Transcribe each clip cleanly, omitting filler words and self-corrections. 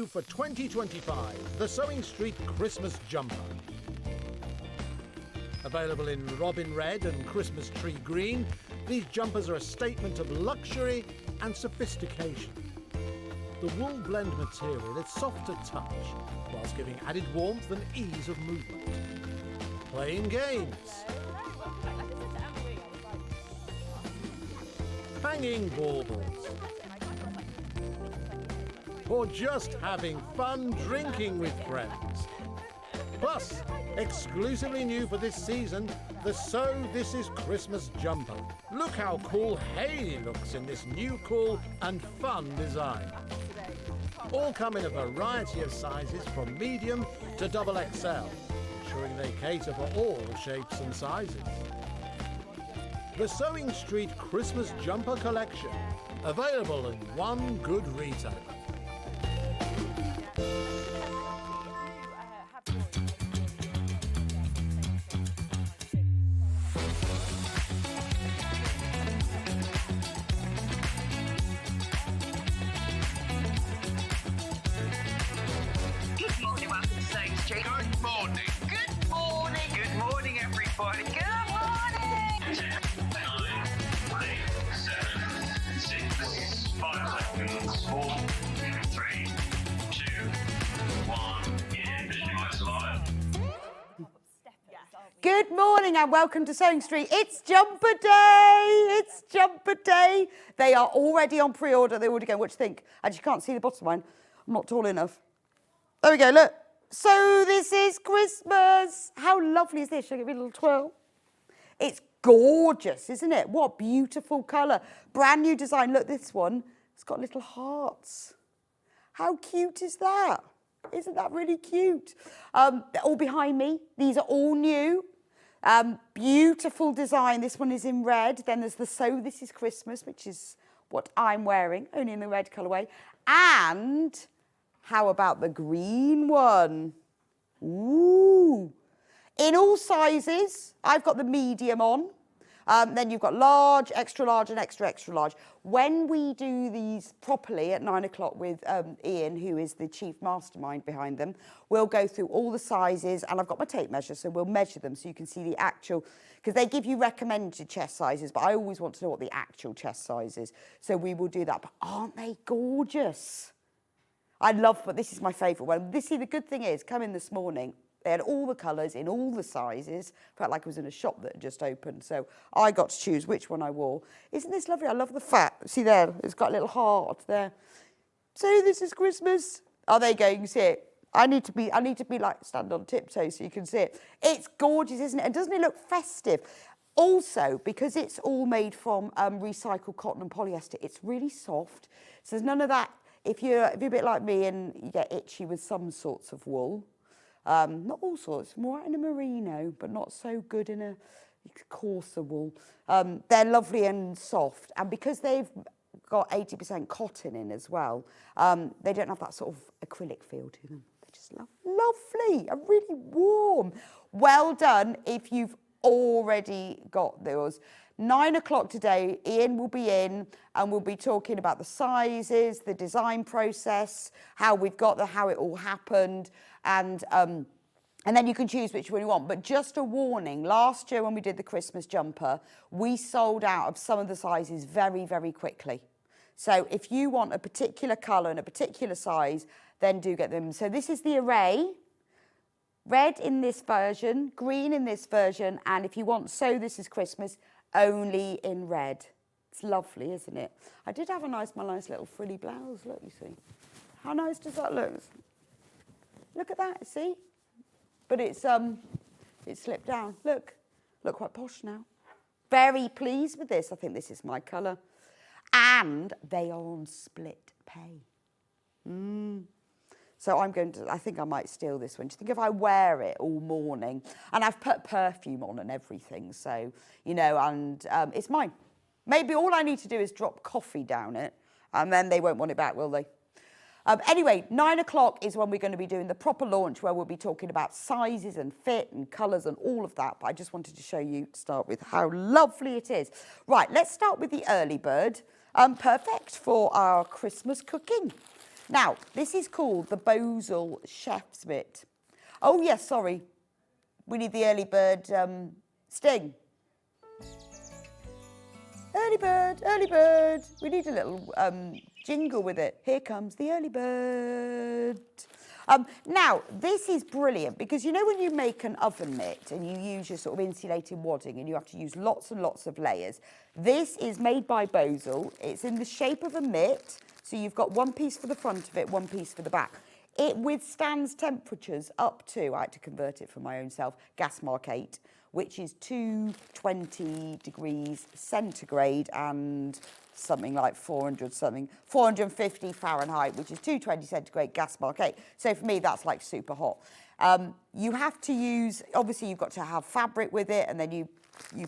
for 2025, the SewingStreet Christmas Jumper. Available in Robin Red and Christmas Tree Green, these jumpers are a statement of luxury and sophistication. The wool blend material is soft to touch, whilst giving added warmth and ease of movement. Playing games. Hanging baubles. Or just having fun drinking with friends. Plus, exclusively new for this season, the Sew This Is Christmas Jumper. Look how cool Hayley looks in this new cool and fun design. All come in a variety of sizes from medium to XXL, ensuring they cater for all shapes and sizes. The SewingStreet Christmas Jumper Collection, available in one good retailer. Good morning, welcome to SewingStreet. Good morning. Good morning. Good morning, everybody. Good morning. 10, 9, 8, 7, 6, 5 seconds, 4, 3, 2, 1, and visualize live. Good morning and welcome to SewingStreet. It's Jumper Day! It's Jumper Day! They are already on pre-order. They're already going. What do you think? Actually, you can't see the bottom line. I'm not tall enough. There we go, look. So this is Christmas. How lovely is this? Shall I give it a little twirl? It's gorgeous, isn't it? What beautiful colour. Brand new design. Look, this one. It's got little hearts. How cute is that? Isn't that really cute? They're all behind me. These are all new. Beautiful design. This one is in red. Then there's the Sew This Is Christmas, which is what I'm wearing, only in the red colourway. And how about the green one? Ooh. In all sizes. I've got the medium on. Then you've got large, extra large and extra, extra large. When we do these properly at 9 o'clock with Ian, who is the chief mastermind behind them, we'll go through all the sizes, and I've got my tape measure, so we'll measure them so you can see the actual, because they give you recommended chest sizes, but I always want to know what the actual chest size is. So we will do that. But aren't they gorgeous? I love, but this is my favourite one. See, the good thing is, come in this morning, they had all the colours in all the sizes. Felt like I was in a shop that had just opened. So I got to choose which one I wore. Isn't this lovely? I love the fat. See there? It's got a little heart there. So this is Christmas. Oh, there you go. You can see it. I need to be like stand on tiptoe so you can see it. It's gorgeous, isn't it? And doesn't it look festive? Also, because it's all made from recycled cotton and polyester, it's really soft. So there's none of that. If you're a bit like me and you get itchy with some sorts of wool, not all sorts, more in a merino, but not so good in a coarser wool. They're lovely and soft. And because they've got 80% cotton in as well, they don't have that sort of acrylic feel to them. They're just lovely and really warm. Well done if you've already got those. 9 o'clock today, Ian will be in and we'll be talking about the sizes, the design process, how we've got how it all happened, and then you can choose which one you want. But just a warning, last year when we did the Christmas jumper, we sold out of some of the sizes very, very quickly. So if you want a particular colour and a particular size, then do get them. So this is the array. Red in this version, green in this version, and if you want Sew This Is Christmas, only in red. It's lovely, isn't it? I did have my nice little frilly blouse, look, you see. How nice does that look? Look at that, see? But it's slipped down. Look quite posh now. Very pleased with this. I think this is my colour. And they are on split pay. So I think I might steal this one. Do you think if I wear it all morning, and I've put perfume on and everything, so, you know, and it's mine. Maybe all I need to do is drop coffee down it, and then they won't want it back, will they? Anyway, 9 o'clock is when we're going to be doing the proper launch, where we'll be talking about sizes and fit and colours and all of that. But I just wanted to show you, to start with, how lovely it is. Right, let's start with the early bird. Perfect for our Christmas cooking. Now, this is called the Bozel Chef's Mitt. Oh, yes, sorry. We need the early bird sting. Early bird, early bird. We need a little jingle with it. Here comes the early bird. Now, this is brilliant because you know when you make an oven mitt and you use your sort of insulated wadding and you have to use lots and lots of layers. This is made by Bozel. It's in the shape of a mitt. So you've got one piece for the front of it, one piece for the back. It withstands temperatures up to, I had to convert it for my own self, gas mark 8, which is 220 degrees centigrade and something like 450 Fahrenheit, which is 220 centigrade, gas mark 8. So for me, that's like super hot. You have to use, obviously you've got to have fabric with it, and then you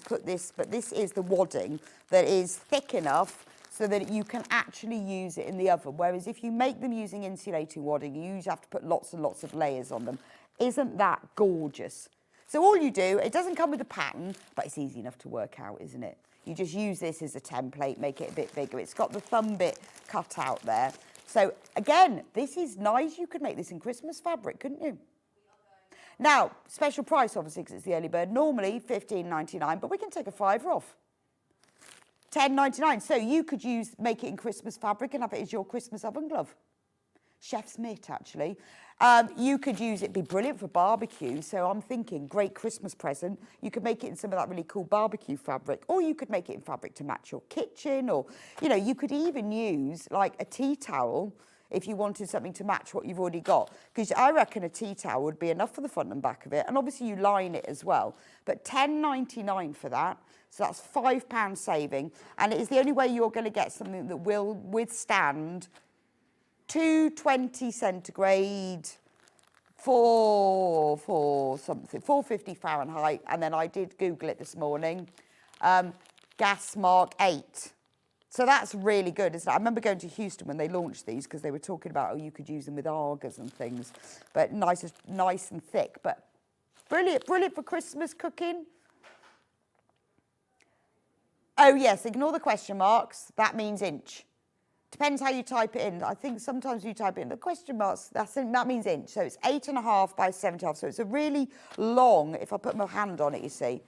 put this, but this is the wadding that is thick enough so that you can actually use it in the oven. Whereas if you make them using insulating wadding, you usually have to put lots and lots of layers on them. Isn't that gorgeous? So all you do, it doesn't come with a pattern, but it's easy enough to work out, isn't it? You just use this as a template, make it a bit bigger. It's got the thumb bit cut out there. So again, this is nice. You could make this in Christmas fabric, couldn't you? Now, special price, obviously, because it's the early bird. Normally $15.99, but we can take a £5 off. $10.99. So you could make it in Christmas fabric and have it as your Christmas oven glove. Chef's mitt, actually. You could use it, be brilliant for barbecue. So I'm thinking, great Christmas present. You could make it in some of that really cool barbecue fabric, or you could make it in fabric to match your kitchen, or, you know, you could even use like a tea towel if you wanted something to match what you've already got. Because I reckon a tea towel would be enough for the front and back of it. And obviously you line it as well. But $10.99 for that. So that's £5 saving. And it is the only way you're going to get something that will withstand 220 centigrade, 450 Fahrenheit. And then I did Google it this morning. Gas mark 8. So that's really good, isn't it? I remember going to Houston when they launched these because they were talking about, oh, you could use them with Argas and things. But nice and thick. But brilliant, brilliant for Christmas cooking. Oh, yes, ignore the question marks. That means inch. Depends how you type it in. I think sometimes you type it in the question marks, that means inch. So it's 8.5 by 7.5. So it's a really long, if I put my hand on it, you see,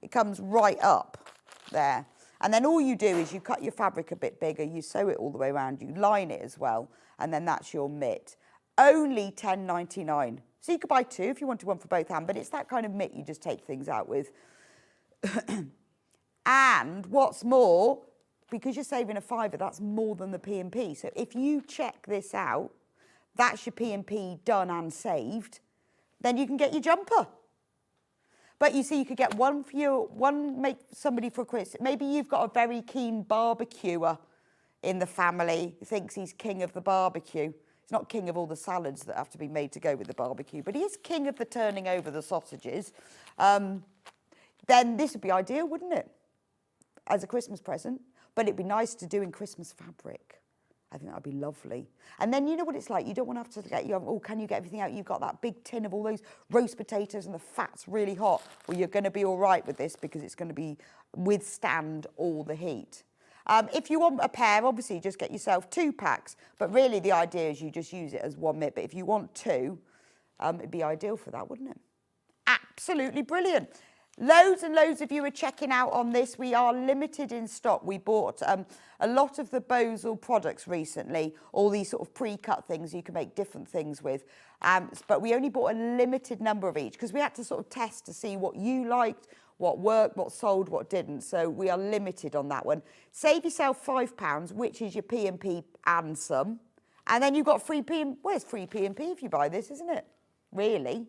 it comes right up there. And then all you do is you cut your fabric a bit bigger, you sew it all the way around, you line it as well, and then that's your mitt. Only $10.99. So you could buy two if you wanted one for both hands, but it's that kind of mitt you just take things out with. And what's more, because you're saving a £5, that's more than the P&P. So if you check this out, that's your P&P done and saved, then you can get your jumper. But you see, you could get one for make somebody for Christmas. Maybe you've got a very keen barbecuer in the family who thinks he's king of the barbecue. He's not king of all the salads that have to be made to go with the barbecue, but he is king of the turning over the sausages. Then this would be ideal, wouldn't it? As a Christmas present. But it'd be nice to do in Christmas fabric. I think that'd be lovely. And then you know what it's like. You don't want to have to get, can you get everything out? You've got that big tin of all those roast potatoes and the fat's really hot. Well, you're going to be all right with this because it's going to withstand all the heat. If you want a pair, obviously just get yourself 2 packs. But really the idea is you just use it as one mitt. But if you want 2, it'd be ideal for that, wouldn't it? Absolutely brilliant. Loads and loads of you are checking out on this. We are limited in stock. We bought a lot of the Bozel products recently, all these sort of pre-cut things you can make different things with. But we only bought a limited number of each because we had to sort of test to see what you liked, what worked, what sold, what didn't. So we are limited on that one. Save yourself £5, which is your P&P and some. And then you've got free P&P. Where's free P&P if you buy this, isn't it? Really?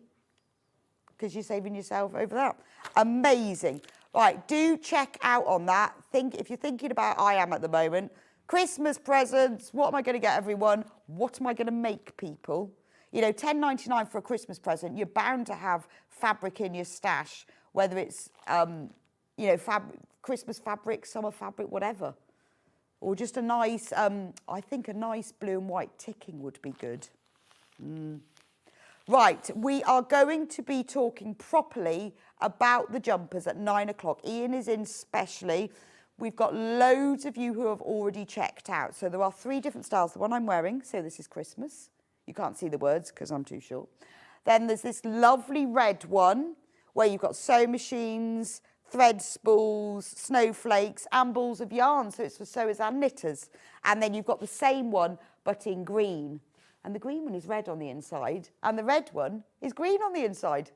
Because you're saving yourself over that. Amazing. Right, do check out on that. If you're thinking about, I am at the moment, Christmas presents, what am I going to get everyone? What am I going to make people? You know, $10.99 for a Christmas present, you're bound to have fabric in your stash, whether it's, you know, Christmas fabric, summer fabric, whatever. Or just a nice, I think a nice blue and white ticking would be good. Right, we are going to be talking properly about the jumpers at 9 o'clock. Ian is in specially. We've got loads of you who have already checked out. So there are 3 different styles. The one I'm wearing, so this is Christmas. You can't see the words because I'm too short. Then there's this lovely red one where you've got sew machines, thread spools, snowflakes and balls of yarn. So it's for sewers and knitters. And then you've got the same one but in green. And the green one is red on the inside and the red one is green on the inside.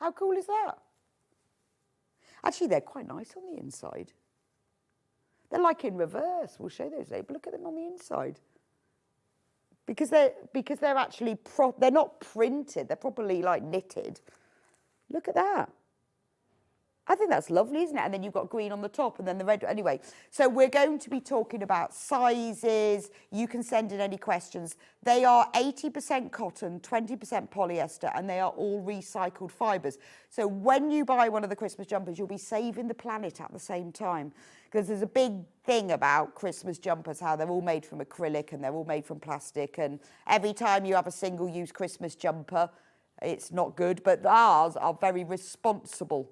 How cool is that? Actually, they're quite nice on the inside. They're like in reverse. We'll show those later. But look at them on the inside. Because they're actually they're not printed. They're properly like knitted. Look at that. I think that's lovely, isn't it? And then you've got green on the top and then the red. Anyway, so we're going to be talking about sizes. You can send in any questions. They are 80% cotton, 20% polyester, and they are all recycled fibres. So when you buy one of the Christmas jumpers, you'll be saving the planet at the same time. Because there's a big thing about Christmas jumpers, how they're all made from acrylic and they're all made from plastic. And every time you have a single-use Christmas jumper, it's not good. But ours are very responsibly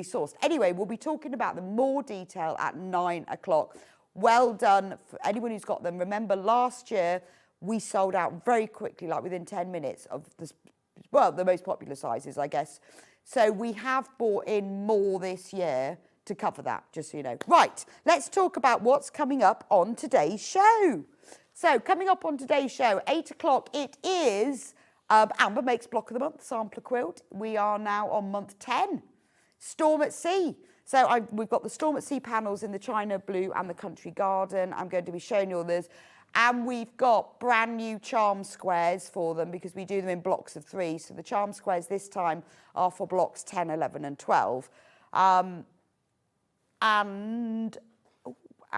sourced. Anyway, we'll be talking about them more detail at 9 o'clock. Well done for anyone who's got them. Remember, last year we sold out very quickly, like within 10 minutes of the most popular sizes, I guess. So we have bought in more this year to cover that, just so you know. Right, let's talk about what's coming up on today's show. So coming up on today's show, 8 o'clock, it is Amber Makes Block of the Month, Sampler Quilt. We are now on month 10. Storm at Sea. So we've got the Storm at Sea panels in the China Blue and the Country Garden. I'm going to be showing you all this. And we've got brand new charm squares for them because we do them in blocks of 3. So the charm squares this time are for blocks 10, 11 and 12. And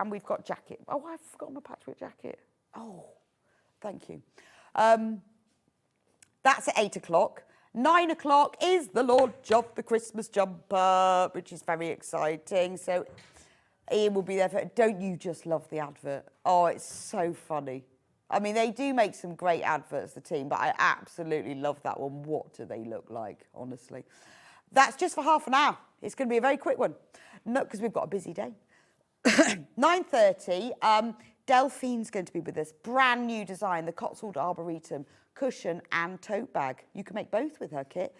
we've got jacket. Oh, I've forgotten my patchwork jacket. Oh, thank you. That's at 8 o'clock. 9 o'clock is the launch of the Christmas jumper, which is very exciting. So Ian will be there for it. Don't you just love the advert? Oh, it's so funny. I mean, they do make some great adverts, the team, but I absolutely love that one. What do they look like, honestly? That's just for half an hour. It's going to be a very quick one. No, because we've got a busy day. 9:30, Delphine's going to be with us. Brand new design, the Cotswold Arboretum cushion and tote bag. You can make both with her kit.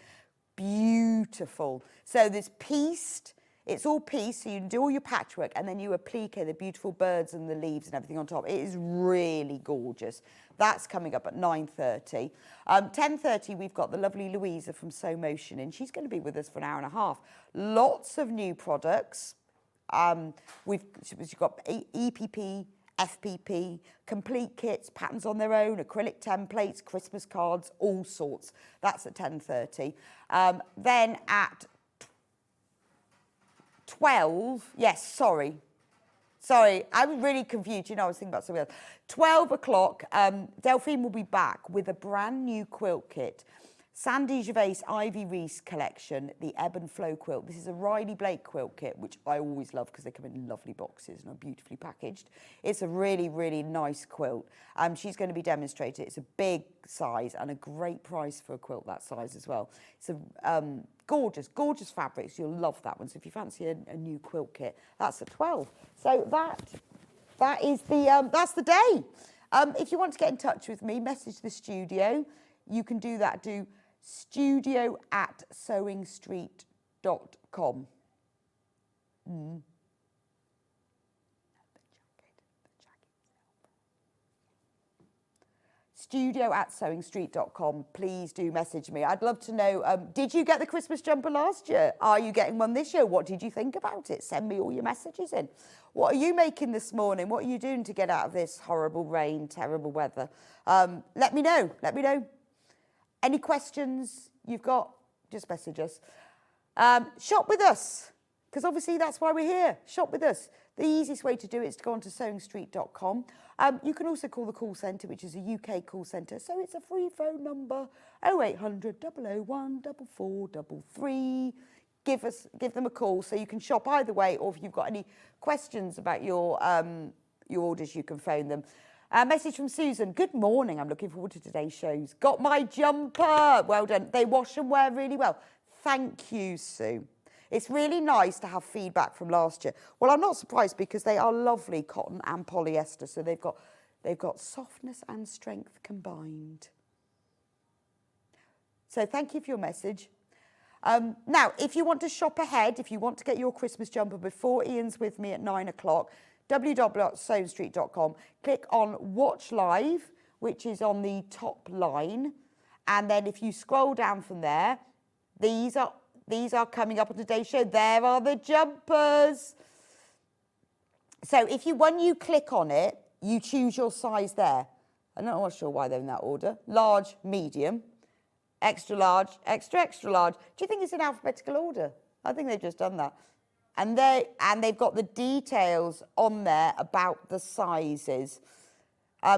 Beautiful. So there's pieced. It's all pieced, so you can do all your patchwork, and then you applique the beautiful birds and the leaves and everything on top. It is really gorgeous. That's coming up at 9:30. 10:30, we've got the lovely Louisa from Sewmotion, and she's going to be with us for an hour and a half. Lots of new products. We've got EPP, FPP, complete kits, patterns on their own, acrylic templates, Christmas cards, all sorts. That's at 10:30. Then at 12, yes, sorry, I'm really confused. You know, I was thinking about something else. 12 o'clock, Delphine will be back with a brand new quilt kit. Sandy Gervais Ivy Reese collection, the Ebb and Flow quilt. This is a Riley Blake quilt kit, which I always love because they come in lovely boxes and are beautifully packaged. It's a really, really nice quilt. She's going to be demonstrating. It's a big size and a great price for a quilt that size as well. It's a gorgeous, gorgeous fabrics. You'll love that one. So if you fancy a new quilt kit, that's at 12. So that is that's the day. If you want to get in touch with me, message the studio. You can do that. Do studio@SewingStreet.com. Studio@SewingStreet.com. Please do message me. I'd love to know, did you get the Christmas jumper last year? Are you getting one this year? What did you think about it? Send me all your messages in. What are you making this morning? What are you doing to get out of this horrible rain, terrible weather? Let me know. Let me know. Any questions you've got, just message us. Shop with us, because obviously that's why we're here. Shop with us. The easiest way to do it is to go onto SewingStreet.com. You can also call the call centre, which is a UK call centre. So it's a free phone number, 0800 001 4433. Give them a call so you can shop either way, or if you've got any questions about your orders, you can phone them. Message from Susan. Good morning. I'm looking forward to today's shows. Got my jumper. Well done. They wash and wear really well. Thank you, Sue. It's really nice to have feedback from last year. Well, I'm not surprised because they are lovely cotton and polyester. So they've got softness and strength combined. So thank you for your message. Now, if you want to shop ahead, if you want to get your Christmas jumper before Ian's with me at 9 o'clock, www.SewingStreet.com, click on Watch Live, which is on the top line. And then if you scroll down from there, these are coming up on today's show. There are the jumpers. So when you click on it, you choose your size there. I'm not sure why they're in that order. Large, medium, extra large, extra, extra large. Do you think it's in alphabetical order? I think they've just done that. And they've got the details on there about the sizes.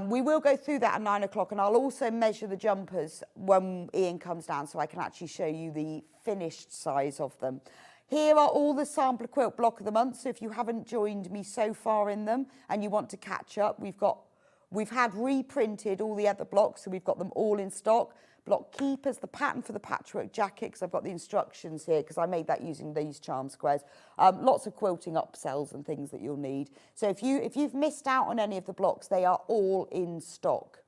We will go through that at 9 o'clock, and I'll also measure the jumpers when Ian comes down so I can actually show you the finished size of them. Here are all the sampler quilt block of the month. So if you haven't joined me so far in them and you want to catch up, we've had reprinted all the other blocks, so we've got them all in stock. Block keepers, the pattern for the patchwork jacket, because I've got the instructions here because I made that using these charm squares. Lots of quilting upsells and things that you'll need. So if you've missed out on any of the blocks, they are all in stock.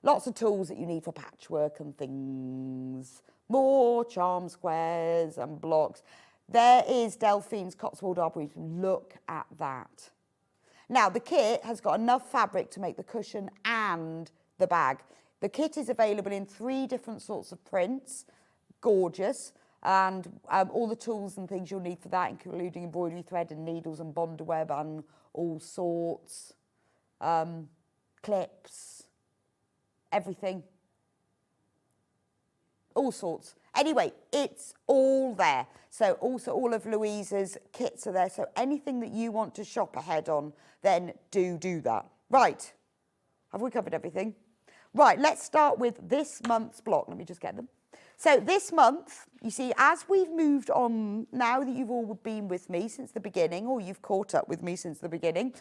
Lots of tools that you need for patchwork and things. More charm squares and blocks. There is Delphine's Cotswold Arboretum. Look at that. Now, the kit has got enough fabric to make the cushion and the bag. The kit is available in 3 different sorts of prints, gorgeous, and all the tools and things you'll need for that, including embroidery thread and needles and bondweb and all sorts, clips, everything, all sorts. Anyway, it's all there. So also all of Louisa's kits are there. So anything that you want to shop ahead on, then do that. Right, have we covered everything? Right, let's start with this month's block. Let me just get them. So this month, you see, as we've moved on, now that you've all been with me since the beginning, or you've caught up with me since the beginning,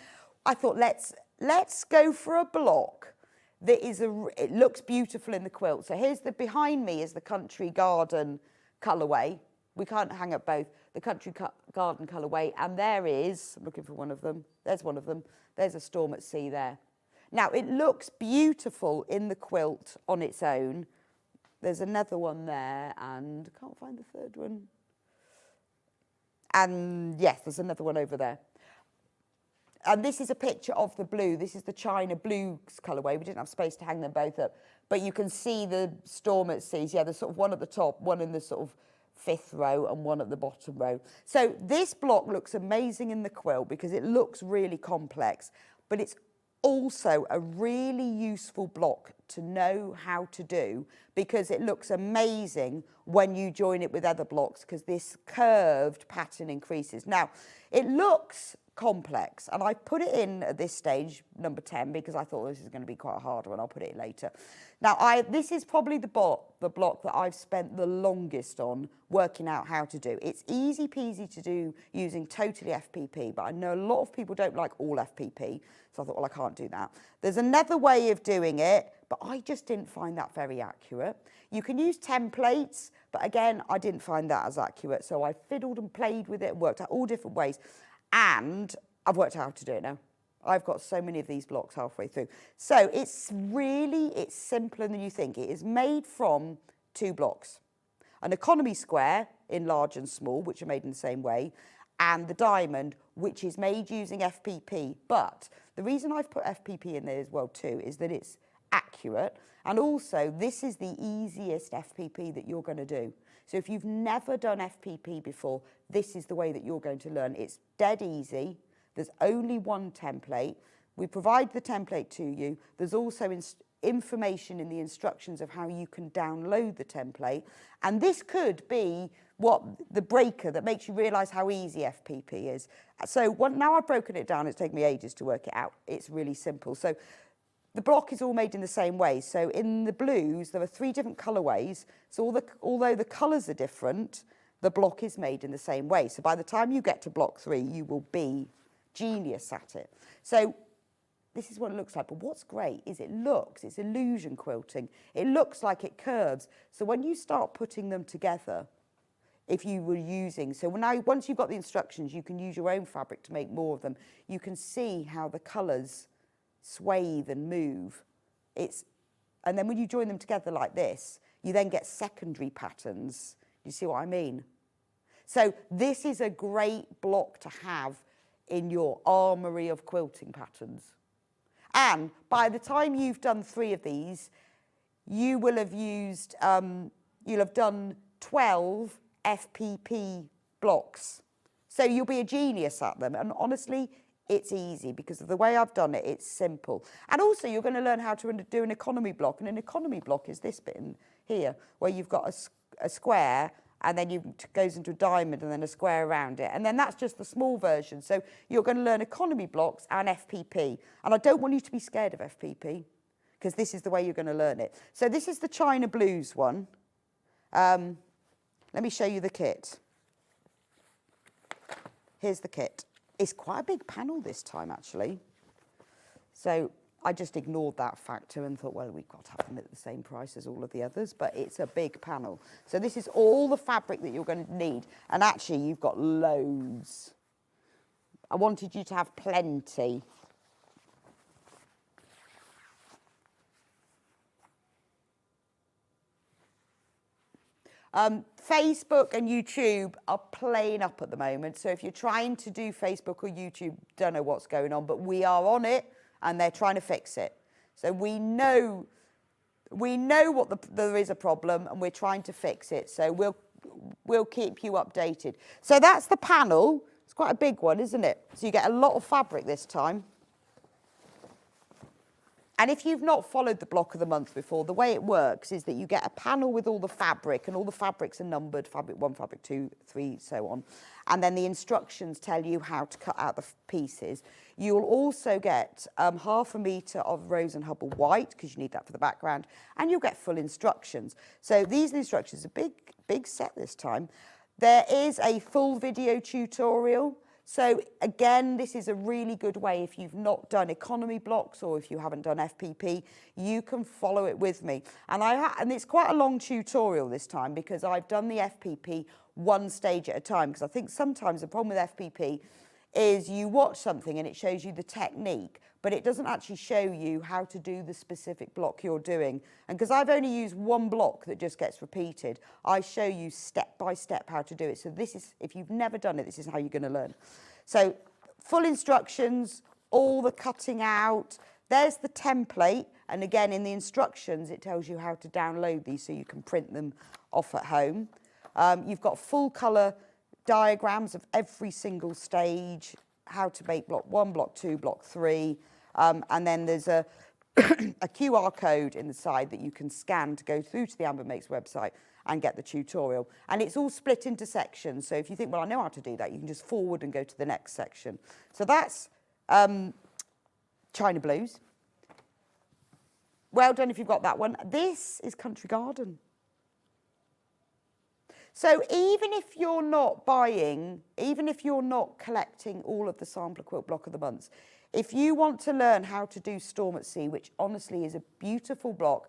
I thought let's go for a block that it looks beautiful in the quilt. So behind me is the country garden colourway. We can't hang up both. The country garden colourway, and there is, I'm looking for one of them. There's one of them. There's a storm at sea there. Now, it looks beautiful in the quilt on its own. There's another one there, and I can't find the third one. And yes, there's another one over there. And this is a picture of the blue. This is the China blue colourway. We didn't have space to hang them both up. But you can see the storm at seas. Yeah, there's sort of one at the top, one in the sort of 5th row and one at the bottom row. So this block looks amazing in the quilt because it looks really complex, but it's also a really useful block to know how to do because it looks amazing when you join it with other blocks because this curved pattern increases. Now, it looks complex, and I put it in at this stage, number 10, because I thought this is going to be quite a hard one. I'll put it in later. Now, this is probably the block that I've spent the longest on working out how to do. It's easy peasy to do using totally FPP, but I know a lot of people don't like all FPP, so I thought, well, I can't do that. There's another way of doing it, but I just didn't find that very accurate. You can use templates, but again, I didn't find that as accurate, so I fiddled and played with it, worked out all different ways. And I've worked out how to do it now. I've got so many of these blocks halfway through. So it's simpler than you think. It is made from 2 blocks. An economy square in large and small, which are made in the same way, and the diamond, which is made using FPP. But the reason I've put FPP in there as well too is that it's accurate. And also, this is the easiest FPP that you're going to do. So if you've never done FPP before, this is the way that you're going to learn. It's dead easy. There's only one template. We provide the template to you. There's also information in the instructions of how you can download the template. And this could be the breaker that makes you realise how easy FPP is. So now I've broken it down, it's taken me ages to work it out. It's really simple. So the block is all made in the same way. So in the blues, there are 3 different colourways. So although the colours are different, the block is made in the same way. So by the time you get to block 3, you will be genius at it. So this is what it looks like. But what's great is it's illusion quilting. It looks like it curves. So when you start putting them together, if you were using. So now, once you've got the instructions, you can use your own fabric to make more of them. You can see how the colours swathe and move. And then when you join them together like this, you then get secondary patterns. You see what I mean? So this is a great block to have in your armoury of quilting patterns. And by the time you've done 3 of these, you will have used, you'll have done 12 FPP blocks. So you'll be a genius at them. And honestly, it's easy because of the way I've done it, it's simple. And also you're going to learn how to do an economy block. And an economy block is this bit in here, where you've got a square and then it goes into a diamond and then a square around it. And then that's just the small version. So you're going to learn economy blocks and FPP. And I don't want you to be scared of FPP because this is the way you're going to learn it. So this is the China Blues one. Let me show you the kit. Here's the kit. It's quite a big panel this time, actually. So I just ignored that factor and thought, well, we've got to have them at the same price as all of the others, but it's a big panel. So this is all the fabric that you're going to need. And actually, you've got loads. I wanted you to have plenty. Facebook and YouTube are playing up at the moment. So if you're trying to do Facebook or YouTube, don't know what's going on, but we are on it and they're trying to fix it. So we know there is a problem and we're trying to fix it. So we'll keep you updated. So that's the panel. It's quite a big one, isn't it? So you get a lot of fabric this time. And if you've not followed the block of the month before, the way it works is that you get a panel with all the fabric, and all the fabrics are numbered, fabric 1, fabric 2, 3, so on. And then the instructions tell you how to cut out the pieces. You'll also get 1/2 metre of Rose and Hubble white, because you need that for the background, and you'll get full instructions. So these instructions are big set this time. There is a full video tutorial. So again, this is a really good way if you've not done economy blocks or if you haven't done FPP, you can follow it with me. And it's quite a long tutorial this time because I've done the FPP one stage at a time, because I think sometimes the problem with FPP is you watch something and it shows you the technique, but it doesn't actually show you how to do the specific block you're doing. And because I've only used one block that just gets repeated, I show you step by step how to do it. So this is, if you've never done it, this is how you're going to learn. So full instructions, all the cutting out. There's the template. And again, in the instructions, it tells you how to download these so you can print them off at home. You've got full colour diagrams of every single stage, how to make block 1, block 2, block 3. And then there's a QR code in the side that you can scan to go through to the Amber Makes website and get the tutorial. And it's all split into sections. So if you think, well, I know how to do that, you can just forward and go to the next section. So that's China Blues. Well done if you've got that one. This is Country Garden. So even if you're not buying, even if you're not collecting all of the Sampler Quilt Block of the Months, if you want to learn how to do Storm at Sea, which honestly is a beautiful block,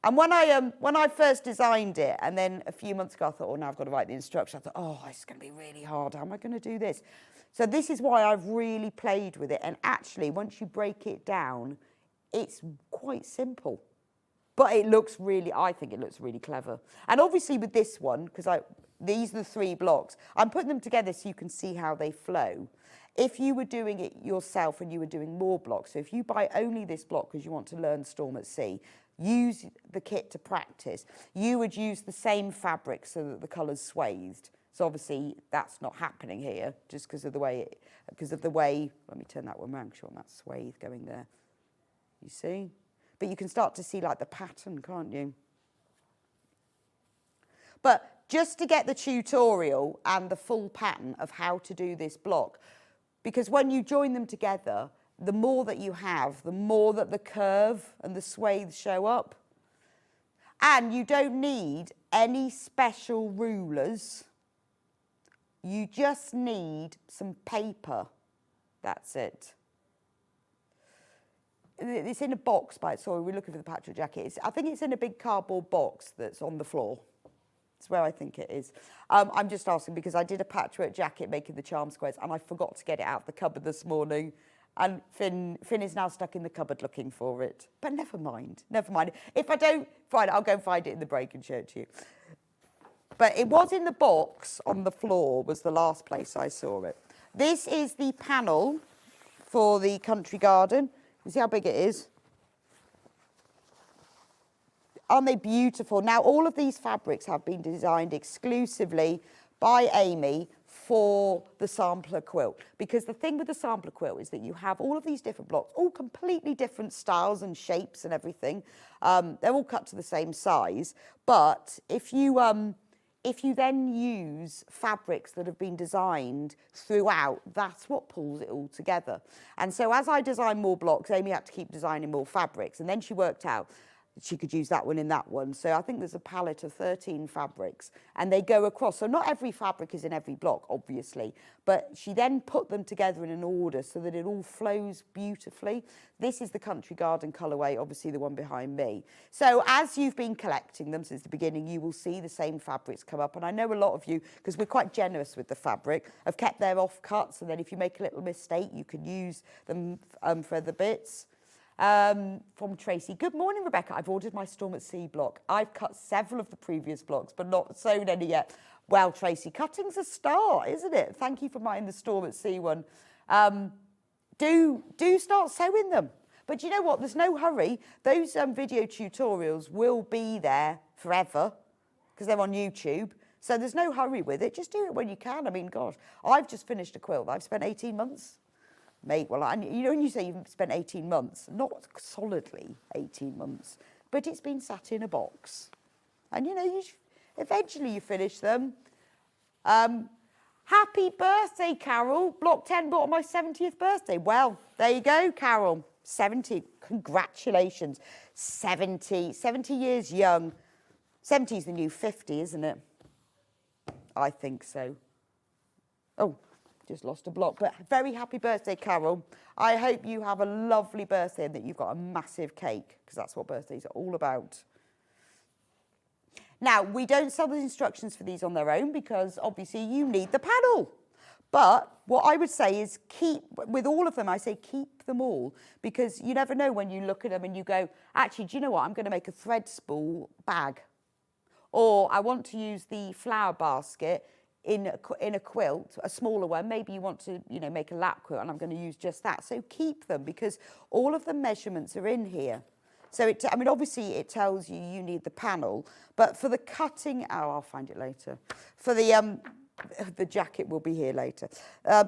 and when I first designed it, and then a few months ago I thought, oh, now I've got to write the instructions. I thought, oh, it's going to be really hard. How am I going to do this? So this is why I've really played with it. And actually, once you break it down, it's quite simple. But it looks really, I think it looks really clever. And obviously with this one, because these are the 3 blocks, I'm putting them together so you can see how they flow. If you were doing it yourself and you were doing more blocks, so if you buy only this block because you want to learn Storm at Sea, use the kit to practice, you would use the same fabric so that the colours swathed. So obviously that's not happening here just because of the way, let me turn that one around because you want that swathe going there. You see? But you can start to see like the pattern, can't you? But just to get the tutorial and the full pattern of how to do this block, because when you join them together, the more that you have, the more that the curve and the swathe show up. And you don't need any special rulers. You just need some paper. That's it. It's in a box, sorry, we're looking for the patchwork jacket. I think it's in a big cardboard box that's on the floor. It's where I think it is. I'm just asking because I did a patchwork jacket making the charm squares and I forgot to get it out of the cupboard this morning. And Finn is now stuck in the cupboard looking for it. But never mind, never mind. If I don't find it, I'll go and find it in the break and show it to you. But it was in the box on the floor was the last place I saw it. This is the panel for the country garden. You see how big it is? Aren't they beautiful? Now, all of these fabrics have been designed exclusively by Amy for the sampler quilt. Because the thing with the sampler quilt is that you have all of these different blocks, all completely different styles and shapes and everything. They're all cut to the same size. But if you then use fabrics that have been designed throughout, that's what pulls it all together. And so as I designed more blocks, Amy had to keep designing more fabrics. And then she worked out she could use that one in that one. So I think there's a palette of 13 fabrics and they go across. So not every fabric is in every block, obviously, but she then put them together in an order so that it all flows beautifully. This is the country garden colourway, obviously the one behind me. So as you've been collecting them since the beginning, you will see the same fabrics come up. And I know a lot of you, because we're quite generous with the fabric, have kept their offcuts. And then if you make a little mistake, you can use them for the bits. From Tracy. Good morning, Rebecca. I've ordered my Storm at Sea block. I've cut several of the previous blocks, but not sewn any yet. Well, Tracy, cutting's a start, isn't it? Thank you for buying the Storm at Sea one. Do start sewing them. But you know what? There's no hurry. Those video tutorials will be there forever because they're on YouTube. So there's no hurry with it. Just do it when you can. I mean, gosh, I've just finished a quilt. I've spent 18 months. Mate, well, you know when you say you've spent 18 months, not solidly 18 months, but it's been sat in a box. And, you know, eventually you finish them. Happy birthday, Carol. Block 10 bought on my 70th birthday. Well, there you go, Carol. 70. Congratulations. 70 years young. 70 is the new 50, isn't it? I think so. Oh. Just lost a block, but very happy birthday, Carol. I hope you have a lovely birthday and that you've got a massive cake, because that's what birthdays are all about. Now, we don't sell the instructions for these on their own because obviously you need the panel. But what I would say is with all of them, I say keep them all, because you never know when you look at them and you go, actually, do you know what? I'm going to make a thread spool bag. Or I want to use the flower basket in a quilt, a smaller one. Maybe you want to, you know, make a lap quilt and I'm going to use just that. So keep them because all of the measurements are in here. So I mean, obviously it tells you you need the panel, but for the cutting, I'll find it later. For the jacket will be here later.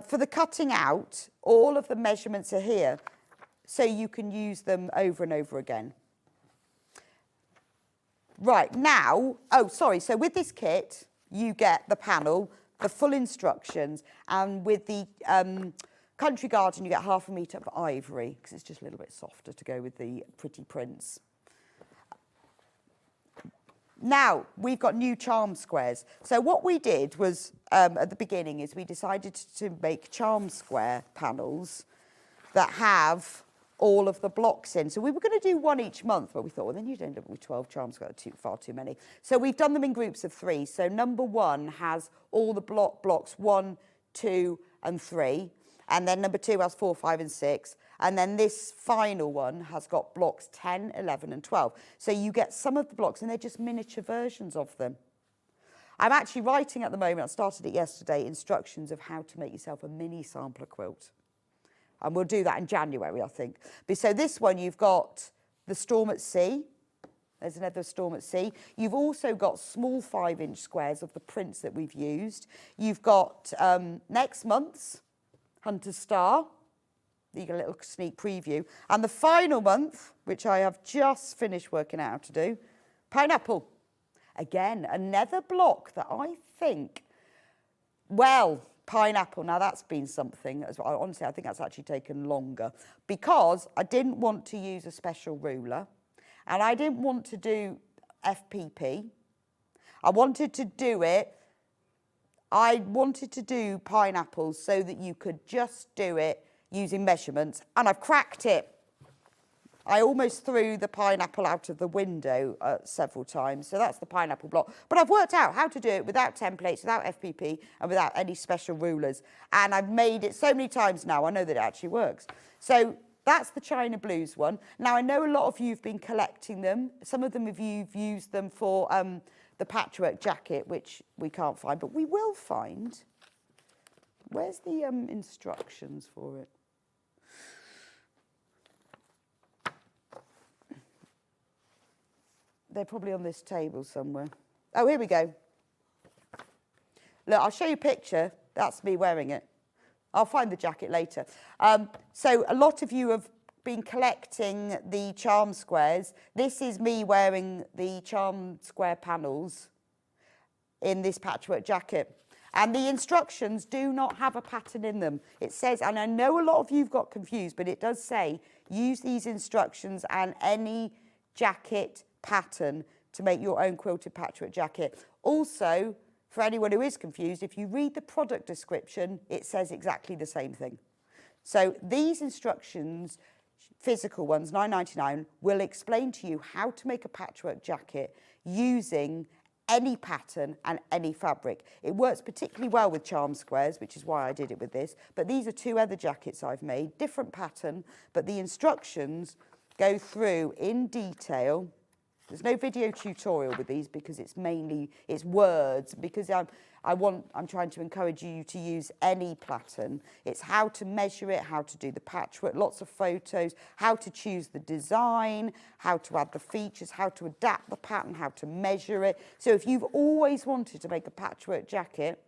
For the cutting out, all of the measurements are here, so you can use them over and over again. Right, now, so with this kit, you get the panel, the full instructions, and with the country garden, you get 1/2 metre of ivory, because it's just a little bit softer to go with the pretty prints. Now, we've got new charm squares. So what we did was, at the beginning, is we decided to make charm square panels that have all of the blocks in. So we were going to do one each month, but we thought, well, then you'd end up with 12 charms, far too many. So we've done them in groups of 3. So number 1 has all the blocks 1, 2, and 3. And then number 2 has 4, 5, and 6. And then this final one has got blocks 10, 11, and 12. So you get some of the blocks, and they're just miniature versions of them. I'm actually writing at the moment, I started it yesterday, instructions of how to make yourself a mini sampler quilt. And we'll do that in January, I think. But so this one, you've got the Storm at Sea. There's another Storm at Sea. You've also got small 5-inch squares of the prints that we've used. You've got next month's Hunter's Star. You get a little sneak preview. And the final month, which I have just finished working out how to do, Pineapple. Again, another block that I think, well, Pineapple, now that's been something. Honestly, I think that's actually taken longer because I didn't want to use a special ruler and I didn't want to do FPP. I wanted to do pineapples so that you could just do it using measurements, and I've cracked it. I almost threw the pineapple out of the window several times. So that's the pineapple block. But I've worked out how to do it without templates, without FPP, and without any special rulers. And I've made it so many times now, I know that it actually works. So that's the China Blues one. Now, I know a lot of you have been collecting them. Some of them you've used them for the patchwork jacket, which we can't find, but we will find. Where's the instructions for it? They're probably on this table somewhere. Oh, here we go. Look, I'll show you a picture. That's me wearing it. I'll find the jacket later. So a lot of you have been collecting the charm squares. This is me wearing the charm square panels in this patchwork jacket. And the instructions do not have a pattern in them. It says, and I know a lot of you've got confused, but it does say, use these instructions and any jacket pattern to make your own quilted patchwork jacket. Also, for anyone who is confused, if you read the product description, it says exactly the same thing. So these instructions, physical ones, $9.99, will explain to you how to make a patchwork jacket using any pattern and any fabric. It works particularly well with charm squares, which is why I did it with this. But these are two other jackets I've made, different pattern, but the instructions go through in detail. There's no video tutorial with these because it's words, because I'm trying to encourage you to use any pattern. It's how to measure it, how to do the patchwork, lots of photos, how to choose the design, how to add the features, how to adapt the pattern, how to measure it. So if you've always wanted to make a patchwork jacket,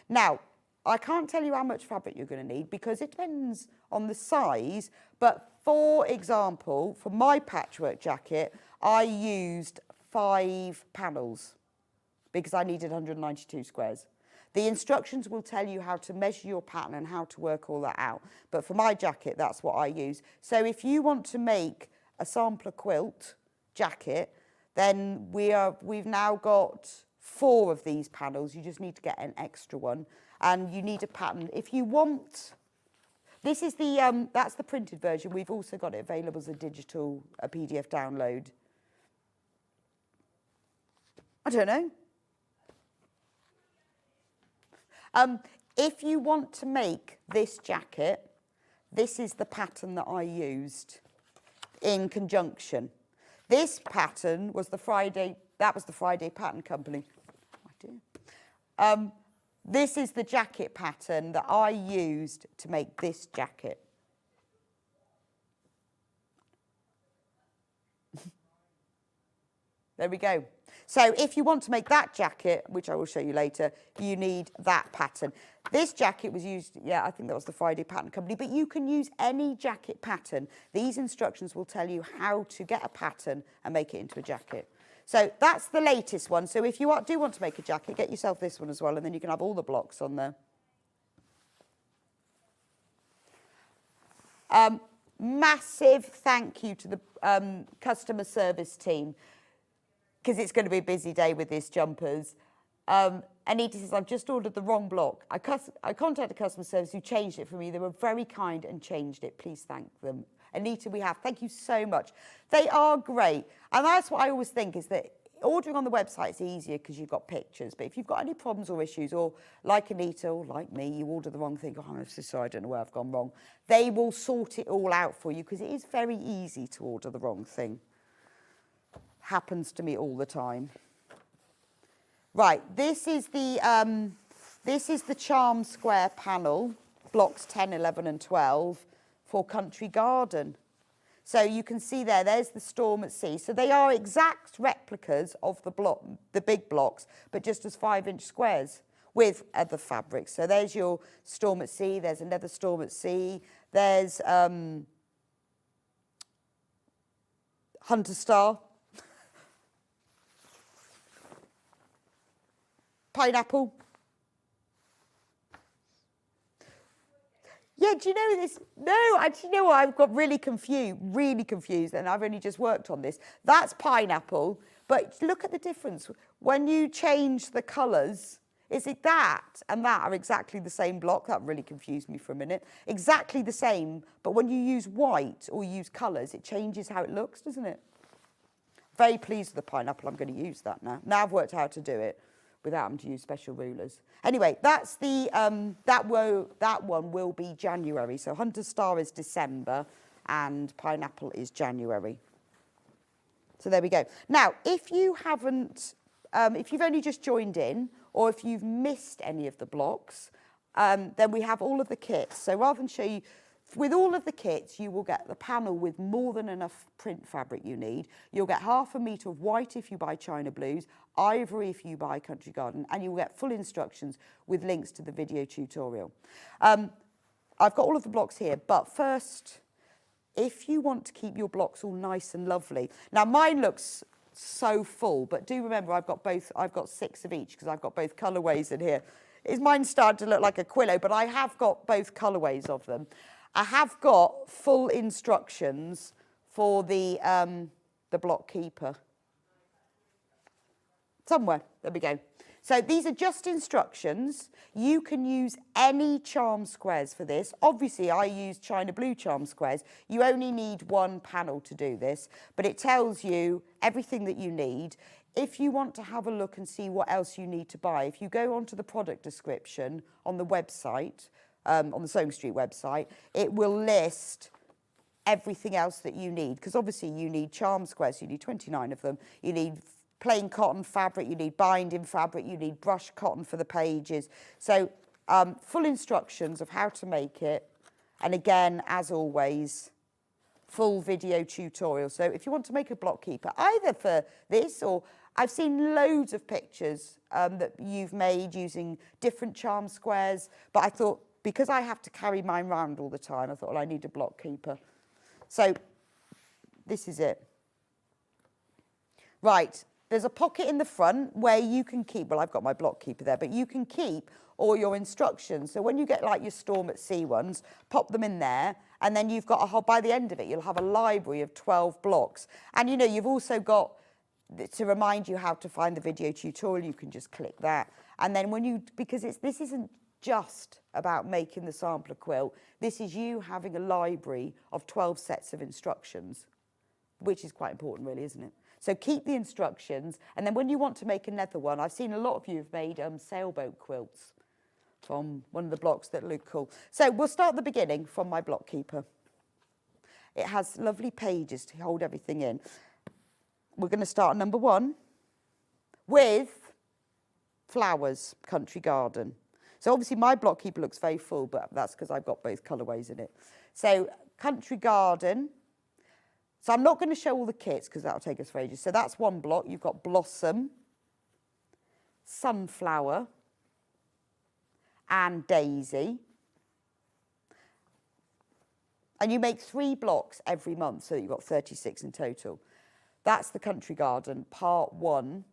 now, I can't tell you how much fabric you're going to need because it depends on the size, but for example, for my patchwork jacket, I used 5 panels because I needed 192 squares. The instructions will tell you how to measure your pattern and how to work all that out. But for my jacket, that's what I use. So if you want to make a sampler quilt jacket, then we've now got 4 of these panels. You just need to get an extra one. And you need a pattern. If you want, this is the, that's the printed version. We've also got it available as a digital, a PDF download. I don't know. If you want to make this jacket, this is the pattern that I used in conjunction. This pattern was the Friday, that was the Friday Pattern Company. Oh, dear. This is the jacket pattern that I used to make this jacket. There we go. So if you want to make that jacket, which I will show you later, you need that pattern. This jacket was used, yeah, I think that was the Friday Pattern Company, but you can use any jacket pattern. These instructions will tell you how to get a pattern and make it into a jacket. So that's the latest one. So if you do want to make a jacket, get yourself this one as well, and then you can have all the blocks on there. Massive thank you to the customer service team, because it's going to be a busy day with these jumpers. Anita says, I've just ordered the wrong block. I contacted customer service who changed it for me. They were very kind and changed it. Please thank them. Anita, we have. Thank you so much. They are great. And that's what I always think is that ordering on the website is easier because you've got pictures. But if you've got any problems or issues, or like Anita or like me, you order the wrong thing, oh, I'm so sorry, I don't know where I've gone wrong. They will sort it all out for you because it is very easy to order the wrong thing. Happens to me all the time. Right, this is the charm square panel, blocks 10, 11 and 12 for Country Garden. So you can see there's the Storm at Sea. So they are exact replicas of the big blocks, but just as 5-inch squares with other fabrics. So there's your Storm at Sea, there's another Storm at Sea, there's Hunter Star, Pineapple. Yeah, do you know this? No, actually, you know what? I've got really confused, and I've only just worked on this. That's Pineapple, but look at the difference. When you change the colours, is it that and that are exactly the same block. That really confused me for a minute. Exactly the same, but when you use white or use colours, it changes how it looks, doesn't it? Very pleased with the pineapple. I'm going to use that now. Now I've worked out how to do it without having to use special rulers. Anyway, that's the that one will be January. So Hunter Star is December and pineapple is January. So there we go. Now, if you haven't, if you've only just joined in, or if you've missed any of the blocks, then we have all of the kits. So rather than show you, with all of the kits, you will get the panel with more than enough print fabric you need. You'll get ½ metre of white if you buy China Blues, ivory if you buy Country Garden, and you'll get full instructions with links to the video tutorial. I've got all of the blocks here, but first, if you want to keep your blocks all nice and lovely. Now, mine looks so full, but do remember I've got 6 of each because I've got both colourways in here. Mine started to look like a quillo, but I have got both colourways of them. I have got full instructions for the block keeper. Somewhere, there we go. So these are just instructions. You can use any charm squares for this. Obviously, I use China Blue charm squares. You only need one panel to do this, but it tells you everything that you need. If you want to have a look and see what else you need to buy, if you go onto the product description on the website, on the SewingStreet website, it will list everything else that you need, because obviously you need charm squares, you need 29 of them, you need plain cotton fabric, you need binding fabric, you need brushed cotton for the pages. So full instructions of how to make it, and again, as always, full video tutorial. So if you want to make a block keeper, either for this or I've seen loads of pictures that you've made using different charm squares, but I thought, because I have to carry mine around all the time, I thought, well, I need a block keeper. So this is it. Right, there's a pocket in the front where you can keep, well, I've got my block keeper there, but you can keep all your instructions. So when you get like your Storm at Sea ones, pop them in there, and then you've got a whole, by the end of it, you'll have a library of 12 blocks. And you know, you've also got, to remind you how to find the video tutorial, you can just click that. And then when you, because this isn't just about making the sampler quilt. This is you having a library of 12 sets of instructions, which is quite important really, isn't it? So keep the instructions, and then when you want to make another one, I've seen a lot of you have made sailboat quilts from one of the blocks that look cool. So we'll start at the beginning from my block keeper. It has lovely pages to hold everything in. We're going to start number 1 with flowers, Country Garden. So obviously my block keeper looks very full, but that's because I've got both colourways in it. So Country Garden. So I'm not going to show all the kits because that'll take us for ages. So that's one block. You've got Blossom, Sunflower, and Daisy. And you make 3 blocks every month, so you've got 36 in total. That's the Country Garden, part 1.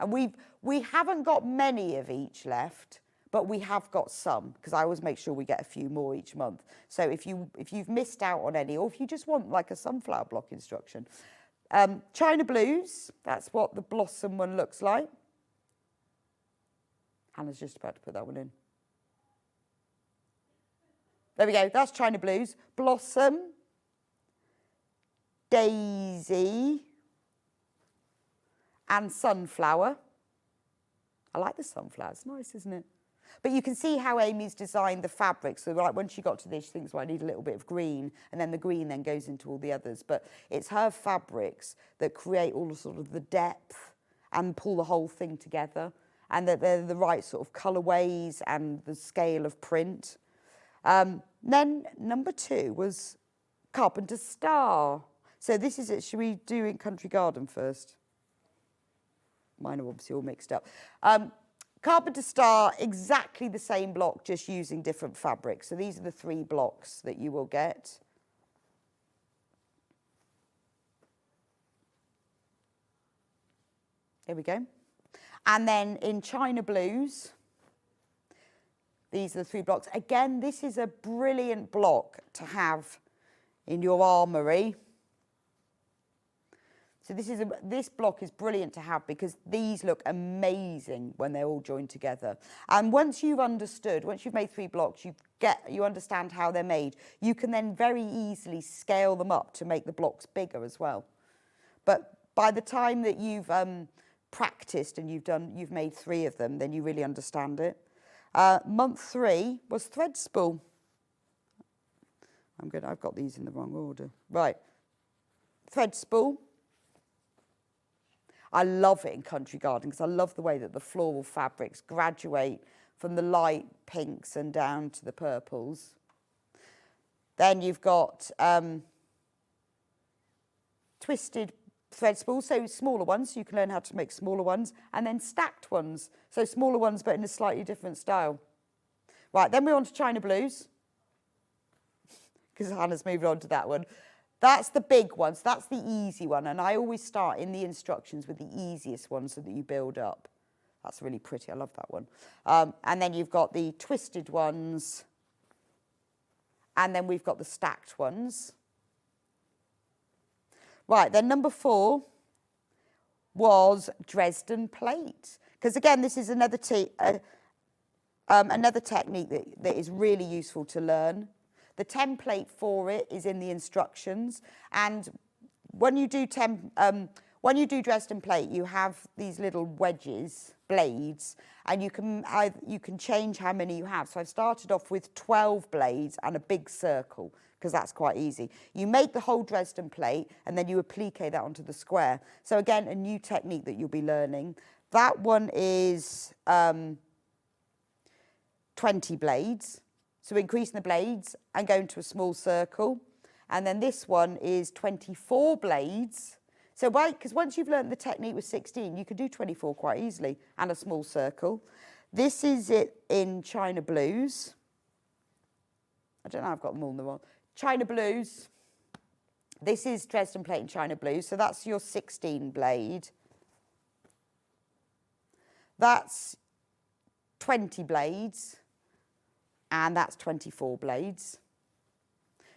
And we haven't got many of each left, but we have got some, because I always make sure we get a few more each month. So if you've missed out on any, or if you just want like a sunflower block instruction. China Blues, that's what the Blossom one looks like. Hannah's just about to put that one in. There we go, that's China Blues. Blossom, Daisy, and Sunflower. I like the sunflower, it's nice, isn't it? But you can see how Amy's designed the fabric. So like when she got to this, she thinks, well, I need a little bit of green, and then the green then goes into all the others. But it's her fabrics that create all sort of the depth and pull the whole thing together, and that they're the right sort of colourways and the scale of print. Then number 2 was Carpenter Star. So this is it. Should we do in Country Garden first? Mine are obviously all mixed up. Carpenter Star, exactly the same block, just using different fabrics. So these are the 3 blocks that you will get. There we go. And then in China Blues, these are the 3 blocks. Again, this is a brilliant block to have in your armoury. So this block is brilliant to have because these look amazing when they're all joined together. And once you've understood, once you've made 3 blocks, you understand how they're made, you can then very easily scale them up to make the blocks bigger as well. But by the time that you've practiced and you've made 3 of them, then you really understand it. Month 3 was thread spool. I've got these in the wrong order. Right, thread spool. I love it in country garden because I love the way that the floral fabrics graduate from the light pinks and down to the purples. Then you've got twisted thread spool, so smaller ones, so you can learn how to make smaller ones, and then stacked ones, so smaller ones but in a slightly different style. Right, then we're on to China blues, because Hannah's moving on to that one. That's the big ones, that's the easy one, and I always start in the instructions with the easiest one so that you build up. That's really pretty, I love that one. And then you've got the twisted ones, and then we've got the stacked ones. Right, then number 4 was Dresden plate. Because again, this is another technique that is really useful to learn. The template for it is in the instructions. And when you do Dresden plate, you have these little wedges, blades, and you can change how many you have. So I've started off with 12 blades and a big circle, because that's quite easy. You make the whole Dresden plate and then you applique that onto the square. So again, a new technique that you'll be learning. That one is 20 blades. So increasing the blades and going to a small circle. And then this one is 24 blades. So because once you've learned the technique with 16, you can do 24 quite easily and a small circle. This is it in China blues. I don't know, I've got them all in the wrong. China blues. This is Dresden plate in China blues. So that's your 16 blade. That's 20 blades. And that's 24 blades.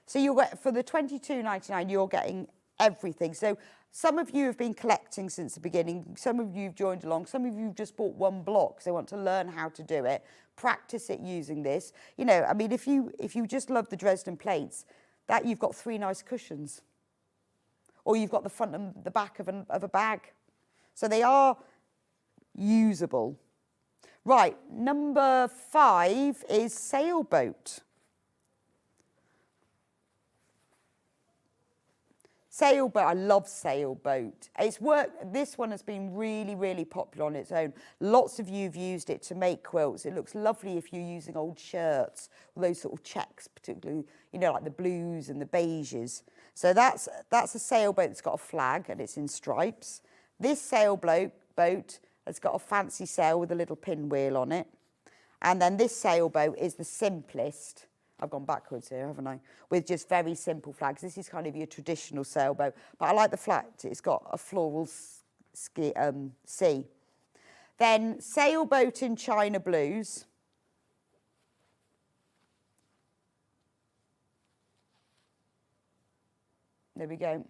So you'll get, for the $22.99, you're getting everything. So some of you have been collecting since the beginning. Some of you have joined along. Some of you have just bought 1 block because they want to learn how to do it. Practice it using this. You know, I mean, if you just love the Dresden plates, that you've got 3 nice cushions. Or you've got the front and the back of a bag. So they are usable. Right, number 5 is sailboat. Sailboat, I love sailboat. This one has been really, really popular on its own. Lots of you have used it to make quilts. It looks lovely if you're using old shirts, those sort of checks, particularly, you know, like the blues and the beiges. So that's a sailboat that's got a flag and it's in stripes. This sailboat has got a fancy sail with a little pinwheel on it. And then this sailboat is the simplest. I've gone backwards here, haven't I? With just very simple flags. This is kind of your traditional sailboat. But I like the fact it's got a floral sea. Then sailboat in China blues. There we go.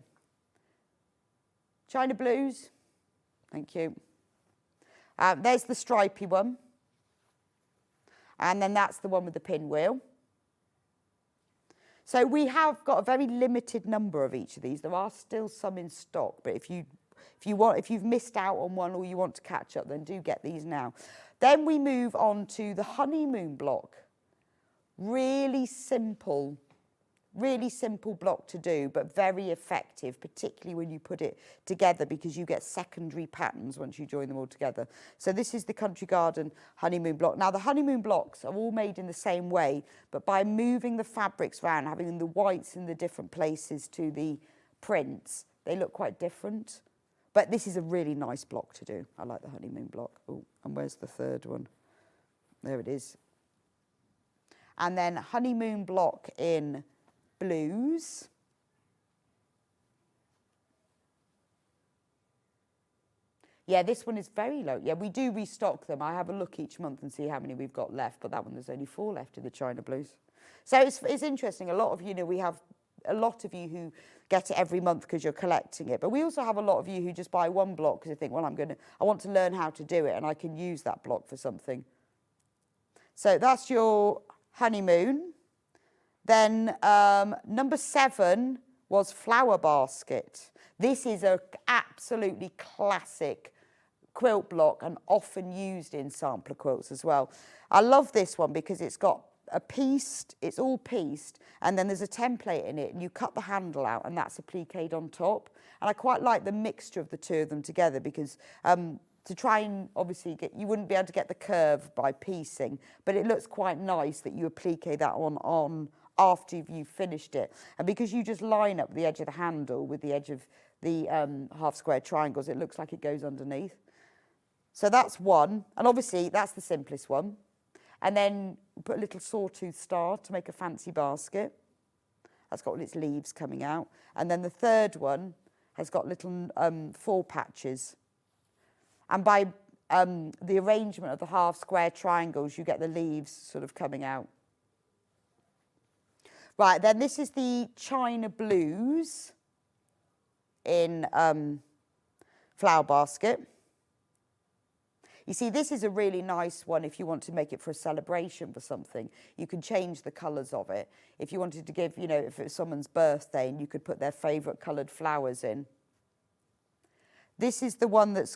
China blues. Thank you. There's the stripy one. And then that's the one with the pinwheel. So we have got a very limited number of each of these. There are still some in stock, but if you've missed out on one or you want to catch up, then do get these now. Then we move on to the honeymoon block. Really simple block to do, but very effective, particularly when you put it together because you get secondary patterns once you join them all together. So this is the Country Garden honeymoon block. Now the honeymoon blocks are all made in the same way, but by moving the fabrics around, having the whites in the different places to the prints, they look quite different. But this is a really nice block to do. I like the honeymoon block. Oh, and where's the third one? There it is. And then honeymoon block in blues. Yeah, this one is very low. Yeah, we do restock them. I have a look each month and see how many we've got left, but that one there's only 4 left in the China blues. So it's interesting. A lot of, you know, we have a lot of you who get it every month because you're collecting it. But we also have a lot of you who just buy one block because they think, well, I want to learn how to do it and I can use that block for something. So that's your honeymoon. Then number 7 was flower basket. This is an absolutely classic quilt block and often used in sampler quilts as well. I love this one because it's got a pieced, it's all pieced, and then there's a template in it, and you cut the handle out, and that's appliqued on top. And I quite like the mixture of the two of them together because to try and obviously you wouldn't be able to get the curve by piecing, but it looks quite nice that you applique that on after you've finished it. And because you just line up the edge of the handle with the edge of the half square triangles, it looks like it goes underneath. So that's one, and obviously that's the simplest one. And then put a little sawtooth star to make a fancy basket. That's got all its leaves coming out. And then the third one has got little fall patches. And by the arrangement of the half square triangles, you get the leaves sort of coming out. Right, then this is the China Blues in flower basket. You see, this is a really nice one if you want to make it for a celebration for something. You can change the colours of it. If you wanted to give, you know, if it was someone's birthday, and you could put their favourite coloured flowers in. This is the one that's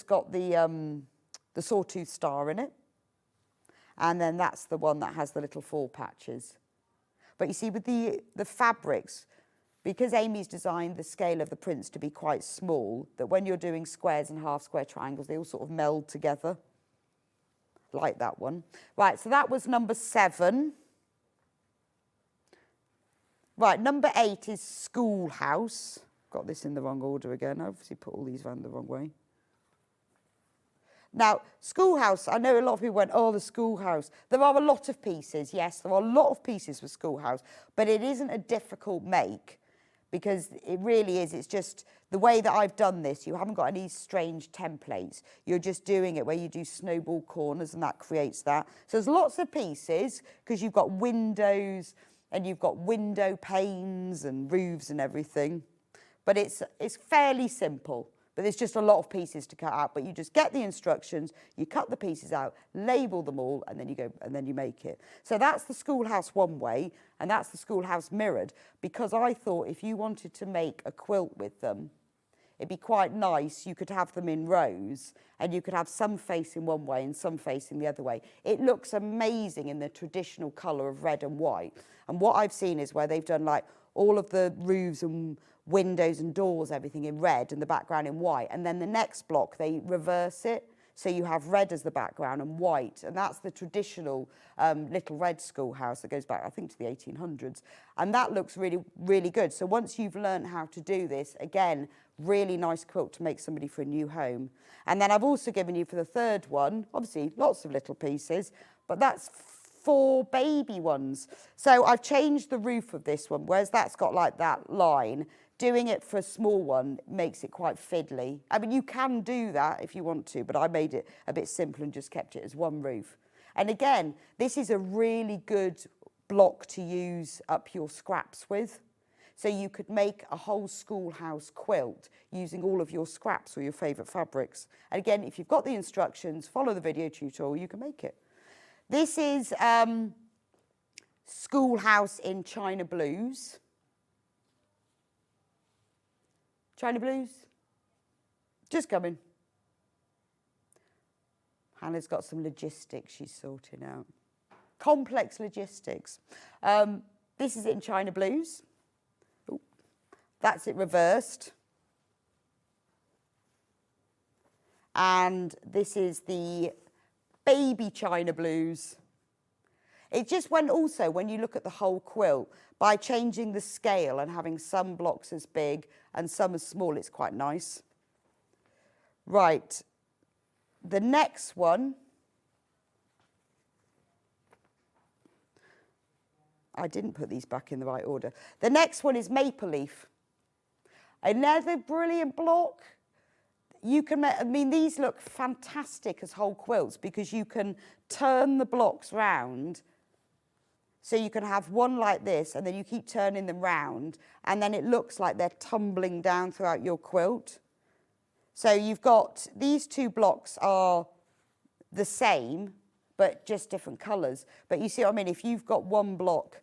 got the sawtooth star in it. And then that's the one that has the little fall patches. But you see, with the fabrics, because Amy's designed the scale of the prints to be quite small, that when you're doing squares and half square triangles, they all sort of meld together, like that one. Right, so that was number 7. Right, number 8 is schoolhouse. Got this in the wrong order again. I obviously put all these around the wrong way. Now, schoolhouse, I know a lot of people went, oh, the schoolhouse. There are a lot of pieces, yes, there are a lot of pieces for schoolhouse, but it isn't a difficult make. Because it really is, it's just the way that I've done this, you haven't got any strange templates. You're just doing it where you do snowball corners and that creates that. So there's lots of pieces because you've got windows and you've got window panes and roofs and everything. But it's fairly simple. But there's just a lot of pieces to cut out. But you just get the instructions, you cut the pieces out, label them all, and then you go and then you make it. So that's the schoolhouse one way, and that's the schoolhouse mirrored. Because I thought if you wanted to make a quilt with them, it'd be quite nice. You could have them in rows, and you could have some facing one way and some facing the other way. It looks amazing in the traditional colour of red and white. And what I've seen is where they've done like all of the roofs and windows and doors, everything in red and the background in white. And then the next block, they reverse it. So you have red as the background and white. And that's the traditional little red schoolhouse that goes back, I think, to the 1800s. And that looks really, really good. So once you've learned how to do this, again, really nice quilt to make somebody for a new home. And then I've also given you for the third one, obviously lots of little pieces, but that's 4 baby ones. So I've changed the roof of this one, whereas that's got like that line. Doing it for a small one makes it quite fiddly. I mean, you can do that if you want to, but I made it a bit simple and just kept it as one roof. And again, this is a really good block to use up your scraps with. So you could make a whole schoolhouse quilt using all of your scraps or your favourite fabrics. And again, if you've got the instructions, follow the video tutorial, you can make it. This is Schoolhouse in China Blues. China Blues, just coming. Hannah's got some logistics she's sorting out. Complex logistics. This is it in China Blues. Ooh, that's it reversed. And this is the baby China Blues. It just went also, when you look at the whole quilt, by changing the scale and having some blocks as big and some as small, it's quite nice. Right, the next one, I didn't put these back in the right order. The next one is Maple Leaf. Another brilliant block. You can, I mean, these look fantastic as whole quilts because you can turn the blocks round So you can have one like this, and then you keep turning them round, and then it looks like they're tumbling down throughout your quilt. So you've got, these two blocks are the same, but just different colours. But you see what I mean? If you've got one block,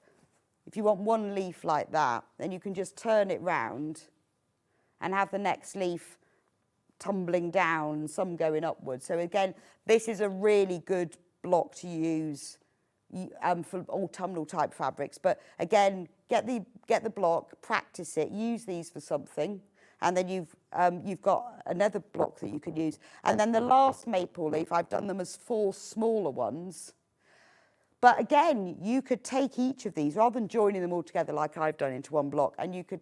if you want one leaf like that, then you can just turn it round and have the next leaf tumbling down, some going upwards. So again, this is a really good block to use for autumnal type fabrics. But again, get the block, practice it, use these for something, and then you've got another block that you can use. And then the last maple leaf, I've done them as 4 smaller ones. But again, you could take each of these, rather than joining them all together like I've done into one block, and you could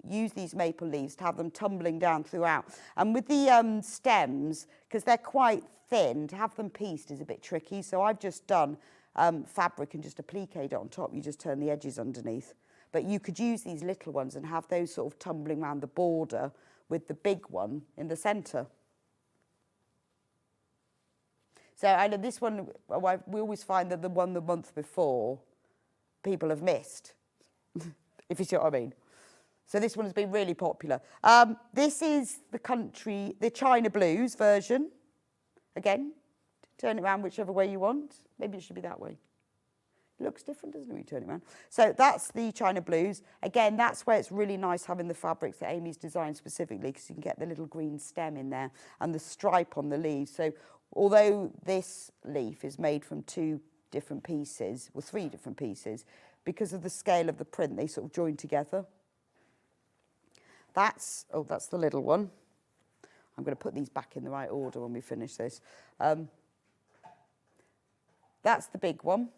use these maple leaves to have them tumbling down throughout. And with the stems, because they're quite thin, to have them pieced is a bit tricky. So I've just done fabric and just appliqued it on top. You just turn the edges underneath. But you could use these little ones and have those sort of tumbling around the border with the big one in the centre. So I know this one, we always find that the one the month before, people have missed, if you see what I mean. So this one has been really popular. This is the China Blues version. Again, turn it around whichever way you want. Maybe it should be that way. It looks different, doesn't it, when you turn it around? So that's the China Blues. Again, that's where it's really nice having the fabrics that Amy's designed specifically, because you can get the little green stem in there and the stripe on the leaves. So although this leaf is made from 2 different pieces, or 3 different pieces, because of the scale of the print, they sort of join together. That's the little one. I'm going to put these back in the right order when we finish this. That's the big one,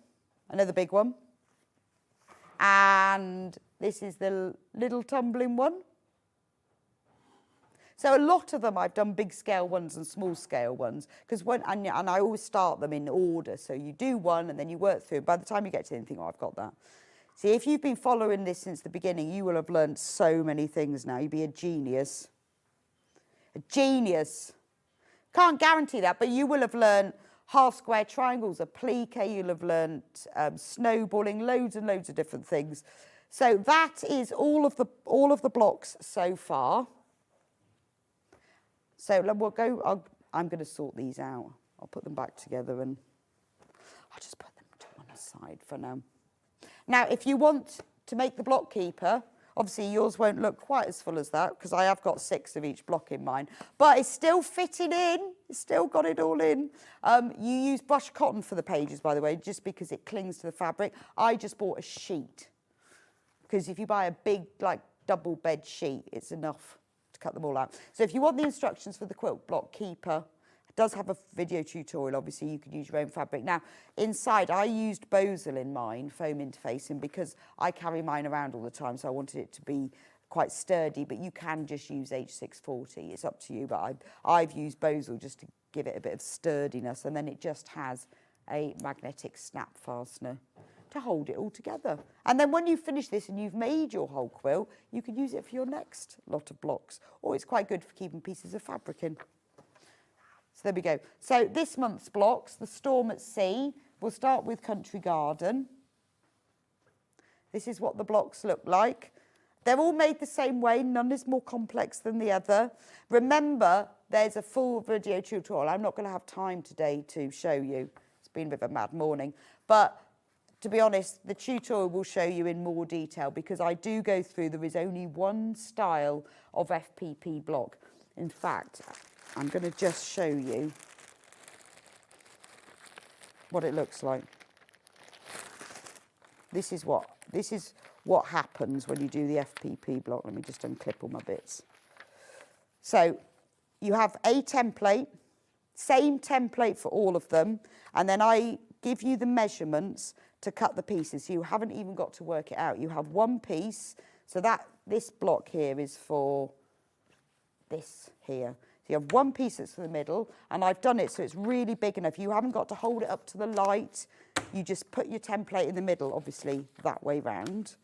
another big one. And this is the little tumbling one. So a lot of them I've done big scale ones and small scale ones, because and I always start them in order. So you do one and then you work through. By the time you get to anything, I've got that. See, if you've been following this since the beginning, you will have learned so many things now. You'd be a genius. A genius. Can't guarantee that, but you will have learned half square triangles, applique, you'll have learned snowballing, loads and loads of different things. So that is all of the blocks so far. So we'll go, I'm going to sort these out. I'll put them back together and I'll just put them to one side for now. Now, if you want to make the block keeper, obviously yours won't look quite as full as that, because I have got 6 of each block in mine, but it's still fitting in. It's still got it all in. You use brushed cotton for the pages, by the way, just because it clings to the fabric. I just bought a sheet, because if you buy a big, like, double bed sheet, it's enough to cut them all out. So if you want the instructions for the quilt block keeper, it does have a video tutorial. Obviously, you can use your own fabric. Now, inside, I used Bosal in mine, foam interfacing, because I carry mine around all the time, so I wanted it to be quite sturdy, but you can just use H640. It's up to you, but I've used Bosal just to give it a bit of sturdiness, and then it just has a magnetic snap fastener to hold it all together. And then when you finish this and you've made your whole quilt, you can use it for your next lot of blocks, or it's quite good for keeping pieces of fabric in. So there we go. So this month's blocks, the Storm at Sea, we'll start with Country Garden. This is what the blocks look like. They're all made the same way, none is more complex than the other. Remember, there's a full video tutorial. I'm not going to have time today to show you. It's been a bit of a mad morning. But to be honest, the tutorial will show you in more detail, because I do go through, there is only one style of FPP block. In fact, I'm going to just show you what it looks like. This is what happens when you do the FPP block. Let me just unclip all my bits. So you have a template, same template for all of them, and then I give you the measurements to cut the pieces. So you haven't even got to work it out. You have one piece, so this block here is for this here. So you have one piece that's for the middle, and I've done it so it's really big enough. You haven't got to hold it up to the light. You just put your template in the middle, obviously that way round.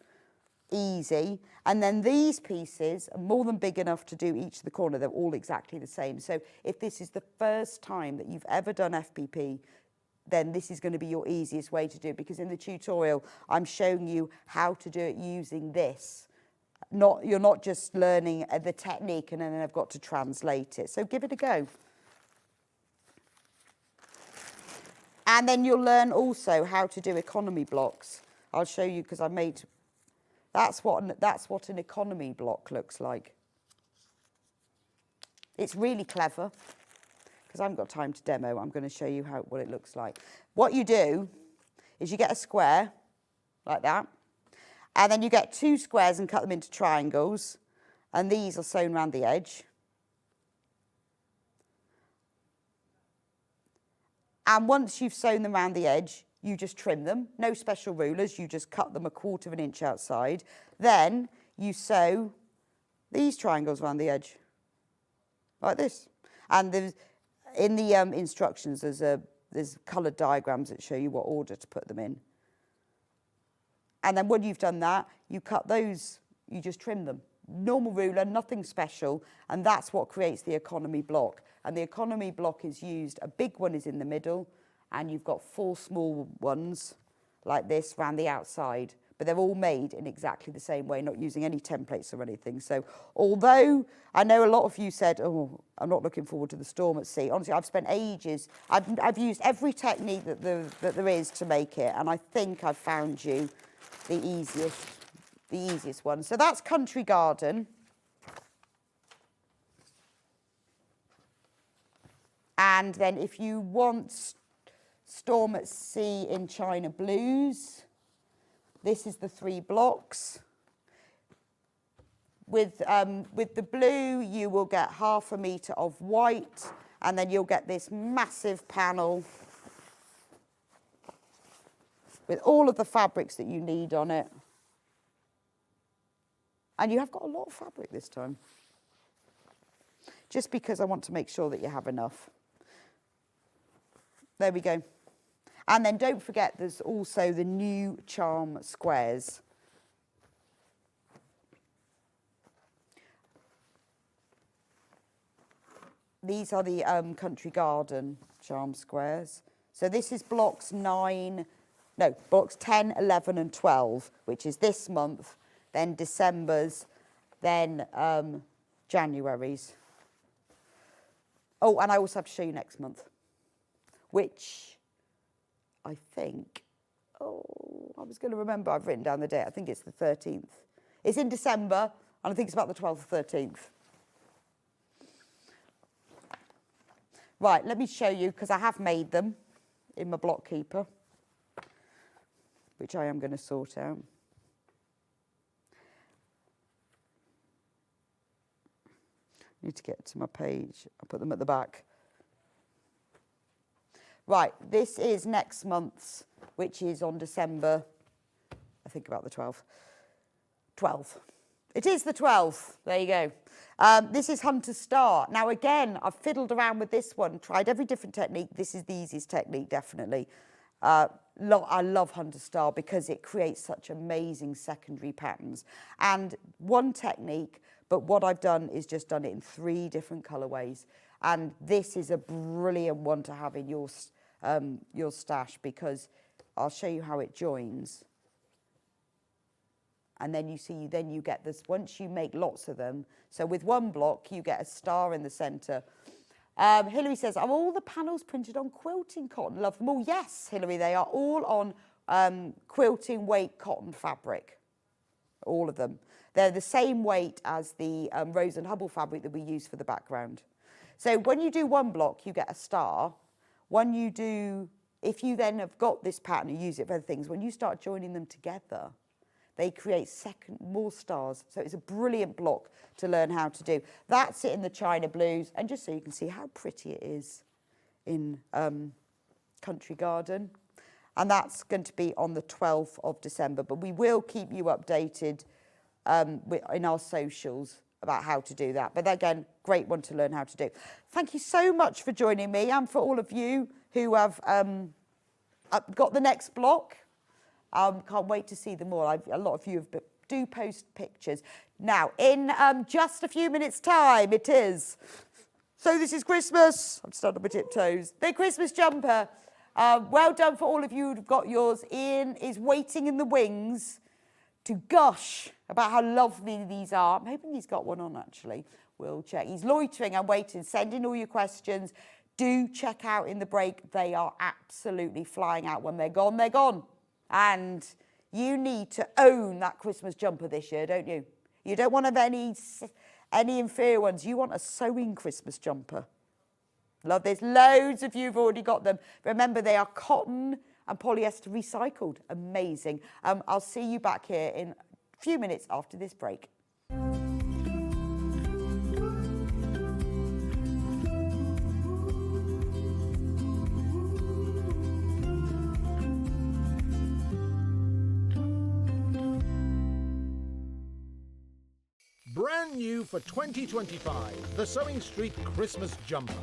Easy. And then these pieces are more than big enough to do each of the corner. They're all exactly the same. So if this is the first time that you've ever done FPP, then this is going to be your easiest way to do it, because in the tutorial, I'm showing you how to do it using this. You're not just learning the technique and then I've got to translate it. So give it a go. And then you'll learn also how to do economy blocks. I'll show you, because I made, that's what an economy block looks like. It's really clever. Because I haven't got time to demo, I'm going to show you what it looks like. What you do is you get a square like that, and then you get 2 squares and cut them into triangles, and these are sewn around the edge. And once you've sewn them around the edge, you just trim them. No special rulers, you just cut them 1/4 of an inch outside. Then you sew these triangles around the edge, like this. And in the instructions, there's coloured diagrams that show you what order to put them in. And then when you've done that, you cut those, you just trim them. Normal ruler, nothing special, and that's what creates the economy block. And the economy block is used, a big one is in the middle, and you've got 4 small ones like this around the outside. But they're all made in exactly the same way, not using any templates or anything. So although I know a lot of you said, oh, I'm not looking forward to the storm at sea. Honestly, I've spent ages. I've used every technique that there is to make it, and I think I've found you the easiest one. So that's Country Garden. And then if you want Storm at Sea in China Blues, this is the 3 blocks. With the blue, you will get 1/2 metre of white, and then you'll get this massive panel with all of the fabrics that you need on it. And you have got a lot of fabric this time, just because I want to make sure that you have enough. There we go. And then don't forget, there's also the new charm squares. These are the Country Garden charm squares. So this is blocks 10, 11 and 12, which is this month, then December's, then January's. Oh, and I also have to show you next month, which I think, I was going to remember, I've written down the date, I think it's the 13th. It's in December, and I think it's about the 12th or 13th. Right, let me show you, because I have made them in my block keeper, which I am going to sort out. I need to get to my page. I'll put them at the back. Right, this is next month's, which is on December, I think about the 12th. 12th. It is the 12th. There you go. This is Hunter Star. Now, again, I've fiddled around with this one, tried every different technique. This is the easiest technique, definitely. I love Hunter Star because it creates such amazing secondary patterns. And one technique, but what I've done is just done it in 3 different colourways. And this is a brilliant one to have in your stash, because I'll show you how it joins. And then you get this, once you make lots of them, so with one block, you get a star in the centre. Hilary says, are all the panels printed on quilting cotton? Love them all. Yes, Hilary, they are all on quilting weight cotton fabric. All of them. They're the same weight as the Rose and Hubble fabric that we use for the background. So when you do one block, you get a star. If you then have got this pattern and use it for other things, when you start joining them together, they create more stars. So it's a brilliant block to learn how to do. That's it in the China Blues. And just so you can see how pretty it is in Country Garden. And that's going to be on the 12th of December. But we will keep you updated in our socials about how to do that. But again, great one to learn how to do. Thank you so much for joining me, and for all of you who have got the next block. Can't wait to see them all. A lot of you do post pictures. Now, in just a few minutes' time, it is. So this is Christmas. I'm starting on my tiptoes. The Christmas jumper. Well done for all of you who've got yours. Ian is waiting in the wings to gush about how lovely these are. I'm hoping he's got one on, actually. We'll check. He's loitering and waiting. Send in all your questions. Do check out in the break. They are absolutely flying out. When they're gone, they're gone. And you need to own that Christmas jumper this year, don't you? You don't want to have any inferior ones. You want a sewing Christmas jumper. Love this. Loads of you have already got them. Remember, they are cotton and polyester recycled. Amazing. I'll see you back here in a few minutes after this break. Brand new for 2025, the SewingStreet Christmas Jumper.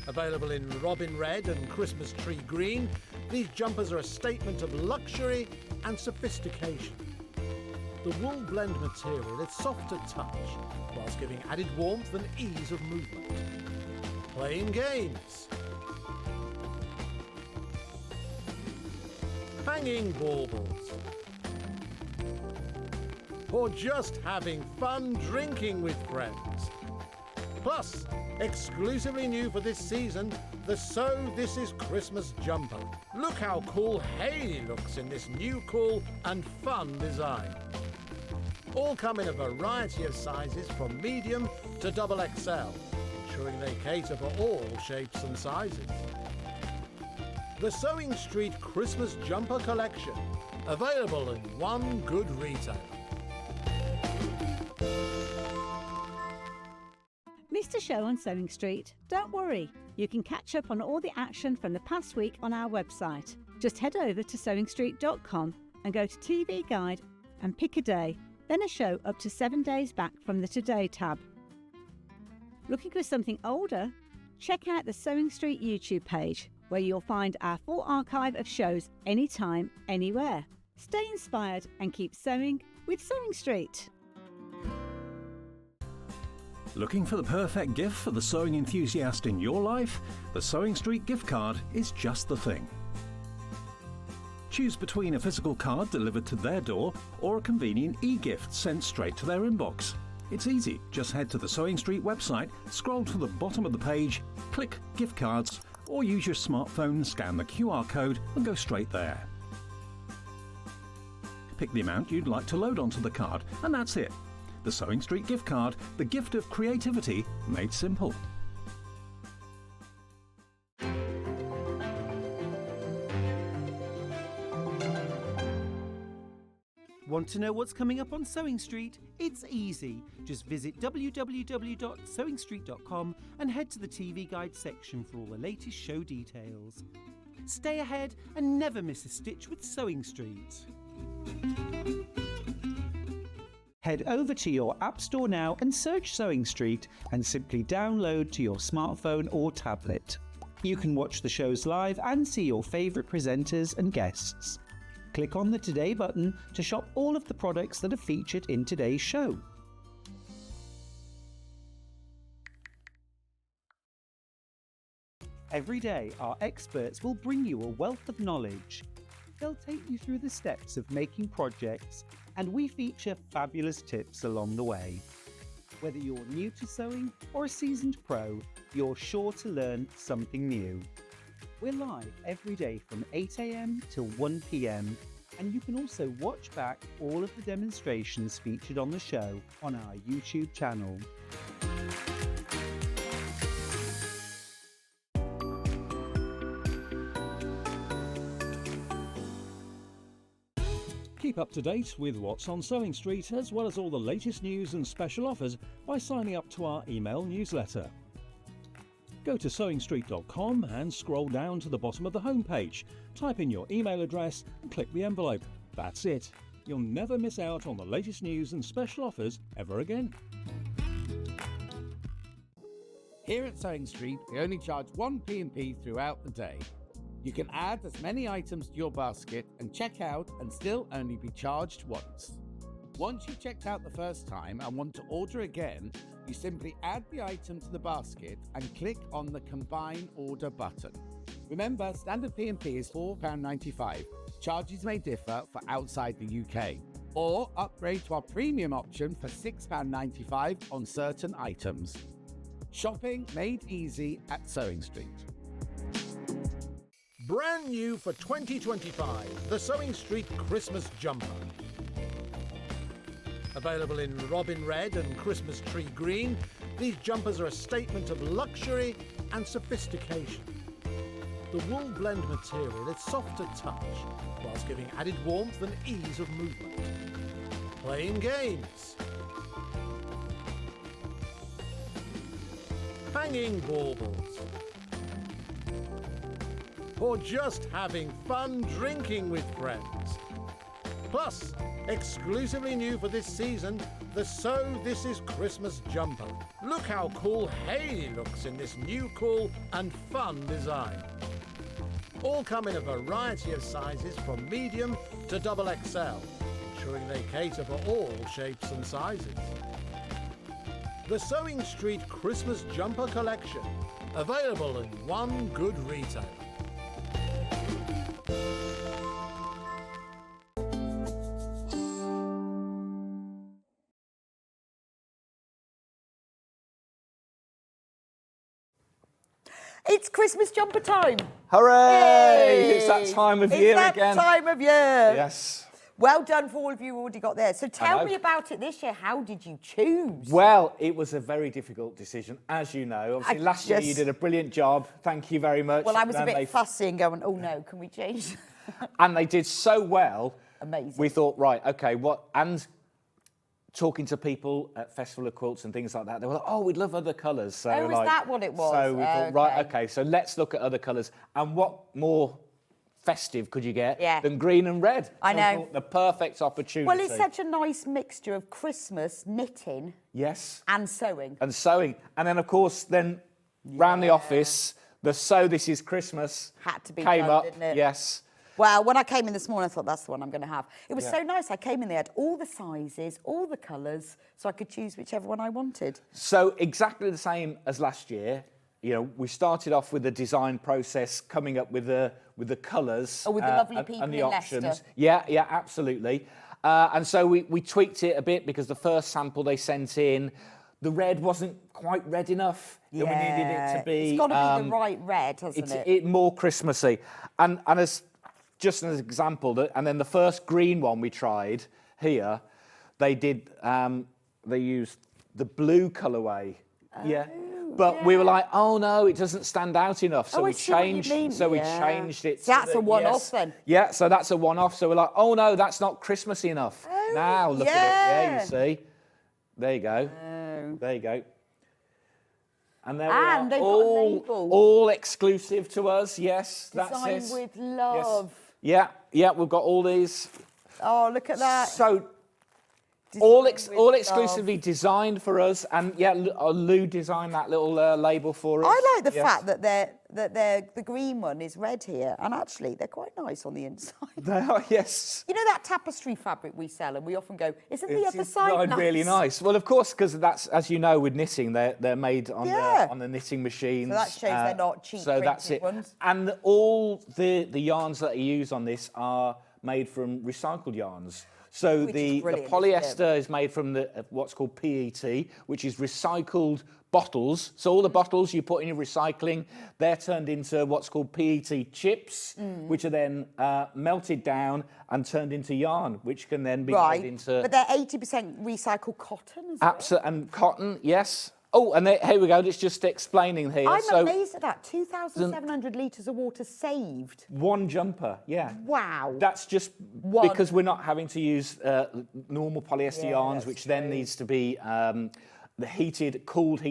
Available in Robin Red and Christmas Tree Green, these jumpers are a statement of luxury and sophistication. The wool blend material is soft to touch, whilst giving added warmth and ease of movement. Playing games. Hanging baubles. Or just having fun drinking with friends. Plus, exclusively new for this season, the So This Is Christmas jumper. Look how cool Hayley looks in this new cool and fun design. All come in a variety of sizes from medium to XXL, ensuring they cater for all shapes and sizes. The SewingStreet Christmas Jumper Collection, available in one good retailer. Missed a show on Sewing Street? Don't worry, you can catch up on all the action from the past week on our website. Just head over to SewingStreet.com and go to TV Guide and pick a day, then a show up to 7 days back from the Today tab. Looking for something older? Check out the Sewing Street YouTube page, where you'll find our full archive of shows anytime, anywhere. Stay inspired and keep sewing with Sewing Street. Looking for the perfect gift for the sewing enthusiast in your life? The Sewing Street gift card is just the thing. Choose between a physical card delivered to their door or a convenient e-gift sent straight to their inbox. It's easy. Just head to the Sewing Street website, scroll to the bottom of the page, click Gift Cards, or use your smartphone, scan the QR code and go straight there. Pick the amount you'd like to load onto the card, and that's it. The Sewing Street gift card, the gift of creativity made simple. Want to know what's coming up on Sewing Street? It's easy. Just visit www.sewingstreet.com and head to the TV Guide section for all the latest show details. Stay ahead and never miss a stitch with Sewing Street. Head over to your App Store now and search Sewing Street and simply download to your smartphone or tablet. You can watch the shows live and see your favourite presenters and guests. Click on the Today button to shop all of the products that are featured in today's show. Every day, our experts will bring you a wealth of knowledge. They'll take you through the steps of making projects, and we feature fabulous tips along the way. Whether you're new to sewing or a seasoned pro, you're sure to learn something new. We're live every day from 8 AM till 1 PM, and you can also watch back all of the demonstrations featured on the show on our YouTube channel. Keep up to date with what's on Sewing Street, as well as all the latest news and special offers by signing up to our email newsletter. Go to SewingStreet.com and scroll down to the bottom of the homepage. Type in your email address and click the envelope. That's it. You'll never miss out on the latest news and special offers ever again. Here at Sewing Street, we only charge one P&P throughout the day. You can add as many items to your basket and check out and still only be charged once. Once you've checked out the first time and want to order again, you simply add the item to the basket and click on the Combine Order button. Remember, standard P&P is £4.95. Charges may differ for outside the UK. Or upgrade to our premium option for £6.95 on certain items. Shopping made easy at Sewing Street. Brand new for 2025, the Sewing Street Christmas Jumper. Available in Robin Red and Christmas Tree Green, these jumpers are a statement of luxury and sophistication. The wool blend material is soft to touch, whilst giving added warmth and ease of movement. Playing games. Hanging baubles. Or just having fun drinking with friends. Plus, exclusively new for this season, the So This Is Christmas jumper. Look how cool Hayley looks in this new cool and fun design. All come in a variety of sizes from medium to XXL, ensuring they cater for all shapes and sizes. The Sewing Street Christmas Jumper Collection, available in one good retailer. It's Christmas jumper time. Hooray! Yay! It's that time of year It's again. that time of year. Yes. Well done for all of you who already got there. So tell know. me about it this year. How did you choose? Well, it was a very difficult decision, as you know. Obviously, last year you did a brilliant job. Thank you very much. Well, I was a And bit fussy and going, oh no, can we change? And they did so well. Amazing. We thought, right, okay, what? And talking to people at Festival of Quilts and things like that, they were like, oh, we'd love other colours. So Oh, is that what it was? So we thought, right, okay, so let's look at other colours. And what more festive could you get than green and red? I So know. we thought the perfect opportunity. Well, it's such a nice mixture of Christmas, knitting, yes, and sewing. and sewing. And then, of course, then round the office, the So This Is Christmas Had to be came done, up. didn't it? Yes. Well, when I came in this morning, I thought that's the one I'm going to have. It was so nice. I came in, they had all the sizes, all the colours, so I could choose whichever one I wanted. So exactly the same as last year. You know, we started off with the design process, coming up with the colours. Oh, with the lovely people and the in options. Leicester. Yeah, absolutely. And so we tweaked it a bit because the first sample they sent in, the red wasn't quite red enough. Yeah, We needed it to be. It's got to be the right red, hasn't it? It's more Christmassy. And as just as an example, and then the first green one we tried here, they did. They used the blue colourway. But we were like, oh no, it doesn't stand out enough. So Oh, I we see what you changed. mean. So we Yeah. changed it. So that's a one-off then? Yeah, so that's a one-off. So we're like, oh no, that's not Christmassy enough. Now look at it. Yeah, you see. There you go. There you go. And there And we they've are. got a label. All exclusive to us. Yes, that's Designed it. with love. Yes. Yeah, we've got all these. Oh, look at that. So Designed all with exclusively designed for us, and Lou designed that little label for us. I like the Yes. fact that the green one is red here, and actually they're quite nice on the inside. They are, yes. You know that tapestry fabric we sell, and we often go, isn't the other side nice? Really nice. Well, of course, because that's, as you know, with knitting, they're made on the knitting machines. So that shows they're not cheap So that's printed it. ones. And all the yarns that are used on this are made from recycled yarns. So Which is the brilliant, polyester is made from what's called PET, which is recycled bottles. So all the bottles you put in your recycling, they're turned into what's called PET chips, which are then melted down and turned into yarn, which can then be made into... But they're 80% recycled cotton as well. Absolutely, and cotton, yes. Oh, and here we go. It's just explaining here. I'm so amazed at that. 2,700 litres of water saved. one jumper, yeah. Wow. That's just because we're not having to use normal polyester yarns, which then needs to be the heated, cooled,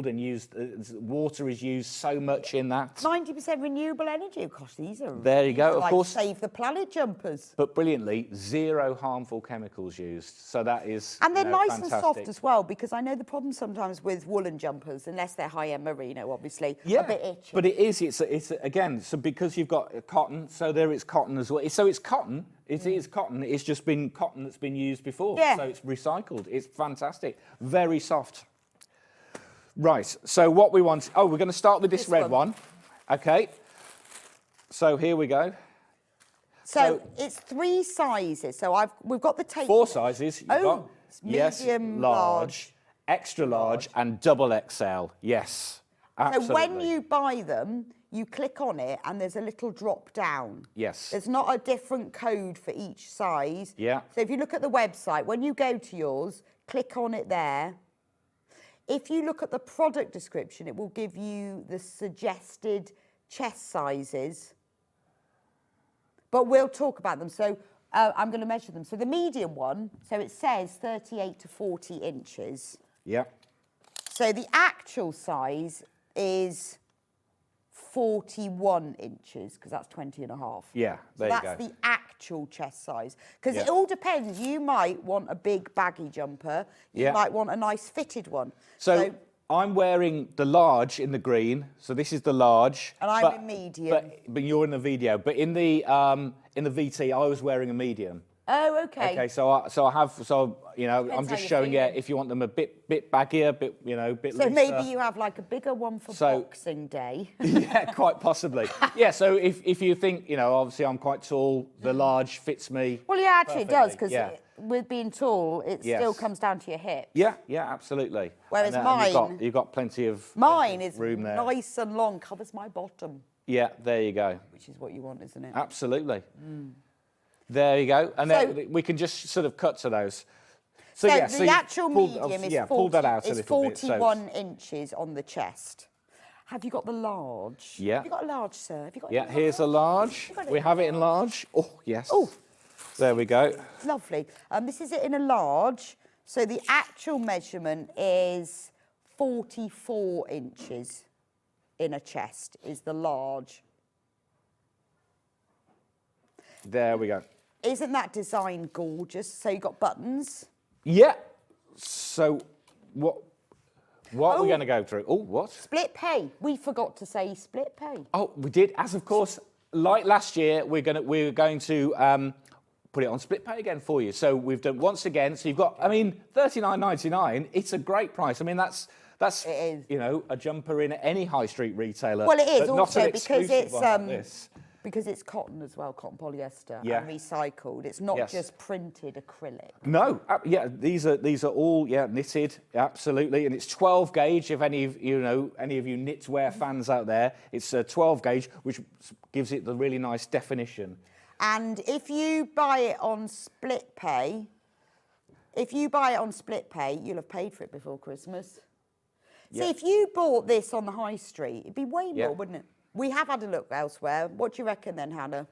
and used. Water is used so much in that. 90% renewable energy. Of course, these are. There you go, these are of like course. Save the planet jumpers. But brilliantly, 0 harmful chemicals used. So that is. And they're nice fantastic. and soft as well, because I know the problem sometimes with woolen jumpers, unless they're high-end merino, obviously, a bit itchy. But it is. It's again. So because you've got cotton, so there it's cotton as well. So it's cotton. It is cotton. It's just been cotton that's been used before. Yeah. So it's recycled. It's fantastic. Very soft. Right. So what we want... Oh, we're going to start with this red one. OK. So here we go. So it's 3 sizes. So we've got the tape. 4 sizes. You've got, medium, large, extra large, and double XL. Yes. Absolutely. So when you buy them, you click on it and there's a little drop down. Yes. There's not a different code for each size. Yeah. So if you look at the website, when you go to yours, click on it there. If you look at the product description, it will give you the suggested chest sizes. But we'll talk about them. So I'm going to measure them. So the medium one, so it says 38 to 40 inches. Yeah. So the actual size is 41 inches, because that's 20 and a half. Yeah, there so you go. that's the actual chest size. Because Yeah. it all depends. You might want a big baggy jumper. You might want a nice fitted one. So I'm wearing the large in the green. So this is the large. And I'm in medium. But you're in the video. But in the VT, I was wearing a medium. Oh, okay. Okay, I'm just showing you if you want them a bit baggier, bit looser. So maybe you have like a bigger one for Boxing Day. Yeah, quite possibly. Yeah, so if you think, obviously I'm quite tall, the large fits me. Well, yeah, actually it does, because yeah. with being tall, it still comes down to your hips. Yeah, absolutely. Whereas and mine, you've got plenty of mine is room there. Nice and long, covers my bottom. Yeah, there you go. Which is what you want, isn't it? Absolutely. There you go. And then we can just sort of cut to those. So the actual medium is pull that out a little bit. 41 inches on the chest. Have you got the large? Yeah. Have you got a large, sir? Have you got Yeah, here's a large. We have it in large. Oh, yes. Oh. There we go. Lovely. This is it in a large. So the actual measurement is 44 inches in a chest, is the large. There we go. Isn't that design gorgeous? So you've got buttons. Yeah. So what are we going to go through? Oh, what? Split pay. We forgot to say split pay. Oh, we did. As of course, like last year, we're going to put it on split pay again for you. So we've done once again. So you've got, $39.99. It's a great price. I mean, that's it is. A jumper in any high street retailer. Well, it is but not also an because exclusive it's one like this. Because it's cotton as well, cotton polyester Yeah. and recycled. It's not just printed acrylic. No, these are all knitted, absolutely, and it's 12 gauge. If any of you knitwear fans out there, it's a 12 gauge, which gives it the really nice definition. And if you buy it on split pay, you'll have paid for it before Christmas. Yeah. See, if you bought this on the high street, it'd be way more, wouldn't it? We have had a look elsewhere. What do you reckon then, Hannah?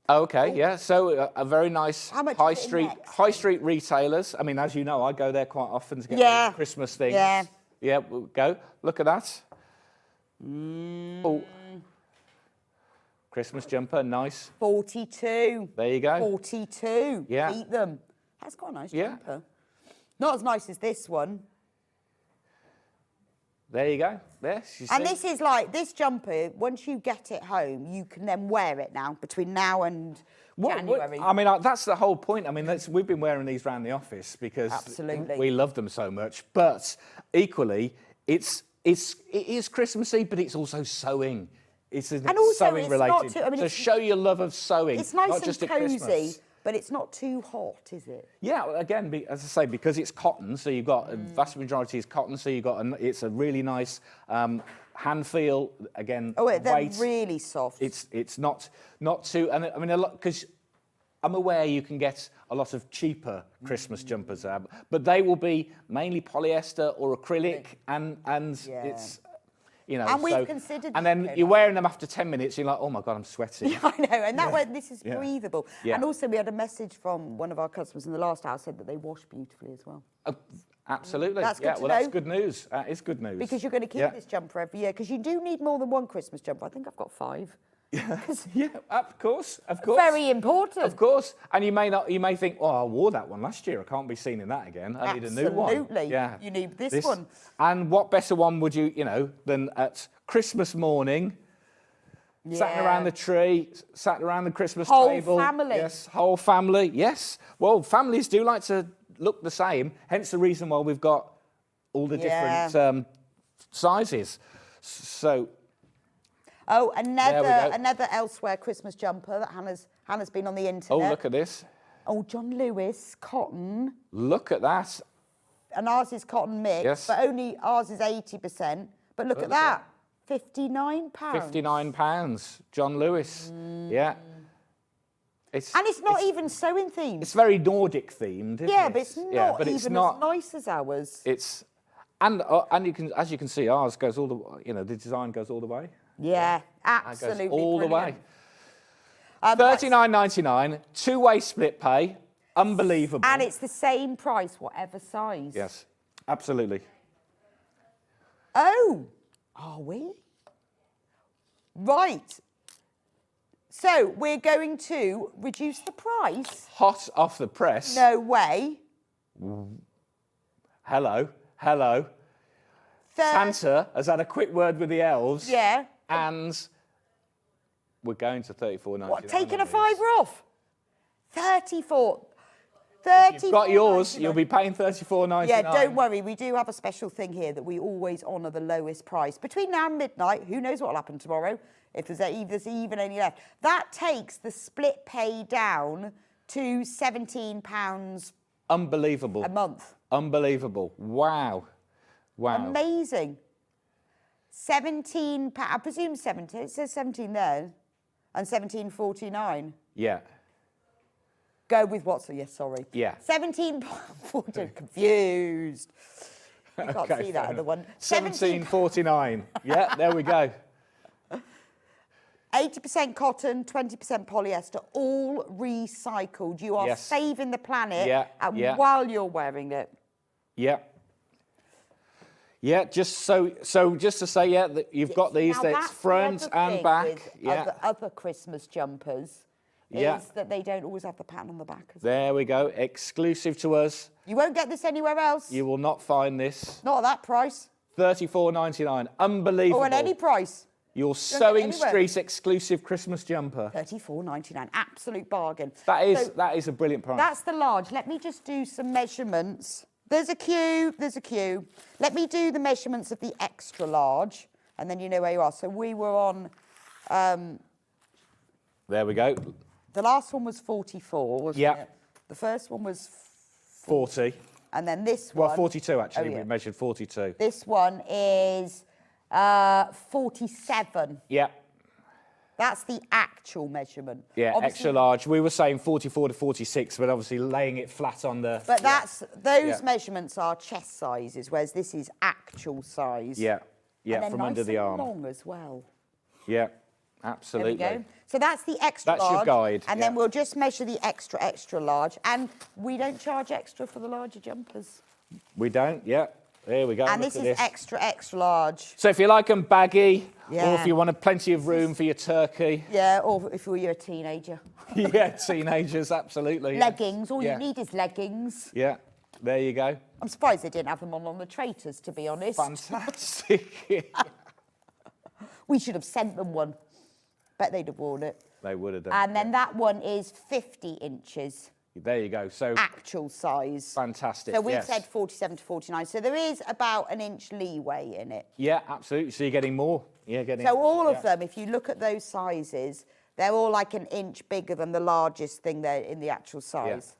Okay, yeah. So a very nice high street retailers. I mean, as you know, I go there quite often to get Christmas things. Yeah, we'll go. Look at that. Oh, Christmas jumper, nice. 42. There you go. 42. Yeah. Eat them. That's quite a nice jumper. Not as nice as this one. There you go. And this is like, this jumper, once you get it home, you can then wear it now, between now and January. That's the whole point. I mean, we've been wearing these around the office because we love them so much. But equally, it is Christmassy, but it's also sewing. It's sewing related. So show your love of sewing. It's nice not and just cosy. At Christmas. But it's not too hot, is it? Yeah, well, again, as I say, because it's cotton, so you've got a vast majority is cotton, so you've got it's a really nice hand feel. Again, they're really soft. It's not too, and I mean a lot because I'm aware you can get a lot of cheaper Christmas jumpers, but they will be mainly polyester or acrylic, and it's. And we've considered. And then you're wearing them after 10 minutes, you're like, oh my God, I'm sweating. Yeah, I know, and that way this is breathable. Yeah. And also we had a message from one of our customers in the last hour said that they wash beautifully as well. Absolutely. That's good to know. That's good news. That is good news. Because you're going to keep this jumper every year, because you do need more than one Christmas jumper. I think I've got 5. Yeah, of course. Very important. Of course. And you may think, oh, I wore that one last year. I can't be seen in that again. I need a new one. Absolutely. Yeah. You need this one. And what better one would you, than at Christmas morning, sat around the tree, sat around the Christmas Whole table. family. Yes, whole family. Yes. Well, families do like to look the same. Hence the reason why we've got all the different sizes. So. Oh, another elsewhere Christmas jumper that Hannah's been on the internet. Oh, look at this. Oh, John Lewis cotton. Look at that. And ours is cotton mix, but only ours is 80%. But look at that. £59. £59. John Lewis. Yeah. And it's not even sewing themed. It's very Nordic themed, isn't it? But it's not but even as nice as ours. It's and you can, as you can see, ours goes all the, the design goes all the way. Yeah, absolutely. Goes all the way. £39.99, 39.99, two-way split pay, unbelievable. And it's the same price, whatever size. Yes, absolutely. Oh, are we? Right. So we're going to reduce the price. Hot off the press. No way. Hello. Santa has had a quick word with the elves. Yeah. And we're going to £34.99. What, taking a fiver off? 34. If you've got yours, you'll be paying £34.99. Yeah, don't worry. We do have a special thing here that we always honour the lowest price. Between now and midnight, who knows what will happen tomorrow, if there's even any left. That takes the split pay down to £17 Unbelievable. a month. Unbelievable. Wow. Amazing. £17, I presume 17, it says 17 there, and 17.49. Yeah. Go with what's, sorry. Yeah. 17.49, confused. You can't see that other one. 17.49. Yeah, there we go. 80% cotton, 20% polyester, all recycled. You are saving the planet while you're wearing it. Yeah. Yeah, just just to say, that you've got these, that's front and back. Other Christmas jumpers is that they don't always have the pattern on the back. There we go, exclusive to us. You won't get this anywhere else. You will not find this. Not at that price. £34.99, unbelievable. Or at any price. Your Sewing Street exclusive Christmas jumper. £34.99, absolute bargain. That is a brilliant price. That's the large. Let me just do some measurements. There's a queue. Let me do the measurements of the extra large, and then you know where you are. So we were on... there we go. The last one was 44, wasn't it? The first one was... 40. And then this one... Well, 42, actually. We measured 42. This one is 47. Yeah. That's the actual measurement. Yeah, obviously, extra large. We were saying 44 to 46, but obviously laying it flat on the... But those measurements are chest sizes, whereas this is actual size. Yeah, and from nice under the arm. long as well. Yeah, absolutely. There we go. So that's the extra large. That's your guide. And then we'll just measure the extra large. And we don't charge extra for the larger jumpers. We don't, There we go. And this is extra large. So if you like them baggy, or if you want plenty of room for your turkey. Yeah, or if you're a teenager. Yeah, teenagers, absolutely. Leggings, all you need is leggings. Yeah, there you go. I'm surprised they didn't have them on the traitors, to be honest. Fantastic. We should have sent them one. Bet they'd have worn it. They would have done. And then that one is 50 inches. There you go. So actual size. Fantastic. So we've said 47 to 49. So there is about an inch leeway in it. Yeah, absolutely. So you're getting more. So all of them, if you look at those sizes, they're all like an inch bigger than the largest thing there in the actual size.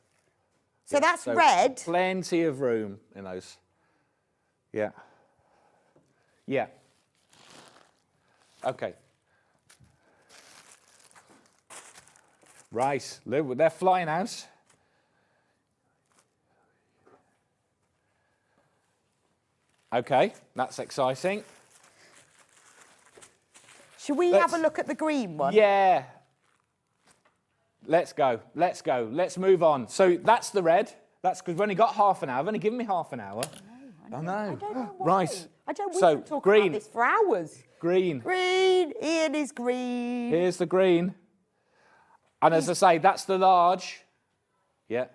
So that's red. Plenty of room in those. Yeah. Yeah. Okay. Right. They're flying out. Okay, that's exciting. Should we have a look at the green one? Yeah. Let's go. Let's move on. So that's the red. That's because we've only got half an hour. I've only given me half an hour. I know. I don't know why. Right. We can talk about this for hours. Green. Green. Ian is green. Here's the green. And as I say, that's the large. Yeah.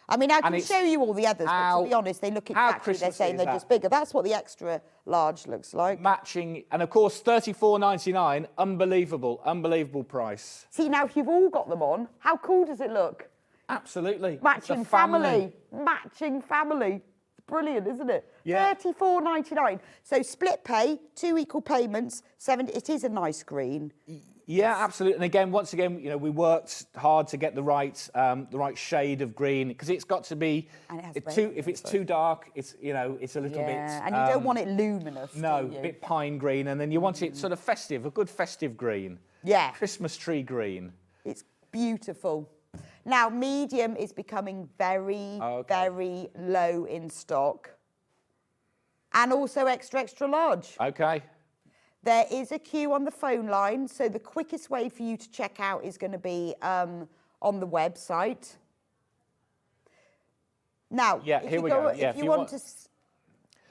I mean, I can it's show you all the others, but to be honest, they look how exactly, they're Christmassy saying is they're that? just bigger. That's what the extra large looks like. Matching, and of course, $34.99, unbelievable price. See, now if you've all got them on, how cool does it look? Absolutely. It's a Matching family. Matching family. Brilliant, isn't it? Yeah. $34.99. So split pay, 2 equal payments, it is a nice green. Yeah, absolutely. And again, once again, you know, we worked hard to get the right shade of green, because it's got to be. And it has if it's too dark, it's, you know, it's a little bit. And you don't want it luminous. No, do you? a bit pine green, and then you want it sort of festive, a good festive green. Yeah. Christmas tree green. It's beautiful. Now, medium is becoming very, very low in stock. And also extra large. Okay. There is a queue on the phone line, so the quickest way for you to check out is going to be on the website. Now, Yeah, if here you we go, go. Yeah, if you want to,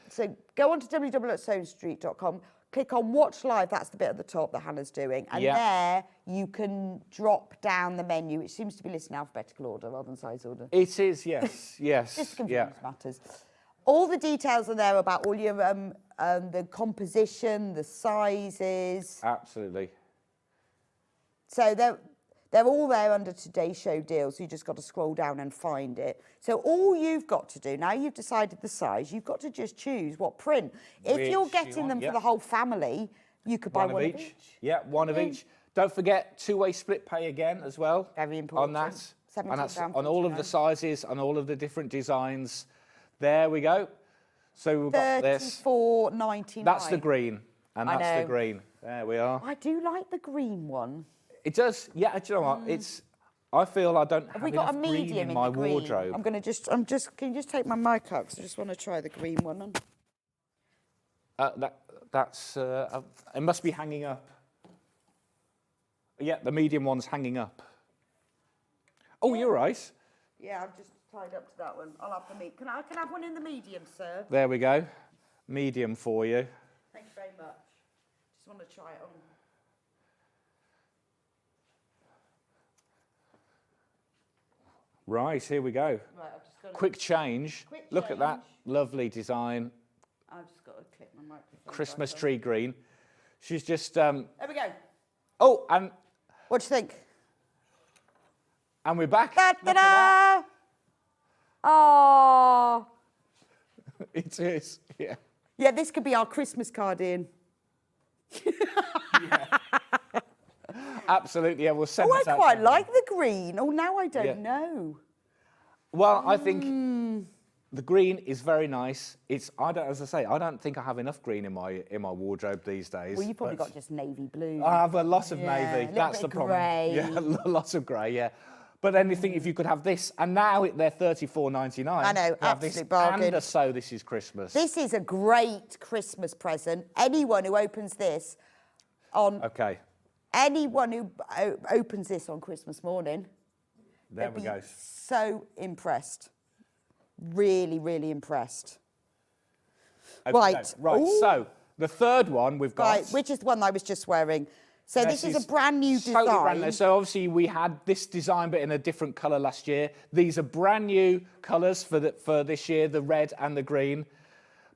so go on to www.sewingstreet.com, click on Watch Live. That's the bit at the top that Hannah's doing, and there you can drop down the menu, which seems to be listed in alphabetical order rather than size order. It is, yes, yes. Just to confuse matters. All the details are there about all your the composition, the sizes. Absolutely. So they're all there under today's show deals. So you just got to scroll down and find it. So all you've got to do, now you've decided the size, you've got to just choose what print. If you're getting them for the whole family, you could buy one of each. Yeah, one of each. Don't forget two-way split pay again as well. Very important. On that. And that's £17.49. on all of the sizes, on all of the different designs. There we go. So we've got this. $34.99. That's the green. And I that's the know. green. There we are. I do like the green one. It does. Yeah, do you know what? I feel I don't have we got enough a medium green in in my the green? wardrobe. can you just take my mic out? 'Cause I just want to try the green one on. It must be hanging up. Yeah, the medium one's hanging up. Oh, you're right. Yeah, I've just tied up to that one. I'll have the medium. Can I have one in the medium, sir? There we go. Medium for you. Thank you very much. Just want to try it on. Right, here we go. Right, I've just got to... Quick change. Look at that. Lovely design. I've just got to click my microphone. Christmas tree green. She's just... There we go. Oh, and... What do you think? And we're back. Da-da-da! Oh. It is, yeah. Yeah, this could be our Christmas card, Ian. Absolutely, yeah, we'll send Oh, this I out quite to like the green. Oh, now I don't Yeah. know. Well, I think the green is very nice. As I say, I don't think I have enough green in my wardrobe these days. Well, you've probably got just navy blue. I have a lot of Yeah, navy. a little That's bit the of problem. grey. Yeah, lots of grey. Yeah. But then you think if you could have this, and now they're $34.99. I know, have this absolute bargain. And a So This Is Christmas. This is a great Christmas present. Anyone who opens this on... Okay. Anyone who opens this on Christmas morning... There we go. So impressed. Really, really impressed. Okay, Right. Right. Ooh. So the third one we've got. Right, which is the one I was just wearing. So this is a brand new totally design. brand new. So obviously we had this design, but in a different colour last year. These are brand new colours for this year, the red and the green.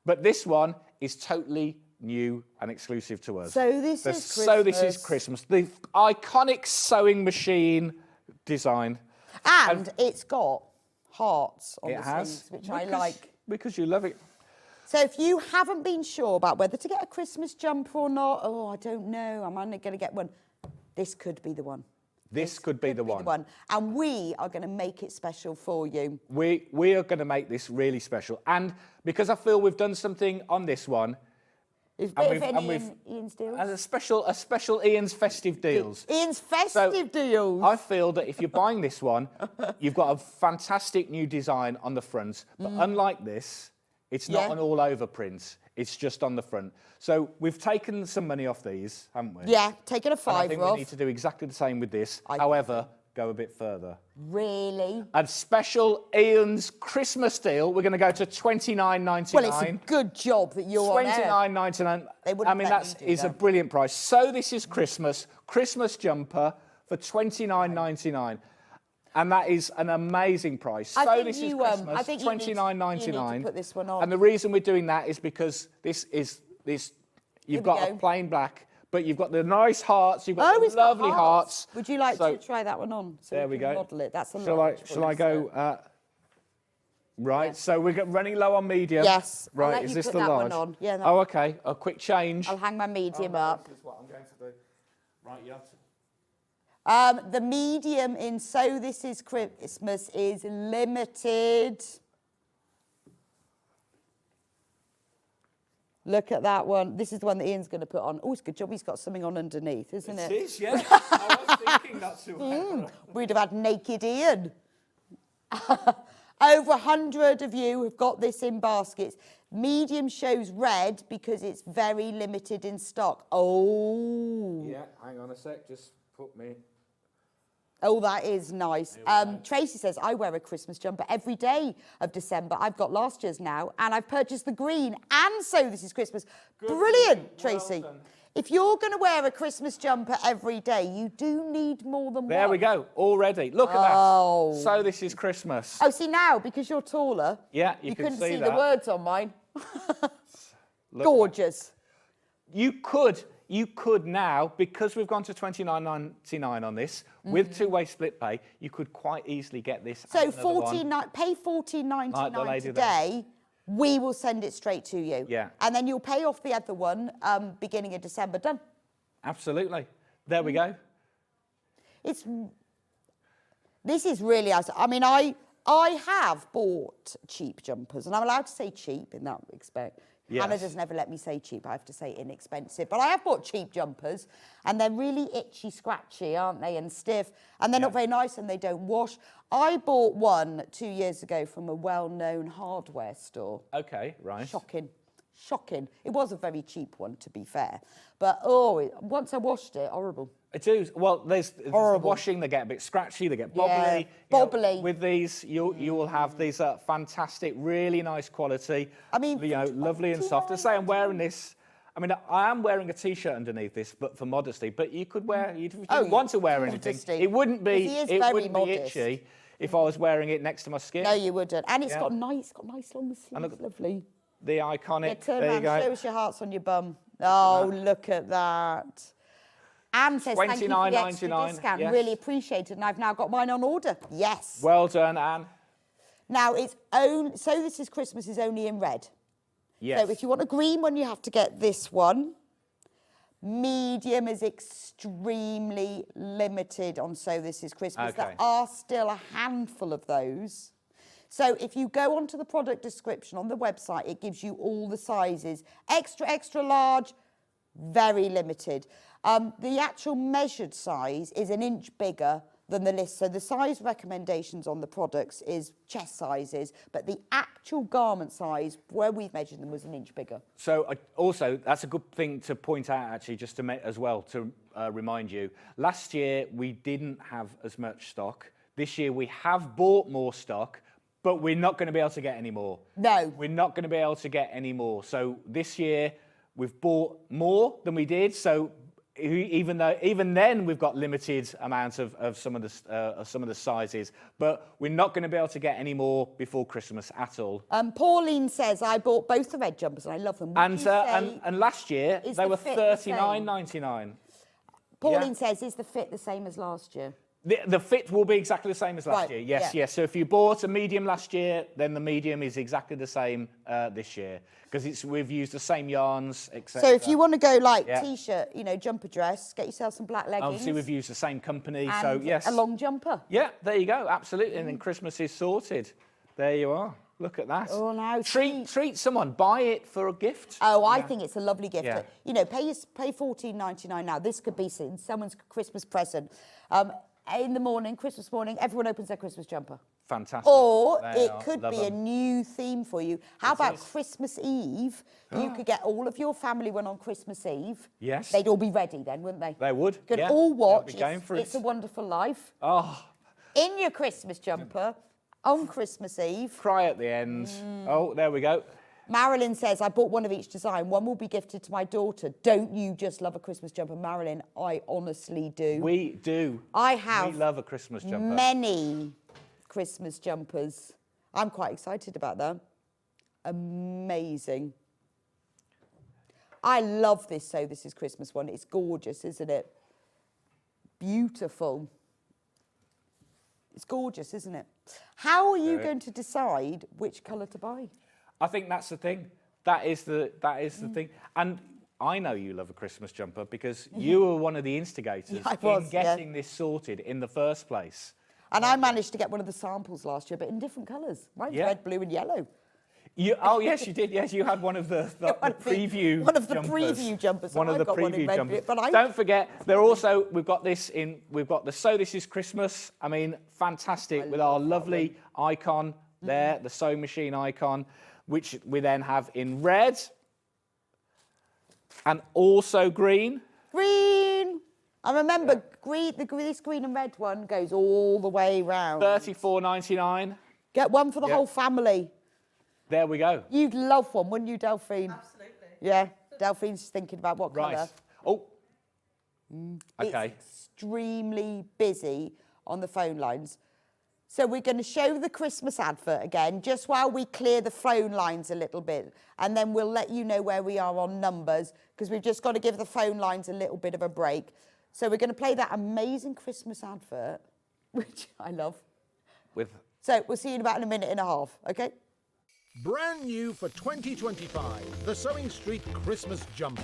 But this one is totally new and exclusive to us. So this is Christmas. So This Is Christmas. The iconic sewing machine design. And it's got hearts on It the has. sleeves, which I like. Because you love it. So if you haven't been sure about whether to get a Christmas jumper or not, I don't know, I'm only going to get one, this could be the one. This could be the one. And we are going to make it special for you. We are going to make this really special. And because I feel we've done something on this one, Is And Ian's deals? and a special Ian's festive deals. Ian's festive deals. I feel that if you're buying this one, you've got a fantastic new design on the front. But unlike this, it's not an all-over print. It's just on the front. So we've taken some money off these, haven't we? Yeah, taking a And I £5 think off. we need to do exactly the same with this. I think However, go a bit further. Really? And special Ian's Christmas deal, we're going to go to $29.99. Well, it's a good job that you're on air. $29.99. They wouldn't I mean, let that me do is a that. brilliant price. So This Is Christmas jumper for $29.99. And that is an amazing price. I So think this is you, I Christmas, think you need to- $29.99. you need to put this one on. And the reason we're doing that is because you've got a plain black, but you've got the nice hearts, you've got it's the got lovely hearts. Would you like So- to try that one on? So There we can go. Model it. That's a Shall lot. Shall I go? Right, so we're running low on medium. Yes. I'll Right, let is you this put the that large? one on. Yeah. Oh, okay. A quick change. I'll hang my medium up. This is what I'm going to do. Right, you have to. The medium in So This Is Christmas is limited. Look at that one. This is the one that Ian's going to put on. Oh, it's a good job he's got something on underneath, isn't it? It is, yeah. I was thinking that's too We'd have had naked Ian. Over 100 of you have got this in baskets. Medium shows red because it's very limited in stock. Oh. Yeah, hang on a sec. Just put me. Oh, that is nice. Tracy says, I wear a Christmas jumper every day of December. I've got last year's now, and I've purchased the green, and So This Is Christmas. Brilliant, Tracy. Well done. If you're going to wear a Christmas jumper every day, you do need more than one. There we go. Already. Look at Oh. that. So This Is Christmas. Oh, see now, because you're taller, Yeah, you can couldn't see see that. the words on mine. Look. Gorgeous. You could now, because we've gone to $29.99 on this, with two-way split pay, you could quite easily get this. So and another one. pay $14.99 Like the lady today. We will send it straight to you. Yeah. And then you'll pay off the other one beginning of December. Done. Absolutely. There we go. This is really, I mean, I have bought cheap jumpers, and I'm allowed to say cheap in that respect. Yes. Hannah does never let me say cheap. I have to say inexpensive. But I have bought cheap jumpers, and they're really itchy, scratchy, aren't they, and stiff, and they're not very nice, and they don't wash. I bought one 2 years ago from a well-known hardware store. Okay, right. Shocking. It was a very cheap one, to be fair. But, once I washed it, horrible. It is. Well, there's the washing, they get a bit scratchy, they get bobbly. Yeah, You know, bobbly. with these, you will have these fantastic, really nice quality. I mean, lovely and soft. I say I'm wearing this. I mean, I am wearing a T-shirt underneath this, but for modesty. But you could wear, if you didn't want to wear anything, modesty. it wouldn't be. Because he is It very wouldn't modest. be itchy if I was wearing it next to my skin. No, you wouldn't. And it's Yeah. got nice long sleeves. look- Lovely. The iconic. Yeah, turn there you around, go. show us your hearts on your bum. Oh, look at that. Anne says, thank you for the extra $29.99, discount. yes. Really appreciate it. And I've now got mine on order. Yes. Well done, Anne. Now, So This Is Christmas is only in red. Yes. So if you want a green one, you have to get this one. Medium is extremely limited on So This Is Christmas. Okay. There are still a handful of those. So if you go onto the product description on the website, it gives you all the sizes. Extra, extra large, very limited. The actual measured size is an inch bigger than the list. So the size recommendations on the products is chest sizes, but the actual garment size, where we've measured them, was an inch bigger. So also, that's a good thing to point out, actually, just to make as well, to remind you. Last year, we didn't have as much stock. This year, we have bought more stock, but we're not going to be able to get any more. No. We're not going to be able to get any more. So this year, we've bought more than we did. So even then, we've got limited amounts of some of the sizes, but we're not going to be able to get any more before Christmas at all. Pauline says, I bought both the red jumpers and I love them. Would And you say and last year is they the were fit the same? $39.99. Pauline says, is the fit the same as last year? The fit will be exactly the same as last Right, year. Yes, yeah. yes. So if you bought a medium last year, then the medium is exactly the same this year because we've used the same yarns, etc. So if you want to go like Yeah. t-shirt, jumper dress, get yourself some black leggings. Obviously we've used the same company, and so yes. a long jumper. Yeah, there you go. Absolutely, and then Christmas is sorted. There you are. Look at that. Oh, now treat someone. Buy it for a gift. Oh, I think it's a lovely gift. Yeah. Pay $14.99 now. This could be someone's Christmas present. In the morning, Christmas morning, everyone opens their Christmas jumper. Fantastic. Or They it are. could Love be a them. new theme for you. How about Christmas Eve? You could get all of your family one on Christmas Eve. Yes. They'd all be ready then, wouldn't they? They would, Could yeah. all They'll watch be going for It's it. a Wonderful Life Oh, in your Christmas jumper on Christmas Eve. cry at the end. Oh, there we go. Marilyn says, I bought one of each design. One will be gifted to my daughter. Don't you just love a Christmas jumper? Marilyn, I honestly do. We do. I have We love a Christmas jumper. many Christmas jumpers. I'm quite excited about that. Amazing. I love this So This Is Christmas one. It's gorgeous, isn't it? Beautiful. It's gorgeous, isn't it? How are you going to decide which colour to buy? I think that's the thing. That is the thing. And I know you love a Christmas jumper because you were one of the instigators in getting this sorted in the first place. And I managed to get one of the samples last year, but in different colours. Mine's red, blue and yellow. Oh, yes, you did. Yes, you had one of the preview One of the jumpers. preview jumpers. One of the preview jumpers. But Don't forget, they're also, we've got the So This Is Christmas. I mean, fantastic, with our lovely icon there, the sewing machine icon, which we then have in red and also green. Green. I remember this green and red one goes all the way round. $34.99. Get one for the whole family. There we go. You'd love one, wouldn't you, Delphine? Absolutely. Yeah, Delphine's thinking about what colour. Oh, okay. It's extremely busy on the phone lines. So we're going to show the Christmas advert again, just while we clear the phone lines a little bit. And then we'll let you know where we are on numbers, because we've just got to give the phone lines a little bit of a break. So we're going to play that amazing Christmas advert, which I love. So we'll see you in about a minute and a half, okay? Brand new for 2025, the Sewing Street Christmas Jumper.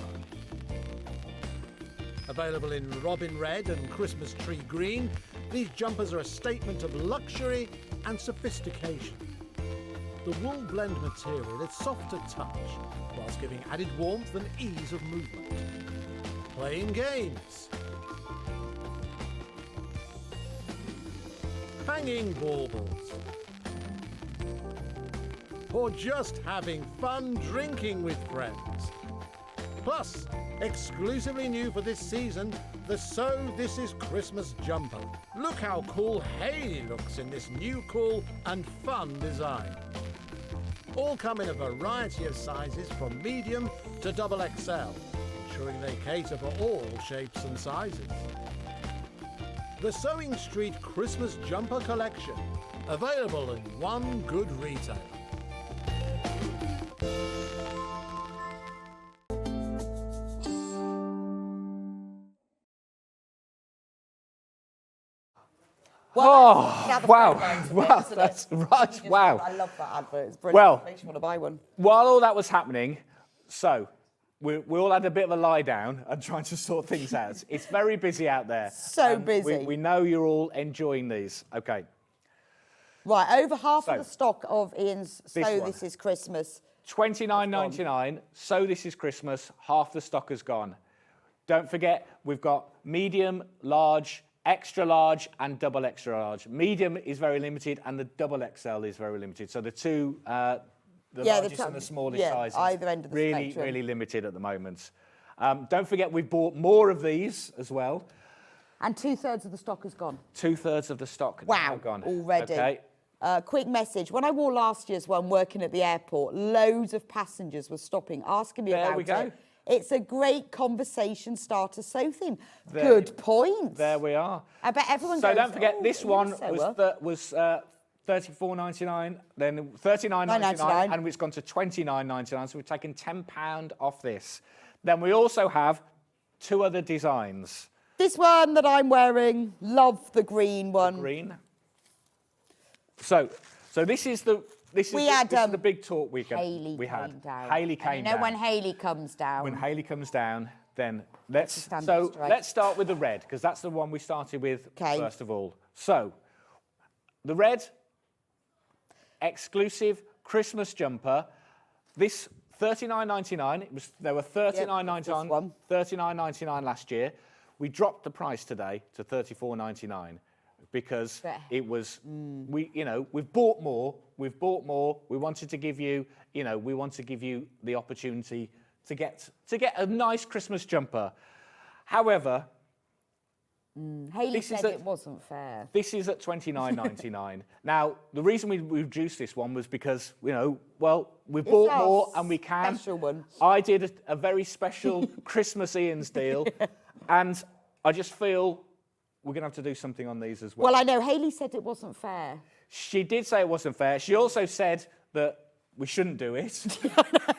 Available in robin red and Christmas tree green, these jumpers are a statement of luxury and sophistication. The wool blend material is soft to touch, whilst giving added warmth and ease of movement. Playing games. Hanging baubles. Or just having fun drinking with friends. Plus, exclusively new for this season, the So This Is Christmas jumper. Look how cool Hayley looks in this new cool and fun design. All come in a variety of sizes from medium to XXL, ensuring they cater for all shapes and sizes. The Sewing Street Christmas Jumper Collection, available in one good retailer. Wow, that's right, wow. I love that advert, it's brilliant. Well, Makes you want to buy one. While all that was happening, so we all had a bit of a lie down and trying to sort things out. It's very busy out there. So busy. We know you're all enjoying these. Okay. Right, over half of the stock of Ian's This Is Christmas. $29.99, So This Is Christmas, half the stock has gone. Don't forget, we've got medium, large, extra large and double extra large. Medium is very limited and the double XL is very limited. So the two, the largest and the smallest sizes, either end of the spectrum. Really limited at the moment. Don't forget we've bought more of these as well. And 2/3 of the stock is gone. 2/3 of the stock now gone. Already. Okay. Quick message. When I wore last year's one working at the airport, loads of passengers were stopping, asking me about it. There we go. It's a great conversation starter sew theme. Good point. There we are. I bet everyone So goes, don't forget, this one was $34.99, then $39.99, and it's gone to $29.99. So we've taken £10 off this. Then we also have two other designs. This one that I'm wearing, love the green one. Green. So this is the this is the big talk we had. Hayley came down. When Hayley comes down. When Hayley comes down, then let's start with the red, because that's the one we started with first of all. So the red exclusive Christmas jumper. This $39.99. There were $39.99. $39.99 last year. We dropped the price today to $34.99. Because it was, we've bought more. We wanted to give you, the opportunity to get a nice Christmas jumper. However, Hayley said it wasn't fair. This is at $29.99. Now, the reason we reduced this one was because, you know, well, we bought more and we can. Special one. I did a very special Christmas Ian's deal, and I just feel we're going to have to do something on these as well. Well, I know Hayley said it wasn't fair. She did say it wasn't fair. She also said that we shouldn't do it,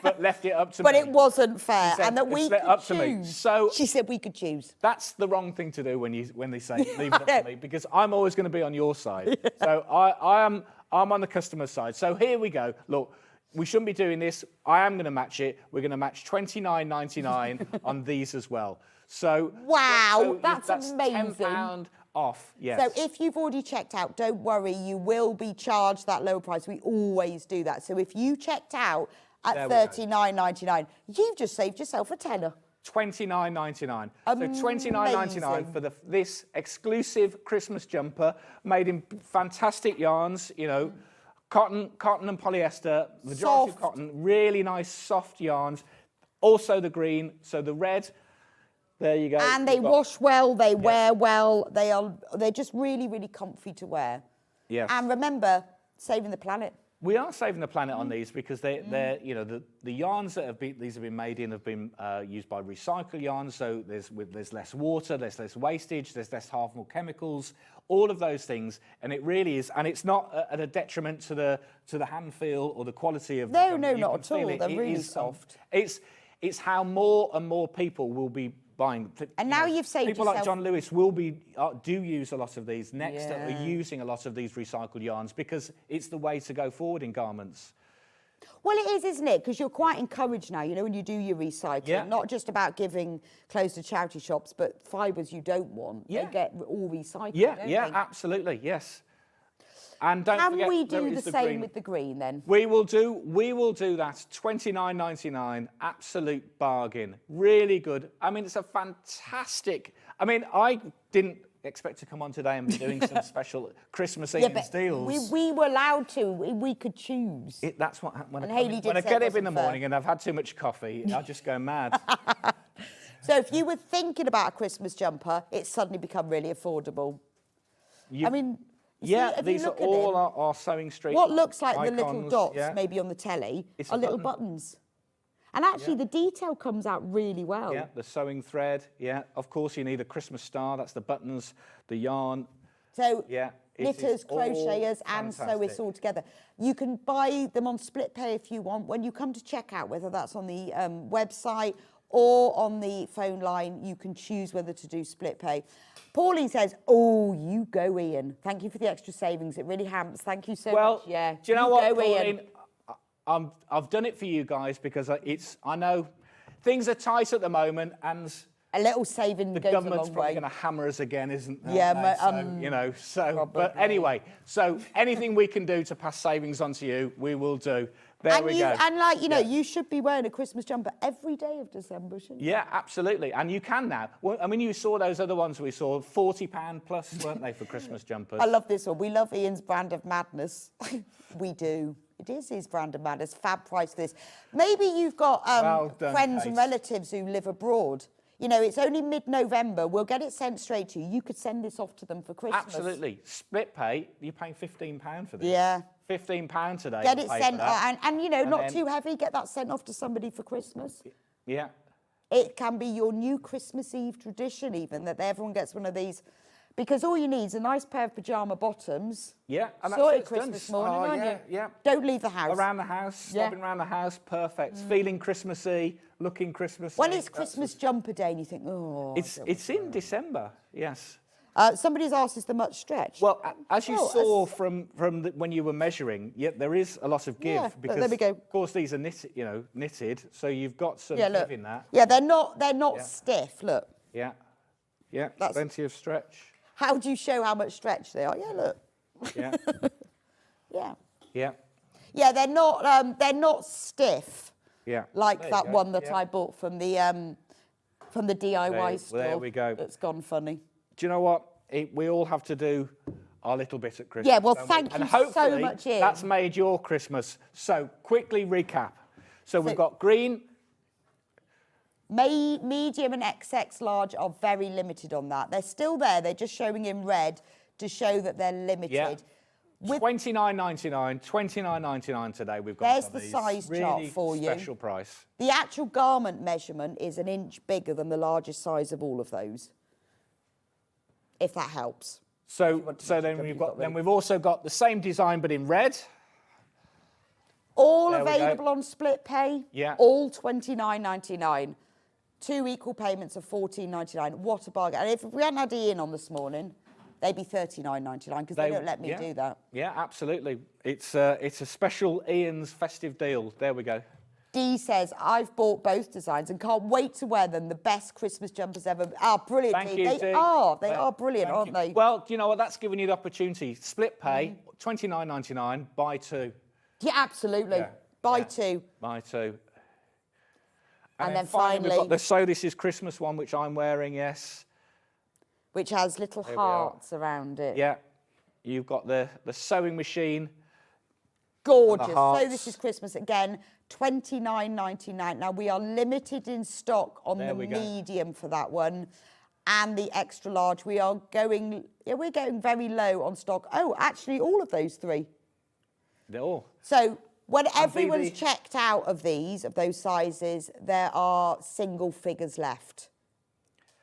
but left it up to me. But it wasn't fair, Said, and that we "It's could up choose. to me." So she said we could choose. that's the wrong thing to do when they say leave it up to me, because I'm always going to be on your side. Yeah. So I'm on the customer's side. So here we go. Look, we shouldn't be doing this. I am going to match it. We're going to match $29.99 on these as well. So wow, that's amazing. £10 off. Yes. So if you've already checked out, don't worry, you will be charged that lower price. We always do that. So if you checked out at $39.99, you've just saved yourself a tenner. $29.99. So $29.99 for this exclusive Christmas jumper made in fantastic yarns, you know, cotton and polyester, majority of cotton, really nice soft yarns. Also the green, so the red. There you go. And they wash well, they wear well, they're just really, really comfy to wear. Yes. And remember, saving the planet. We are saving the planet on these because they're you know, the yarns that these have been made in have been used by recycled yarns, so there's less water, there's less wastage, there's less harmful chemicals, all of those things, and it really is, and it's not at a detriment to the hand feel or the quality of the No, jumper. not at all. They're really soft. It's how more and more people will be buying. And now you've saved people yourself. like John Lewis will be do use a lot of these. Next are using a lot of these recycled yarns because it's the way to go forward in garments. Well, it is, isn't it? Because you're quite encouraged now, you know, when you do your recycling, not just about giving clothes to charity shops, but fibres you don't want, they get all recycled, don't they? Absolutely, yes. And don't forget, can we do the same green. with the green then? We will do that. $29.99, absolute bargain. Really good. I mean, it's a fantastic. I mean, I didn't expect to come on today and be doing some special Christmas Ian's deals. We were allowed to. We could choose. That's what happened when I get up in the morning and I've had too much coffee. I just go mad. So if you were thinking about a Christmas jumper, it's suddenly become really affordable. I mean. These are all our Sewing Street. What looks like icons, the little dots, maybe on the telly, are little buttons. And actually, the detail comes out really well. Yeah, the sewing thread. Yeah, of course, you need a Christmas star. That's the buttons, the yarn. So, knitters, crocheters, and sewists all together. You can buy them on split pay if you want. When you come to checkout, whether that's on the website or on the phone line, you can choose whether to do split pay. Pauline says, "Oh, you go, Ian. Thank you for the extra savings. It really hamps. Thank you so much." Yeah. Do you know what, Pauline? I've done it for you guys because I know things are tight at the moment, and a little saving the goes a long way. government's probably going to hammer us again, isn't there? Yeah, But anyway, so anything we can do to pass savings on to you, we will do. There we go. And you should be wearing a Christmas jumper every day of December, shouldn't you? Yeah, absolutely. And you can now. Well, I mean, you saw those other ones we saw, £40 plus, weren't they, for Christmas jumpers? I love this one. We love Ian's brand of madness. We do. It is his brand of madness. Fab price for this. Maybe you've got friends and relatives who live abroad. You know, it's only mid-November. We'll get it sent straight to you. You could send this off to them for Christmas. Absolutely. Split pay, you're paying £15 for this. Yeah. £15 today. Get it sent, and you know, not too heavy. Get that sent off to somebody for Christmas. Yeah. It can be your new Christmas Eve tradition, even, that everyone gets one of these. Because all you need is a nice pair of pyjama bottoms. Yeah, and saw that's it Christmas morning, aren't you? Yeah. Don't leave the house. Around the house, stopping around the house, perfect. Feeling Christmassy, looking Christmassy. When it's Christmas jumper day and you think, oh... It's in December, yes. Somebody's asked, is there much stretch? Well, as you saw from when you were measuring, there is a lot of give because, there we go. Of course, these are knitted, so you've got some give in that. Yeah, they're not stiff. Look. Yeah, plenty of stretch. How do you show how much stretch they are? Yeah, look. Yeah. Yeah, they're not stiff. Yeah. Like that one that I bought from the DIY store. There we go. It's gone funny. Do you know what? We all have to do our little bit at Christmas. Yeah, well, thank you so much, Ian. That's made your Christmas. So, quickly recap. So we've got green, Medium and XX large are very limited on that. They're still there. They're just showing in red to show that they're limited. Yeah. $29.99, $29.99 today. We've got There's some the of these. size really chart for you. Special price. The actual garment measurement is an inch bigger than the largest size of all of those, if that helps. So then we've also got the same design but in red. All There we go. available on split pay. Yeah. All $29.99. 2 equal payments of $14.99. What a bargain! And if we hadn't had Ian on this morning, they'd be $39.99 because they don't let me do that. Yeah, absolutely. It's a special Ian's festive deal. There we go. Dee says, I've bought both designs and can't wait to wear them. The best Christmas jumpers ever. Ah, brilliant, Thank Dee. you, They Dee. are. They Thank- are brilliant, thank aren't you. they? Well, do you know what? That's giving you the opportunity. Split pay, $29.99, buy two. Yeah, absolutely. Yeah, Buy yeah. two. Buy two. And then we've finally- got the So This Is Christmas one, which I'm wearing, yes. Which has little There we are. hearts around it. Yeah. You've got the sewing machine. Gorgeous. And the So hearts. this is Christmas again, $29.99. Now we are limited in stock on There the we go. medium for that one, and the extra large. We are going. Yeah, we're going very low on stock. Oh, actually, all of those three. They're all. So when And everyone's BB checked out of those sizes, there are single figures left.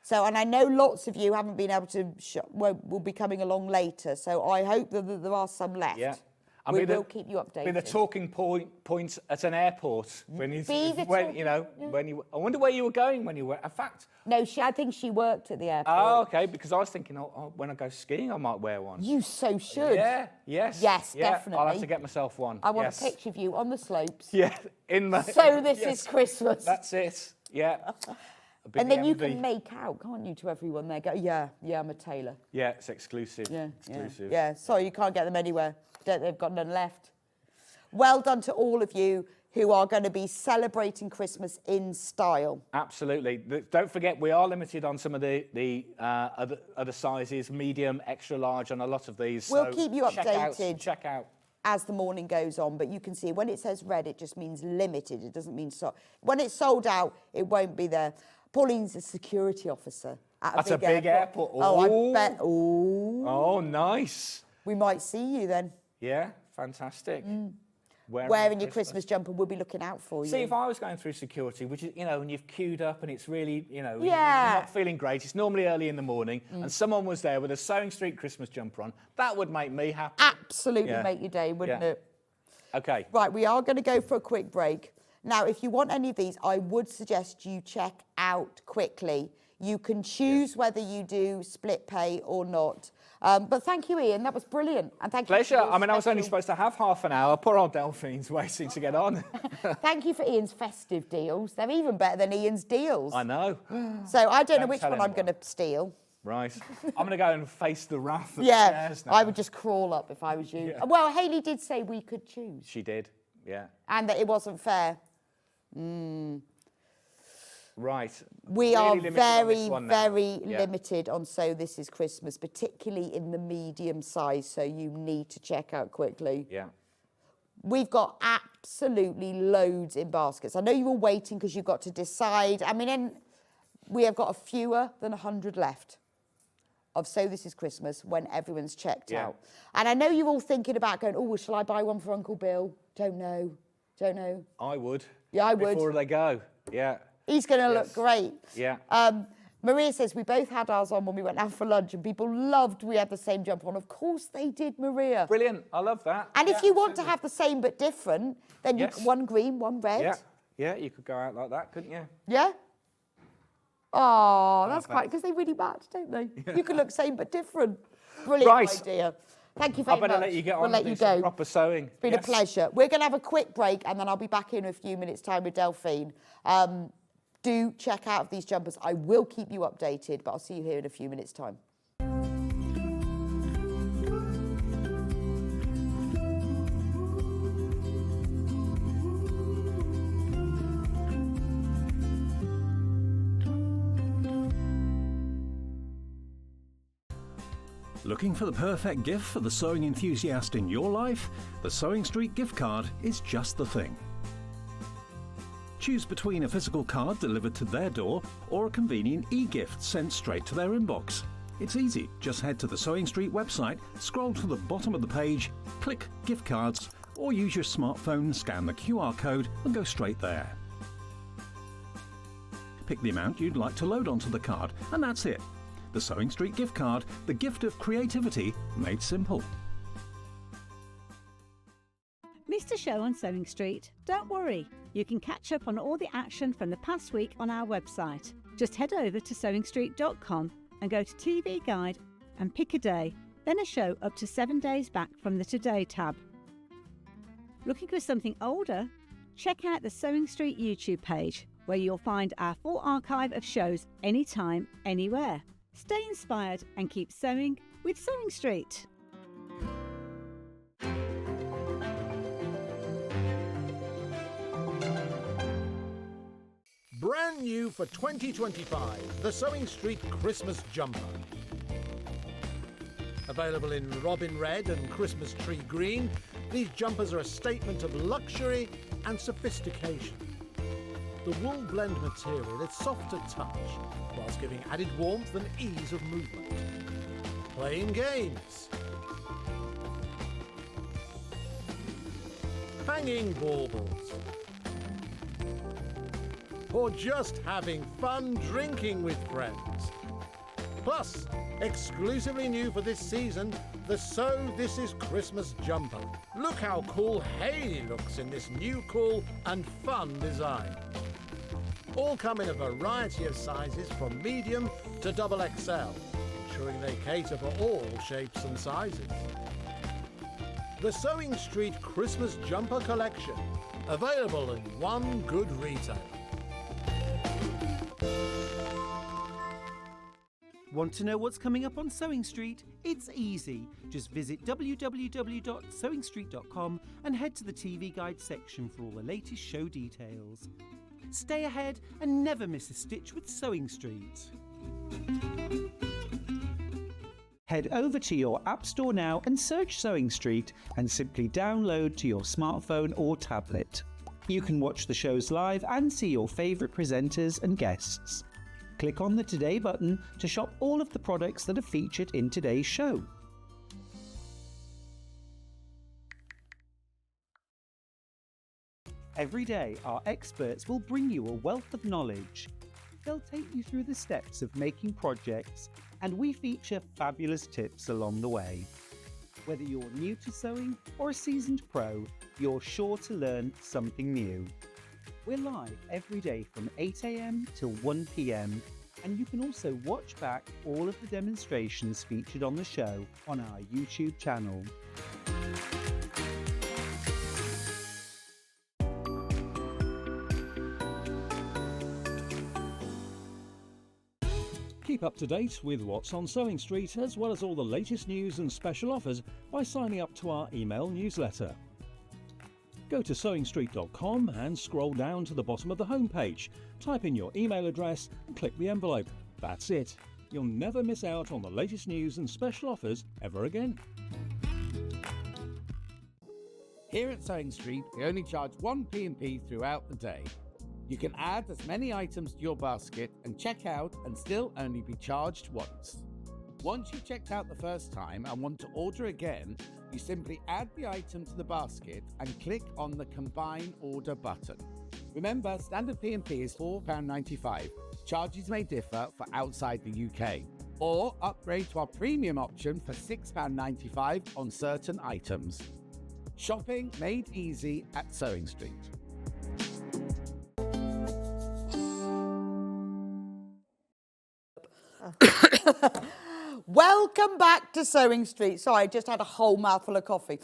So, and I know lots of you haven't been able to, will be coming along later. So I hope that there are some left. Yeah. We will keep you updated. Be the talking point at an airport when you, Be the when talking- you know, when you. I wonder where you were going when you were. In fact. No, I think she worked at the airport. Oh, okay. Because I was thinking, when I go skiing, I might wear one. You so should. Yeah. Yes. Yes, yeah, definitely. I'll have to get myself one. I want yes. a picture of you on the slopes. Yeah. In the. So this yes, is Christmas. That's it. Yeah. A big And then you MV. can make out, can't you, to everyone there? Go, yeah, I'm a tailor. Yeah, it's exclusive. Yeah, Exclusive. yeah. Sorry, you can't get them anywhere. They've got none left. Well done to all of you who are going to be celebrating Christmas in style. Absolutely. Don't forget, we are limited on some of the other sizes, medium, extra large, on a lot of these. We'll so keep you updated. Check out. As the morning goes on, but you can see when it says red, it just means limited. It doesn't mean so. When it's sold out, it won't be there. Pauline's a security officer at a big airport. Oh, Ooh. I bet. Ooh. Oh, nice. We might see you then. Yeah, fantastic. Wearing your Christmas jumper, we'll be looking out for you. See, if I was going through security, which is, and you've queued up and it's really, you're Yeah. not feeling great, it's normally early in the morning, and someone was there with a SewingStreet Christmas jumper on, that would make me happy. Absolutely Yeah. make your day, wouldn't Yeah. it? Okay. Right, we are going to go for a quick break. Now, if you want any of these, I would suggest you check out quickly. You can choose whether you do split pay or not. But thank you, Ian. That was brilliant. And thank you. Pleasure. for your I mean, I was only special- supposed to have half an hour. Poor old Delphine's waiting to get on. Thank you for Ian's festive deals. They're even better than Ian's deals. I know. So I don't know Don't which tell one I'm anyone. going to steal. Right. I'm going to go and face the wrath Yeah, upstairs now. I would just crawl up if I was you. Yeah. Well, Hayley did say we could choose She did. Yeah. and that it wasn't fair. Right. We Really are limited on this very, one now. very Yeah. limited on So This Is Christmas, particularly in the medium size, so you need to check out quickly. Yeah. We've got absolutely loads in baskets. I know you were waiting because you've got to decide. I mean, and we have got fewer than 100 left of So This Is Christmas when everyone's checked Yeah. out. And I know you're all thinking about going, oh, shall I buy one for Uncle Bill? Don't know. I would. Yeah, I would. Before they go. Yeah. He's going to look Yes. great. Yeah. Maria says, we both had ours on when we went out for lunch and people loved we had the same jumper on. Of course they did, Maria. Brilliant. I love that. And if Yeah, you want to absolutely. have the same but different, then Yes. one green, one red. Yeah. Yeah, you could go out like that, couldn't you? Yeah? Oh, that's Perfect. quite, because they really match, don't they? You can look same but different. Brilliant Right. idea. Thank you I very better much. let you get on We'll let and you do some go. proper sewing. It's been a pleasure. We're going to have a quick break and then I'll be back in a few minutes' time with Delphine. Do check out these jumpers. I will keep you updated, but I'll see you here in a few minutes' time. Looking for the perfect gift for the sewing enthusiast in your life? The SewingStreet gift card is just the thing. Choose between a physical card delivered to their door or a convenient e-gift sent straight to their inbox. It's easy. Just head to the Sewing Street website, scroll to the bottom of the page, click Gift Cards, or use your smartphone, scan the QR code and go straight there. Pick the amount you'd like to load onto the card, and that's it. The Sewing Street gift card, the gift of creativity made simple. Missed a show on Sewing Street? Don't worry, you can catch up on all the action from the past week on our website. Just head over to SewingStreet.com and go to TV Guide and pick a day, then a show up to 7 days back from the Today tab. Looking for something older? Check out the Sewing Street YouTube page, where you'll find our full archive of shows anytime, anywhere. Stay inspired and keep sewing with Sewing Street. Brand new for 2025, the Sewing Street Christmas Jumper. Available in robin red and Christmas tree green, these jumpers are a statement of luxury and sophistication. The wool blend material is soft to touch, whilst giving added warmth and ease of movement. Playing games. Hanging baubles. Or just having fun drinking with friends. Plus, exclusively new for this season, the So This Is Christmas Jumper. Look how cool Hayley looks in this new cool and fun design. All come in a variety of sizes from medium to XXL, ensuring they cater for all shapes and sizes. The Sewing Street Christmas Jumper Collection, available in one good retailer. Want to know what's coming up on Sewing Street? It's easy. Just visit www.sewingstreet.com and head to the TV Guide section for all the latest show details. Stay ahead and never miss a stitch with Sewing Street. Head over to your App Store now and search Sewing Street and simply download to your smartphone or tablet. You can watch the shows live and see your favourite presenters and guests. Click on the Today button to shop all of the products that are featured in today's show. Every day, our experts will bring you a wealth of knowledge. They'll take you through the steps of making projects, and we feature fabulous tips along the way. Whether you're new to sewing or a seasoned pro, you're sure to learn something new. We're live every day from 8 AM till 1 PM, and you can also watch back all of the demonstrations featured on the show on our YouTube channel. Keep up to date with what's on Sewing Street, as well as all the latest news and special offers by signing up to our email newsletter. Go to SewingStreet.com and scroll down to the bottom of the homepage. Type in your email address and click the envelope. That's it. You'll never miss out on the latest news and special offers ever again. Here at Sewing Street, we only charge one P&P throughout the day. You can add as many items to your basket and check out and still only be charged once. Once you've checked out the first time and want to order again, you simply add the item to the basket and click on the Combine Order button. Remember, standard P&P is £4.95. Charges may differ for outside the UK. Or upgrade to our premium option for £6.95 on certain items. Shopping made easy at Sewing Street. Welcome back to Sewing Street. Sorry, I just had a whole mouthful of coffee.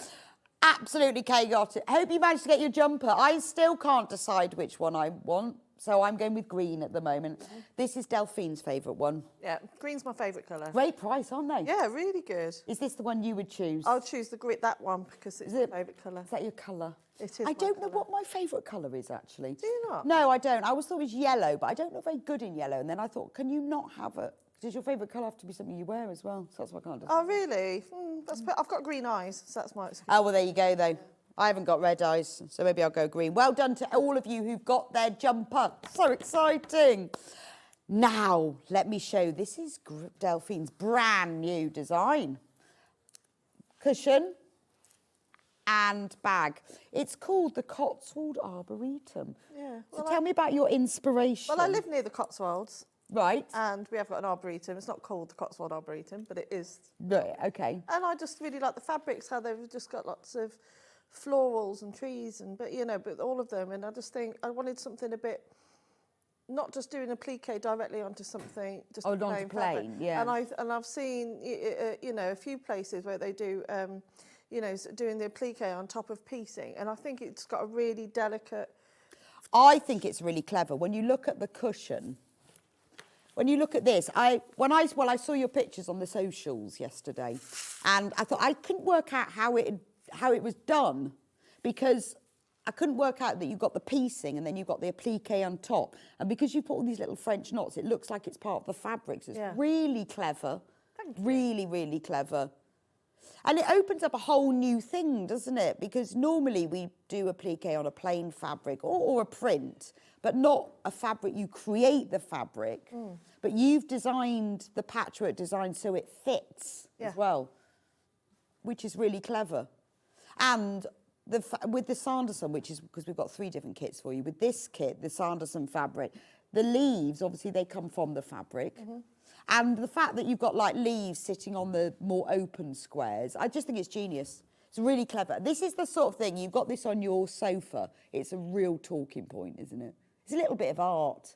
Absolutely chaotic. Hope you managed to get your jumper. I still can't decide which one I want, so I'm going with green at the moment. This is Delphine's favourite one. Yeah, green's my favourite colour. Great price, aren't they? Yeah, really good. Is this the one you would choose? I'll choose that one because it's my favourite colour. Is that your colour? It is. I don't know what my favourite colour is, actually. Do you not? No, I don't. I always thought it was yellow, but I don't look very good in yellow. And then I thought, can you not have it? Does your favourite colour have to be something you wear as well? So that's what I can't do. Oh, really? I've got green eyes, so that's my excuse. Oh, well, there you go, though. I haven't got red eyes, so maybe I'll go green. Well done to all of you who've got their jumper. So exciting. Now, let me show. This is Delphine's brand new design. Cushion and bag. It's called the Cotswold Arboretum. Yeah. So tell me about your inspiration. Well, I live near the Cotswolds. Right. And we have got an arboretum. It's not called the Cotswold Arboretum, but it is. Right, okay. And I just really like the fabrics, how they've just got lots of florals and trees, but all of them. And I just think I wanted something a bit, not just doing a plique directly onto something, just onto plain plain, fabric. yeah. And I've seen, a few places where they do, doing the applique on top of piecing, and I think it's got a really delicate. I think it's really clever when you look at the cushion. When you look at this, I saw your pictures on the socials yesterday, and I thought I couldn't work out how it was done, because I couldn't work out that you've got the piecing and then you've got the applique on top, and because you put all these little French knots, it looks like it's part of the fabric. So it's really clever, really, really clever. And it opens up a whole new thing, doesn't it? Because normally we do applique on a plain fabric or a print, but not a fabric. You create the fabric, but you've designed the patchwork design so it fits as well, which is really clever. And with the Sanderson, which is because we've got 3 different kits for you. With this kit, the Sanderson fabric, the leaves, obviously they come from the fabric. And the fact that you've got like leaves sitting on the more open squares, I just think it's genius. It's really clever. This is the sort of thing, you've got this on your sofa, it's a real talking point, isn't it? It's a little bit of art.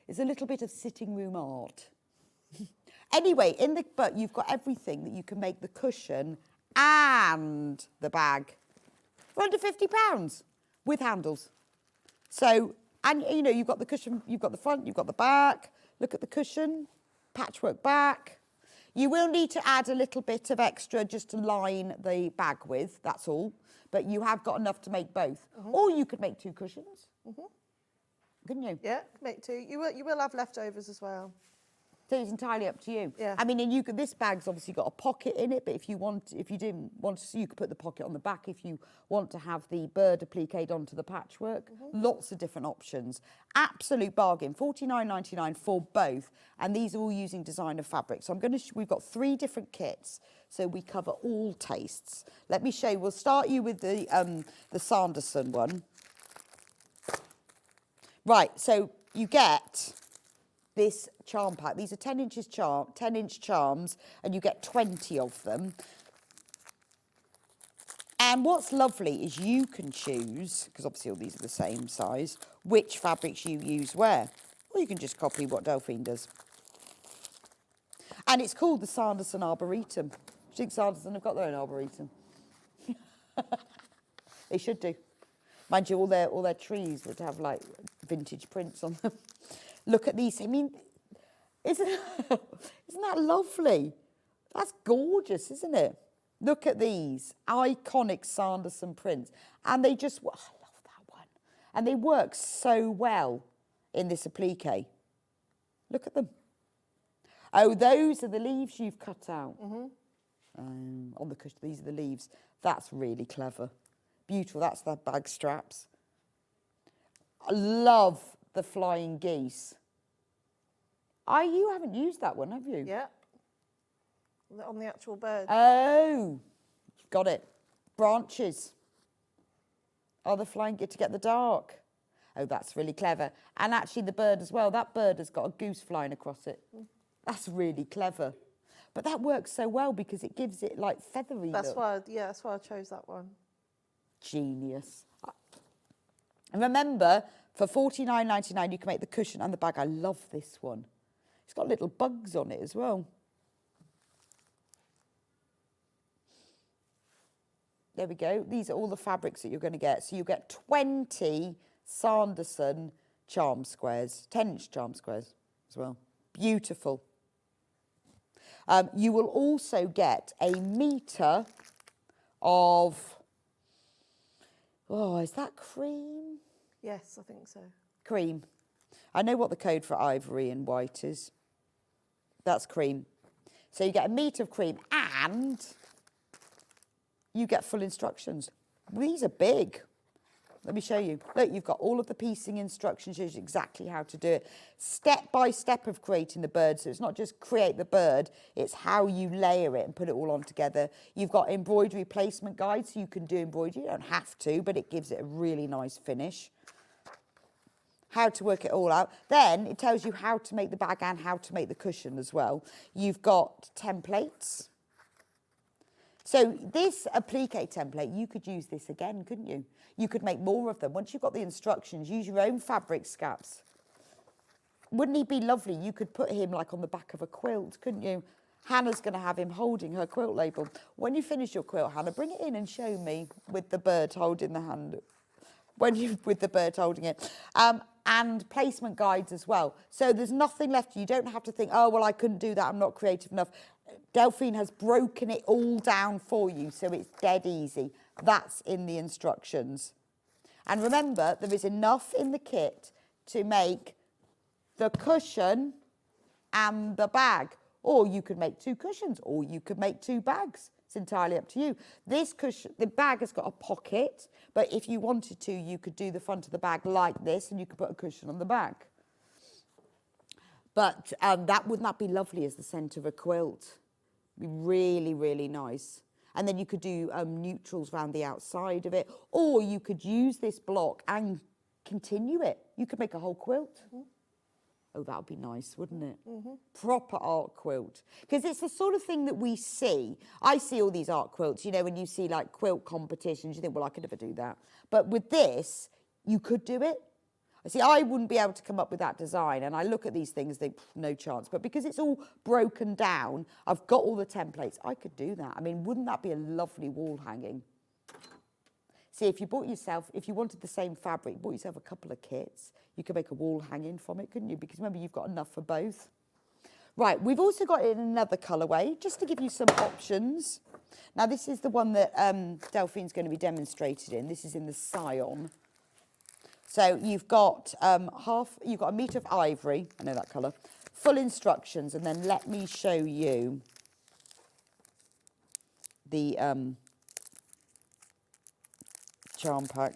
It's a little bit of sitting room art. Anyway, but you've got everything that you can make the cushion and the bag for under £50 with handles. So, and you've got the cushion, you've got the front, you've got the back. Look at the cushion. Patchwork back. You will need to add a little bit of extra just to line the bag with, that's all. But you have got enough to make both. Or you could make 2 cushions. Couldn't you? Yeah, make 2. You will have leftovers as well. So it's entirely up to you. Yeah. I mean, and this bag's obviously got a pocket in it, but if you didn't want to, you could put the pocket on the back if you want to have the bird appliqued onto the patchwork. Lots of different options. Absolute bargain, $49.99 for both. And these are all using designer fabric. So we've got 3 different kits, so we cover all tastes. Let me show you. We'll start you with the Sanderson one. Right, so you get this charm pack. These are 10-inch charms, and you get 20 of them. And what's lovely is you can choose, because obviously all these are the same size, which fabrics you use where. Or you can just copy what Delphine does. And it's called the Sanderson Arboretum. Do you think Sanderson have got their own Arboretum? They should do. Mind you, all their trees would have like vintage prints on them. Look at these. I mean, isn't that lovely? That's gorgeous, isn't it? Look at these iconic Sanderson prints. And they just, I love that one. And they work so well in this applique. Look at them. Oh, those are the leaves you've cut out. On the cushion, these are the leaves. That's really clever. Beautiful, that's the bag straps. I love the flying geese. You haven't used that one, have you? Yeah. On the actual bird. Oh, got it. Branches. Oh, the flying geese to get the dark. Oh, that's really clever. And actually the bird as well. That bird has got a goose flying across it. That's really clever. But that works so well because it gives it like feathery That's look. that's why I chose that one. Genius. And remember, for $49.99 you can make the cushion and the bag. I love this one. It's got little bugs on it as well. There we go. These are all the fabrics that you're going to get. So you get 20 Sanderson charm squares, 10-inch charm squares as well. Beautiful. You will also get a metre of, is that cream? Yes, I think so. Cream. I know what the code for ivory and white is. That's cream. So you get a metre of cream and you get full instructions. These are big. Let me show you. Look, you've got all of the piecing instructions, shows you exactly how to do it. Step by step of creating the bird. So it's not just create the bird, it's how you layer it and put it all on together. You've got embroidery placement guides, so you can do embroidery. You don't have to, but it gives it a really nice finish. How to work it all out. Then it tells you how to make the bag and how to make the cushion as well. You've got templates. So this applique template, you could use this again, couldn't you? You could make more of them. Once you've got the instructions, use your own fabric scraps. Wouldn't he be lovely? You could put him like on the back of a quilt, couldn't you? Hannah's going to have him holding her quilt label. When you finish your quilt, Hannah, bring it in and show me with the bird holding the hand. With the bird holding it. And placement guides as well. So there's nothing left. You don't have to think, oh, well, I couldn't do that. I'm not creative enough. Delphine has broken it all down for you, so it's dead easy. That's in the instructions. And remember, there is enough in the kit to make the cushion and the bag. Or you could make 2 cushions, or you could make 2 bags. It's entirely up to you. This cushion, the bag has got a pocket, but if you wanted to, you could do the front of the bag like this, and you could put a cushion on the back. But wouldn't that be lovely as the centre of a quilt? Be really, really nice. And then you could do neutrals around the outside of it, or you could use this block and continue it. You could make a whole quilt. Oh, that would be nice, wouldn't it? Proper art quilt. Because it's the sort of thing that we see. I see all these art quilts, you know, when you see like quilt competitions, you think, well, I could never do that. But with this, you could do it. See, I wouldn't be able to come up with that design, and I look at these things, think, no chance. But because it's all broken down, I've got all the templates, I could do that. I mean, wouldn't that be a lovely wall hanging? See, if you wanted the same fabric, bought yourself a couple of kits, you could make a wall hanging from it, couldn't you? Because remember, you've got enough for both. Right, we've also got it in another colourway, just to give you some options. Now, this is the one that Delphine's going to be demonstrated in. This is in the Scion. So you've got you've got a metre of ivory, I know that colour, full instructions, and then let me show you the charm pack.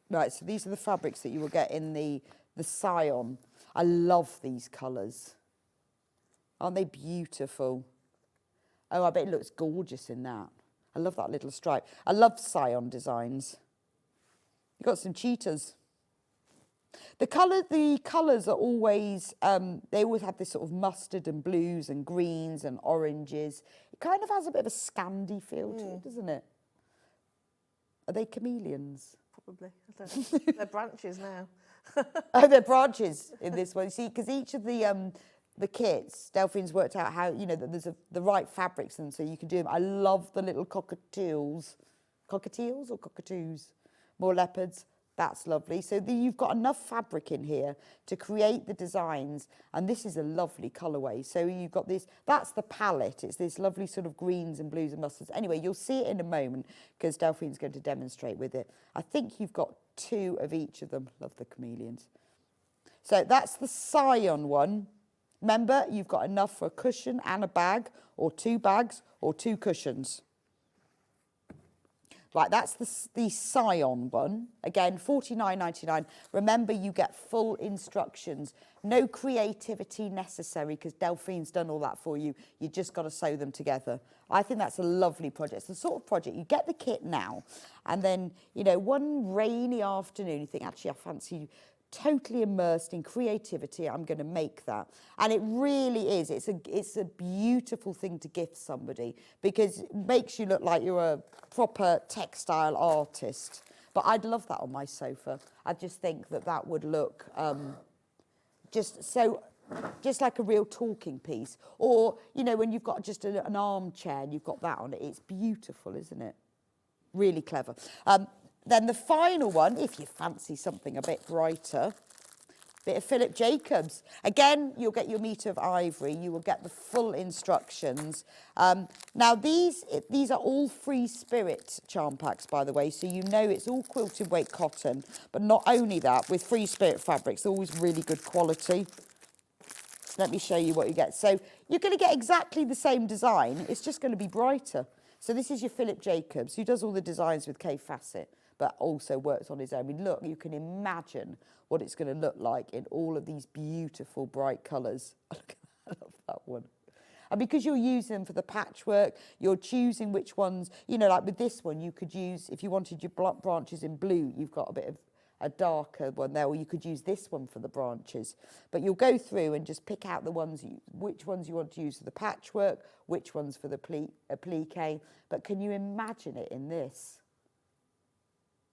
Right, so these are the fabrics that you will get in the Scion. I love these colours. Aren't they beautiful? Oh, I bet it looks gorgeous in that. I love that little stripe. I love Scion designs. You've got some cheetahs. The colours are always, they always have this sort of mustard and blues and greens and oranges. It kind of has a bit of a Scandi feel to it, doesn't it? Are they chameleons? Probably. I don't know. They're branches now. Oh, they're branches in this one. See, because each of the kits, Delphine's worked out how, you know, that there's the right fabrics and so you can do them. I love the little cockatiels. Cockatiels or cockatoos? More leopards. That's lovely. So you've got enough fabric in here to create the designs, and this is a lovely colourway. So you've got this, that's the palette. It's this lovely sort of greens and blues and mustards. Anyway, you'll see it in a moment because Delphine's going to demonstrate with it. I think you've got 2 of each of them. Love the chameleons. So that's the Scion one. Remember, you've got enough for a cushion and a bag, or 2 bags, or 2 cushions. Right, that's the Scion one. Again, $49.99. Remember, you get full instructions. No creativity necessary because Delphine's done all that for you. You just got to sew them together. I think that's a lovely project. It's the sort of project, you get the kit now, and then, you know, one rainy afternoon, you think, actually, I fancy totally immersed in creativity, I'm going to make that. And it really is. It's a beautiful thing to gift somebody because it makes you look like you're a proper textile artist. But I'd love that on my sofa. I just think that would look just like a real talking piece. Or, you know, when you've got just an armchair and you've got that on it, it's beautiful, isn't it? Really clever. Then the final one, if you fancy something a bit brighter, bit of Philip Jacobs. Again, you'll get your metre of ivory. You will get the full instructions. Now, these are all free spirit charm packs, by the way, so you know it's all quilted weight cotton. But not only that, with free spirit fabrics, always really good quality. Let me show you what you get. So you're going to get exactly the same design. It's just going to be brighter. So this is your Philip Jacobs, who does all the designs with Kay Fassett, but also works on his own. I mean, look, you can imagine what it's going to look like in all of these beautiful bright colours. Look at that, I love that one. And because you're using them for the patchwork, you're choosing which ones, you know, like with this one, you could use, if you wanted your branches in blue, you've got a bit of a darker one there, or you could use this one for the branches. But you'll go through and just pick out the ones, which ones you want to use for the patchwork, which ones for the applique. But can you imagine it in this?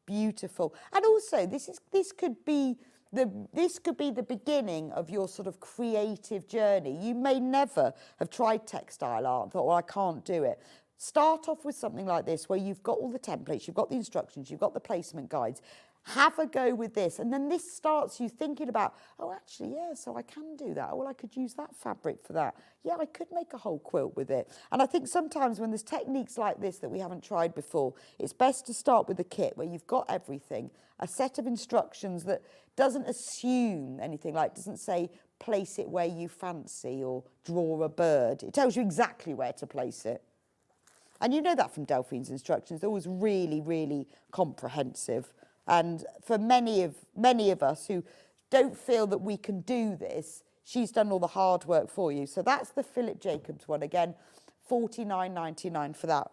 Beautiful. And also, this could be the beginning of your sort of creative journey. You may never have tried textile art and thought, well, I can't do it. Start off with something like this, where you've got all the templates, you've got the instructions, you've got the placement guides. Have a go with this, and then this starts you thinking about, oh, actually, yeah, so I can do that. Oh, well, I could use that fabric for that. Yeah, I could make a whole quilt with it. And I think sometimes when there's techniques like this that we haven't tried before, it's best to start with a kit where you've got everything, a set of instructions that doesn't assume anything, like doesn't say place it where you fancy or draw a bird. It tells you exactly where to place it. And you know that from Delphine's instructions. They're always really, really comprehensive. And for many of us who don't feel that we can do this, she's done all the hard work for you. So that's the Philip Jacobs one. Again, $49.99 for that.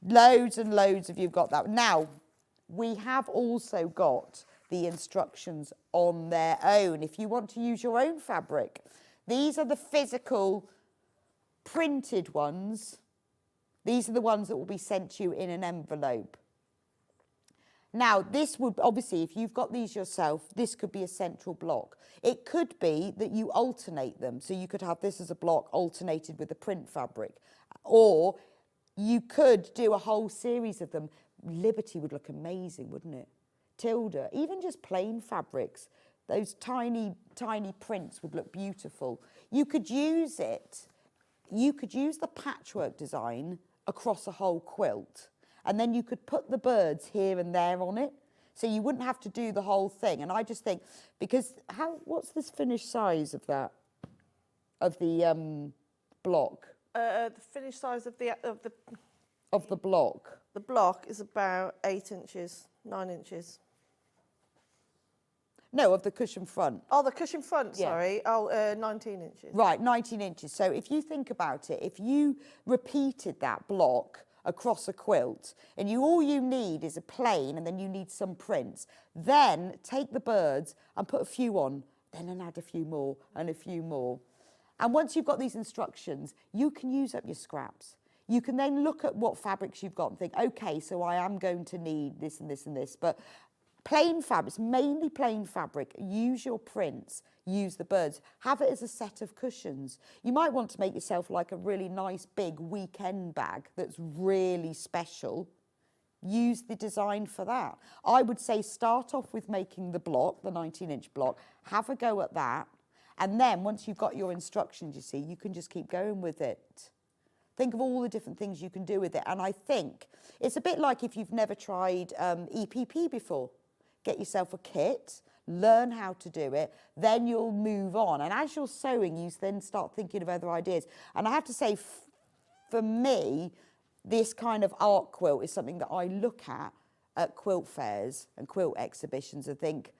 Loads and loads of you've got that. Now, we have also got the instructions on their own if you want to use your own fabric. These are the physical printed ones. These are the ones that will be sent to you in an envelope. Now, this would, obviously, if you've got these yourself, this could be a central block. It could be that you alternate them. So you could have this as a block alternated with the print fabric. Or you could do a whole series of them. Liberty would look amazing, wouldn't it? Tilda, even just plain fabrics, those tiny, tiny prints would look beautiful. You could use it, you could use the patchwork design across a whole quilt. And then you could put the birds here and there on it. So you wouldn't have to do the whole thing. And I just think, because what's this finished size of that? Of the block? The finished size of the block. The block is about 8 inches, 9 inches. No, of the cushion front. Oh, the cushion front, Yeah. sorry. Oh, 19 inches. Right, 19 inches. So if you think about it, if you repeated that block across a quilt, and all you need is a plain, and then you need some prints, then take the birds and put a few on, then add a few more and a few more. And once you've got these instructions, you can use up your scraps. You can then look at what fabrics you've got and think, okay, so I am going to need this and this and this, but plain fabrics, mainly plain fabric, use your prints, use the birds, have it as a set of cushions. You might want to make yourself like a really nice big weekend bag that's really special. Use the design for that. I would say start off with making the block, the 19-inch block, have a go at that, and then once you've got your instructions, you see, you can just keep going with it. Think of all the different things you can do with it, and I think it's a bit like if you've never tried EPP before. Get yourself a kit, learn how to do it, then you'll move on. And as you're sewing, you then start thinking of other ideas. And I have to say, for me, this kind of art quilt is something that I look at quilt fairs and quilt exhibitions and think,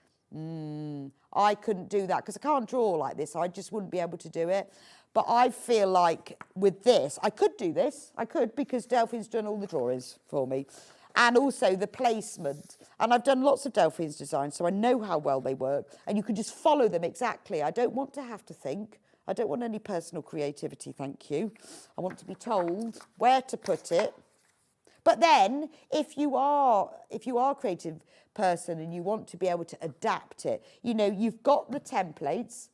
I couldn't do that because I can't draw like this. I just wouldn't be able to do it. But I feel like with this, I could do this. I could, because Delphine's done all the drawings for me. And also the placement. And I've done lots of Delphine's designs, so I know how well they work. And you can just follow them exactly. I don't want to have to think. I don't want any personal creativity, thank you. I want to be told where to put it. But then, if you are a creative person and you want to be able to adapt it, you know, you've got the templates.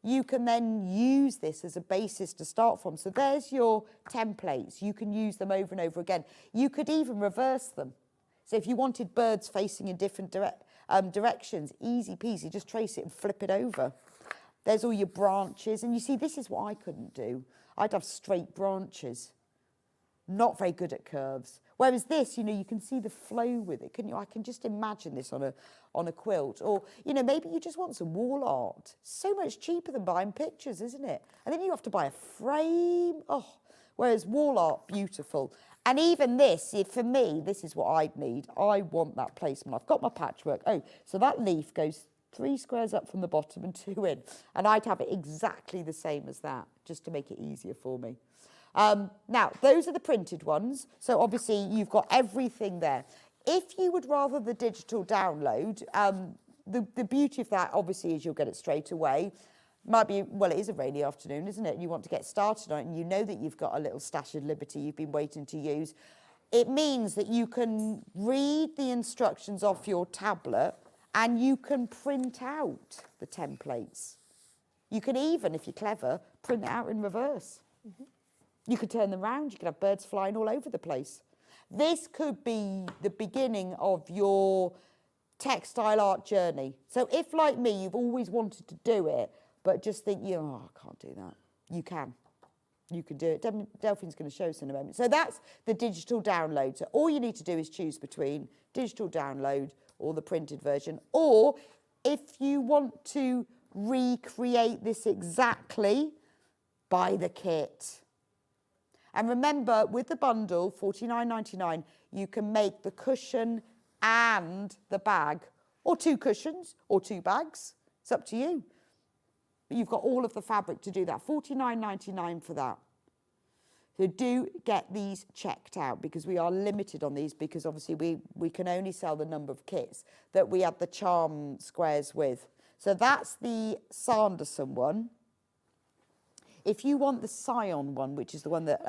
You can then use this as a basis to start from. So there's your templates. You can use them over and over again. You could even reverse them. So if you wanted birds facing in different directions, easy peasy, just trace it and flip it over. There's all your branches. And you see, this is what I couldn't do. I'd have straight branches. Not very good at curves. Whereas this, you know, you can see the flow with it, can you? I can just imagine this on a quilt. Or, you know, maybe you just want some wall art. So much cheaper than buying pictures, isn't it? And then you have to buy a frame. Oh, whereas wall art, beautiful. And even this, for me, this is what I'd need. I want that placement. I've got my patchwork. Oh, so that leaf goes 3 squares up from the bottom and 2 in. And I'd have it exactly the same as that, just to make it easier for me. Now, those are the printed ones. So obviously you've got everything there. If you would rather the digital download, the beauty of that obviously is you'll get it straight away. Might be, well, it is a rainy afternoon, isn't it? You want to get started on it and you know that you've got a little stash of liberty you've been waiting to use. It means that you can read the instructions off your tablet and you can print out the templates. You can even, if you're clever, print it out in reverse. Mm-hmm. You could turn them round, you could have birds flying all over the place. This could be the beginning of your textile art journey. So if, like me, you've always wanted to do it, but just think, oh, I can't do that. You can. You can do it. Delphine's going to show us in a moment. So that's the digital download. So all you need to do is choose between digital download or the printed version. Or if you want to recreate this exactly, buy the kit. And remember, with the bundle, $49.99, you can make the cushion and the bag, or 2 cushions, or 2 bags. It's up to you. But you've got all of the fabric to do that. $49.99 for that. So do get these checked out because we are limited on these because obviously we can only sell the number of kits that we have the charm squares with. So that's the Sanderson one. If you want the Scion one, which is the one that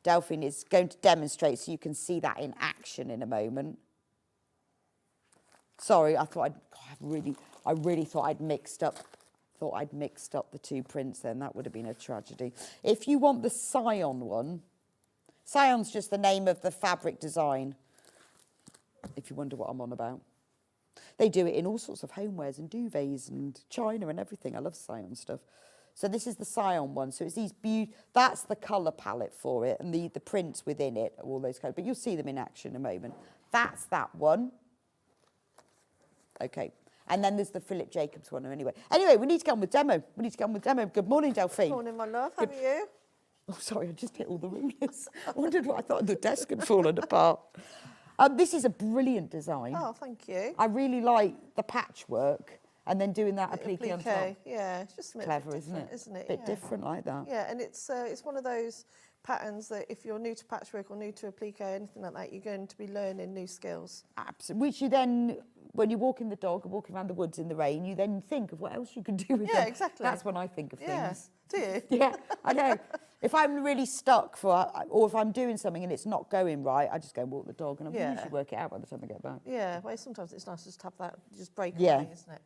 Delphine is going to demonstrate so you can see that in action in a moment. Sorry, I really thought I'd mixed up the 2 prints then. That would have been a tragedy. If you want the Scion one, Scion's just the name of the fabric design, if you wonder what I'm on about. They do it in all sorts of homewares and duvets and china and everything. I love Scion stuff. So this is the Scion one. So it's these that's the colour palette for it and the prints within it, all those colours. But you'll see them in action in a moment. That's that one. Okay. And then there's the Philip Jacobs one anyway. Anyway, we need to get on with demo. Good morning, Delphine. Good morning, my love. How are you? Oh, sorry, I just hit all the rulers. I wondered what I thought the desk had fallen apart. This is a brilliant design. Oh, thank you. I really like the patchwork and then doing that applique on top. Yeah, it's just a bit clever, isn't it? Bit different like that. Yeah, and it's one of those patterns that if you're new to patchwork or new to applique, anything like that, you're going to be learning new skills. Absolutely. Which you then, when you're walking the dog or walking around the woods in the rain, you then think of what else you can do with them. Yeah, exactly. That's when I think of things. Do you? Yeah, I know. If I'm really stuck or if I'm doing something and it's not going right, I just go and walk the dog and I usually work it out by the time I get back. Yeah, well, sometimes it's nice just to have that, just break away, isn't it?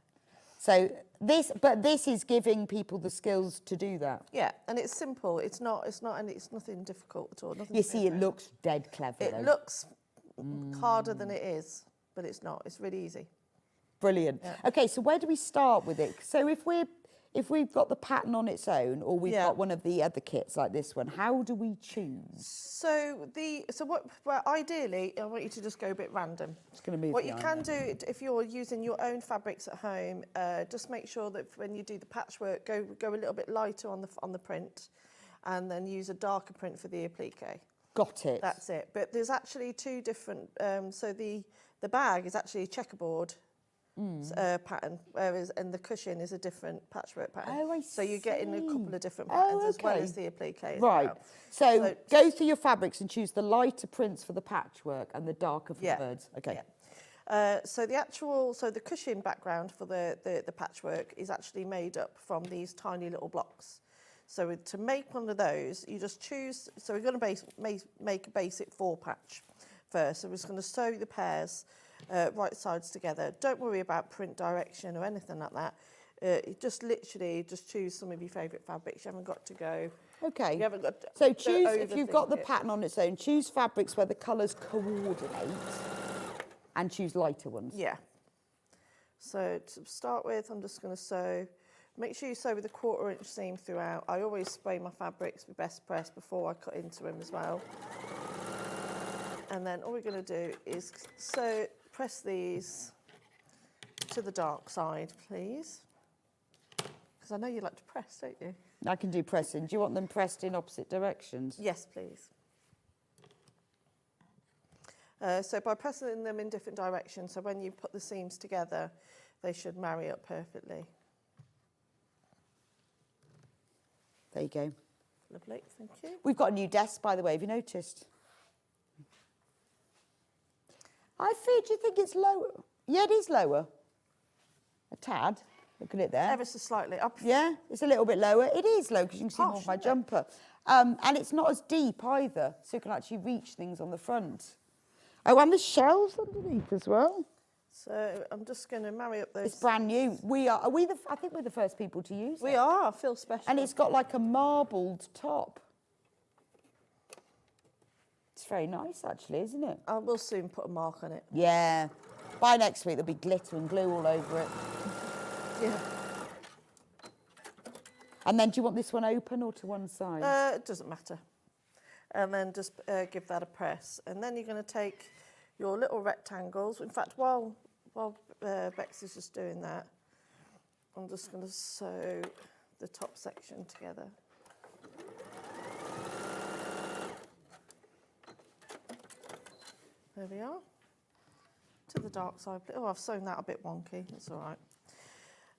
So this is giving people the skills to do that. Yeah, and it's simple. It's nothing difficult at all. You see, it looks dead clever. It looks harder than it is, but it's not. It's really easy. Brilliant. Yeah. Okay, so where do we start with it? So if we've got the pattern on its own, or we've got one of the other kits like this one, how do we choose? Well, ideally, I want you to just go a bit random. It's going to move. What you can do if you're using your own fabrics at home, just make sure that when you do the patchwork, go a little bit lighter on the print, and then use a darker print for the applique. Got it. That's it. But there's actually 2 different. So the bag is actually a checkerboard pattern, whereas the cushion is a different patchwork pattern. Oh, I see. So you're getting a couple of different patterns as well as the applique. Right. So go through your fabrics and choose the lighter prints for the patchwork and the darker for the birds. Okay. Yeah. So the cushion background for the patchwork is actually made up from these tiny little blocks. So to make one of those, you just choose. So we're going to make a basic 4 patch first. So we're just going to sew the pairs right sides together. Don't worry about print direction or anything like that. Just literally choose some of your favourite fabrics. You haven't got to go. Okay. You haven't got. So choose, if you've got the pattern on its own, choose fabrics where the colours coordinate and choose lighter ones. Yeah. So to start with, I'm just going to sew. Make sure you sew with a 1/4 inch seam throughout. I always spray my fabrics with best press before I cut into them as well. And then all we're going to do is press these to the dark side, please. Because I know you like to press, don't you? I can do pressing. Do you want them pressed in opposite directions? Yes, please. So by pressing them in different directions, so when you put the seams together, they should marry up perfectly. There you go. Lovely, thank you. We've got a new desk, by the way. Have you noticed? Do you think it's lower? Yeah, it is lower. A tad. Look at it there. Ever so slightly up. Yeah, it's a little bit lower. It is low because you can see more of my jumper. And it's not as deep either, so you can actually reach things on the front. Oh, and the shelves underneath as well. So I'm just going to marry up those. It's brand new. I think we're the first people to use it. We are, I feel special. And it's got like a marbled top. It's very nice, actually, isn't it? I will soon put a mark on it. Yeah. By next week, there'll be glitter and glue all over it. Yeah. And then do you want this one open or to one side? It doesn't matter. And then just give that a press. And then you're going to take your little rectangles. In fact, while Bex is just doing that, I'm just going to sew the top section together. There we are. To the dark side. Oh, I've sewn that a bit wonky. That's all right.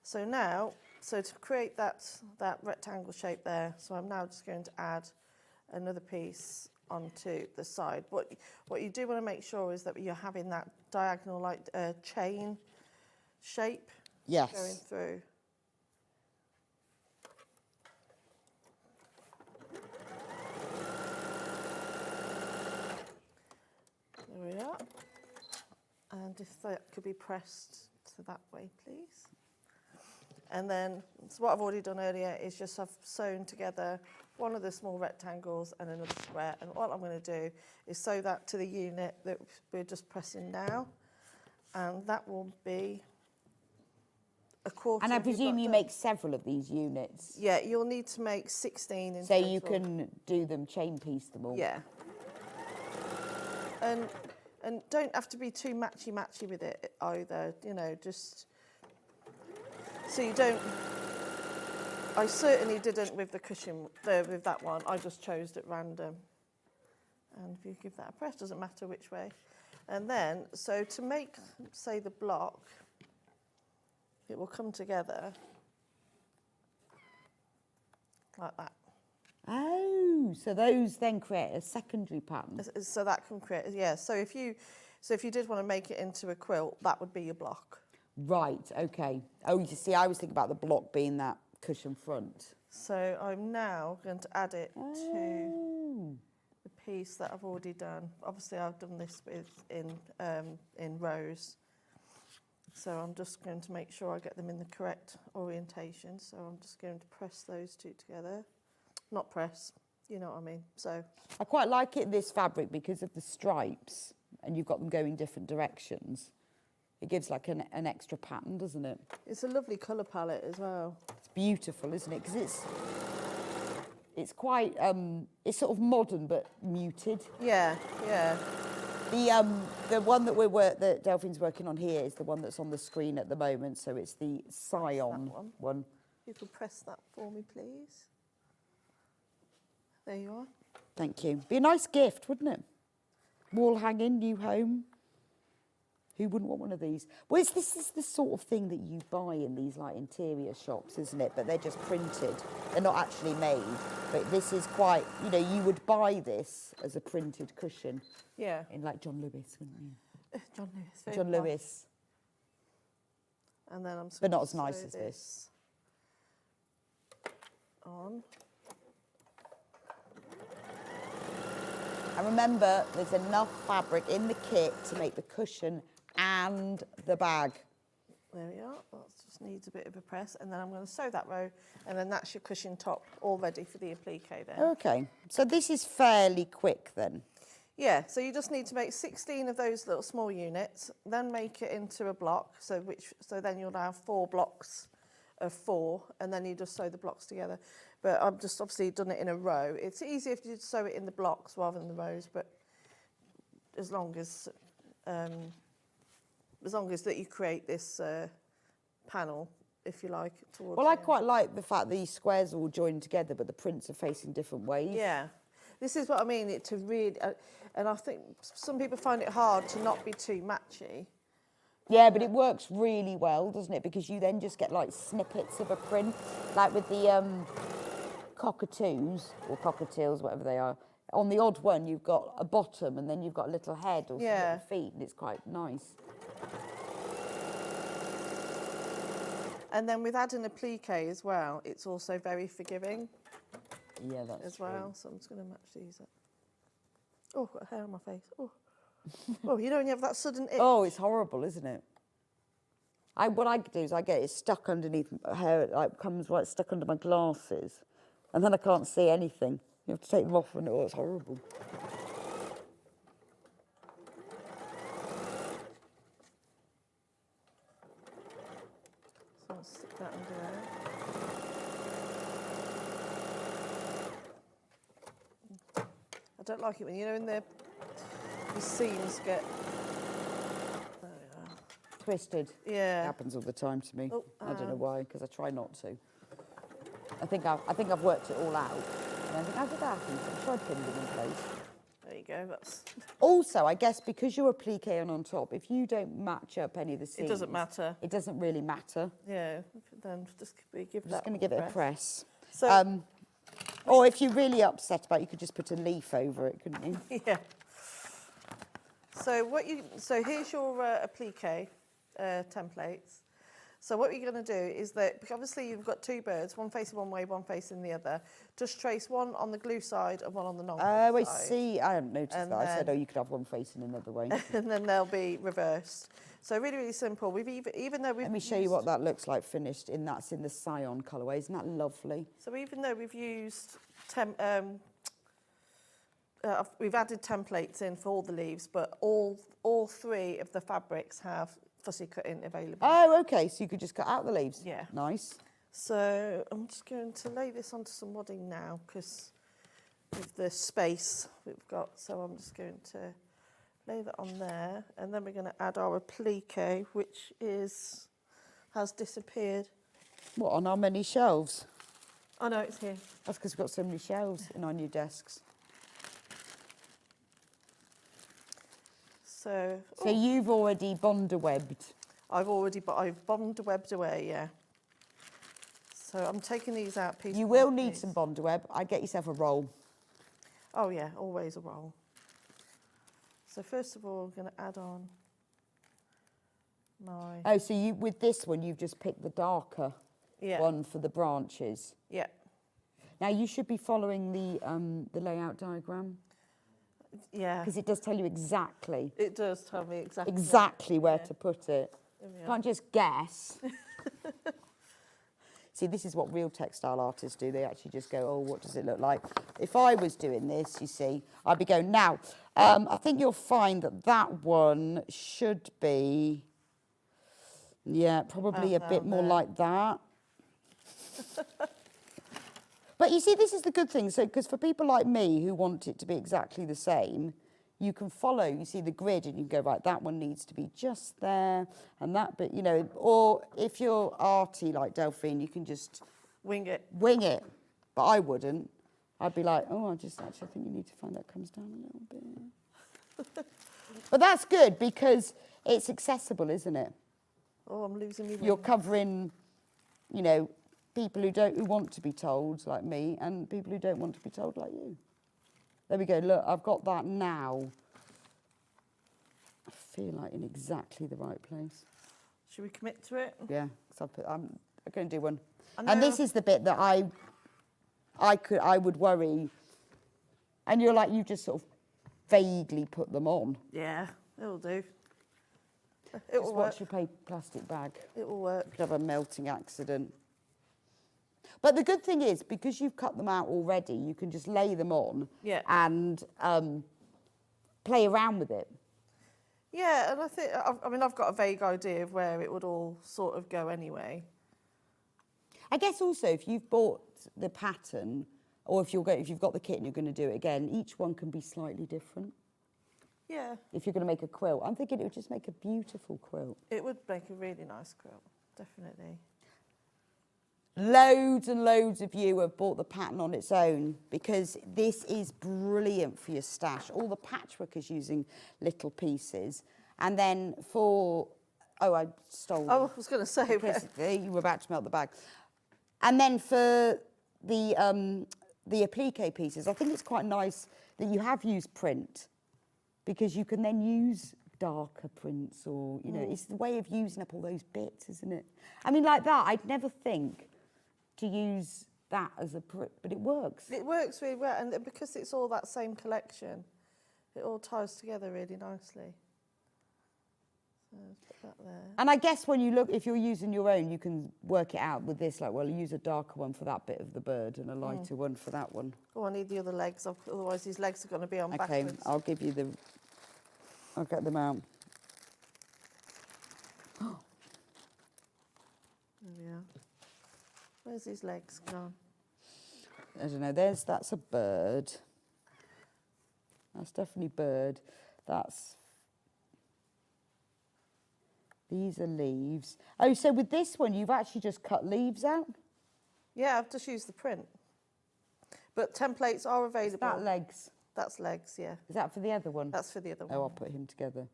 So now, to create that rectangle shape there, so I'm now just going to add another piece onto the side. What you do want to make sure is that you're having that diagonal like chain shape going through. There we are. And if that could be pressed to that way, please. And then, so what I've already done earlier is just I've sewn together one of the small rectangles and another square. And what I'm going to do is sew that to the unit that we're just pressing now. And that will be a quarter. And I presume you make several of these units. Yeah, you'll need to make 16 in so total. you can do them, chain piece them all. Yeah. And don't have to be too matchy-matchy with it either, you know, just so you don't. I certainly didn't with the cushion, with that one. I just chose at random. And if you give that a press, doesn't matter which way. And then, so to make, say, the block, it will come together like that. Oh, so those then create a secondary pattern. So that can create, yeah. So if you did want to make it into a quilt, that would be your block. Right. Okay. Oh, you see, I was thinking about the block being that cushion front. So I'm now going to add it to the piece that I've already done. Obviously, I've done this in rows. So I'm just going to make sure I get them in the correct orientation. So I'm just going to press those two together. Not press, you know what I mean. So I quite like it, this fabric, because of the stripes, and you've got them going different directions. It gives like an extra pattern, doesn't it? It's a lovely colour palette as well. It's beautiful, isn't it? Because it's quite, it's sort of modern but muted. Yeah, yeah. The one that Delphine's working on here is the one that's on the screen at the moment. So it's the Scion one. You could press that for me, please. There you are. Thank you. Be a nice gift, wouldn't it? Wall hanging, new home. Who wouldn't want one of these? Well, this is the sort of thing that you buy in these like interior shops, isn't it? But they're just printed. They're not actually made. But this is quite, you know, you would buy this as a printed cushion. Yeah. In like John Lewis, wouldn't you? John Lewis. John Lewis. And then I'm just but not as nice as this. On. And remember, there's enough fabric in the kit to make the cushion and the bag. There we are. That just needs a bit of a press. And then I'm going to sew that row. And then that's your cushion top all ready for the applique then. Okay. So this is fairly quick then. Yeah. So you just need to make 16 of those little small units. Then make it into a block. So then you'll have 4 blocks of 4. And then you just sew the blocks together. But I've just obviously done it in a row. It's easier if you sew it in the blocks rather than the rows, but as long as that you create this panel, if you like, towards Well, I the end. quite like the fact that these squares are all joined together, but the prints are facing different ways. Yeah, this is what I mean. It to read, and I think some people find it hard to not be too matchy. Yeah, but it works really well, doesn't it? Because you then just get like snippets of a print, like with the cockatoos or cockatiels, whatever they are. On the odd one, you've got a bottom, and then you've got a little head or some little feet, and it's quite nice. And then with adding a plique as well, it's also very forgiving. Yeah, that's as well. True. So I'm just going to match these up. Oh, I've got hair on my face. Oh, oh, you know when you have that sudden itch. Oh, it's horrible, isn't it? What I do is I get it stuck underneath my hair. It like comes right stuck under my glasses, and then I can't see anything. You have to take them off, and it's horrible. So I'll stick that under there. I don't like it when, you know, when the seams get twisted. Yeah. It happens all the time to me. Oh, I don't know why, because I try not to. I think I've worked it all out. And I think, how did that happen? I tried pinning them in place. There you go. That's Also, I guess because you're a plique on top, if you don't match up any of the seams... It doesn't matter. It doesn't really matter. Yeah, then just give I'm that just going to give it a press. So, or if you're really upset about it, you could just put a leaf over it, couldn't you? Yeah. So here's your applique templates. So what you're going to do is that, because obviously you've got two birds, one facing one way, one facing the other. Just trace one on the glue side and one on the non-glue side. Oh, I see. I hadn't noticed And that. I said, then- oh, you could have one facing another way. And then they'll be reversed. So really, really simple. We've even though we've Let me show you what that looks like finished. That's in the Scion colourway. Isn't that lovely? So even though we've used we've added templates in for all the leaves, but all three of the fabrics have fussy cutting available. Oh, okay. So you could just cut out the leaves. Yeah. Nice. So I'm just going to lay this onto some wadding now because of the space we've got. So I'm just going to lay that on there, and then we're going to add our applique, which has disappeared. What, on our many shelves? Oh no, it's here. That's because we've got so many shelves in our new desks. So you've already bond-webbed. I've bond-webbed away, yeah. So I'm taking these out piece. You will need some bond-web. I'd get yourself a roll. Oh yeah, always a roll. So first of all, I'm going to add on my... Oh, so with this one, you've just picked the darker one for the branches. Yeah. Now, you should be following the layout diagram. Yeah. Because it does tell you exactly. It does tell me exactly. Exactly where to put it. There we You are. can't just guess. See, this is what real textile artists do. They actually just go, oh, what does it look like? If I was doing this, you see, I'd be going, now, I think you'll find that one should be, yeah, probably a bit more like that. But you see, this is the good thing. So, because for people like me who want it to be exactly the same, you can follow, you see the grid, and you can go, right, that one needs to be just there, and that bit, you know, or if you're arty like Delphine, you can just... Wing it. Wing it. But I wouldn't. I'd be like, oh, I think you need to find that comes down a little bit. But that's good, because it's accessible, isn't it? Oh, I'm losing my You're wing. covering, you know, people who want to be told, like me, and people who don't want to be told, like you. There we go, look, I've got that now. I feel like in exactly the right place. Should we commit to it? Yeah, because I'm going to do one. I And know. this is the bit that I would worry. And you're like, you just sort of vaguely put them on. Yeah, it'll do. Just It'll work. watch your plastic bag. It will work. Could have a melting accident. But the good thing is, because you've cut them out already, you can just lay them on and play around with it. Yeah, and I think, I mean, I've got a vague idea of where it would all sort of go anyway. I guess also, if you've bought the pattern, or if you've got the kit and you're going to do it again, each one can be slightly different. Yeah. If you're going to make a quilt. I'm thinking it would just make a beautiful quilt. It would make a really nice quilt, definitely. Loads and loads of you have bought the pattern on its own because this is brilliant for your stash. All the patchwork is using little pieces. And then for... Oh, I stole... Oh, I was going to say... You were about to melt the bag. And then for the applique pieces, I think it's quite nice that you have used print because you can then use darker prints or, you know, it's the way of using up all those bits, isn't it? I mean, like that, I'd never think to use that as a print, but it works. It works really well, and because it's all that same collection, it all ties together really nicely. So let's put that there. And I guess when you look, if you're using your own, you can work it out with this, like, well, use a darker one for that bit of the bird and a lighter one for that one. Oh, I need the other legs, otherwise these legs are going to be on Okay, backwards. I'll give you the... I'll get them out. There we are. Where's his legs gone? I don't know, that's a bird. That's definitely bird. These are leaves. Oh, so with this one, you've actually just cut leaves out? Yeah, I've just used the print. But templates are available. Is that legs? That's legs, yeah. Is that for the other one? That's for the other one. Oh, I'll put him together.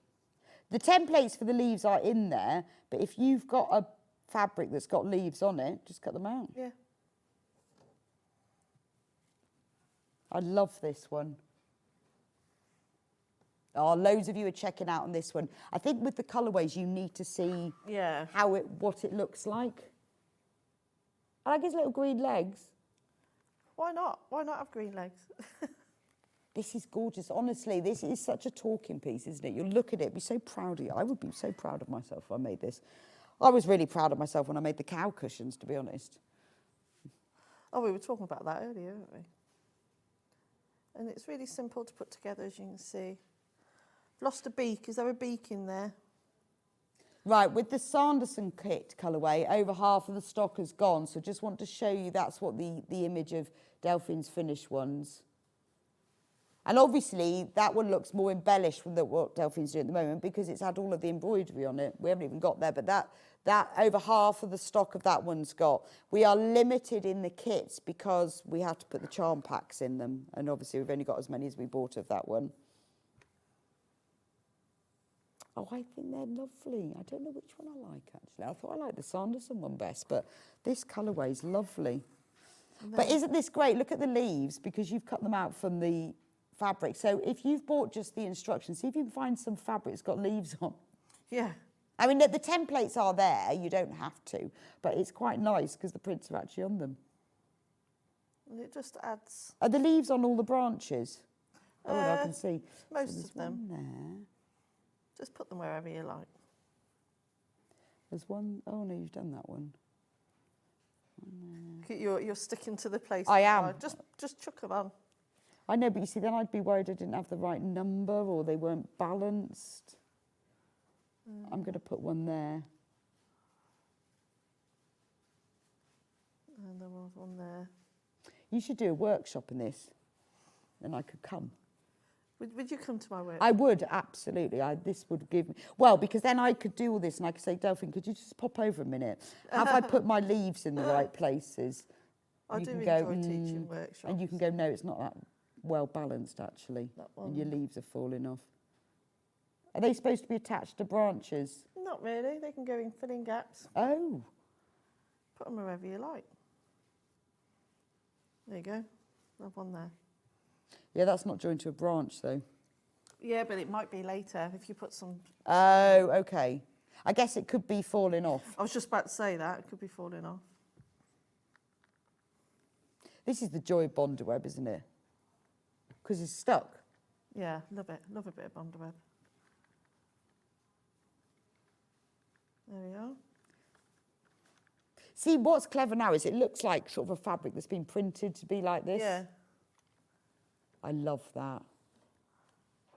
The templates for the leaves are in there, but if you've got a fabric that's got leaves on it, just cut them out. Yeah. I love this one. Oh, loads of you are checking out on this one. I think with the colourways, you need to see what it looks like. I like his little green legs. Why not? Why not have green legs? This is gorgeous. Honestly, this is such a talking piece, isn't it? You'll look at it, be so proud of you. I would be so proud of myself if I made this. I was really proud of myself when I made the cow cushions, to be honest. Oh, we were talking about that earlier, weren't we? And it's really simple to put together, as you can see. I've lost a beak. Is there a beak in there? Right, with the Sanderson kit colourway, over half of the stock has gone. So just want to show you that's what the image of Delphine's finished ones. And obviously, that one looks more embellished than what Delphine's doing at the moment because it's had all of the embroidery on it. We haven't even got there, but that over half of the stock of that one's got. We are limited in the kits because we had to put the charm packs in them. And obviously, we've only got as many as we bought of that one. Oh, I think they're lovely. I don't know which one I like, actually. I thought I liked the Sanderson one best, but this colourway is lovely. But isn't this great? Look at the leaves because you've cut them out from the fabric. So if you've bought just the instructions, see if you can find some fabric that's got leaves on. Yeah. I mean, the templates are there. You don't have to. But it's quite nice because the prints are actually on them. And it just adds... Are the leaves on all the branches? Oh, no, I can see. Most of them. One there. Just put them wherever you like. There's one... Oh, no, you've done that one. You're sticking to the place. I am. Just chuck them on. I know, but you see, then I'd be worried I didn't have the right number or they weren't balanced. I'm going to put one there. And there was one there. You should do a workshop in this. Then I could come. Would you come to my work? I would, absolutely. This would give me... Well, because then I could do all this and I could say, Delphine, could you just pop over a minute? Have I put my leaves in the right places? I do enjoy teaching workshops. And you can go, no, it's not that well balanced, actually. And your leaves are falling off. Are they supposed to be attached to branches? Not really. They can go in filling gaps. Oh. Put them wherever you like. There you go. Have one there. Yeah, that's not joined to a branch, though. Yeah, but it might be later if you put some... Oh, OK. I guess it could be falling off. I was just about to say that. It could be falling off. This is the joy of Bonder web, isn't it? Because it's stuck. Yeah, love it. Love a bit of Bonder web. There we are. See, what's clever now is it looks like sort of a fabric that's been printed to be like this. Yeah. I love that.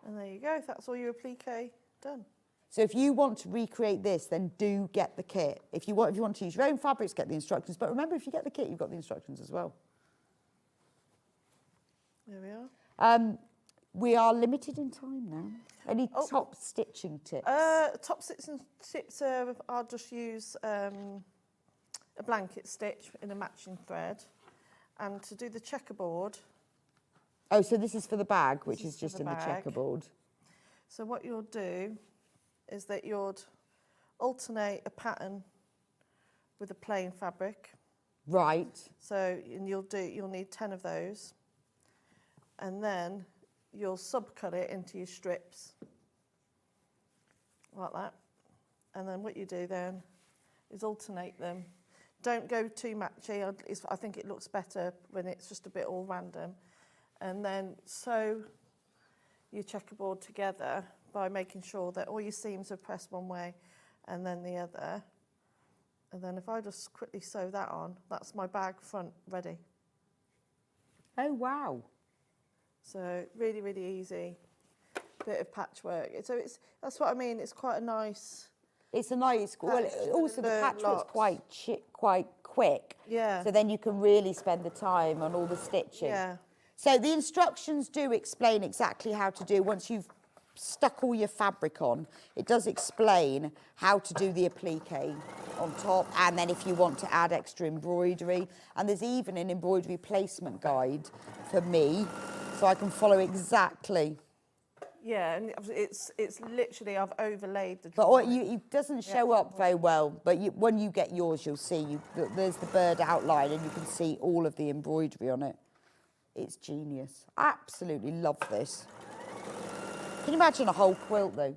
And there you go. That's all your applique done. So if you want to recreate this, then do get the kit. If you want to use your own fabrics, get the instructions. But remember, if you get the kit, you've got the instructions as well. There we are. We are limited in time now. Any top stitching tips? Top stitching tips, I'll just use a blanket stitch in a matching thread. And to do the checkerboard... Oh, so this is for the bag, which is for just the in the bag. checkerboard. So what you'll do is that you'll alternate a pattern with a plain fabric. Right. So and you'll need 10 of those. And then you'll subcut it into your strips. Like that. And then what you do then is alternate them. Don't go too matchy. I think it looks better when it's just a bit all random. And then sew your checkerboard together by making sure that all your seams are pressed one way and then the other. And then if I just quickly sew that on, that's my bag front ready. Oh, wow. So really, really easy bit of patchwork. So that's what I mean. It's quite a nice... It's a nice... Well, also the patchwork's quite quick. Yeah. So then you can really spend the time on all the stitching. Yeah. So the instructions do explain exactly how to do, once you've stuck all your fabric on, it does explain how to do the applique on top, and then if you want to add extra embroidery. And there's even an embroidery placement guide for me, so I can follow exactly. Yeah, and it's literally, I've overlaid the But drawing. it doesn't show up very well, but when you get yours, you'll see, there's the bird outline and you can see all of the embroidery on it. It's genius. Absolutely love this. Can you imagine a whole quilt, though?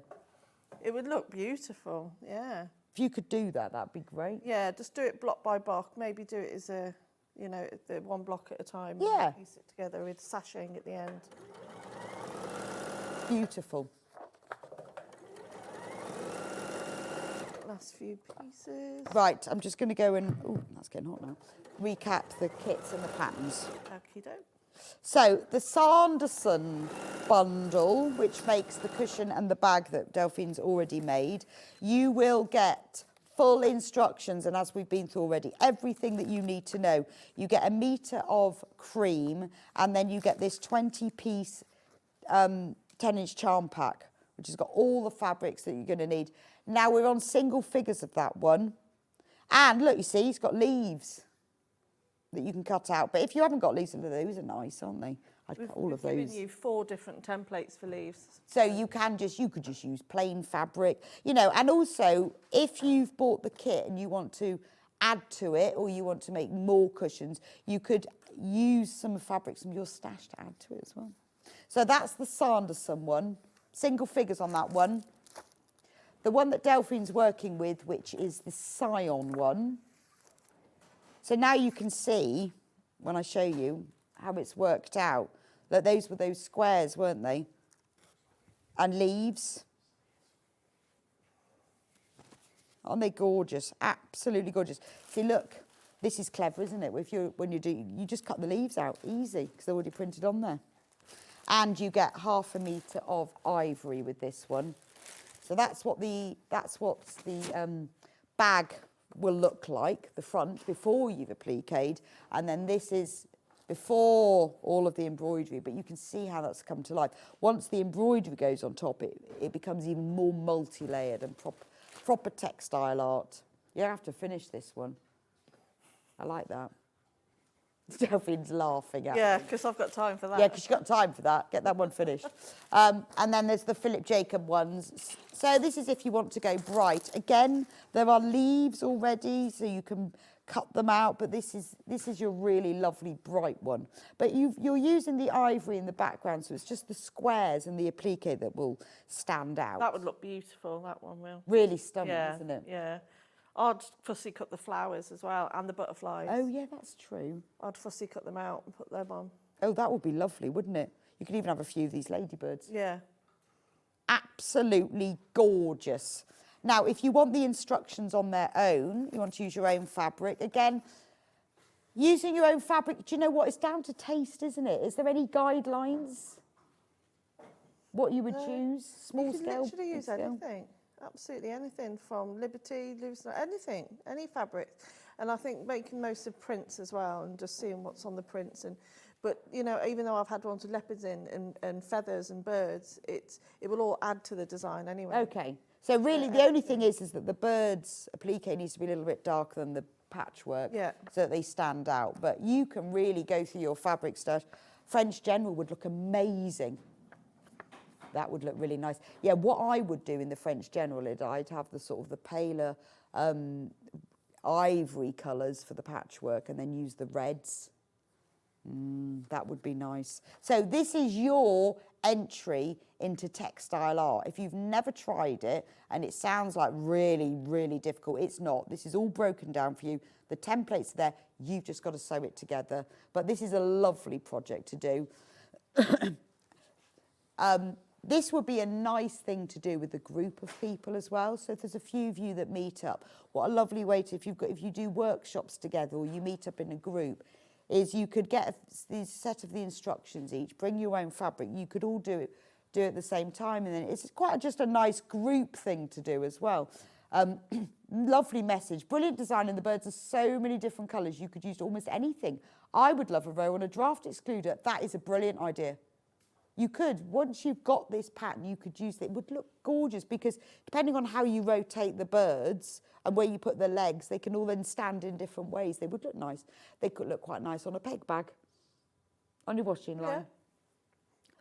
It would look beautiful, yeah. If you could do that, that'd be great. Yeah, just do it block by block. Maybe do it as a, the one block at a time. Yeah. And piece it together with sashing at the end. Beautiful. Last few pieces. Right, I'm just going to go and, oh, that's getting hot now, recap the kits and the patterns. Okie doke. So the Sanderson bundle, which makes the cushion and the bag that Delphine's already made, you will get full instructions, and as we've been through already, everything that you need to know. You get a metre of cream, and then you get this 20-piece 10-inch charm pack, which has got all the fabrics that you're going to need. Now we're on single figures of that one. And look, you see, it's got leaves that you can cut out. But if you haven't got leaves, those are nice, aren't they? I'd cut all of those. We've given you 4 different templates for leaves. So you could just use plain fabric, and also if you've bought the kit and you want to add to it, or you want to make more cushions, you could use some fabrics from your stash to add to it as well. So that's the Sanderson one, single figures on that one. The one that Delphine's working with, which is the Scion one. So now you can see, when I show you, how it's worked out. That those were those squares, weren't they? And leaves. Aren't they gorgeous? Absolutely gorgeous. See, look, this is clever, isn't it? You just cut the leaves out, easy, because they're already printed on there. And you get 1/2 metre of ivory with this one. So that's what the bag will look like, the front, before you've appliqued, and then this is before all of the embroidery, but you can see how that's come to life. Once the embroidery goes on top, it becomes even more multi-layered and proper textile art. You have to finish this one. I like that. Delphine's laughing at Yeah, me. because I've got time for that. Yeah, because you've got time for that. Get that one finished. And then there's the Philip Jacob ones. So this is if you want to go bright. Again, there are leaves already, so you can cut them out. But this is your really lovely bright one. But you're using the ivory in the background, so it's just the squares and the applique that will stand out. That would look beautiful, that one will. Really stunning, Yeah, isn't it? yeah. I'd fussy cut the flowers as well, and the butterflies. Oh, yeah, that's true. I'd fussy cut them out and put them on. Oh, that would be lovely, wouldn't it? You could even have a few of these ladybirds. Yeah. Absolutely gorgeous. Now, if you want the instructions on their own, you want to use your own fabric, again, using your own fabric, do you know what? It's down to taste, isn't it? Is there any guidelines? What you would choose? Small You can scale? literally big use scale? anything. Absolutely anything, from Liberty, Louisa, anything, any fabric. And I think making most of prints as well, and just seeing what's on the prints and But, you know, even though I've had ones with leopards in and feathers and birds, it will all add to the design anyway. Okay. So really the only thing is that the birds applique needs to be a little bit darker than the patchwork so that they stand out. But you can really go through your fabric stash. French General would look amazing. That would look really nice. Yeah, what I would do in the French General is I'd have the sort of the paler ivory colours for the patchwork and then use the reds. That would be nice. So this is your entry into textile art. If you've never tried it and it sounds like really, really difficult, it's not. This is all broken down for you. The templates are there. You've just got to sew it together. But this is a lovely project to do. This would be a nice thing to do with a group of people as well. So if there's a few of you that meet up, what a lovely way to, if you do workshops together or you meet up in a group, is you could get a set of the instructions each, bring your own fabric. You could all do it at the same time, and then it's quite just a nice group thing to do as well. Lovely message, brilliant design, and the birds are so many different colours. You could use almost anything. I would love a row on a draft excluder. That is a brilliant idea. You could, once you've got this pattern, you could use it. It would look gorgeous because depending on how you rotate the birds and where you put the legs, they can all then stand in different ways. They would look nice. They could look quite nice on a peg bag, on your washing line. Yeah.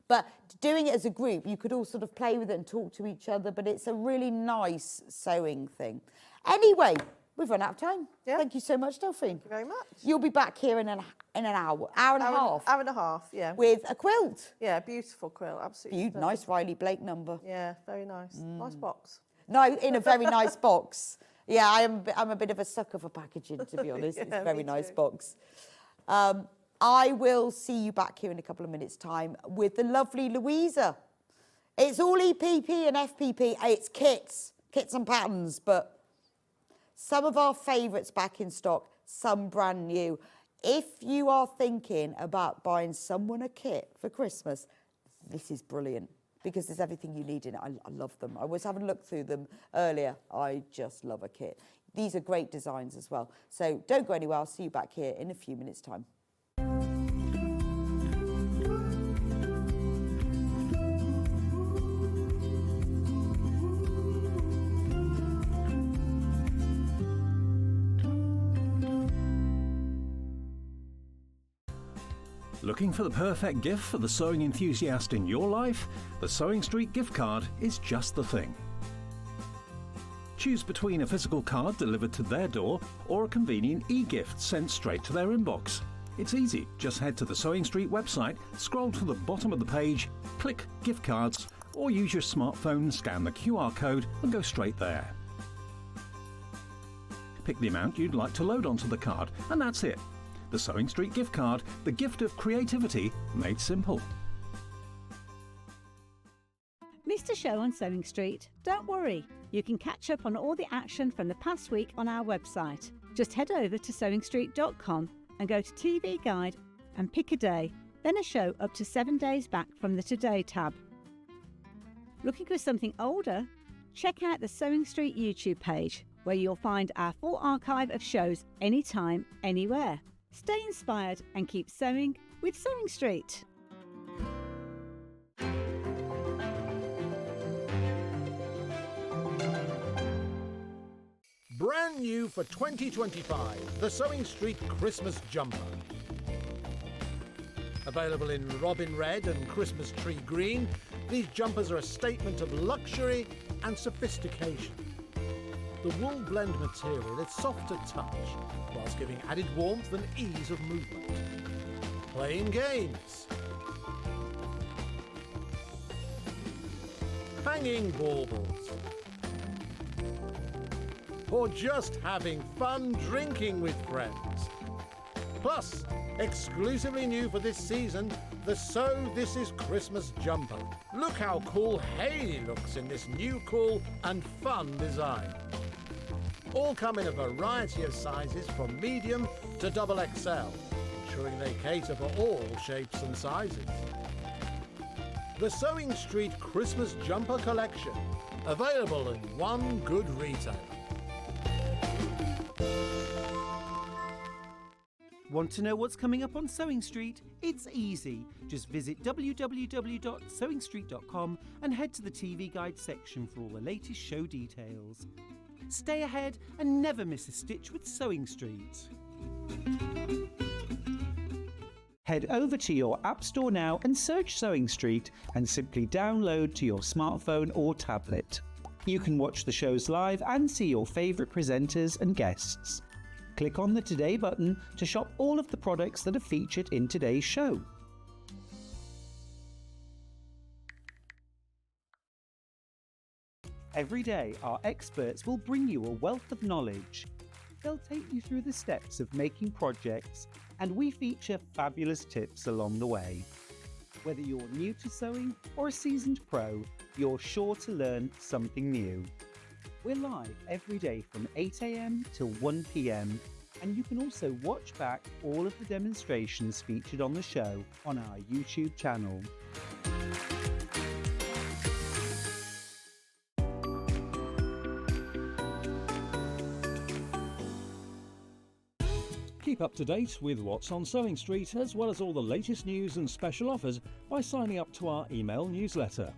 But doing it as a group, you could all sort of play with it and talk to each other, but it's a really nice sewing thing. Anyway, we've run out of time. Yeah. Thank you so much, Delphine. Thank you very much. You'll be back here in an hour and a half. Hour and a half, yeah. With a quilt. Yeah, beautiful quilt, absolutely. Nice Riley Blake number. Yeah, very nice. Nice box. No, in a very nice box. Yeah, I'm a bit of a sucker for packaging, to be honest. Yeah, it's a very me nice too. box. I will see you back here in a couple of minutes' time with the lovely Louisa. It's all EPP and FPP. It's kits and patterns, but some of our favourites back in stock, some brand new. If you are thinking about buying someone a kit for Christmas, this is brilliant because there's everything you need in it. I love them. I was having a look through them earlier. I just love a kit. These are great designs as well. So don't go anywhere. I'll see you back here in a few minutes' time. Looking for the perfect gift for the sewing enthusiast in your life? The SewingStreet gift card is just the thing. Choose between a physical card delivered to their door or a convenient e-gift sent straight to their inbox. It's easy. Just head to the SewingStreet website, scroll to the bottom of the page, click Gift Cards, or use your smartphone, scan the QR code and go straight there. Pick the amount you'd like to load onto the card, and that's it. The SewingStreet gift card, the gift of creativity made simple. Missed a show on Sewing Street? Don't worry, you can catch up on all the action from the past week on our website. Just head over to SewingStreet.com and go to TV Guide and pick a day, then a show up to 7 days back from the Today tab. Looking for something older? Check out the Sewing Street YouTube page, where you'll find our full archive of shows anytime, anywhere. Stay inspired and keep sewing with Sewing Street. Brand new for 2025, the SewingStreet Christmas Jumper. Available in Robin Red and Christmas Tree Green, these jumpers are a statement of luxury and sophistication. The wool blend material is soft to touch, whilst giving added warmth and ease of movement. Playing games. Hanging baubles. Or just having fun drinking with friends. Plus, exclusively new for this season, the So This Is Christmas Jumper. Look how cool Hayley looks in this new cool and fun design. All come in a variety of sizes from medium to XXL, ensuring they cater for all shapes and sizes. The SewingStreet Christmas Jumper Collection, available in one good retailer. Want to know what's coming up on Sewing Street? It's easy. Just visit www.sewingstreet.com and head to the TV Guide section for all the latest show details. Stay ahead and never miss a stitch with Sewing Street. Head over to your App Store now and search Sewing Street and simply download to your smartphone or tablet. You can watch the shows live and see your favourite presenters and guests. Click on the Today button to shop all of the products that are featured in today's show. Every day, our experts will bring you a wealth of knowledge. They'll take you through the steps of making projects, and we feature fabulous tips along the way. Whether you're new to sewing or a seasoned pro, you're sure to learn something new. We're live every day from 8 AM till 1 PM, and you can also watch back all of the demonstrations featured on the show on our YouTube channel. Keep up to date with what's on Sewing Street, as well as all the latest news and special offers by signing up to our email newsletter.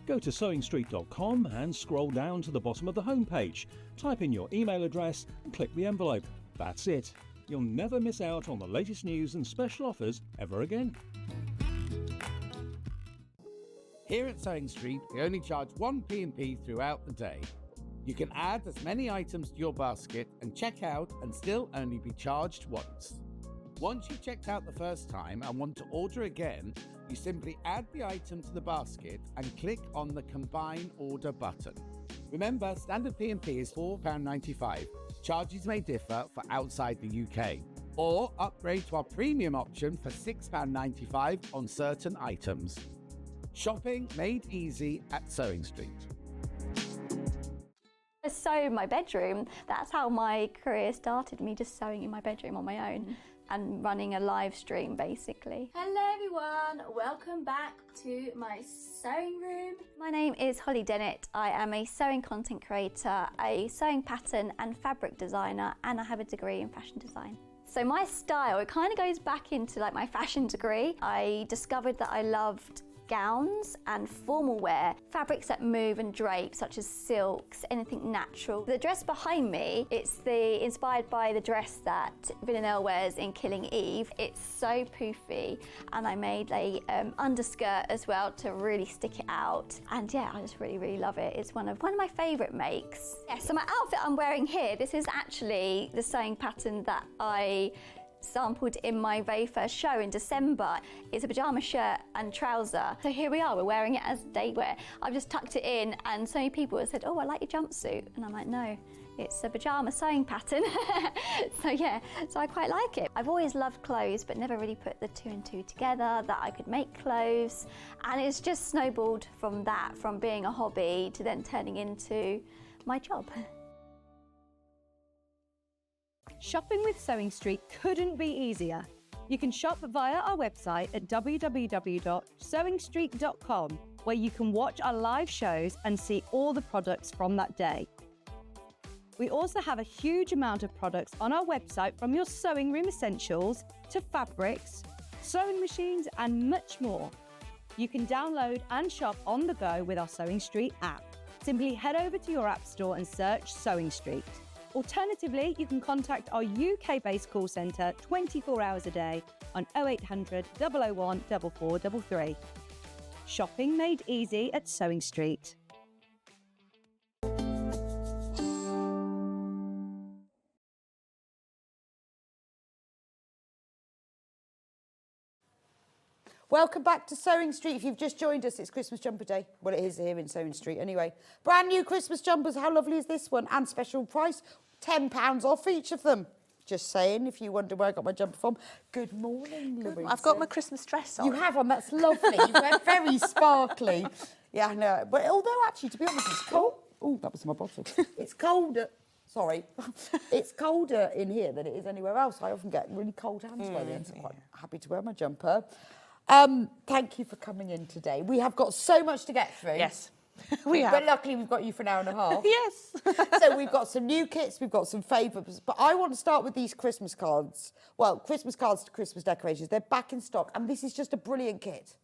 Go to SewingStreet.com and scroll down to the bottom of the homepage. Type in your email address and click the envelope. That's it. You'll never miss out on the latest news and special offers ever again. Here at Sewing Street, we only charge 1 P&P throughout the day. You can add as many items to your basket and check out and still only be charged once. Once you've checked out the first time and want to order again, you simply add the item to the basket and click on the Combine Order button. Remember, standard P&P is £4.95. Charges may differ for outside the UK. Or upgrade to our premium option for £6.95 on certain items. Shopping made easy at Sewing Street. I sew in my bedroom. That's how my career started, me just sewing in my bedroom on my own and running a live stream basically. Hello everyone, welcome back to my sewing room. My name is Holly Dennett. I am a sewing content creator, a sewing pattern and fabric designer, and I have a degree in fashion design. So my style, it kind of goes back into like my fashion degree. I discovered that I loved gowns and formal wear, fabrics that move and drape such as silks, anything natural. The dress behind me, it's inspired by the dress that Villanelle wears in Killing Eve. It's so poofy, and I made a underskirt as well to really stick it out. And yeah, I just really love it. It's one of my favourite makes. Yeah, so my outfit I'm wearing here, this is actually the sewing pattern that I sampled in my very first show in December. It's a pyjama shirt and trouser. So here we are, we're wearing it as day wear. I've just tucked it in, and so many people have said, oh, I like your jumpsuit. And I'm like, no, it's a pyjama sewing pattern. So yeah, so I quite like it. I've always loved clothes, but never really put the two and two together, that I could make clothes. And it's just snowballed from that, from being a hobby to then turning into my job. Shopping with Sewing Street couldn't be easier. You can shop via our website at www.sewingstreet.com, where you can watch our live shows and see all the products from that day. We also have a huge amount of products on our website, from your sewing room essentials to fabrics, sewing machines and much more. You can download and shop on the go with our Sewing Street app. Simply head over to your app store and search Sewing Street. Alternatively, you can contact our UK-based call centre 24 hours a day on 0800 001 4433. Shopping made easy at Sewing Street. Welcome back to Sewing Street. If you've just joined us, it's Christmas jumper day. Well, it is here in Sewing Street anyway. Brand new Christmas jumpers. How lovely is this one? And special price, £10 off each of them. Just saying, if you wonder where I got my jumper from. Good morning, Louisa. I've got my Christmas dress on. You have on, that's lovely. You're very sparkly. Yeah, I know. But although actually, to be honest, it's cold. Oh, that was my bottle. It's colder. Sorry. It's colder in here than it is anywhere else. I often get really cold hands by the end, so I'm quite happy to wear my jumper. Thank you for coming in today. We have got so much to get through. Yes. We have. But luckily we've got you for an hour and a half. Yes. So we've got some new kits, we've got some favourites, but I want to start with these Christmas cards. Well, Christmas cards to Christmas decorations. They're back in stock, and this is just a brilliant kit.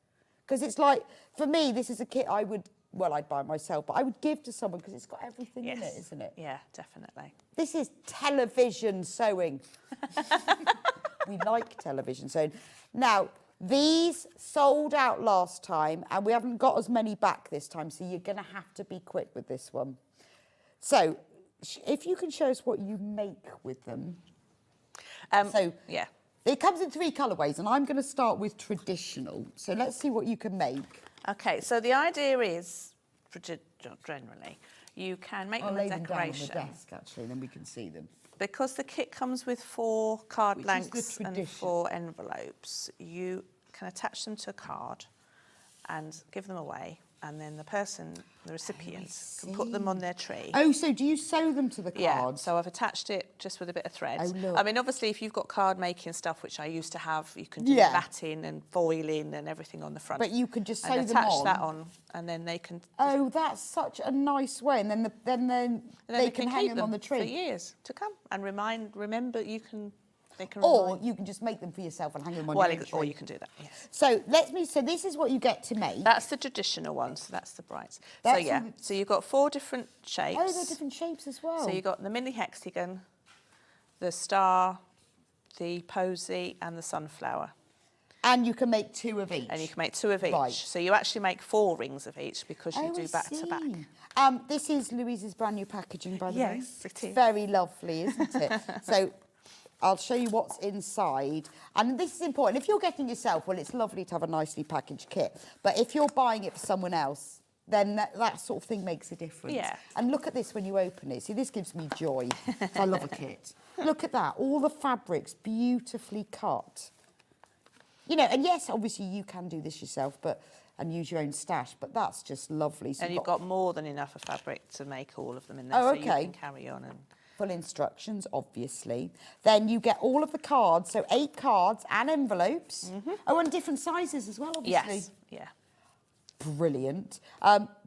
Because it's like, for me, this is a kit I'd buy myself, but I would give to someone because it's got everything in it, isn't it? Yeah, definitely. This is television sewing. We like television sewing. Now, these sold out last time, and we haven't got as many back this time, so you're going to have to be quick with this one. So, if you can show us what you make with them. Yeah. It comes in 3 colourways, and I'm going to start with traditional. So let's see what you can make. Okay, so the idea is, generally, you can make them a I'll lay them down on the decoration. desk, actually, and then we can see them. Because the kit comes with 4 card Which is the blanks and tradition. 4 envelopes, you can attach them to a card and give them away, and then the person, the recipient, can put them on their tree. Oh, so do you sew them to the cards? Yeah, so I've attached it just with a bit of thread. Oh, look. I mean, obviously, if you've got card making stuff, which I used to have, you can do batting and foiling and everything on the front. But you could just sew and them attach on. that on, and then they can. Oh, that's such a nice way. And then they can hang keep them on the tree for years to come and remember you can. They can or remind. you can just make them for yourself and hang them on Well, your own or tree. you can do that. Yes. So so this is what you get to make. That's the traditional one. So that's the brights. That's so yeah. So you've got 4 different shapes. Oh, they're different shapes as well. So you've got the mini hexagon, the star, the posy, and the sunflower. And you can make 2 of each. And you can make 2 of each. Right. So you actually make 4 rings of each because you do back to back. This is Louisa's brand new packaging, by the way. Yes, it is. Very lovely, isn't it? So I'll show you what's inside. And this is important. If you're getting yourself, well, it's lovely to have a nicely packaged kit. But if you're buying it for someone else, then that sort of thing makes a difference. Yeah. And look at this when you open it. See, this gives me joy. I love a kit. Look at that. All the fabrics beautifully cut. You know, and yes, obviously you can do this yourself, and use your own stash, but that's just lovely. So And you've got more than enough of fabric to make all of them in there, Oh, so okay. you can carry on. And full instructions, obviously. Then you get all of the cards, so 8 cards and envelopes. Oh, and different sizes as well, obviously. Yes, yeah. Brilliant.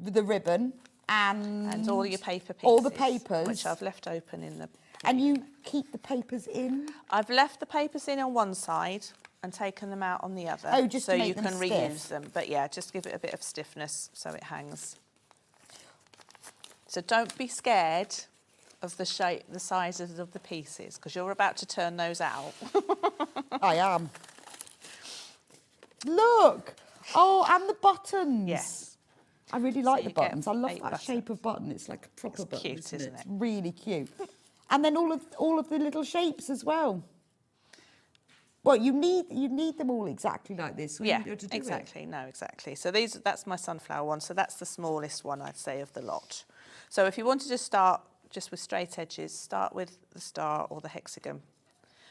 With the ribbon and all your paper pieces. All the papers. Which I've left open in the... And you keep the papers in? I've left the papers in on one side and taken them out on the other. Oh, just so to make you them can stiff. reuse them. But yeah, just give it a bit of stiffness so it hangs. So don't be scared of the shape, the sizes of the pieces, because you're about to turn those out. I am. Look! Oh, and the buttons. Yes. I really like you the get buttons. I love 8 that buttons. shape of button. It's like a proper button, cute, isn't isn't it? it? It's really cute. And then all of the little shapes as well. Well, you need them all exactly like this. So Yeah, you to do exactly. No, exactly. So that's my sunflower one. So that's the smallest one, I'd say, of the lot. So if you wanted to start just with straight edges, start with the star or the hexagon.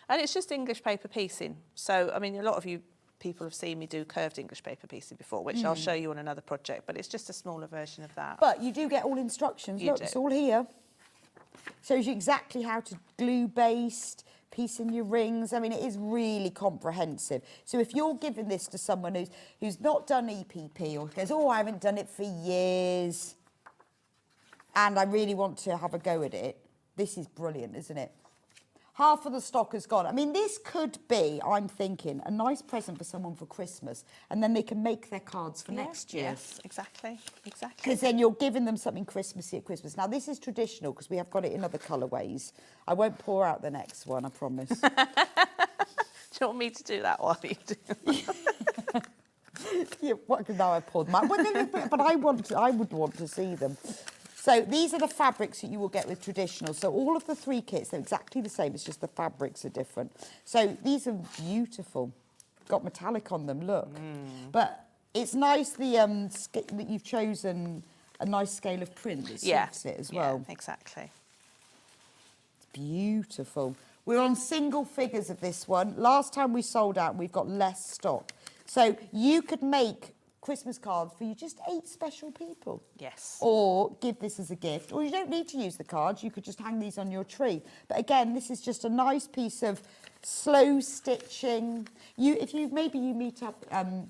And it's just English paper piecing. So, I mean, a lot of you people have seen me do curved English paper piecing before, which I'll show you on another project, but it's just a smaller version of that. But you do get all instructions. You Look, do. it's all here. Shows you exactly how to glue baste, piece in your rings. I mean, it is really comprehensive. So if you're giving this to someone who's not done EPP or goes, oh, I haven't done it for years, and I really want to have a go at it, this is brilliant, isn't it? Half of the stock has gone. I mean, this could be, I'm thinking, a nice present for someone for Christmas, and then they can make their cards for next year. Yes, exactly, exactly. Because then you're giving them something Christmassy at Christmas. Now, this is traditional because we have got it in other colourways. I won't pour out the next one, I promise. Do you want me to do that while you do? Yeah, now I've poured them out. But I would want to see them. So these are the fabrics that you will get with traditional. So all of the 3 kits, they're exactly the same. It's just the fabrics are different. So these are beautiful. Got metallic on them, look. But it's nice that you've chosen a nice scale of print that suits it as well. Yeah, exactly. It's beautiful. We're on single figures of this one. Last time we sold out, we've got less stock. So you could make Christmas cards for just 8 special people. Yes. Or give this as a gift. Or you don't need to use the cards. You could just hang these on your tree. But again, this is just a nice piece of slow stitching. Maybe you meet up,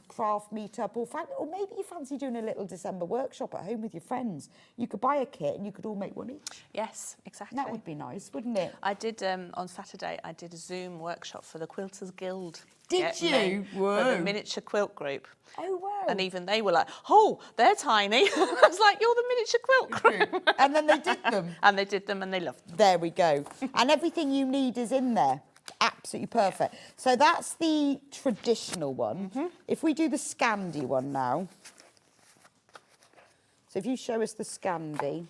craft meet up, or maybe you fancy doing a little December workshop at home with your friends. You could buy a kit and you could all make one each. Yes, exactly. That would be nice, wouldn't it? I did, on Saturday, I did a Zoom workshop for the Quilters Guild. Did you? For the miniature quilt group. Oh, wow. And even they were like, oh, they're tiny. I was like, you're the miniature quilt group. And then they did them. And they did them and they loved them. There we go. And everything you need is in there. Absolutely perfect. So that's the traditional one. If we do the Scandi one now. So if you show us the Scandi.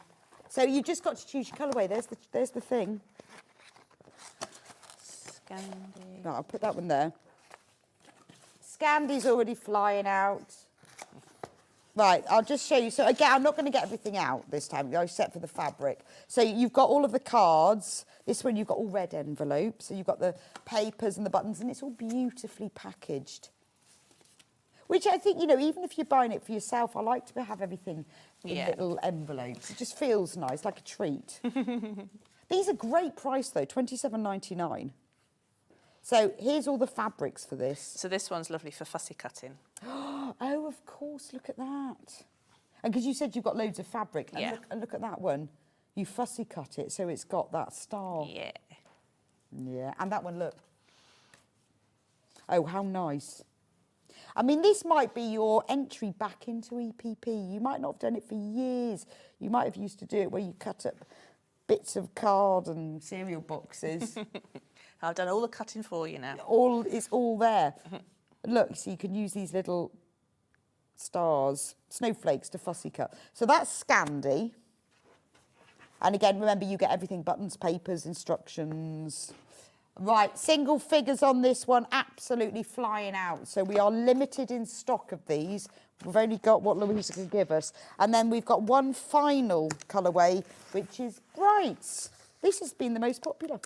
So you've just got to choose your colourway. There's the thing. Scandi. No, I'll put that one there. Scandi's already flying out. Right, I'll just show you. So again, I'm not going to get everything out this time, except for the fabric. So you've got all of the cards. This one you've got all red envelopes. So you've got the papers and the buttons, and it's all beautifully packaged. Which I think, even if you're buying it for yourself, I like to have everything in little envelopes. It just feels nice, like a treat. These are great price though, £27.99. So here's all the fabrics for this. So this one's lovely for fussy cutting. Oh, of course, look at that. And because you said you've got loads of fabric, and look at that one. You fussy cut it, so it's got that star. Yeah. Yeah, and that one, look. Oh, how nice. I mean, this might be your entry back into EPP. You might not have done it for years. You might have used to do it where you cut up bits of card and cereal boxes. I've done all the cutting for you now. It's all there. Look, so you can use these little stars, snowflakes to fussy cut. So that's Scandi. And again, remember, you get everything, buttons, papers, instructions. Right, single figures on this one, absolutely flying out. So we are limited in stock of these. We've only got what Louisa can give us. And then we've got one final colourway, which is brights. This has been the most popular.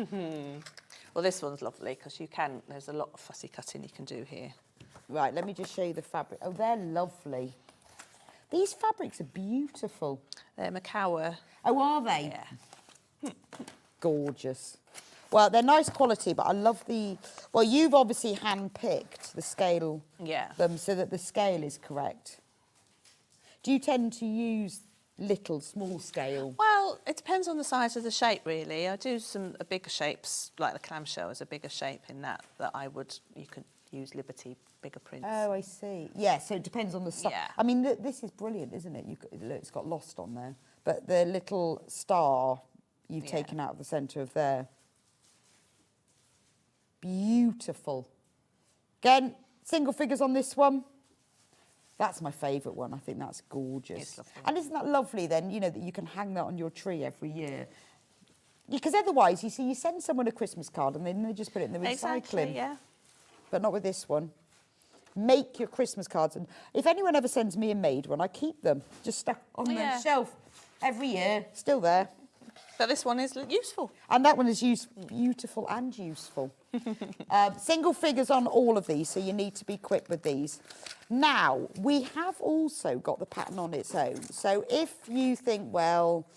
Well, this one's lovely because there's a lot of fussy cutting you can do here. Right, let me just show you the fabric. Oh, they're lovely. These fabrics are beautiful. They're Macawa. Oh, are they? Yeah. Gorgeous. Well, they're nice quality, but I love well, you've obviously hand-picked the scale, them so that the scale is correct. Do you tend to use small scale? Well, it depends on the size of the shape, really. I do some bigger shapes, like the clamshell is a bigger shape in that you could use Liberty bigger prints. Oh, I see. Yeah, so it depends on the size. Yeah. I mean, this is brilliant, isn't it? Look, it's got lost on there. But the little star you've taken out of the centre of there. Beautiful. Again, single figures on this one. That's my favourite one. I think that's gorgeous. It's lovely. And isn't that lovely then, that you can hang that on your tree every year? Because otherwise, you send someone a Christmas card and then they just put it in the recycling. Exactly, yeah. But not with this one. Make your Christmas cards. And if anyone ever sends me a made one, I keep them just stuck on the shelf every year, still there. But this one is useful. And that one is beautiful and useful. Single figures on all of these, so you need to be quick with these. Now, we have also got the pattern on its own. So if you think, well,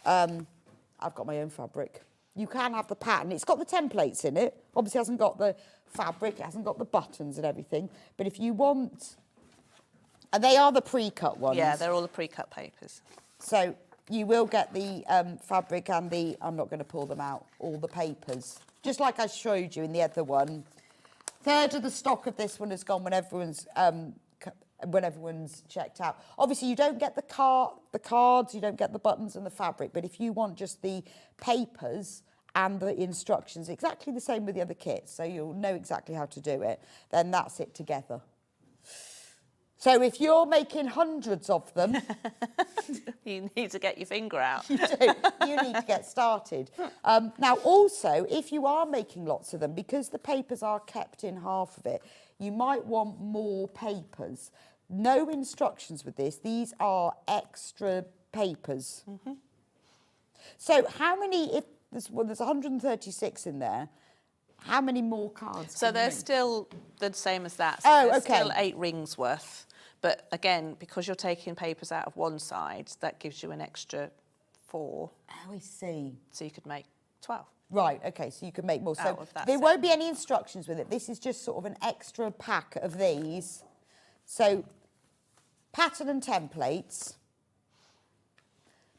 I've got my own fabric, you can have the pattern. It's got the templates in it. Obviously, it hasn't got the fabric, it hasn't got the buttons and everything. But if you want... And they are the pre-cut ones. Yeah, they're all the pre-cut papers. So you will get the fabric and I'm not going to pull them out, all the papers. Just like I showed you in the other one. Third of the stock of this one has gone when everyone's checked out. Obviously, you don't get the cards, you don't get the buttons and the fabric, but if you want just the papers and the instructions, exactly the same with the other kits, so you'll know exactly how to do it, then that's it together. So if you're making hundreds of them... You need to get your finger out. You do. You need to get started. Now, also, if you are making lots of them, because the papers are kept in half of it, you might want more papers. No instructions with this. These are extra papers. Mm-hmm. So how many, if there's 136 in there, how many more cards? So they're still the same as that. So there's okay. Still 8 rings worth. But again, because you're taking papers out of one side, that gives you an extra 4. Oh, I see. So you could make 12. Right, okay, so you can make more. So Out of that there set. won't be any instructions with it. This is just sort of an extra pack of these. So pattern and templates,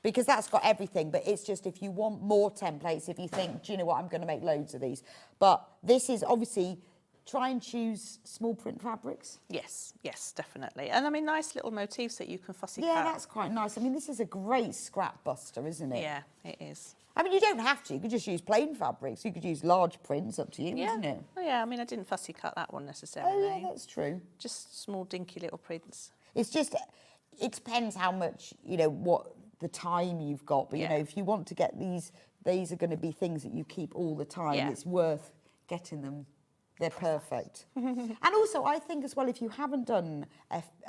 because that's got everything, but it's just if you want more templates, if you think, do you know what, I'm going to make loads of these. But this is obviously, try and choose small print fabrics. Yes, yes, definitely. And I mean, nice little motifs that you can fussy Yeah, cut. that's quite nice. I mean, this is a great scrap buster, isn't it? Yeah, it is. I mean, you don't have to. You could just use plain fabrics. You could use large prints, up to you, Yeah. isn't it? Oh, yeah, I mean, I didn't fussy cut that one necessarily. Oh, yeah, that's true. Just small, dinky little prints. It's just, it depends how much, you know, what the time you've got. But, you know, if you want to get these are going to be things that you keep all the time. Yeah. It's worth getting them. They're perfect. And also, I think as well, if you haven't done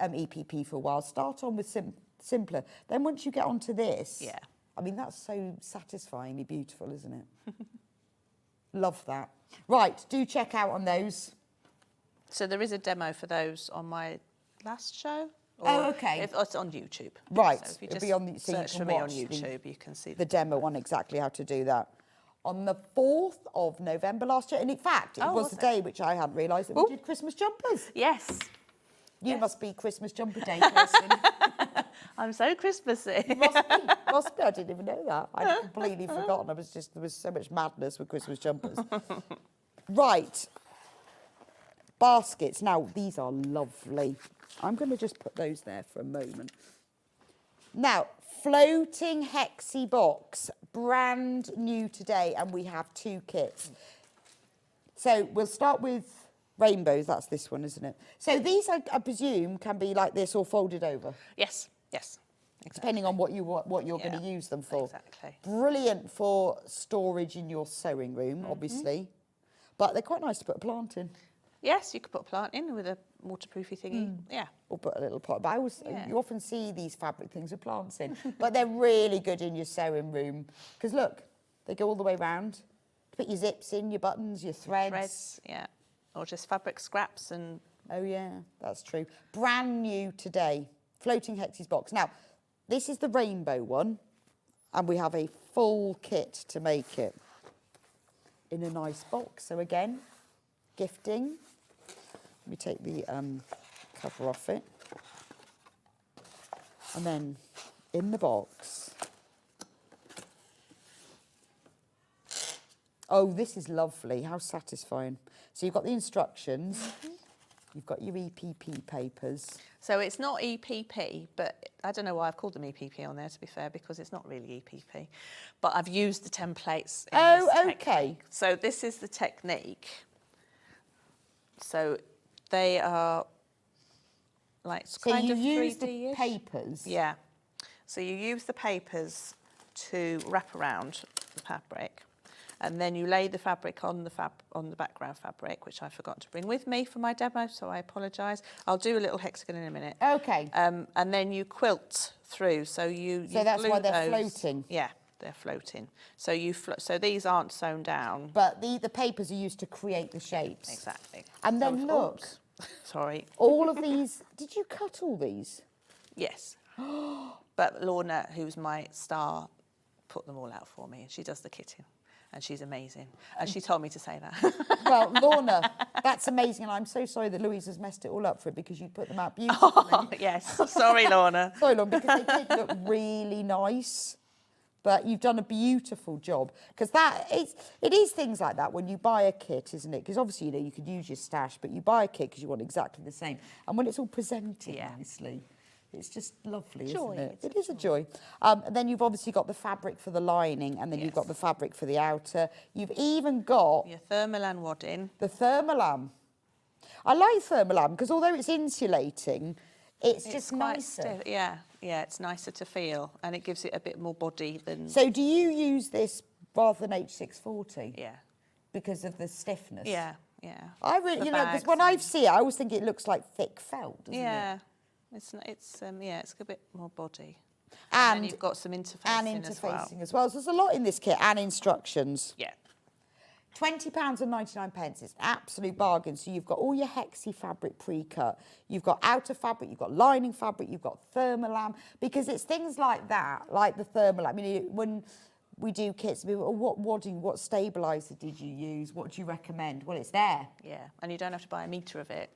EPP for a while, start on with simpler. Then once you get onto this, yeah. I mean, that's so satisfyingly beautiful, isn't it? Love that. Right, do check out on those. So there is a demo for those on my last show. Oh, okay. It's on YouTube. Right, So if you it'll just be on the, so you search can for me on watch YouTube, you can see the demo on exactly how to do that. On the 4th of November last year, and in fact, it was the day which I hadn't realised that we did Christmas jumpers. Yes. You must be Christmas jumper day person. I'm so Christmassy. Must be. I didn't even know that. I'd completely forgotten. There was so much madness with Christmas jumpers. Right. Baskets. Now, these are lovely. I'm going to just put those there for a moment. Now, floating hexie box, brand new today, and we have 2 kits. So we'll start with rainbows. That's this one, isn't it? So these, I presume, can be like this or folded over. Yes, yes. Exactly. Depending on what you're going to use them for. Exactly. Brilliant for storage in your sewing room, obviously. But they're quite nice to put a plant in. Yes, you could put a plant in with a waterproofy thingy. Yeah. Or put a little pot. But you often see these fabric things with plants in. But they're really good in your sewing room. Because look, they go all the way round. Put your zips in, your buttons, your threads. Yeah. Or just fabric scraps and... Oh, yeah, that's true. Brand new today. Floating Hexies box. Now, this is the rainbow one. And we have a full kit to make it in a nice box. So again, gifting. Let me take the cover off it. And then in the box. Oh, this is lovely. How satisfying. So you've got the instructions. You've got your EPP papers. So it's not EPP, but I don't know why I've called them EPP on there, to be fair, because it's not really EPP. But I've used the templates. Oh, okay. So this is the technique. So they are like kind of 3D-ish. So you use the papers? Yeah. So you use the papers to wrap around the fabric. And then you lay the fabric on the background fabric, which I forgot to bring with me for my demo, so I apologise. I'll do a little hexagon in a minute. Okay. And then you quilt through, so you that's glue why they're those. floating. Yeah, they're floating. So so these aren't sewn down. But the papers are used to create the shapes. Exactly. And then look. Oops. Sorry. All of these. Did you cut all these? Yes. But Lorna, who's my star, put them all out for me, and she does the kitting. And she's amazing. And she told me to say that. Well, Lorna, that's amazing. And I'm so sorry that Louisa's messed it all up for it because you put them out beautifully. Oh, yes. Sorry, Lorna. Sorry, Lorna, because they did look really nice. But you've done a beautiful job. Because it is things like that when you buy a kit, isn't it? Because obviously, you know, you could use your stash, but you buy a kit because you want exactly the same. And when it's all presented nicely, it's just lovely, isn't it? It is a joy. And then you've obviously got the fabric for the lining, and then you've got the fabric for the outer. You've even got... your thermalan wadding. The thermalan. I like thermalan because although it's insulating, it's just nicer. Yeah, it's nicer to feel, and it gives it a bit more body than... So do you use this rather than H640? Yeah. Because of the stiffness? Yeah. I really, because when I see it, I always think it looks like thick felt, doesn't it? It's a bit more body. And then you've got some interfacing as well. So there's a lot in this kit and instructions. Yeah. £20.99. It's an absolute bargain. So you've got all your hexie fabric pre-cut. You've got outer fabric, you've got lining fabric, you've got thermalam. Because it's things like that, like the thermalam. I mean, when we do kits. What wadding, what stabiliser did you use? What do you recommend? Well, it's there. Yeah, and you don't have to buy a metre of it.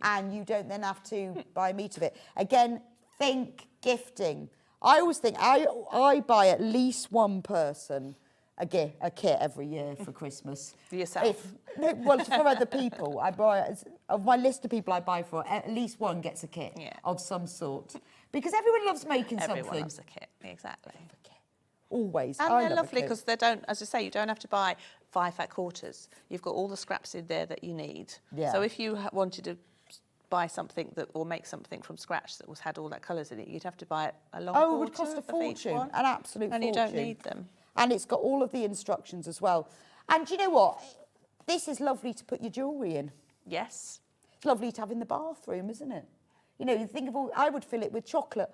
And you don't then have to buy a metre of it. Again, think gifting. I always think I buy at least one person a kit every year for Christmas. For yourself? Well, for other people. I buy, of my list of people I buy for, at least one gets a kit of some sort. Because everyone loves making something. Everyone loves a kit, exactly. Always. And they're lovely because they don't, as I say, you don't have to buy 5 fat quarters. You've got all the scraps in there that you need. Yeah. So if you wanted to buy something or make something from scratch that had all that colours in it, you'd have to buy a long quarter. Oh, it would cost a fortune, an absolute fortune. And you don't need them. And it's got all of the instructions as well. And do you know what? This is lovely to put your jewellery in. Yes. It's lovely to have in the bathroom, isn't it? You know, you think of all, I would fill it with chocolate.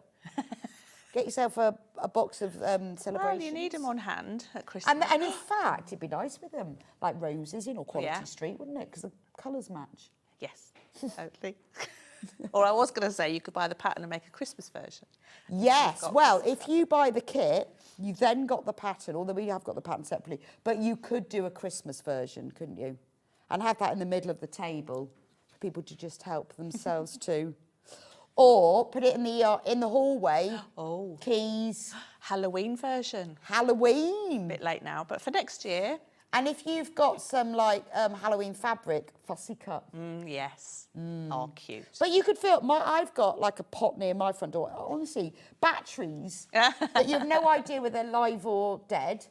Get yourself a box of celebrations. Well, you need them on hand at Christmas. And in fact, it'd be nice with them, like roses in or Quality Street, wouldn't it? Because the colours match. Yes, totally. Or I was going to say you could buy the pattern and make a Christmas version. Yes, well, if you buy the kit, you've then got the pattern, although we have got the pattern separately, but you could do a Christmas version, couldn't you? And have that in the middle of the table for people to just help themselves too. Or put it in the hallway. Oh. Keys. Halloween version. Halloween. A bit late now, but for next year. And if you've got some like Halloween fabric, fussy cut. Yes. Oh, cute. But you could feel, I've got like a pot near my front door. Honestly, batteries that you have no idea whether they're live or dead.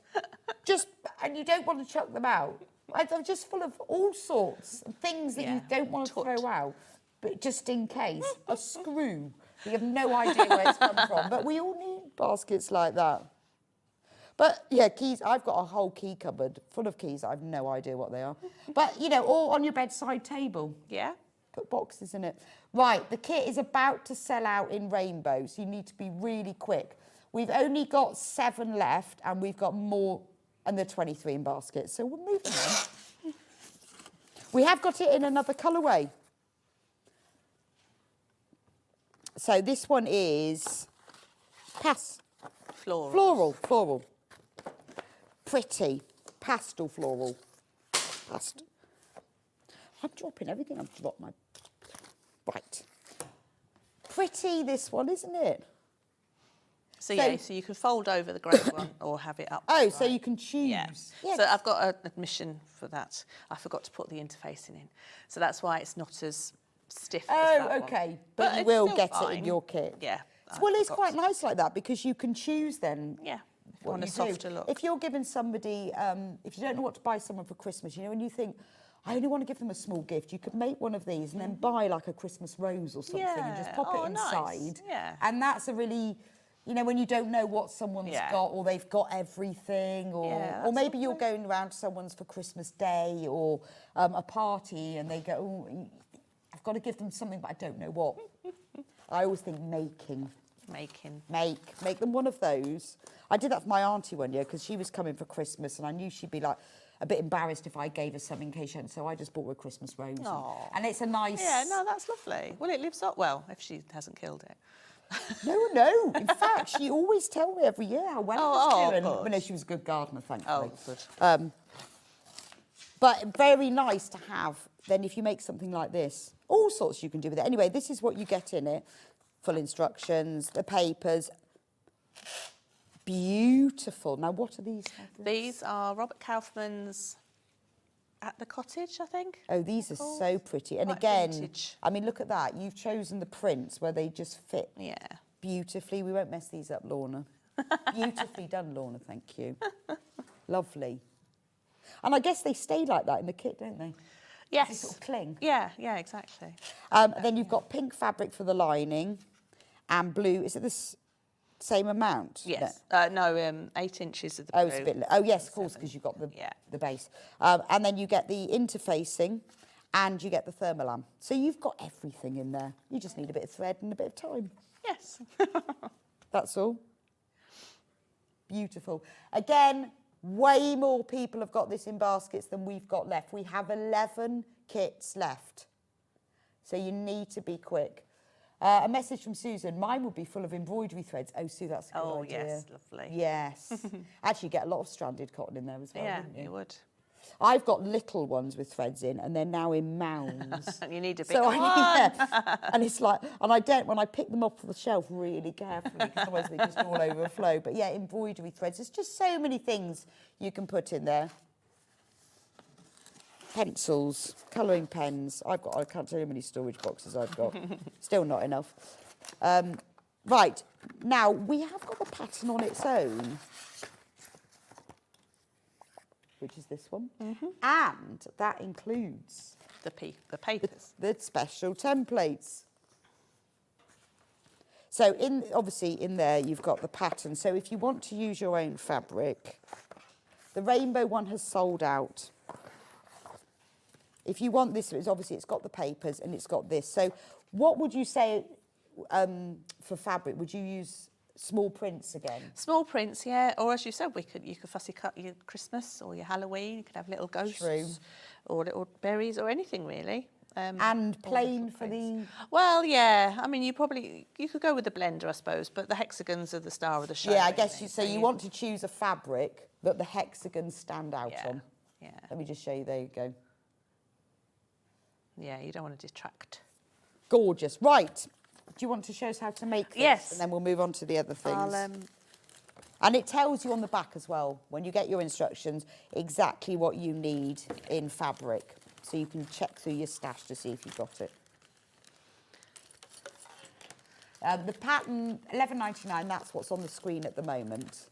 And you don't want to chuck them out. They're just full of all sorts of things that you don't want to throw out. But just in case, a screw. You have no idea where it's come from. But we all need baskets like that. But yeah, keys, I've got a whole key cupboard full of keys. I have no idea what they are. But, you know, all on your bedside table. Yeah. Put boxes in it. Right, the kit is about to sell out in rainbow, so you need to be really quick. We've only got 7 left, and we've got more, and they're 23 in baskets. So we're moving on. We have got it in another colourway. So this one is floral. Floral. Pretty. Pastel floral. I'm dropping everything. I've dropped my... Right. Pretty, this one, isn't it? So you can fold over the grey one or have it up. Oh, so you can choose. Yeah. Yes. So I've got an admission for that. I forgot to put the interfacing in. So that's why it's not as stiff as that one. Okay. But you will get it in your kit. Yeah. Well, it's quite nice like that because you can choose then. Yeah. What On a you softer do. look. If you're giving somebody, if you don't know what to buy someone for Christmas, you know, and you think, I only want to give them a small gift, you could make one of these and then buy like a Christmas rose or something and just pop it inside. Nice. Yeah. And that's a really, you know, when you don't know what someone's got or they've got everything or maybe you're going around to someone's for Christmas Day or a party and they go, oh, I've got to give them something but I don't know what. I always think making. Make them one of those. I did that for my auntie one year because she was coming for Christmas and I knew she'd be like a bit embarrassed if I gave her something in case she hadn't, so I just bought her a Christmas rose. And it's a nice... Yeah, no, that's lovely. Well, it lives up well if she hasn't killed it. No. In fact, she always tells me every year how well it was doing. Well, no, she was a good gardener, thankfully. Oh, good. But very nice to have, then, if you make something like this. All sorts you can do with it. Anyway, this is what you get in it. Full instructions, the papers. Beautiful. Now, what are these? These are Robert Kaufman's At the Cottage, I think. Oh, these are so pretty. And again, vintage. I mean, look at that. You've chosen the prints where they just fit beautifully. We won't mess these up, Lorna. Beautifully done, Lorna, thank you. Lovely. And I guess they stay like that in the kit, don't they? Yes. They sort of cling. Yeah, exactly. Then you've got pink fabric for the lining and blue. Is it the same amount? Yes. No, 8 inches of the blue. Oh, it's a bit... Oh, yes, of course, because you've got the base. And then you get the interfacing and you get the thermolam. So you've got everything in there. You just need a bit of thread and a bit of time. Yes. That's all. Beautiful. Again, way more people have got this in baskets than we've got left. We have 11 kits left. So you need to be quick. A message from Susan. Mine would be full of embroidery threads. Oh, Sue, that's a good Oh, idea. yes, lovely. Yes. Actually, you get a lot of stranded cotton in there as well, Yeah, wouldn't you? you would. I've got little ones with threads in, and they're now in mounds. You need a big so one. and it's like, and I don't, when I pick them up off the shelf really carefully, because otherwise they just all overflow. But yeah, embroidery threads. There's just so many things you can put in there. Pencils, colouring pens. I can't tell you how many storage boxes I've got. Still not enough. Right, now we have got the pattern on its own, which is this one, and that includes the papers, the special templates. So obviously in there you've got the pattern. So if you want to use your own fabric, the rainbow one has sold out. If you want this, it's got the papers and it's got this. So what would you say for fabric? Would you use small prints again? Small prints, yeah. Or as you said, you could fussy cut your Christmas or your Halloween. You could have little ghosts. True. Or little berries or anything really. And plain for the... Well, yeah. I mean, you could go with the blender, I suppose, but the hexagons are the star of the show. Yeah, I guess you want to choose a fabric that the hexagons stand out on. Yeah. Let me just show you. There you go. Yeah, you don't want to detract. Gorgeous. Right. Do you want to show us how to make this? Yes. And then we'll move on to the other things. I'll, And it tells you on the back as well, when you get your instructions, exactly what you need in fabric. So you can check through your stash to see if you've got it. The pattern, $11.99, that's what's on the screen at the moment.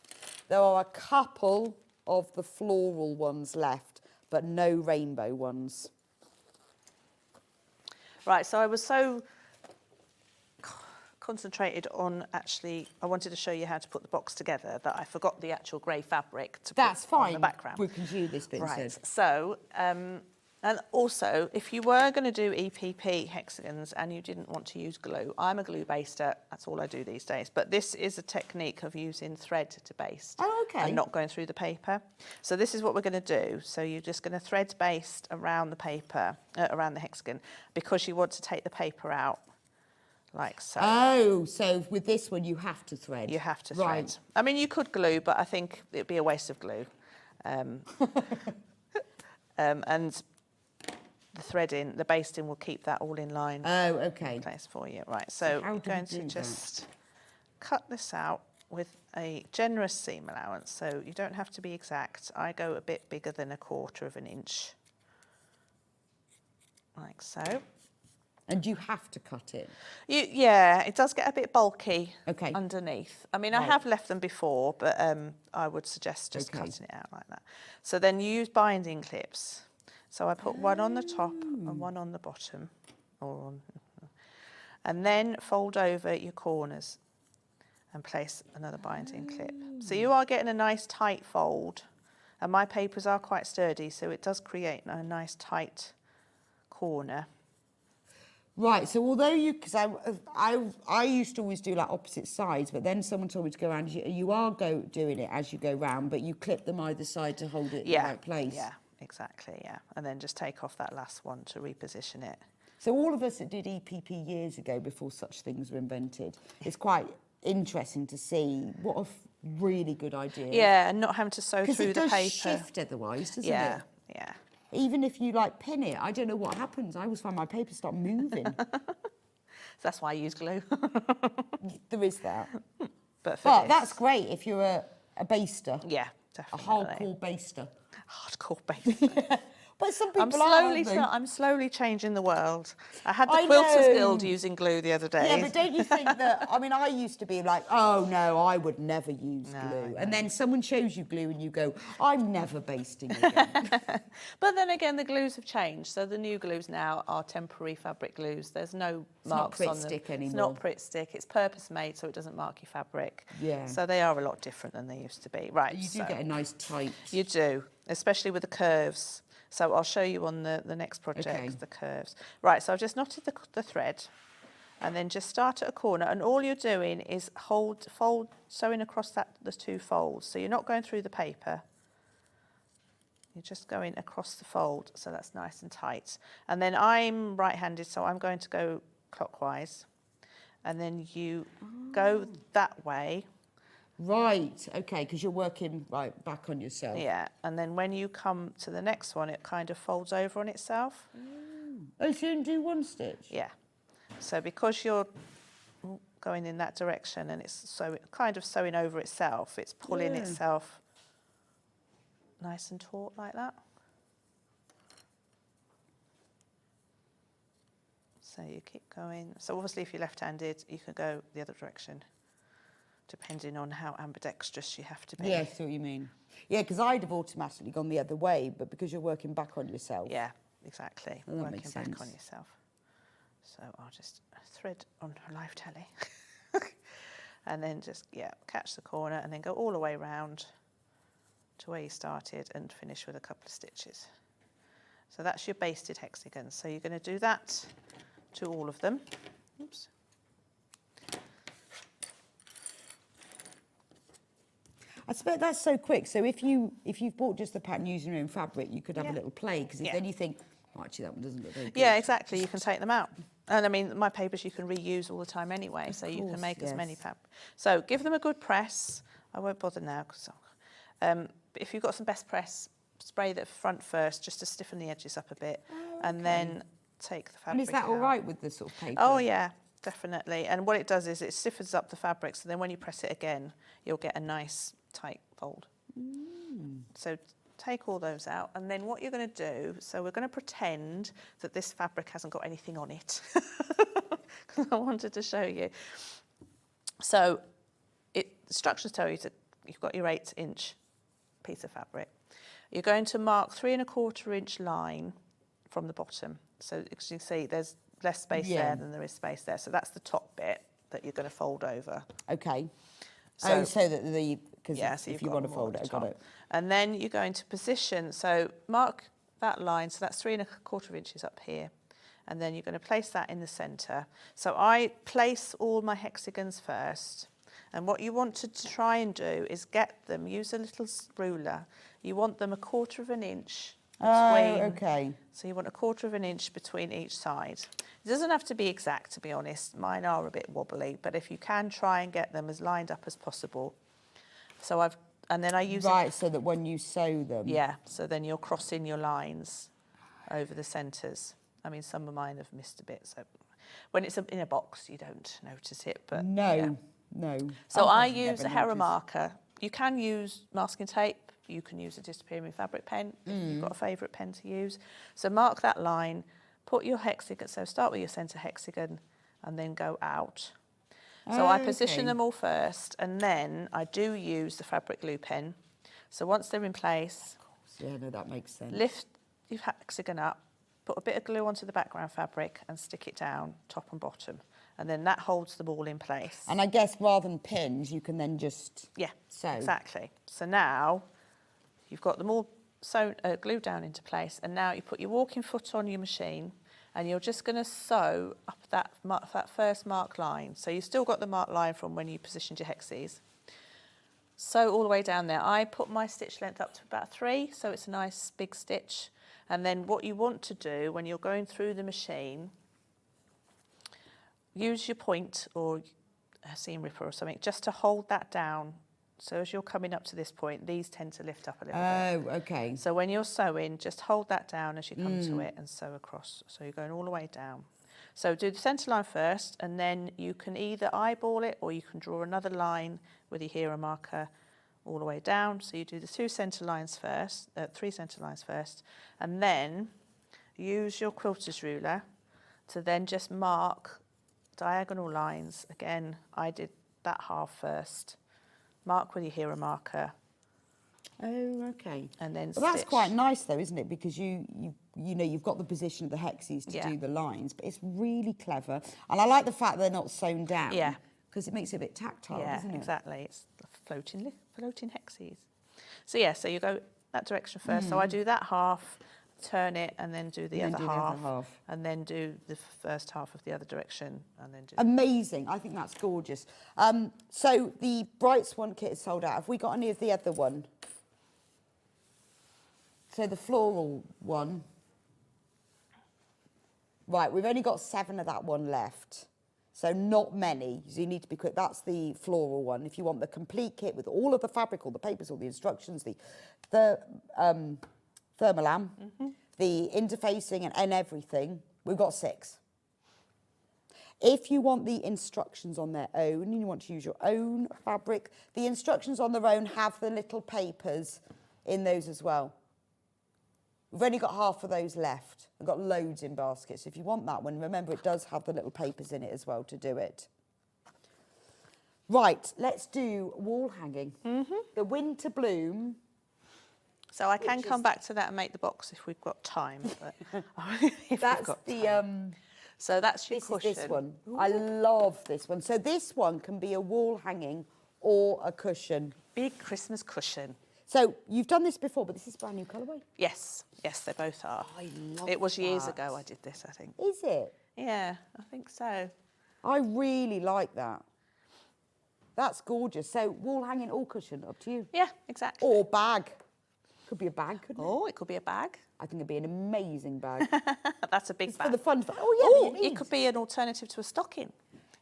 There are a couple of the floral ones left, but no rainbow ones. Right, so I was so concentrated on I wanted to show you how to put the box together that I forgot the actual grey fabric to put on the background. We can do this bit Right, instead. so, and also, if you were going to do EPP hexagons and you didn't want to use glue, I'm a glue baster, that's all I do these days, but this is a technique of using thread to baste. Oh, okay. And not going through the paper. So this is what we're going to do. So you're just going to thread baste around the paper, around the hexagon, because you want to take the paper out like so. Oh, so with this one you have to thread. You have to thread. Right. I mean, you could glue, but I think it'd be a waste of glue. And the threading, the basting will keep that all in line. Oh, okay. Place for you. Right, so how I'm do going we to do just cut this out with a generous seam allowance. So you don't have to be exact. I go a bit bigger than 1/4 of an inch. Like so. And you have to cut it? Yeah, it does get a bit bulky Okay. underneath. I mean, I Right. have left them before, but I would suggest just cutting it out like that. So then you use binding clips. So I put one on the top and one on the bottom, and then fold over your corners and place another binding clip. So you are getting a nice tight fold, and my papers are quite sturdy, so it does create a nice tight corner. Right, so although because I used to always do like opposite sides, but then someone told me to go around, you are doing it as you go round, but you clip them either side to hold it in the right place. Yeah, exactly, yeah. And then just take off that last one to reposition it. So all of us that did EPP years ago, before such things were invented, it's quite interesting to see what a really good idea. Yeah, and not having to sew through the paper. Because it does shift otherwise, doesn't it? Yeah, yeah. Even if you like pin it, I don't know what happens. I always find my papers start moving. That's why I use glue. There is that. But that's great if you're a baster. Yeah, definitely. A hardcore baster. Hardcore baster. But some people I'm slowly changing the world. I had the Quilters Guild using glue the other day. Yeah, but don't you think that, I mean, I used to be like, oh no, I would never use glue. And then someone shows you glue and you go, I'm never basting again. But then again, the glues have changed. So the new glues now are temporary fabric glues. There's no marks on them. It's not Pritt Stick anymore. It's not Pritt Stick. It's purpose made so it doesn't mark your fabric. Yeah. So they are a lot different than they used to be. Right. You do get a nice tight. You do, especially with the curves. So I'll show you on the next project, the curves. Right, so I've just knotted the thread and then just start at a corner, and all you're doing is sewing across the two folds. So you're not going through the paper. You're just going across the fold, so that's nice and tight. And then I'm right-handed, so I'm going to go clockwise. and then you go that way. Right, okay, because you're working right back on yourself. Yeah, and then when you come to the next one, it kind of folds over on itself. Oh, so you can do one stitch? Yeah. So because you're going in that direction and it's kind of sewing over itself, it's pulling itself nice and taut like that. So you keep going. So obviously if you're left-handed, you can go the other direction, depending on how ambidextrous you have to be. Yeah, I see what you mean. Yeah, because I'd have automatically gone the other way, but because you're working back on yourself. Yeah, exactly. Well, that working makes back sense. on yourself. So I'll just thread on live telly. And then just, catch the corner and then go all the way round to where you started and finish with a couple of stitches. So that's your basted hexagon. So you're going to do that to all of them. Oops. I suppose that's so quick. So if you've bought just the pattern using your own fabric, you could have a little play, because then you think, oh, actually that one doesn't look very good. Yeah, exactly. You can take them out. And I mean, my papers you can reuse all the time anyway, so you can make as many papers. So give them a good press. I won't bother now, because if you've got some best press, spray the front first just to stiffen the edges up a bit, and then take the fabric And is that out. all right with the sort of paper? Oh yeah, definitely. And what it does is it stiffens up the fabric, so then when you press it again, you'll get a nice tight fold. So take all those out, and then what you're going to do, so we're going to pretend that this fabric hasn't got anything on it, because I wanted to show you. So the instructions tell you you've got your 8-inch piece of fabric. You're going to mark 3 1/4 inch line from the bottom. So as you can see, there's less space there than there is space there. So that's the top bit that you're going to fold over. Okay. So that because so if you want to fold it, I got it. And then you're going to position, so mark that line, so that's 3 1/4 inches up here. And then you're going to place that in the centre. So I place all my hexagons first. And what you want to try and do is get them, use a little ruler. You want them 1/4 inch between. Okay. So you want 1/4 inch between each side. It doesn't have to be exact, to be honest. Mine are a bit wobbly, but if you can try and get them as lined up as possible. So and then I use so that when you sew them. Yeah, so then you're crossing your lines over the centres. I mean, some of mine have missed a bit, so when it's in a box, you don't notice it, but No. So I use a Hera marker. You can use masking tape. You can use a disappearing fabric pen if you've got a favourite pen to use. So mark that line, put your hexagon, so start with your centre hexagon and then go out. So I position them all first, and then I do use the fabric glue pen. So once they're in place, yeah, no, that makes sense. Lift your hexagon up, put a bit of glue onto the background fabric and stick it down top and bottom. And then that holds them all in place. And I guess rather than pins, you can then just sew. Exactly. So now you've got them all sewn, glued down into place, and now you put your walking foot on your machine, and you're just going to sew up that first mark line. So you've still got the mark line from when you positioned your hexes. Sew all the way down there. I put my stitch length up to about 3, so it's a nice big stitch. And then what you want to do when you're going through the machine, use your point or a seam ripper or something just to hold that down. So as you're coming up to this point, these tend to lift up a little bit. Oh, okay. So when you're sewing, just hold that down as you come to it and sew across. So you're going all the way down. So do the centre line first, and then you can either eyeball it or you can draw another line with your Hera marker all the way down. So you do the 3 centre lines first, and then use your quilter's ruler to then just mark diagonal lines. Again, I did that half first. Mark with your Hera marker. Oh, okay. And then that's quite nice though, isn't it? Because you know you've got the position of the hexes to do the lines, but it's really clever. And I like the fact they're not sewn down. Yeah. Because it makes it a bit tactile, doesn't it? Yeah, exactly. It's floating hexes. So yeah, so you go that direction first. So I do that half, turn it, and then do the other half, and then do the first half of the other direction, and then do. Amazing! I think that's gorgeous. So the Bright Swan kit is sold out. Have we got any of the other one? So the floral one. Right, we've only got 7 of that one left. So not many, so you need to be quick. That's the floral one. If you want the complete kit with all of the fabric, all the papers, all the instructions, the thermolam, the interfacing and everything, we've got 6. If you want the instructions on their own, and you want to use your own fabric, the instructions on their own have the little papers in those as well. We've only got half of those left. I've got loads in baskets. So if you want that one, remember it does have the little papers in it as well to do it. Right, let's do wall hanging. The winter bloom. So I can come back to that and make the box if we've got time. But That's the... so that's your this cushion. is this one. I love this one. So this one can be a wall hanging or a cushion. Big Christmas cushion. So you've done this before, but this is brand new colourway. Yes, yes, they both are. I love It was years that. ago I did this, I think. Is it? Yeah, I think so. I really like that. That's gorgeous. So wall hanging or cushion, up to you. Yeah, exactly. Or bag. Could be a bag, couldn't it? Oh, it could be a bag. I think it'd be an amazing bag. That's a big It's bag. for the fun. Oh, yeah. It could be an alternative to a stocking.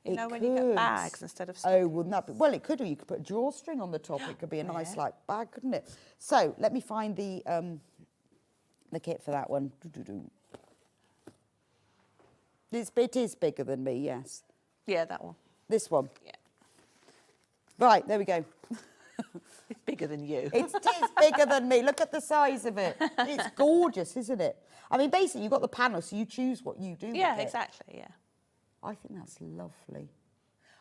You know, when you could. get bags instead of stockings. Oh, wouldn't that be? Well, it could. Or you could put a drawstring on the top. It could be a nice, like, bag, couldn't it? So let me find the kit for that one. It is bigger than me, yes. Yeah, that one. This one. Yeah. Right, there we go. It's bigger than you. It is bigger than me. Look at the size of it. It's gorgeous, isn't it? I mean, basically, you've got the panel, so you choose what you do Yeah, with it. exactly, yeah. I think that's lovely.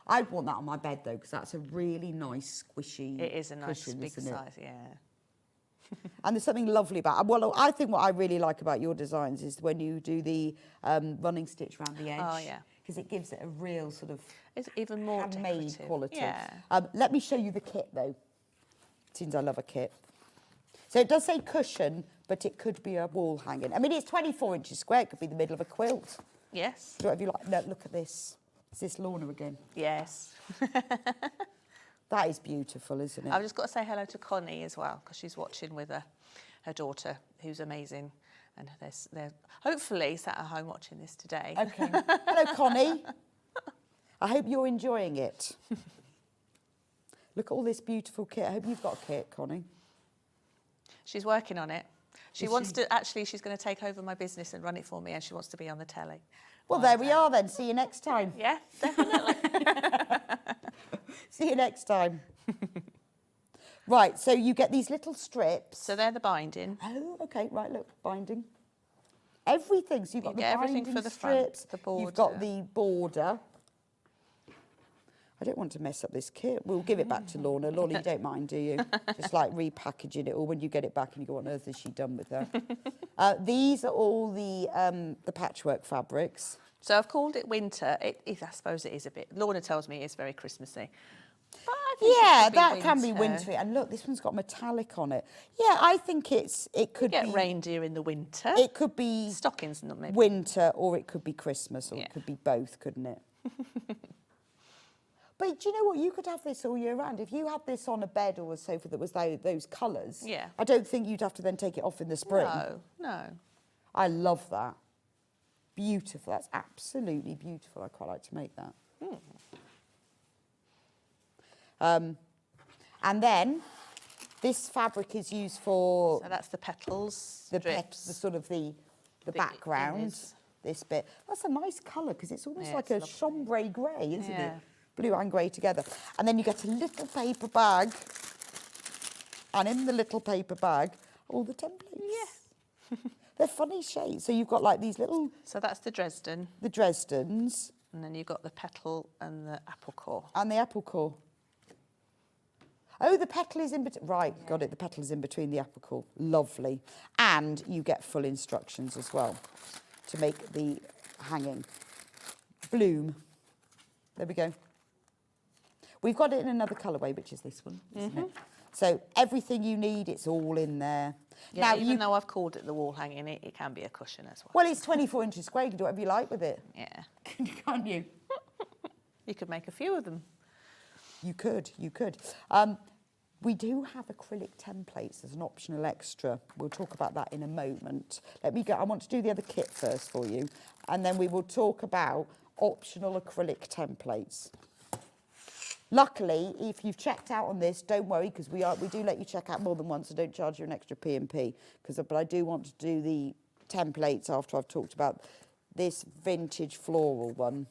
I'd want that on my bed, though, because that's a really nice, squishy It is a nice cushion, big isn't it? size, yeah. And there's something lovely about. Well, I think what I really like about your designs is when you do the running stitch around the edge. Oh, yeah. Because it gives it a real sort of It's even more handmade decorative. quality. Yeah. Let me show you the kit, though. Since I love a kit. So it does say cushion, but it could be a wall hanging. I mean, it's 24 inches square. It could be the middle of a quilt. Yes. Do whatever you like. No, look at this. Is this Lorna again? Yes. That is beautiful, isn't it? I've just got to say hello to Connie as well, because she's watching with her daughter, who's amazing. And they're hopefully sat at home watching this today. Okay. Hello, Connie. I hope you're enjoying it. Look at all this beautiful kit. I hope you've got a kit, Connie. She's working on it. She wants to, actually, she's going to take over my business and run it for me, and she wants to be on the telly. Well, there we are then. See you next time. Yeah, definitely. See you next time. Right, so you get these little strips. So they're the binding. Oh, okay, right, look, binding. Everything. So you've got You the get binding everything for the strips. front, the You've got border. the border. I don't want to mess up this kit. We'll give it back to Lorna. Lorna, you don't mind, do you? Just like repackaging it all when you get it back and you go, what on earth has she done with that? These are all the patchwork fabrics. So I've called it winter. I suppose it is a bit. Lorna tells me it's very Christmassy. But I think Yeah, it could be that can be winter. wintry. And look, this one's got metallic on it. Yeah, I think it could Get be reindeer in the winter. It could be stockings, not maybe. winter, or it could be Christmas, or it could be both, couldn't it? But do you know what? You could have this all year round. If you had this on a bed or a sofa that was those colours, Yeah. I don't think you'd have to then take it off in the spring. No. I love that. Beautiful. That's absolutely beautiful. I quite like to make that. And then this fabric is used for... So that's the petals, the strips. the sort of the background, innes. this bit. That's a nice colour because it's almost Yeah, like it's a chambray grey, isn't Yeah. it? Blue and grey together. And then you get a little paper bag, and in the little paper bag, all the templates. Yeah. They're funny shades. So you've got like these little... So that's the Dresden. The Dresdens. And then you've got the petal and the apple core. And the apple core. Oh, the petal is in between. Right, got it. The petal is in between the apple core. Lovely. And you get full instructions as well to make the hanging. Bloom. There we go. We've got it in another colourway, which is this one, isn't it? So everything you need, it's all in there. Yeah, now, even though I've called it the wall hanging, it can be a cushion as well. Well, it's 24 inches square. You can do whatever you like with it. Yeah. Can't you? You could make a few of them. You could. We do have acrylic templates as an optional extra. We'll talk about that in a moment. Let me go. I want to do the other kit first for you, and then we will talk about optional acrylic templates. Luckily, if you've checked out on this, don't worry, because we do let you check out more than once, so don't charge you an extra P&P. But I do want to do the templates after I've talked about this vintage floral one.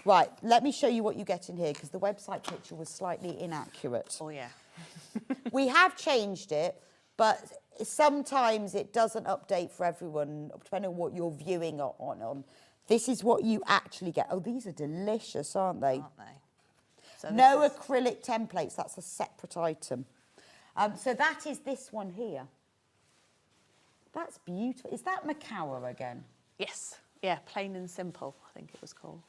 Right, let me show you what you get in here, because the website picture was slightly inaccurate. Oh, yeah. We have changed it, but sometimes it doesn't update for everyone, depending on what you're viewing on. This is what you actually get. Oh, these are delicious, aren't they? Aren't they? So no acrylic templates, that's a separate item. So that is this one here. That's beautiful. Is that Macawa again? Yes. Yeah, plain and simple, I think it was called.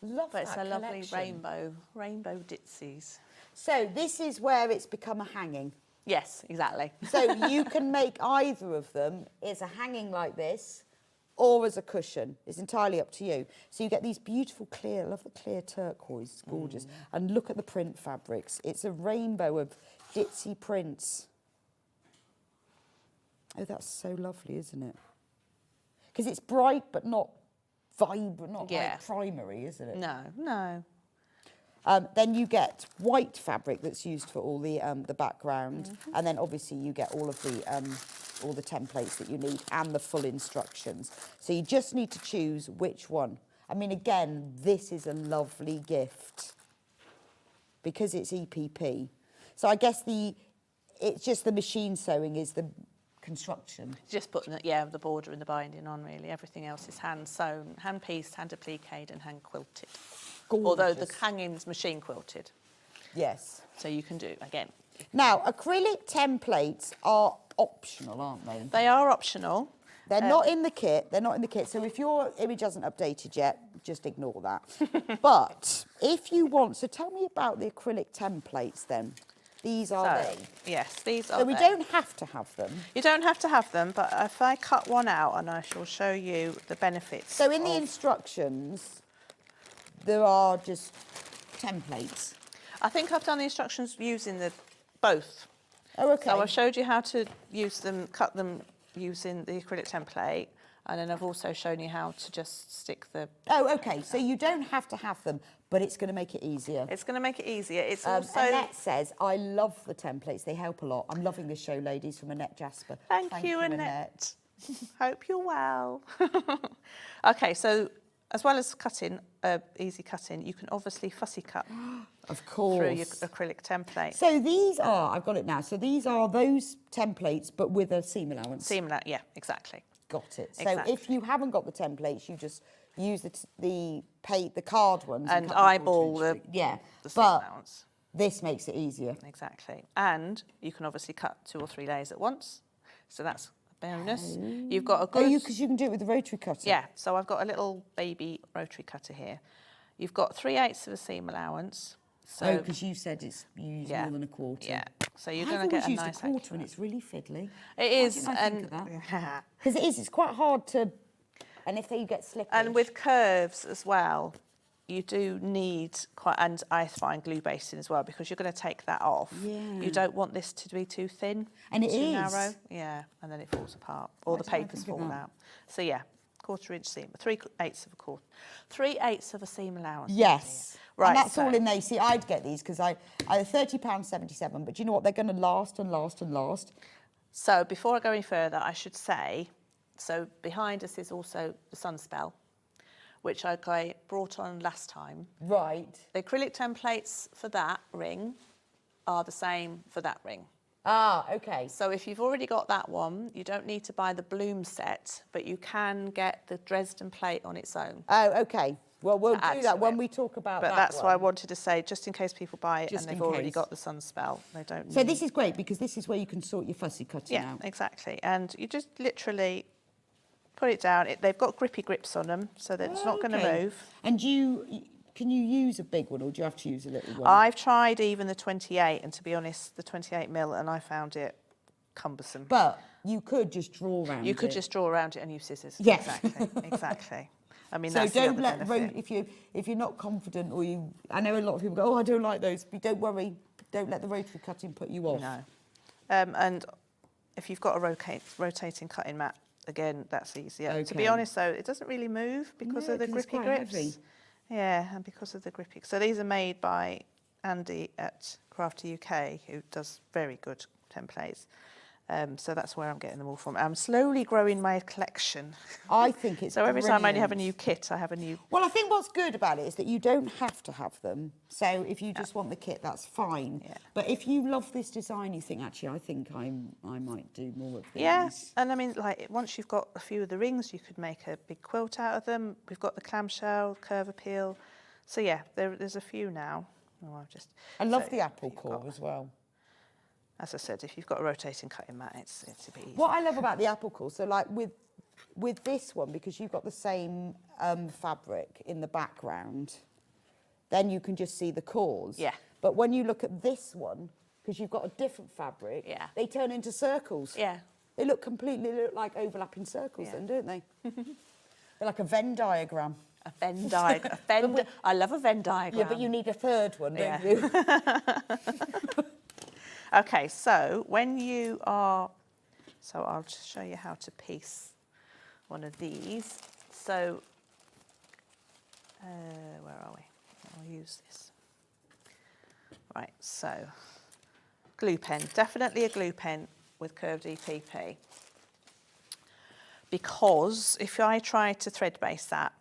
Love but it's that a lovely collection. rainbow ditsies. So this is where it's become a hanging. Yes, exactly. So you can make either of them as a hanging like this or as a cushion. It's entirely up to you. So you get these beautiful clear, I love the clear turquoise, it's gorgeous. And look at the print fabrics. It's a rainbow of ditzy prints. Oh, that's so lovely, isn't it? Because it's bright but not vibrant, not like primary, isn't it? No, no. Then you get white fabric that's used for all the background, and then obviously you get all of the templates that you need and the full instructions. So you just need to choose which one. I mean, again, this is a lovely gift because it's EPP. So I guess it's just the machine sewing is the construction. Just putting the border and the binding on, really. Everything else is hand sewn, hand pieced, hand appliqued, and hand quilted. Gorgeous. Although the hanging's machine quilted. Yes. So you can do again. Now, acrylic templates are optional, aren't they? They are optional. They're not in the kit. They're not in the kit. So if your image hasn't updated yet, just ignore that. But if you want, so tell me about the acrylic templates then. These are they. Yes, these are So we don't have to have them. You don't have to have them, but if I cut one out, and I shall show you the benefits. So in the instructions, there are just templates. I think I've done the instructions using both. Oh, okay. So I've showed you how to use them, cut them using the acrylic template, and then I've also shown you how to just stick the... Oh, okay. So you don't have to have them, but it's going to make it easier. It's going to make it easier. It's also... Annette says, I love the templates. They help a lot. I'm loving this show, ladies, from Annette Jasper. Thank you, Annette. Hope you're well. Okay, so as well as cutting, easy cutting, you can obviously fussy cut. Of course. Through your acrylic template. So these are, I've got it now, so these are those templates, but with a seam allowance. Seam allowance, yeah, exactly. Got it. So Exactly. if you haven't got the templates, you just use the card ones. And cut them eyeball quarter inch. Yeah, the seam but allowance. this makes it easier. Exactly. And you can obviously cut 2 or 3 layers at once. So that's a bonus. You've got a good... because you can do it with the rotary cutter. Yeah, so I've got a little baby rotary cutter here. You've got 3/8 of a seam allowance. So, because you said you use more than a quarter. Yeah, so you're I've going to get a always nice... used a quarter and it's really fiddly. It is, and because it is, it's quite hard to, and if you get slippage. And with curves as well, you do need quite, and I find glue basting as well, because you're going to take that off. Yeah. You don't want this to be too thin. And it too is. narrow. Yeah, and then it falls apart, or the papers fall out. So yeah, 1/4 inch seam, 3/8 of a quarter, 3/8 of a seam allowance. Yes. Right. And that's all in there. See, I'd get these because they're £30.77, but do you know what? They're going to last and last and last. So before I go any further, I should say, so behind us is also the Sunspell, which I brought on last time. Right. The acrylic templates for that ring are the same for that ring. Ah, okay. So if you've already got that one, you don't need to buy the bloom set, but you can get the Dresden plate on its own. Oh, okay. Well, we'll do that when we talk about that. But that's one. why I wanted to say, just in case people buy it Just and they've in already case. got the Sunspell, they don't need... So this is great because this is where you can sort your fussy cutting Yeah, out. exactly. And you just literally put it down. They've got grippy grips on them, so that it's not going to move. And can you use a big one or do you have to use a little one? I've tried even the 28, and to be honest, the 28mm, and I found it cumbersome. But you could just draw around it. You could just draw around it and use scissors. Yes. Exactly, exactly. I mean, so that's don't the other let benefit. if you're not confident or I know a lot of people go, oh, I don't like those, but don't worry, don't let the rotary cutting put you off. No. And if you've got a rotating cutting mat, again, that's easier. To be Okay. honest, though, it doesn't really move because No, of the 'cause it's grippy quite grips. heavy. Yeah, and because of the grippy. So these are made by Andy at Crafty UK, who does very good templates. So that's where I'm getting them all from. I'm slowly growing my collection. I think it's So every time I only have a brilliant. new kit, I have a new... Well, I think what's good about it is that you don't have to have them. So if you just want the kit, that's fine. Yeah. But if you love this design, you think, actually, I think I might do more of these. Yeah, and I mean, like, once you've got a few of the rings, you could make a big quilt out of them. We've got the clamshell, curve appeal. So yeah, there's a few now. Oh, I love so the apple you've core got- as well. As I said, if you've got a rotating cutting mat, it's a bit easier. What I love about the apple core, so like with this one, because you've got the same fabric in the background, then you can just see the cores. Yeah. But when you look at this one, because you've got a different fabric, Yeah. they turn into circles. Yeah. They look like overlapping circles then, don't they? They're like a Venn diagram. A Venn diagram. I love a Venn diagram. Yeah, but you need a third one, don't Yeah. you? Okay, so when you are, so I'll just show you how to piece one of these. So, where are we? I'll use this. Right, so glue pen, definitely a glue pen with curved EPP. Because if I try to thread base that,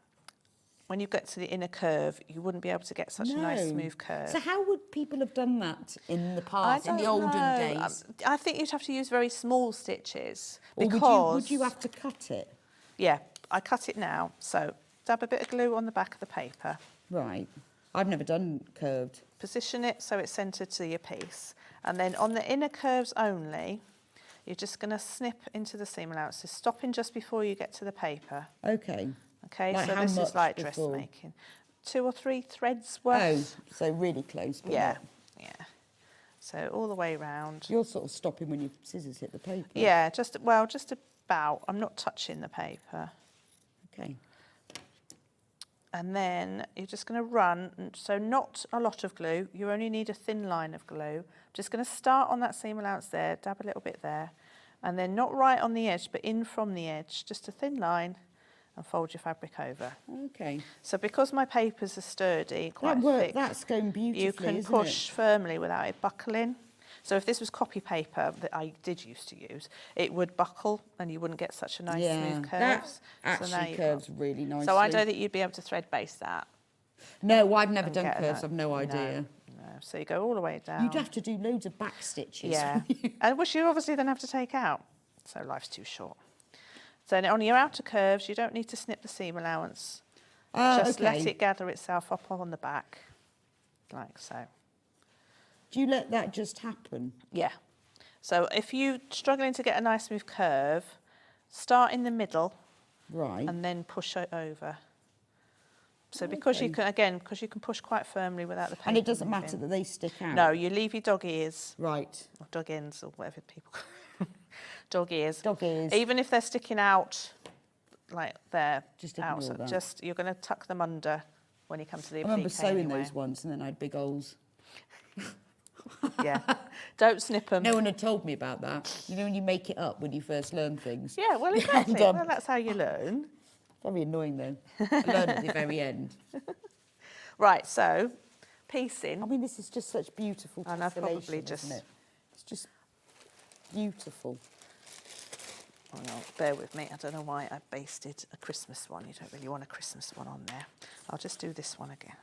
when you get to the inner curve, you wouldn't be able to get such a nice smooth curve. So how would people have done that in the past, in the don't olden know. days? I think you'd have to use very small stitches. Or Because would you have to cut it? Yeah, I cut it now. So dab a bit of glue on the back of the paper. Right. I've never done curved. Position it so it's centred to your piece. And then on the inner curves only, you're just going to snip into the seam allowances, stopping just before you get to the paper. Okay. Okay, Like so how this much is like before? dressmaking. 2 or 3 threads Oh, worth. so really close. But Yeah, not- yeah. So all the way round. You're sort of stopping when your scissors hit the paper. Yeah, just about. I'm not touching the paper. Okay. And then you're just going to run, so not a lot of glue, you only need a thin line of glue. Just going to start on that seam allowance there, dab a little bit there, and then not right on the edge, but in from the edge, just a thin line, and fold your fabric over. Okay. So because my papers are sturdy, quite thick, That's going beautifully, you can isn't push it? firmly without it buckling. So if this was copy paper that I did used to use, it would buckle and you wouldn't get such a nice smooth curves. That So now actually you've curves got- really nicely. So I know that you'd be able to thread base that. No, I've never and done get curves. that. I've no idea. No. So you go all the way down. You'd have to do loads of back stitches. Yeah, and which you obviously then have to take out. So life's too short. So then on your outer curves, you don't need to snip the seam allowance. Just let okay. it gather itself up on the back, like so. Do you let that just happen? Yeah. So if you're struggling to get a nice smooth curve, start in the middle. Right. And then push it over. So because you can, again, because you can push quite firmly without the paper And it doesn't moving. matter that they stick out? No, you leave your dog ears. Right. Or dog ends, or whatever people call dog ears. Dog ears. Even if they're sticking out, like they're Just ignore out, so that. just you're going to tuck them under when you come to the I remember applique sewing anyway. those once and then I had big holes. Yeah, don't snip them. No one had told me about that. You know when you make it up when you first learn things? Yeah, well, exactly. And, Well, that's how you learn. Very annoying though. I learn at the very end. Right, so piecing. I mean, this is just such beautiful And I've probably tessellation, just- isn't it? It's just beautiful. Oh, no, bear with me. I don't know why I basted a Christmas one. You don't really want a Christmas one on there. I'll just do this one again.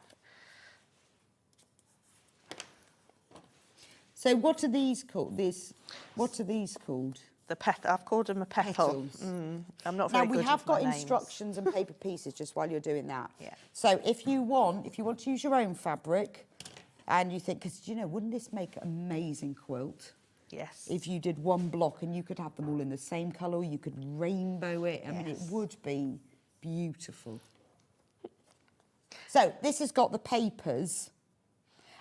So what are these called? What are these called? I've called them a petal. Petals. I'm not Now very we good have with my got names. instructions and paper pieces just while you're doing that. Yeah. So if you want to use your own fabric, and you think, because wouldn't this make an amazing quilt? Yes. If you did one block and you could have them all in the same colour, you could rainbow it. I mean, it would be beautiful. So this has got the papers.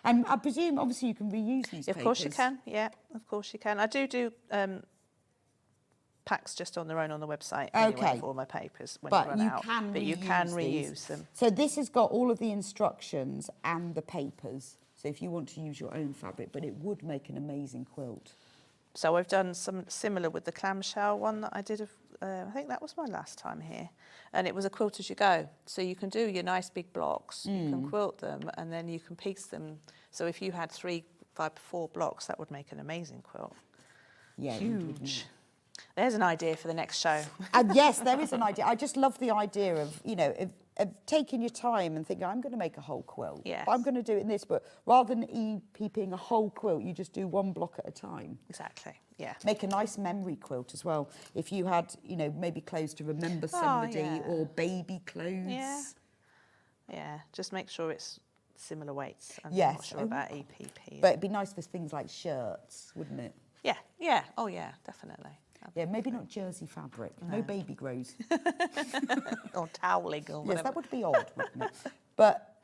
And I presume, obviously, you can reuse these papers. Of course you can, yeah, of course you can. I do packs just on their own on the website anyway Okay. for all my papers when But you run you out. can But you reuse can these. reuse them. So this has got all of the instructions and the papers. So if you want to use your own fabric, but it would make an amazing quilt. So I've done some similar with the clamshell one that I did, I think that was my last time here. And it was a quilt as you go. So you can do your nice big blocks, you can quilt them, and then you can piece them. So if you had 3, 5, 4 blocks, that would make an amazing quilt. Yeah, huge. There's an idea for the next show. Yes, there is an idea. I just love the idea of, you know, of taking your time and thinking, I'm going to make a whole quilt. Yes. I'm going to do it in this, but rather than EPPing a whole quilt, you just do one block at a time. Exactly, yeah. Make a nice memory quilt as well. If you had, you know, maybe clothes to remember somebody or baby clothes. Yeah. Yeah, just make sure it's similar weights. I'm Yes. not sure about EPP. But it'd be nice for things like shirts, wouldn't it? Yeah, yeah. Oh, yeah, definitely. Yeah, maybe not jersey fabric. No baby grows. Or toweling or whatever. Yes, that would be odd, wouldn't it? But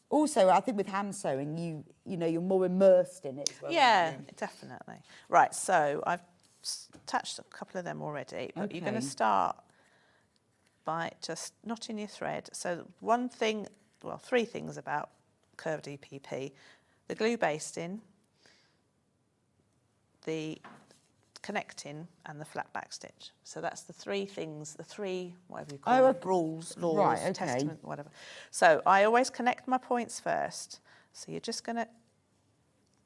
also, I think with hand sewing, you know, you're more immersed in it as well. Yeah, definitely. Right, so I've attached a couple of them already, but you're going to start by just knotting your thread. So one thing, well, 3 things about curved EPP: the glue basting, the connecting, and the flat back stitch. So that's the 3 things, the 3, whatever you call them, rules, laws, testament, whatever. So I always connect my points first. So you're just going to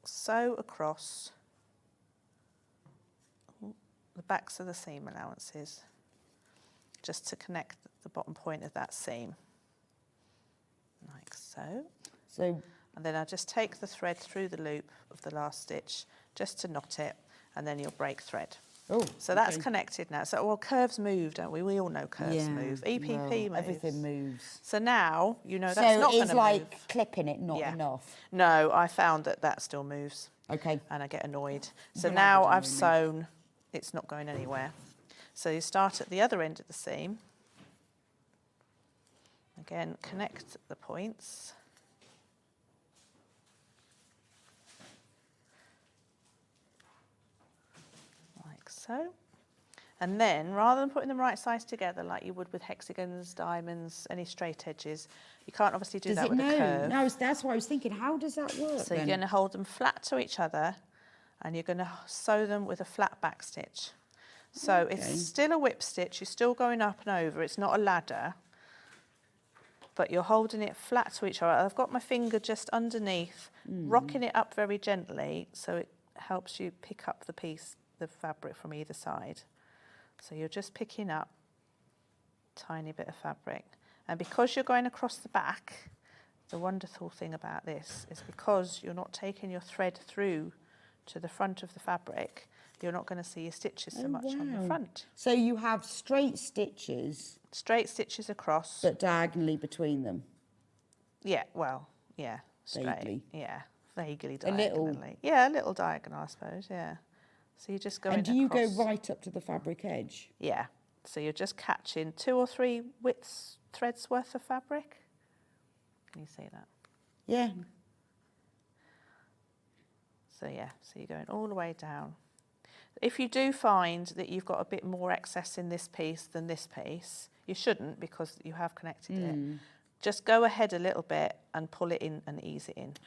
sew across the backs of the seam allowances just to connect the bottom point of that seam, like so. And then I just take the thread through the loop of the last stitch just to knot it, and then you'll break thread. Oh, so that's connected now. So, well, curves move, don't we? We all know curves move. EPP moves. Everything moves. So now you know that's not going to move. So it's like clipping it, not enough. No, I found that still moves. Okay. And I get annoyed. So now I've sewn, it's not going anywhere. So you start at the other end of the seam. Again, connect the points. Like so. And then, rather than putting them right sides together like you would with hexagons, diamonds, any straight edges, you can't obviously do that with a curve. No, that's what I was thinking. How does that work? So you're going to hold them flat to each other, and you're going to sew them with a flat back stitch. So it's still a whip stitch. You're still going up and over. It's not a ladder, but you're holding it flat to each other. I've got my finger just underneath, rocking it up very gently, so it helps you pick up the fabric from either side. So you're just picking up a tiny bit of fabric. And because you're going across the back, the wonderful thing about this is because you're not taking your thread through to the front of the fabric, you're not going to see your stitches so much on the front. So you have straight stitches. Straight stitches across. But diagonally between them. Yeah, well, yeah, straight. Vaguely. Yeah, vaguely diagonally. A little. Yeah, a little diagonal, I suppose, yeah. So you're just going across. And do you go right up to the fabric edge? Yeah. So you're just catching 2 or 3 threads worth of fabric. Can you see that? Yeah. So yeah, so you're going all the way down. If you do find that you've got a bit more excess in this piece than this piece, you shouldn't because you have connected it. Just go ahead a little bit and pull it in and ease it in. Okay.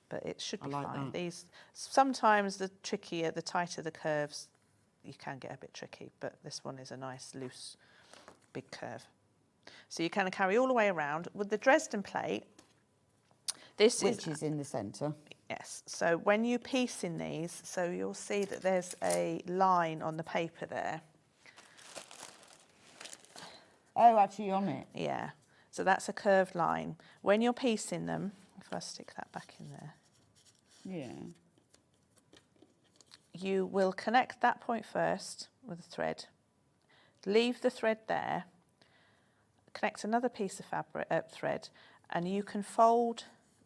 But it should be like fine. that. Sometimes the trickier, the tighter the curves, you can get a bit tricky, but this one is a nice, loose, big curve. So you kind of carry all the way around. With the Dresden plate, which is in the centre. Yes. So when you piece in these, so you'll see that there's a line on the paper there. Oh, actually on it. Yeah. So that's a curved line. When you're piecing them, if I stick that back in there. Yeah. You will connect that point first with a thread. Leave the thread there. Connect another piece of fabric, thread, and you can fold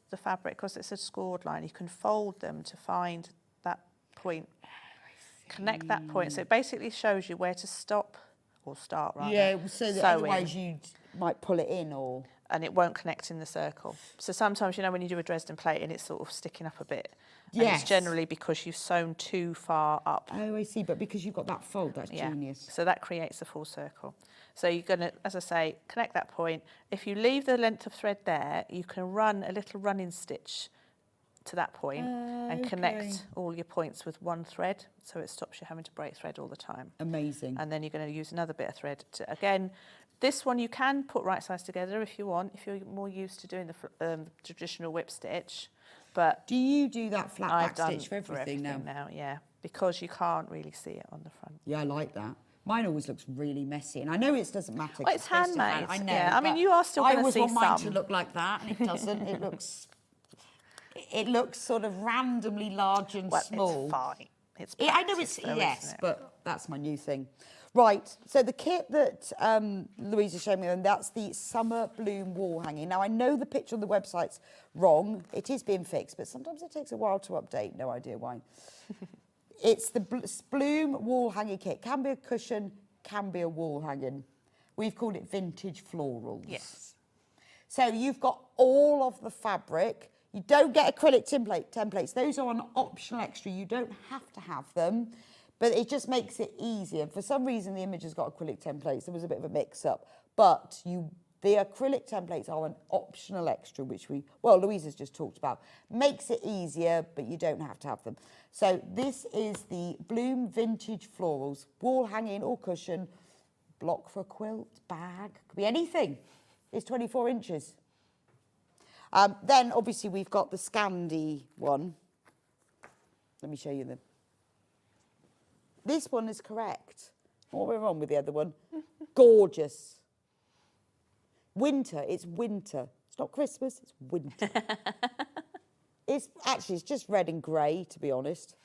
the fabric, because it's a scored line, you can fold them to find that point, connect that point. So it basically shows you where to stop, or start rather. Yeah, so that otherwise you might pull it in or... And it won't connect in the circle. So sometimes, you know, when you do a Dresden plate and it's sort of sticking up a bit, and it's generally because you've sewn too far up. Oh, I see, but because you've got that fold, that's genius. So that creates a full circle. So you're going to, as I say, connect that point. If you leave the length of thread there, you can run a little running stitch to that point and connect all your points with one thread, so it stops you having to break thread all the time. Amazing. And then you're going to use another bit of thread to, again, this one you can put right sides together if you want, if you're more used to doing the traditional whip stitch. But do you do that flat I've back stitch for everything now? Yeah, because you can't really see it on the front. Yeah, I like that. Mine always looks really messy, and I know it doesn't matter. Well, it's handmade. I know. Yeah, I mean, you are still going to see some. I always want mine to look like that, and it doesn't. It looks sort of randomly large and small. It's fine. It's I know it's though, yes, it? but that's my new thing. Right, so the kit that Louisa showed me, and that's the Summer Bloom wall hanging. Now, I know the picture on the website's wrong. It is being fixed, but sometimes it takes a while to update. No idea why. It's the Bloom wall hanging kit. Can be a cushion, can be a wall hanging. We've called it vintage florals. Yes. So you've got all of the fabric. You don't get acrylic templates. Those are an optional extra. You don't have to have them, but it just makes it easier. For some reason, the image has got acrylic templates. There was a bit of a mix-up, but the acrylic templates are an optional extra, which Louisa's just talked about. Makes it easier, but you don't have to have them. So this is the Bloom Vintage Florals, wall hanging or cushion, block for a quilt, bag, could be anything. It's 24 inches. Then, obviously, we've got the Scandi one. Let me show you them. This one is correct. What went wrong with the other one? Gorgeous. Winter, it's winter. It's not Christmas, it's winter. It's just red and grey, to be honest,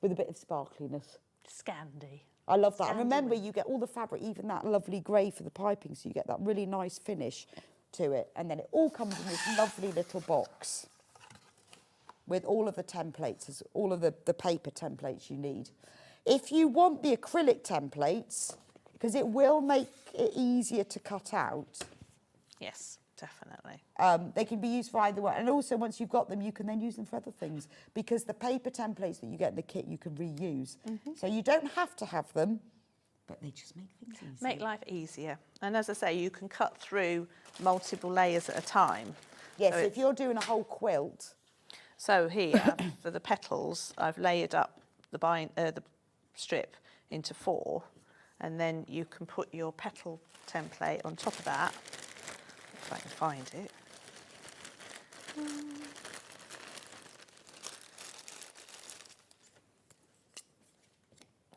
with a bit of sparkliness. Scandi. I love that. And remember, you get all the fabric, even that lovely grey for the piping, so you get that really nice finish to it. And then it all comes in this lovely little box with all of the templates, all of the paper templates you need. If you want the acrylic templates, because it will make it easier to cut out. Yes, definitely. They can be used for either one. And also, once you've got them, you can then use them for other things, because the paper templates that you get in the kit, you can reuse. So you don't have to have them, but they just make things easier. Make life easier. And as I say, you can cut through multiple layers at a time. Yes, so if you're doing a whole quilt. So here, for the petals, I've layered up the strip into 4, and then you can put your petal template on top of that, if I can find it.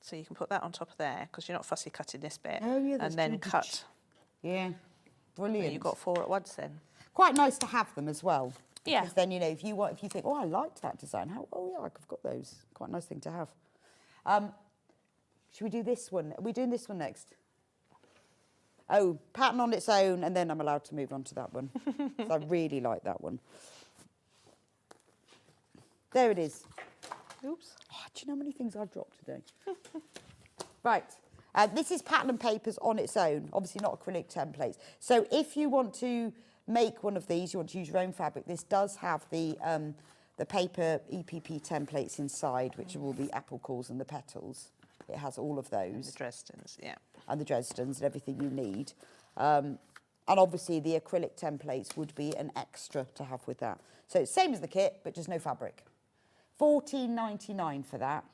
So you can put that on top of there, because you're not fussy cutting this bit. Oh, yeah, that's and then good. cut. Yeah, brilliant. So you've got 4 at once then. Quite nice to have them as well. Yeah. Because then, if you think, oh, I liked that design. I've got those. Quite a nice thing to have. Should we do this one? Are we doing this one next? Oh, pattern on its own, and then I'm allowed to move on to that one. So I really like that one. There it is. Oops. Oh, do you know how many things I've dropped today? Right. This is pattern and papers on its own, obviously not acrylic templates. So if you want to make one of these, you want to use your own fabric, this does have the paper EPP templates inside, which are all the apple cores and the petals. It has all of those. The Dresdens, yeah. And the Dresdens and everything you need. And obviously the acrylic templates would be an extra to have with that. So it's same as the kit, but just no fabric. $14.99 for that.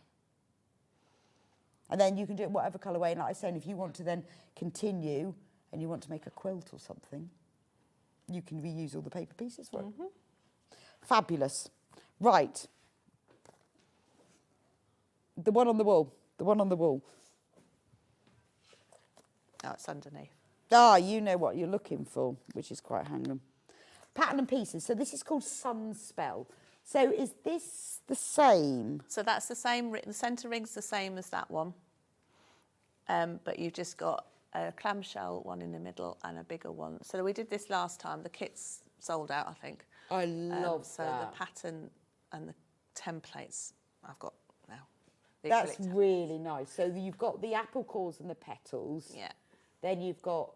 And then you can do it whatever colourway. And like I said, if you want to then continue and you want to make a quilt or something, you can reuse all the paper pieces for it. Fabulous. Right. The one on the wall. The one on the wall. Oh, it's underneath. Ah, you know what you're looking for, which is quite handy. Pattern and pieces. So this is called Sunspell. So is this the same? So that's the same, the centre ring's the same as that one. But you've just got a clamshell one in the middle and a bigger one. So we did this last time. The kit's sold out, I think. I love so that. The pattern and the templates I've got now. That's really nice. So you've got the apple cores and the petals. Yeah. Then you've got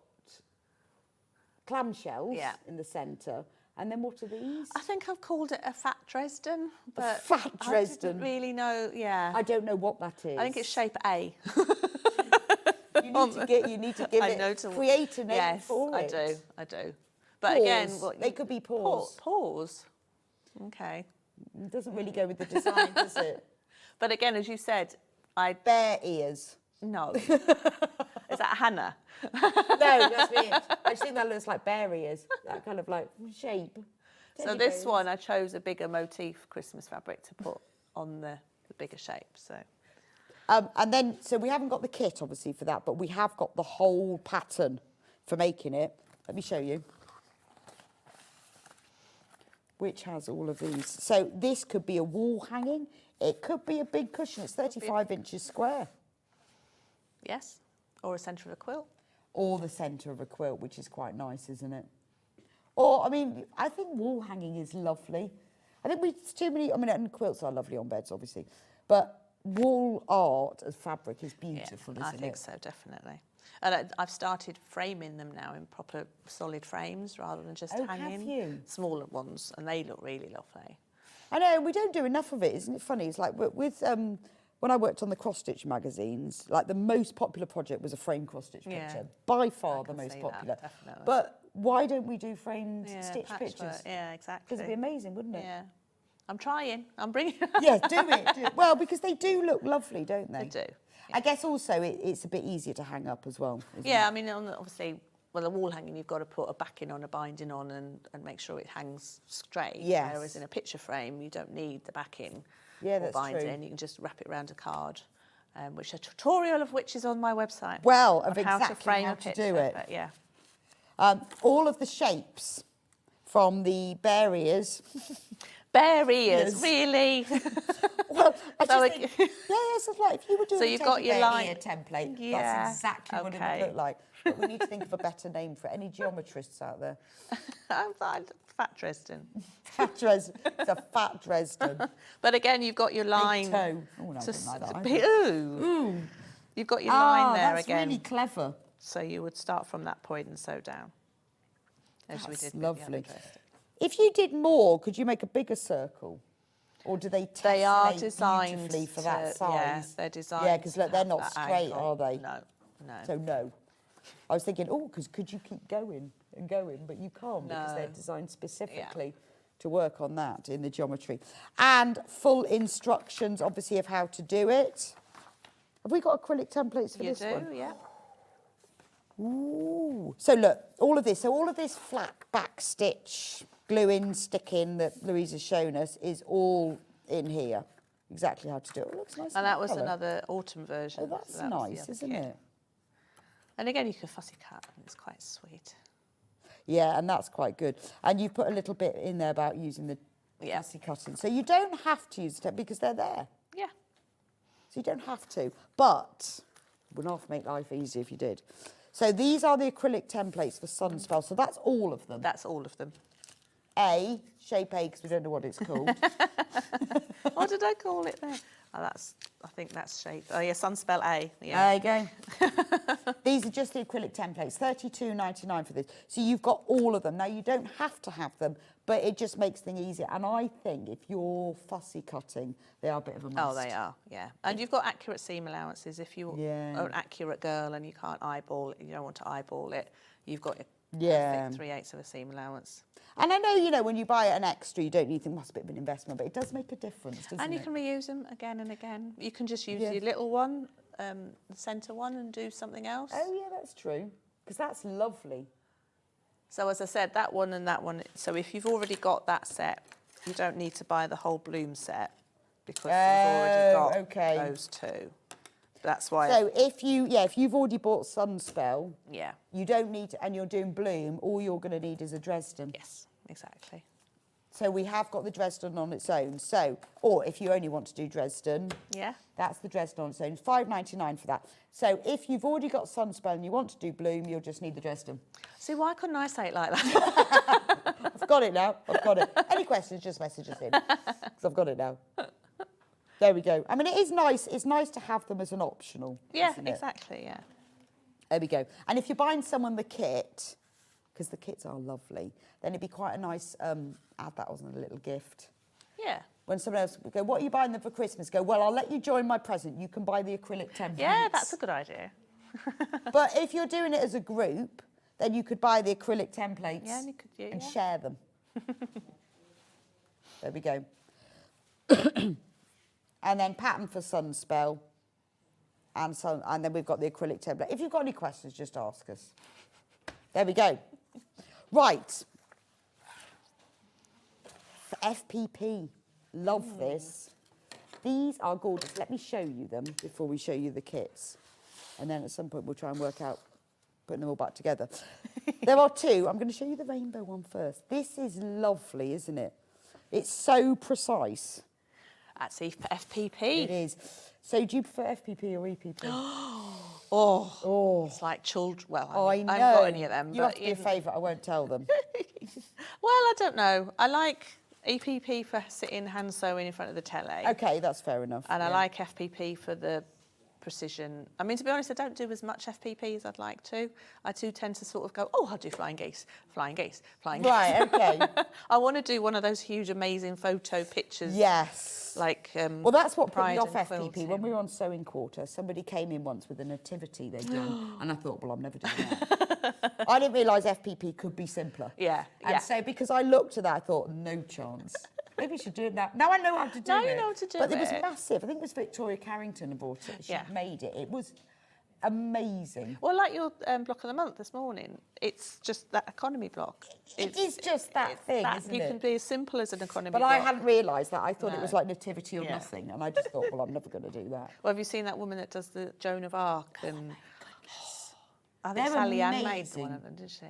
clamshells in the centre. And then what are these? I think I've called it a fat Dresden, but fat Dresden. I didn't really know. Yeah, I don't know what that is. I think it's shape A. You need to give create a name for it. I do. But paws. again, They could be paws. Paws. Okay. It doesn't really go with the design, does it? But again, as you said, Bear ears. No. Is that Hannah? No, that's me. I just think that looks like bear ears. That kind of like shape. So this one, I chose a bigger motif Christmas fabric to put on the bigger shape. So. And then, so we haven't got the kit, obviously, for that, but we have got the whole pattern for making it. Let me show you. Which has all of these. So this could be a wall hanging. It could be a big cushion. It's 35 inches square. Yes, or a centre of a quilt. Or the centre of a quilt, which is quite nice, isn't it? Or, I mean, I think wall hanging is lovely. I think it's too many, I mean, and quilts are lovely on beds, obviously. But wall art as fabric is beautiful, isn't it? I think so, definitely. And I've started framing them now in proper solid frames rather than just hanging. Have you? Smaller ones, and they look really lovely. I know, we don't do enough of it, isn't it funny? It's like with when I worked on the cross-stitch magazines, like the most popular project was a frame cross-stitch picture. By far the most popular. Definitely. But why don't we do framed stitch patchwork. pictures? Yeah, exactly. Because it'd be amazing, wouldn't it? Yeah. I'm trying. I'm bringing Yeah, do it. Well, because they do look lovely, don't they? They do. I guess also it's a bit easier to hang up as well. Yeah, I mean, obviously, well, the wall hanging, you've got to put a backing on, a binding on, and make sure it hangs straight. Yes. Whereas in a picture frame, you don't need the backing or that's binding. true. You can just wrap it around a card, which a tutorial of which is on my website. Well, of exactly how to frame how a to picture. do it. But yeah. All of the shapes from the bear ears. Bear ears, really? Well, I So just think, yes, it's like if you were doing So a you've got your bear line- ear template, Yeah, that's exactly what it would okay. look like. But we need to think of a better name for it. Any geometrists out there? I'm fine. Fat Dresden. Fat Dresden. It's a fat Dresden. But again, you've got your line. Big toe. Oh, no, I didn't like that. Ooh. You've got your line there that's again. really clever. So you would start from that point and sew down. As we That's did with the other lovely. dress. If you did more, could you make a bigger circle? Or do they They are tessellate designed beautifully for to- that size? yeah, they're designed Yeah, because to they're have not that straight, angle. are they? No, no. So no. I was thinking, because could you keep going and going? But you can't because they're No. designed specifically to work on that in the geometry. And full instructions, obviously, of how to do it. Have we got acrylic templates for You this do, one? yeah. Ooh. So look, all of this. So all of this flat back stitch, glue in, stick in that Louisa's shown us is all in here. Exactly how to do it. It looks nice. And that was colour. another autumn version. Oh, that's so that was the nice, other isn't kit. it? And again, you can fussy cut, and it's quite sweet. Yeah, and that's quite good. And you put a little bit in there about using the fussy cutting. So you don't have to use it because they're there. Yeah. So you don't have to. But it would not make life easy if you did. So these are the acrylic templates for Sunspell. So that's all of them. That's all of them. A, shape A, because we don't know what it's called. What did I call it there? Oh, I think that's shape. Oh, yeah, Sunspell A. There Yeah. you go. These are just the acrylic templates, $32.99 for this. So you've got all of them. Now, you don't have to have them, but it just makes things easier. And I think if you're fussy cutting, they are a bit of a must. Oh, they are, yeah. And you've got accurate seam allowances. If you're an accurate girl and you can't eyeball it, you don't want to eyeball it, you've got your perfect 3/8 of a seam allowance. And I know, when you buy an extra, you don't need to think that's a bit of an investment, but it does make a difference, doesn't it? And you can reuse them again and again. You can just use your little one, the centre one, and do something else. Oh, yeah, that's true, because that's lovely. So as I said, that one and that one. So if you've already got that set, you don't need to buy the whole bloom set because you've already got those two. That's why. So if you've already bought Sunspell, yeah, you don't need to, and you're doing bloom, all you're going to need is a Dresden. Yes, exactly. So we have got the Dresden on its own. So, or if you only want to do Dresden, that's the Dresden on its own. $5.99 for that. So if you've already got Sunspell and you want to do bloom, you'll just need the Dresden. See, why couldn't I say it like that? I've got it now. I've got it. Any questions, just message us in, because I've got it now. There we go. I mean, it is nice. It's nice to have them as an optional. Yeah, isn't it? exactly, yeah. There we go. And if you're buying someone the kit, because the kits are lovely, then it'd be quite a nice, add that as a little gift. Yeah. When someone else would go, what are you buying them for Christmas? Go, well, I'll let you join my present. You can buy the acrylic templates. Yeah, that's a good idea. But if you're doing it as a group, then you could buy the acrylic templates Yeah, and you could, and share them. There we go. And then pattern for Sunspell. And then we've got the acrylic template. If you've got any questions, just ask us. There we go. Right. For FPP. Love this. These are gorgeous. Let me show you them before we show you the kits. And then at some point we'll try and work out putting them all back together. There are two. I'm going to show you the rainbow one first. This is lovely, isn't it? It's so precise. That's FPP. It is. So do you prefer FPP or EPP? Oh. It's like children. Well, I know. I haven't got any of them. You but have to be a favourite. I won't tell them. Well, I don't know. I like EPP for sitting hand sewing in front of the telly. Okay, that's fair enough. And I like FPP for the precision. I mean, to be honest, I don't do as much FPP as I'd like to. I do tend to sort of go, oh, I'll do flying geese, flying geese, flying geese. Right, okay. I want to do one of those huge, amazing photo pictures. Yes. Like, well, that's what put me Pride off and FPP. quilting. When we were on Sewing Quarter, somebody came in once with a nativity they'd done, and I thought, well, I'm never doing that. I didn't realise FPP could be simpler. Yeah, And so because I looked at that, I thought, no chance. Maybe we should do it now. Now I know how to do it. Now you know how to do but it. it was massive. I think it was Victoria Carrington who bought it. She made it. It was amazing. Well, like your block of the month this morning, it's just that economy block. It is just that thing, isn't you it? can be as simple as an economy But block. I hadn't realised that. I thought it No. was like nativity or Yeah. nothing. And I just thought, well, I'm never going to do that. Well, have you seen that woman that does the Joan of Arc? And I think They're Sally Ann made amazing. one of them, did she?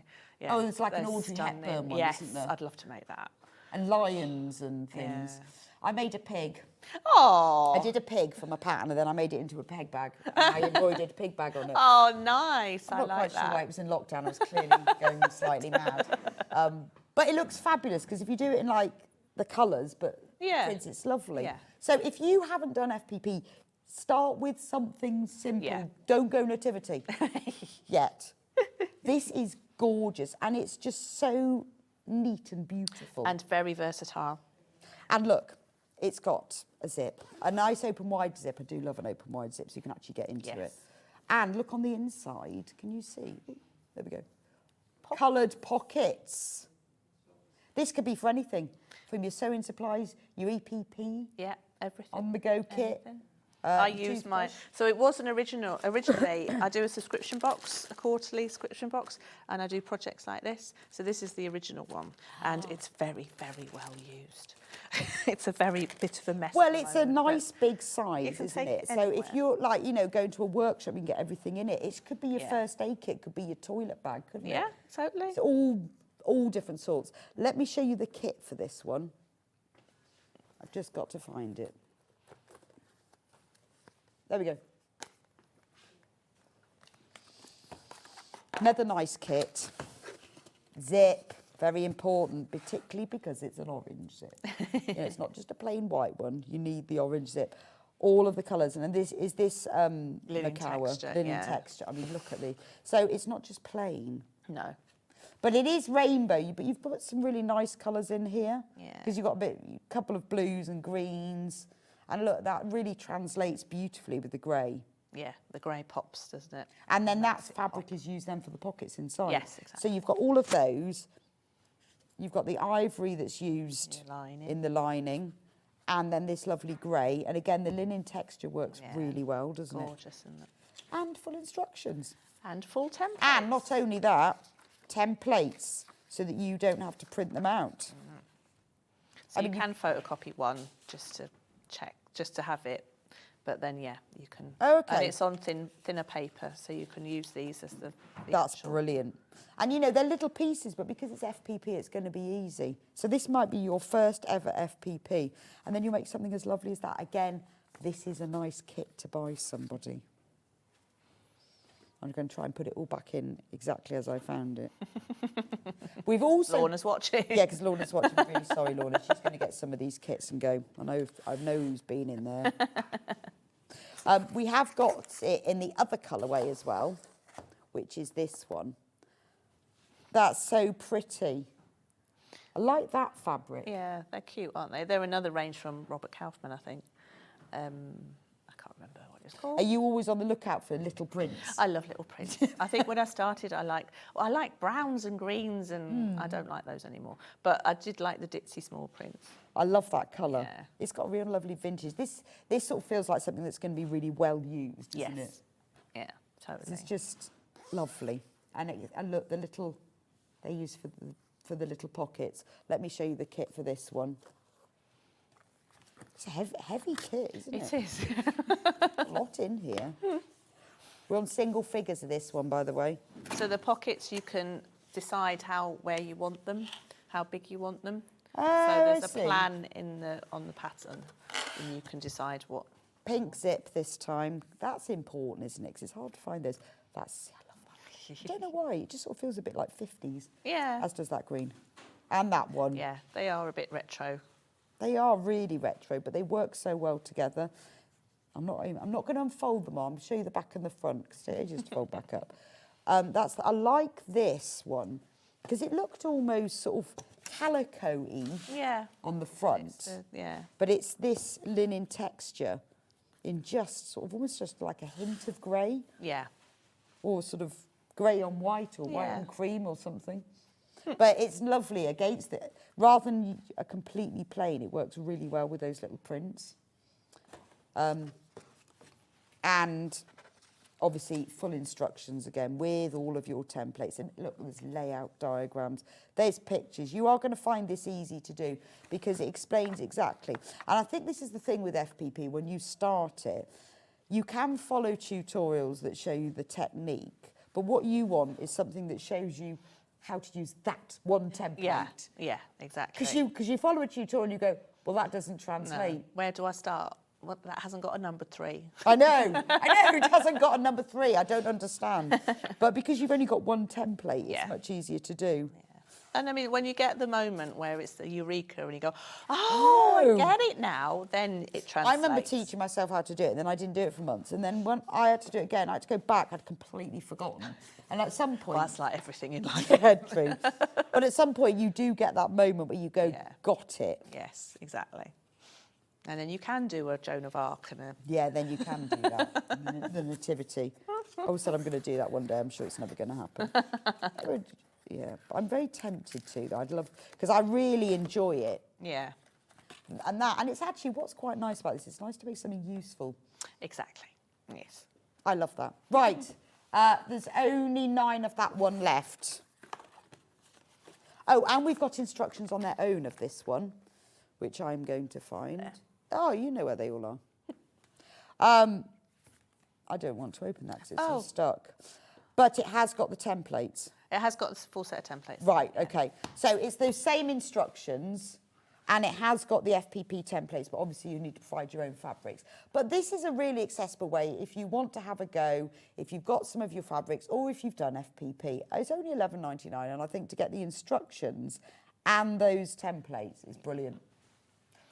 Oh, it's like an they're Audrey stunning. Hepburn one, yes, isn't there? I'd love to make that. And lions and things. Yeah. I made a pig. Oh. I did a pig from a pattern and then I made it into a peg bag. And I embroidered a pig bag on it. Oh, nice. I'm I not like quite that. sure why it was in lockdown. I was clearly going slightly mad. But it looks fabulous because if you do it in like the colours, but prints, it's lovely. Yeah. So if you haven't done FPP, start with something simple. Yeah. Don't go nativity yet. This is gorgeous and it's just so neat and beautiful. And very versatile. And look, it's got a zip, a nice open wide zip. I do love an open wide zip so you can actually get into it. And look on the inside, can you see? Ooh, there we go. Coloured pockets. This could be for anything, from your sewing supplies, your EPP. Yeah, everything. On the go kit. I use my, so it was an originally I do a subscription box, a quarterly subscription box, and I do projects like this. So this is the original one, and it's very, very well used. It's a very bit of a mess. Well, it's a nice big size, can isn't take it? it So anywhere. if you're like, you know, going to a workshop, you can get everything in it. It could be your Yeah. first aid kit, could be your toilet bag, couldn't it? Yeah, totally. It's all different sorts. Let me show you the kit for this one. I've just got to find it. There we go. Another nice kit. Zip, very important, particularly because it's an orange zip. You know, it's not just a plain white one. You need the orange zip. All of the colours, and this is this Linen Macawa, texture, linen yeah. texture. I mean, look at the. So it's not just plain. No. But it is rainbow, but you've got some really nice colours in here. Yeah. Because you've got a couple of blues and greens. And look, that really translates beautifully with the grey. Yeah, the grey pops, doesn't it? And then that fabric is used then for the pockets inside. Yes, exactly. So you've got all of those. You've got the ivory that's used lining. in the lining. And then this lovely grey. And again, the linen texture works really well, doesn't it? Gorgeous, isn't it? And full instructions. And full templates. And not only that, templates so that you don't have to print them out. So you can photocopy one just to check, just to have it. But then, yeah, you can. Oh, okay. And it's on thinner paper, so you can use these as the That's actual. brilliant. And you know, they're little pieces, but because it's FPP, it's going to be easy. So this might be your first ever FPP. And then you make something as lovely as that. Again, this is a nice kit to buy somebody. I'm going to try and put it all back in exactly as I found it. We've also... Lorna's watching. Yeah, because Lorna's watching. I'm really sorry, Lorna. She's going to get some of these kits and go, I know who's been in there. We have got it in the other colourway as well, which is this one. That's so pretty. I like that fabric. Yeah, they're cute, aren't they? They're another range from Robert Kaufman, I think. I can't remember what it's called. Are you always on the lookout for little prints? I love little prints. I think when I started, I like browns and greens, and I don't like those anymore. But I did like the ditzy small prints. I love that colour. Yeah. It's got a real lovely vintage. This sort of feels like something that's going to be really well used, isn't it? Yeah, totally. It's just lovely. And look, the little, they use for the little pockets. Let me show you the kit for this one. It's a heavy kit, isn't it? It is. A lot in here. We're on single figures of this one, by the way. So the pockets, you can decide where you want them, how big you want them. So there's a plan on the pattern, and you can decide what. Pink zip this time. That's important, isn't it? 'Cause it's hard to find those. I love that. I don't know why. It just sort of feels a bit like 50s. Yeah. As does that green. And that one. Yeah, they are a bit retro. They are really retro, but they work so well together. I'm not going to unfold them all. I'm going to show you the back and the front because it ages to fold back up. I like this one because it looked almost sort of calico-y on the front. But it's this linen texture in just sort of almost just like a hint of grey. Yeah. Or sort of grey on white or white on cream or something. But it's lovely against it. Rather than a completely plain, it works really well with those little prints. And obviously full instructions again with all of your templates. And look, there's layout diagrams, there's pictures. You are going to find this easy to do because it explains exactly. And I think this is the thing with FPP, when you start it, you can follow tutorials that show you the technique, but what you want is something that shows you how to use that one template. Yeah, exactly. Because you follow a tutorial and you go, well, that doesn't translate. No. Where do I start? Well, that hasn't got a number 3. I know, it hasn't got a number 3. I don't understand. But because you've only got one template, it's much easier to do. Yeah. And I mean, when you get the moment where it's the eureka and you go, I get it now, then it translates. I remember teaching myself how to do it, and then I didn't do it for months. And then when I had to do it again, I had to go back. I'd completely forgotten. And at some point... Well, that's like everything in life. Yeah, true. But at some point, you do get that moment where you go, got it. Yes, exactly. And then you can do a Joan of Arc and a... Yeah, then you can do that. The nativity. I always said I'm going to do that one day. I'm sure it's never going to happen. Yeah, I'm very tempted to. I'd love... Because I really enjoy it. Yeah. And it's actually, what's quite nice about this, it's nice to make something useful. Exactly, yes. I love that. Right, there's only 9 of that one left. Oh, and we've got instructions on their own of this one, which I'm going to find. Oh, you know where they all are. I don't want to open that because it's all stuck. But it has got the templates. It has got a full set of templates. Right, okay. So it's those same instructions, and it has got the FPP templates, but obviously you need to provide your own fabrics. But this is a really accessible way if you want to have a go, if you've got some of your fabrics, or if you've done FPP. It's only $11.99, and I think to get the instructions and those templates is brilliant.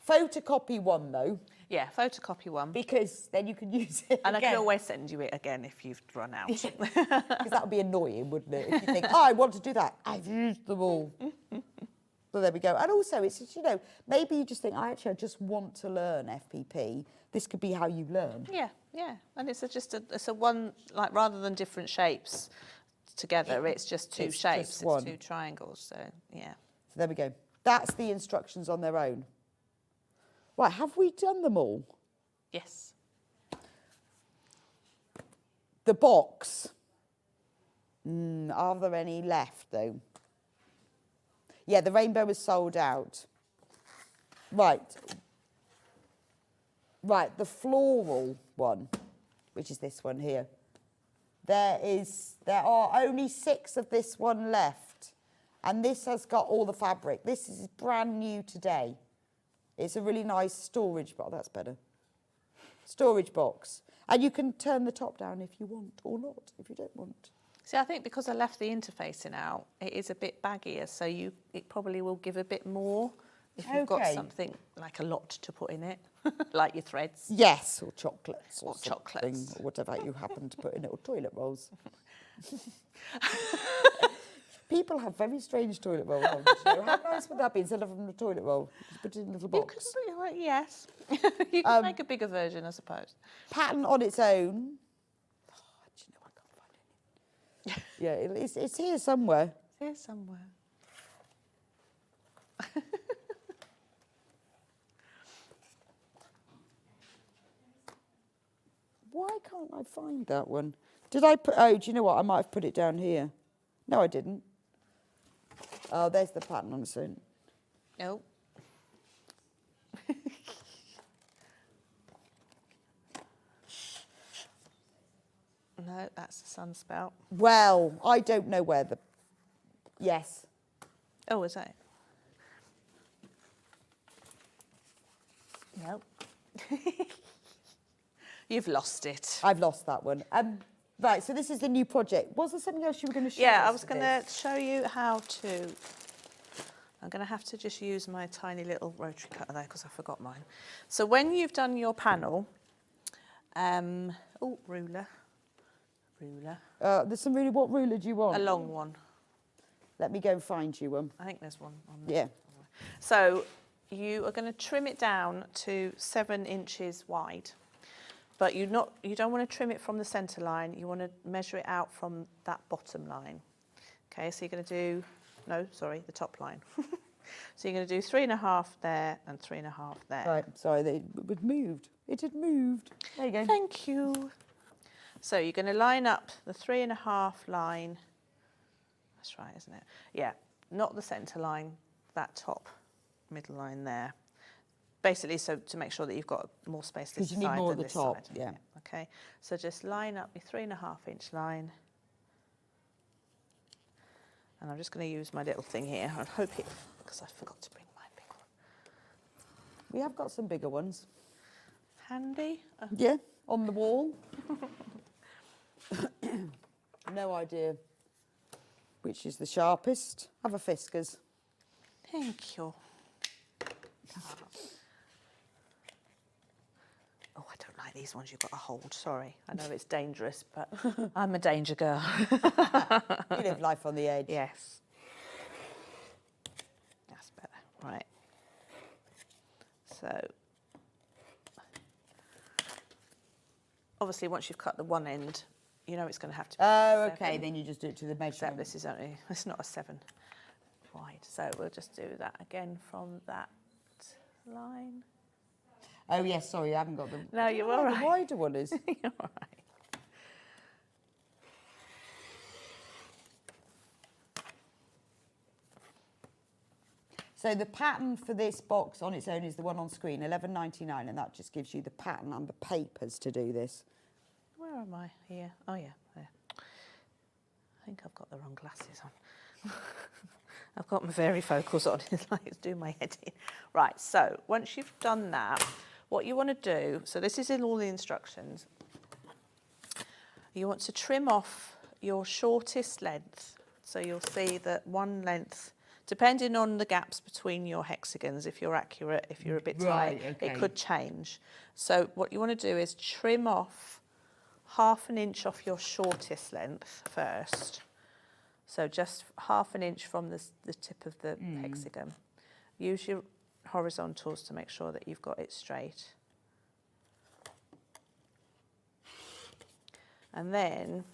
Photocopy one, though. Yeah, photocopy one. Because then you can use it And again. I can always send you it again if you've run out. Because that would be annoying, wouldn't it? If you think, I want to do that. I've used them all. So there we go. And also, it's just, maybe you just think, I just want to learn FPP. This could be how you learn. Yeah. And it's a one, like, rather than different shapes together, it's just two shapes. It's 2 triangles, so, yeah. So there we go. That's the instructions on their own. Right, have we done them all? Yes. The box. Are there any left, though? Yeah, the rainbow was sold out. Right, the floral one, which is this one here. There are only 6 of this one left. And this has got all the fabric. This is brand new today. It's a really nice storage box. That's better. Storage box. And you can turn the top down if you want, or not, if you don't want. See, I think because I left the interfacing out, it is a bit baggier, so it probably will give a bit more if you've got something, like a lot to put in it, like your threads. Yes, or chocolates. Or chocolates. Or whatever you happen to put in it, or toilet rolls. People have very strange toilet rolls. How nice would that be instead of from the toilet roll? Just put it in a little box. Yes. You can make a bigger version, I suppose. Pattern on its own. Oh, do you know, I can't find it. Yeah, it's here somewhere. It's here somewhere. Why can't I find that one? Did I put, oh, do you know what? I might have put it down here. No, I didn't. Oh, there's the pattern on its own. No. No, that's the sunspout. Well, I don't know where the... Yes. Oh, is that it? Nope. You've lost it. I've lost that one. Right, so this is the new project. Was there something else you were going to show Yeah, us I was for going this? to show you how to... I'm going to have to just use my tiny little rotary cutter there because I forgot mine. So when you've done your panel... oh, ruler. There's some really... What ruler do you want? A long one. Let me go and find you one. I think there's one on there. Yeah. So you are going to trim it down to 7 inches wide. But you don't want to trim it from the centre line. You want to measure it out from that bottom line. Okay, so you're going to do... No, sorry, the top line. So you're going to do 3.5 there and 3.5 there. Right, sorry, it moved. It had moved. There you go. Thank you. So you're going to line up the 3.5 line. That's right, isn't it? Yeah, not the centre line, that top middle line there. Basically, so to make sure that you've got more space this side than this side. Because you need more of the top, yeah. Okay, so just line up your 3.5 inch line. And I'm just going to use my little thing here. I hope it, because I forgot to bring my big one. We have got some bigger ones. Handy? Yeah, on the wall. No idea which is the sharpest. Have a Fiskars. Thank you. Oh, I don't like these ones you've got to hold. Sorry. I know it's dangerous, but I'm a danger girl. You live life on the edge. Yes. That's better. Right. So, obviously, once you've cut the one end, you know it's going to have to be Oh, 7. okay, then you just do it to the measurement. Except this is only, it's not a 7 wide. So we'll just do that again from that line. Oh, yes, sorry, I haven't got them. No, you're all right. The wider one is. You're all right. So the pattern for this box on its own is the one on screen, $11.99, and that just gives you the pattern and the papers to do this. Where am I? Here. Oh, yeah, there. I think I've got the wrong glasses on. I've got my varifocals on. It's like it's doing my head in. Right, so once you've done that, what you want to do, so this is in all the instructions, you want to trim off your shortest length. So you'll see that one length, depending on the gaps between your hexagons, if you're accurate, if you're a bit tight, it could change. So what you want to do is trim off 1/2 inch off your shortest length first. So just 1/2 inch from the tip of the hexagon. Use your horizontals to make sure that you've got it straight. And then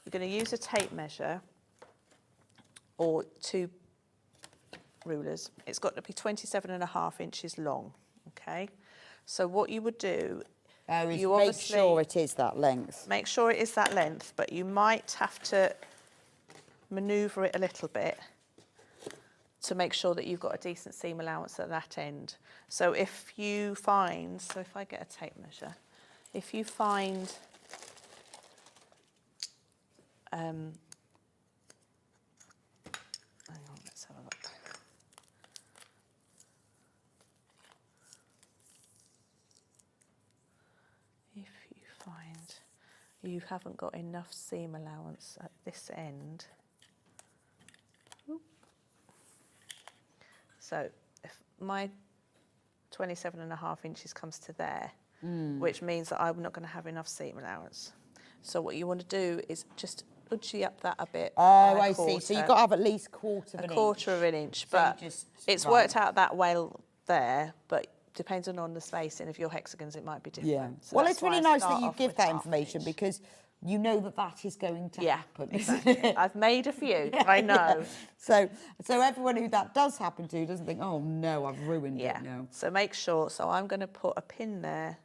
you're going to use a tape measure or 2 rulers. It's got to be 27.5 inches long, okay? So what you would do, you make sure it is that length. Make sure it is that length, but you might have to manoeuvre it a little bit to make sure that you've got a decent seam allowance at that end. So if you find, so if I get a tape measure, if you find hang on, let's have a look. If you find you haven't got enough seam allowance at this end, so if my 27.5 inches comes to there, which means that I'm not going to have enough seam allowance. So what you want to do is just udgy up that a bit. Oh, I see. So you've got to have at least a 1/4 of an inch. So But just, it's right. worked out that well there, but depending on the spacing of your hexagons, it might be different. Yeah. So Well, that's it's really why I nice that start you off give with that 1/2 information inch. because you know that that is going to happen. Exactly. I've made a few, I know. So everyone who that does happen to doesn't think, oh no, I've ruined it now. So make sure, so I'm going to put a pin there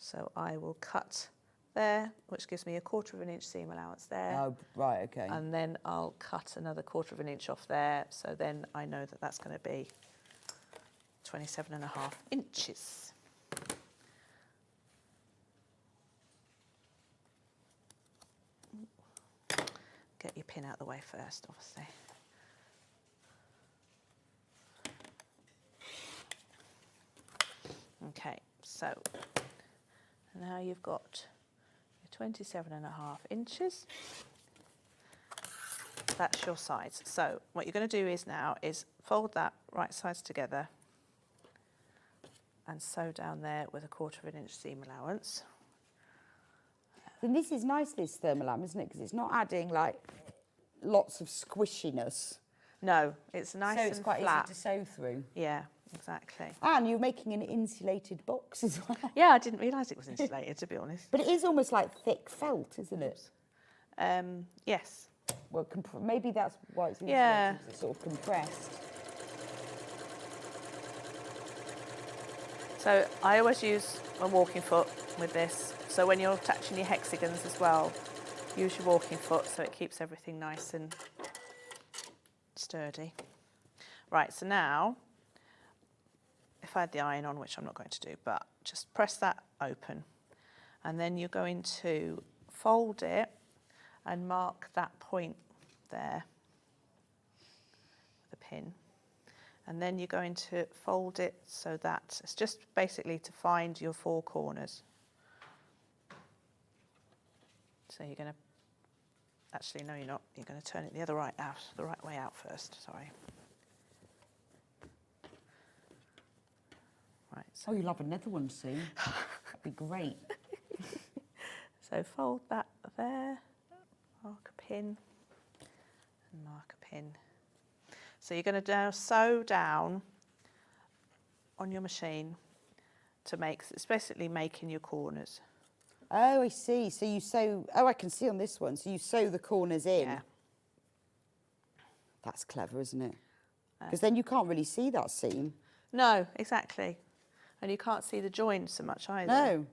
So I will cut there, which gives me a 1/4 of an inch seam allowance there. Oh, right, okay. And then I'll cut another 1/4 of an inch off there. So then I know that that's going to be 27.5 inches. Get your pin out of the way first, obviously. Okay, so now you've got your 27.5 inches. That's your sides. So what you're going to do is now is fold that right sides together and sew down there with a 1/4 of an inch seam allowance. And this is nice, this thermolam, isn't it? Because it's not adding like lots of squishiness. No, it's nice and so it's quite flat. easy to sew through. Yeah, exactly. And you're making an insulated box as well. Yeah, I didn't realise it was insulated, to be honest. But it is almost like thick felt, isn't it? Yes. Well, maybe that's why it's insulated, Yeah. it's sort of compressed. So I always use a walking foot with this. So when you're attaching your hexagons as well, use your walking foot so it keeps everything nice and sturdy. Right, so now, if I had the iron on, which I'm not going to do, but just press that open. And then you're going to fold it and mark that point there with a pin. And then you're going to fold it so that it's just basically to find your 4 corners. So you're going to, actually no you're not, you're going to turn it the right way out first, sorry. Right. So Oh, you'll have another one soon. That'd be great. So fold that there, mark a pin, and mark a pin. So you're going to now sew down on your machine to make, it's basically making your corners. Oh, I see. So you sew, oh, I can see on this one. So you sew the corners in. Yeah. That's clever, isn't it? Because then you can't really see that seam. No, exactly. And you can't see the join so much either. No.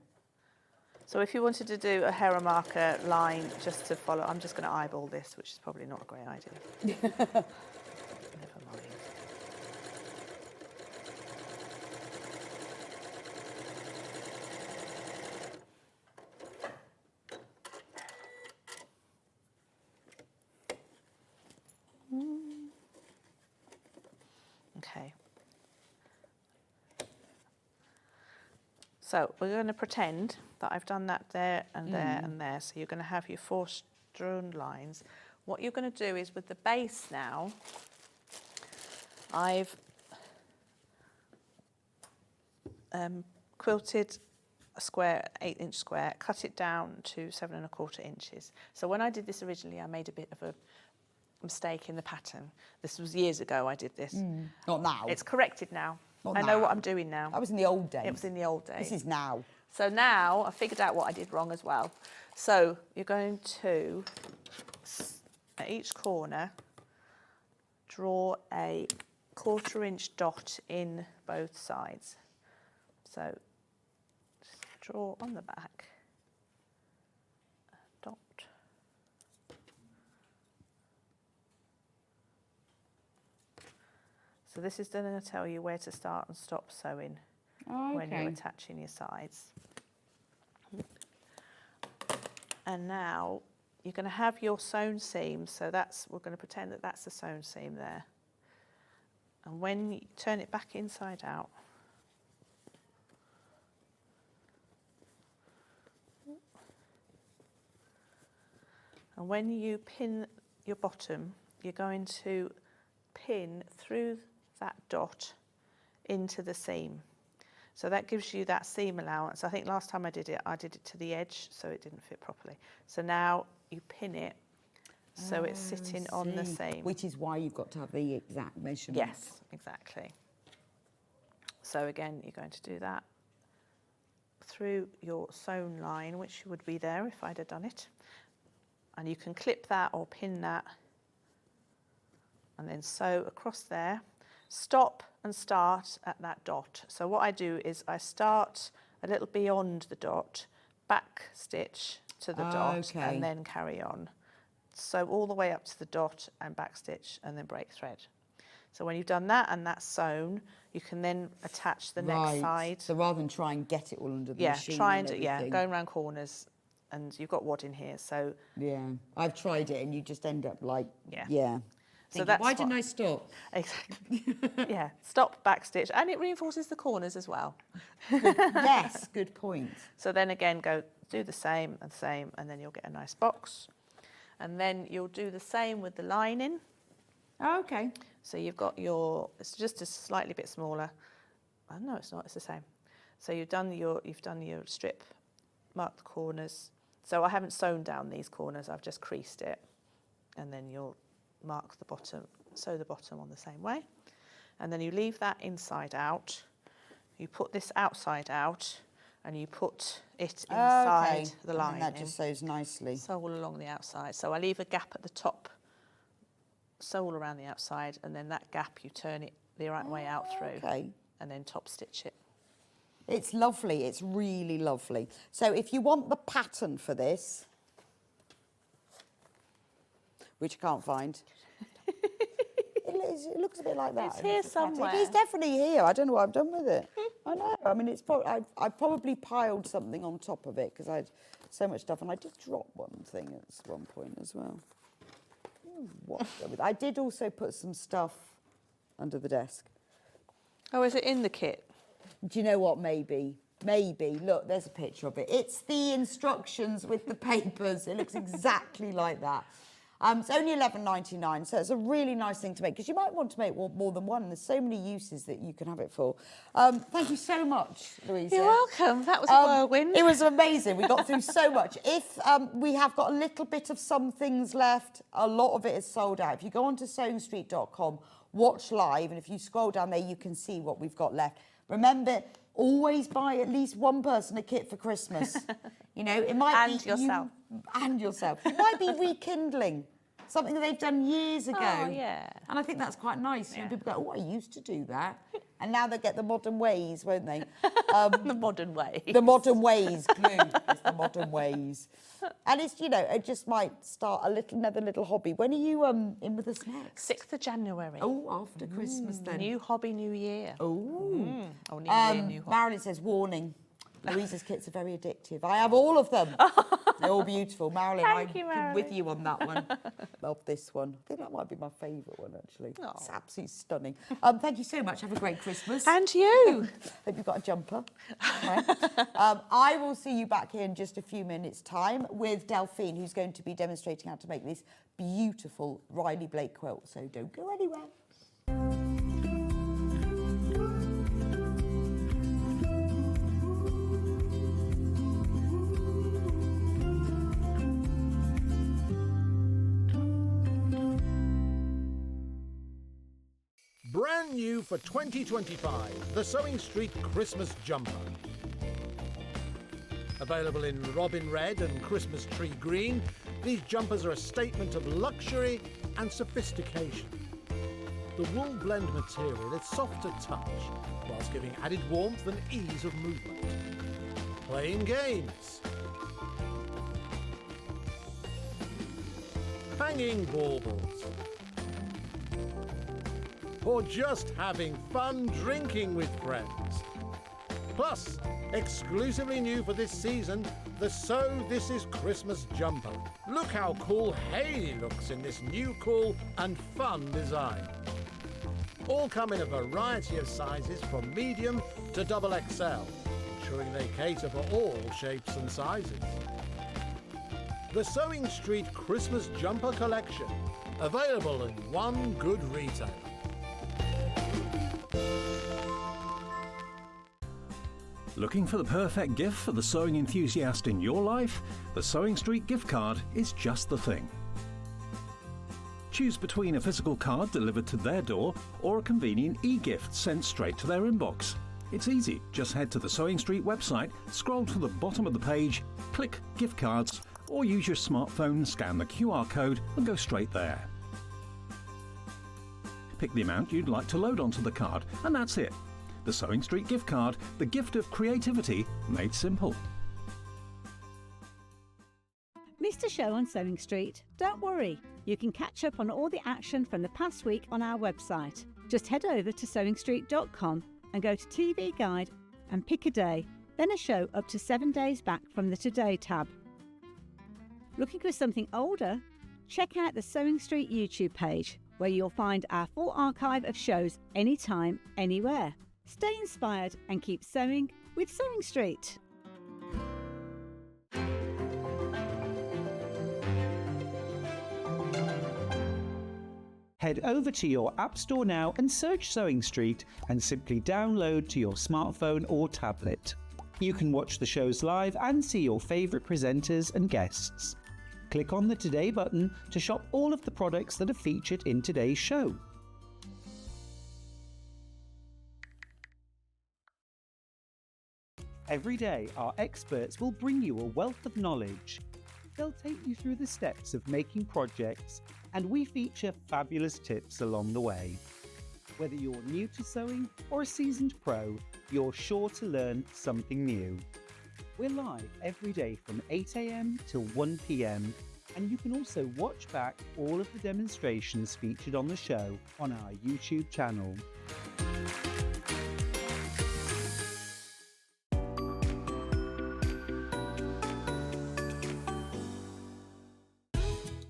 So if you wanted to do a Hera marker line just to follow, I'm just going to eyeball this, which is probably not a great idea. Never mind. Okay. So we're going to pretend that I've done that there and there and there. So you're going to have your 4 strewn lines. What you're going to do is with the base now, I've quilted a square, 8-inch square, cut it down to 7¼ inches. So when I did this originally, I made a bit of a mistake in the pattern. This was years ago I did this. Not now. It's corrected now. Not I know now. what I'm doing now. That was in the old days. It was in the old days. This is now. So now I figured out what I did wrong as well. So you're going to, at each corner, draw a 1/4 inch dot in both sides. So just draw on the back a dot. So this is going to tell you where to start and stop sewing when you're attaching your sides. And now you're going to have your sewn seam, so that's, we're going to pretend that that's the sewn seam there. And when you turn it back inside out, and when you pin your bottom, you're going to pin through that dot into the seam. So that gives you that seam allowance. I think last time I did it to the edge, so it didn't fit properly. So now you pin it so it's sitting on the seam. Which is why you've got to have the exact measurement. Yes, exactly. So again, you're going to do that through your sewn line, which would be there if I'd have done it. And you can clip that or pin that and then sew across there. Stop and start at that dot. So what I do is I start a little beyond the dot, back stitch to the dot, okay. and then carry on. Sew all the way up to the dot and back stitch, and then break thread. So when you've done that and that's sewn, you can then attach the next side. So rather than try and get it all under the machine. Going around corners, and you've got wad in here, so yeah, I've tried it, and you just end up like So thinking, that's why didn't I stop? Exactly. Yeah, stop, back stitch, and it reinforces the corners as well. Yes, good point. So then again, go do the same, and then you'll get a nice box. And then you'll do the same with the lining. Oh, okay. So you've got it's just a slightly bit smaller. Oh, no, it's not, it's the same. So you've done your strip, mark the corners. So I haven't sewn down these corners, I've just creased it. And then you'll mark the bottom, sew the bottom on the same way. And then you leave that inside out. You put this outside out, and you put it inside the lining. And that just sews nicely. Sew all along the outside. So I leave a gap at the top, sew all around the outside, and then that gap you turn it the right way out through, and then top stitch it. It's lovely, it's really lovely. So if you want the pattern for this, which I can't find, it looks a bit like that. It's here somewhere. It is definitely here. I don't know what I've done with it. I know. I mean, I probably piled something on top of it because I had so much stuff, and I did drop one thing at one point as well. I did also put some stuff under the desk. Oh, is it in the kit? Do you know what? Maybe. Look, there's a picture of it. It's the instructions with the papers. It looks exactly like that. It's only $11.99, so it's a really nice thing to make, because you might want to make more than one. There's so many uses that you can have it for. Thank you so much, Louisa. You're welcome. That was a whirlwind. It was amazing. We got through so much. If we have got a little bit of some things left, a lot of it is sold out. If you go onto SewingStreet.com, watch live, and if you scroll down there, you can see what we've got left. Remember, always buy at least one person a kit for Christmas. You know, it might be yourself. And yourself. It might be rekindling something that they've done years ago. Oh, yeah. And I think that's quite nice. You know, people go, oh, I used to do that. And now they'll get the modern ways, won't they? The modern ways. The modern ways, glue. It's the modern ways. And it's, you know, it just might start another little hobby. When are you in with us next? 6th of January. Oh, after Christmas then. New hobby, new year. Oh. Oh, new year, new hobby. Marilyn says, warning. Louisa's kits are very addictive. I have all of them. They're all beautiful. Marilyn, I'm with you on that one. Love this one. I think that might be my favourite one, actually. Oh. It's absolutely stunning. Thank you so much. Have a great Christmas. And you. Hope you've got a jumper. Right. I will see you back here in just a few minutes' time with Delphine, who's going to be demonstrating how to make this beautiful Riley Blake quilt. So don't go anywhere. Brand new for 2025, the Sewing Street Christmas Jumper. Available in Robin Red and Christmas Tree Green, these jumpers are a statement of luxury and sophistication. The wool blend material is soft to touch, whilst giving added warmth and ease of movement. Playing games. Hanging baubles. Or just having fun drinking with friends. Plus, exclusively new for this season, the So This Is Christmas jumper. Look how cool Hayley looks in this new cool and fun design. All come in a variety of sizes from medium to XXL, ensuring they cater for all shapes and sizes. The Sewing Street Christmas Jumper Collection, available in one good retailer. Looking for the perfect gift for the sewing enthusiast in your life? The Sewing Street gift card is just the thing. Choose between a physical card delivered to their door or a convenient e-gift sent straight to their inbox. It's easy. Just head to the Sewing Street website, scroll to the bottom of the page, click Gift Cards, or use your smartphone, scan the QR code and go straight there. Pick the amount you'd like to load onto the card, and that's it. The Sewing Street gift card, the gift of creativity made simple. Missed a show on Sewing Street? Don't worry, you can catch up on all the action from the past week on our website. Just head over to SewingStreet.com and go to TV Guide and pick a day, then a show up to 7 days back from the Today tab. Looking for something older? Check out the Sewing Street YouTube page, where you'll find our full archive of shows anytime, anywhere. Stay inspired and keep sewing with Sewing Street. Head over to your App Store now and search Sewing Street and simply download to your smartphone or tablet. You can watch the shows live and see your favourite presenters and guests. Click on the Today button to shop all of the products that are featured in today's show. Every day, our experts will bring you a wealth of knowledge. They'll take you through the steps of making projects, and we feature fabulous tips along the way. Whether you're new to sewing or a seasoned pro, you're sure to learn something new. We're live every day from 8 AM till 1 PM, and you can also watch back all of the demonstrations featured on the show on our YouTube channel.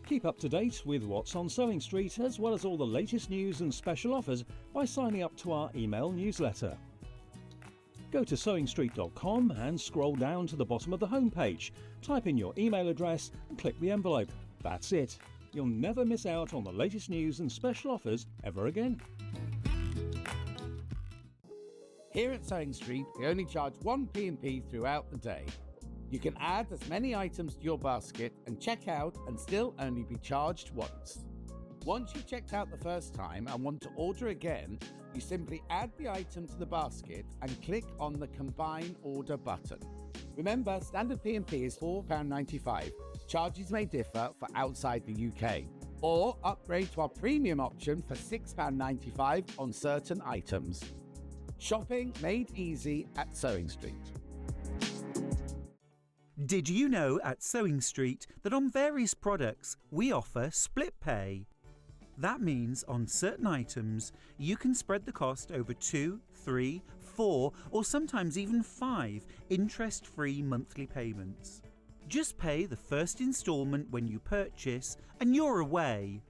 Keep up to date with what's on Sewing Street, as well as all the latest news and special offers by signing up to our email newsletter. Go to SewingStreet.com and scroll down to the bottom of the homepage. Type in your email address and click the envelope. That's it. You'll never miss out on the latest news and special offers ever again. Here at Sewing Street, we only charge 1 P&P throughout the day. You can add as many items to your basket and check out and still only be charged once. Once you've checked out the first time and want to order again, you simply add the item to the basket and click on the Combine Order button. Remember, standard P&P is £4.95. Charges may differ for outside the UK. Or upgrade to our premium option for £6.95 on certain items. Shopping made easy at Sewing Street. Did you know at Sewing Street that on various products we offer split pay? That means on certain items you can spread the cost over 2, 3, 4 or sometimes even 5 interest-free monthly payments. Just pay the first instalment when you purchase and you're away.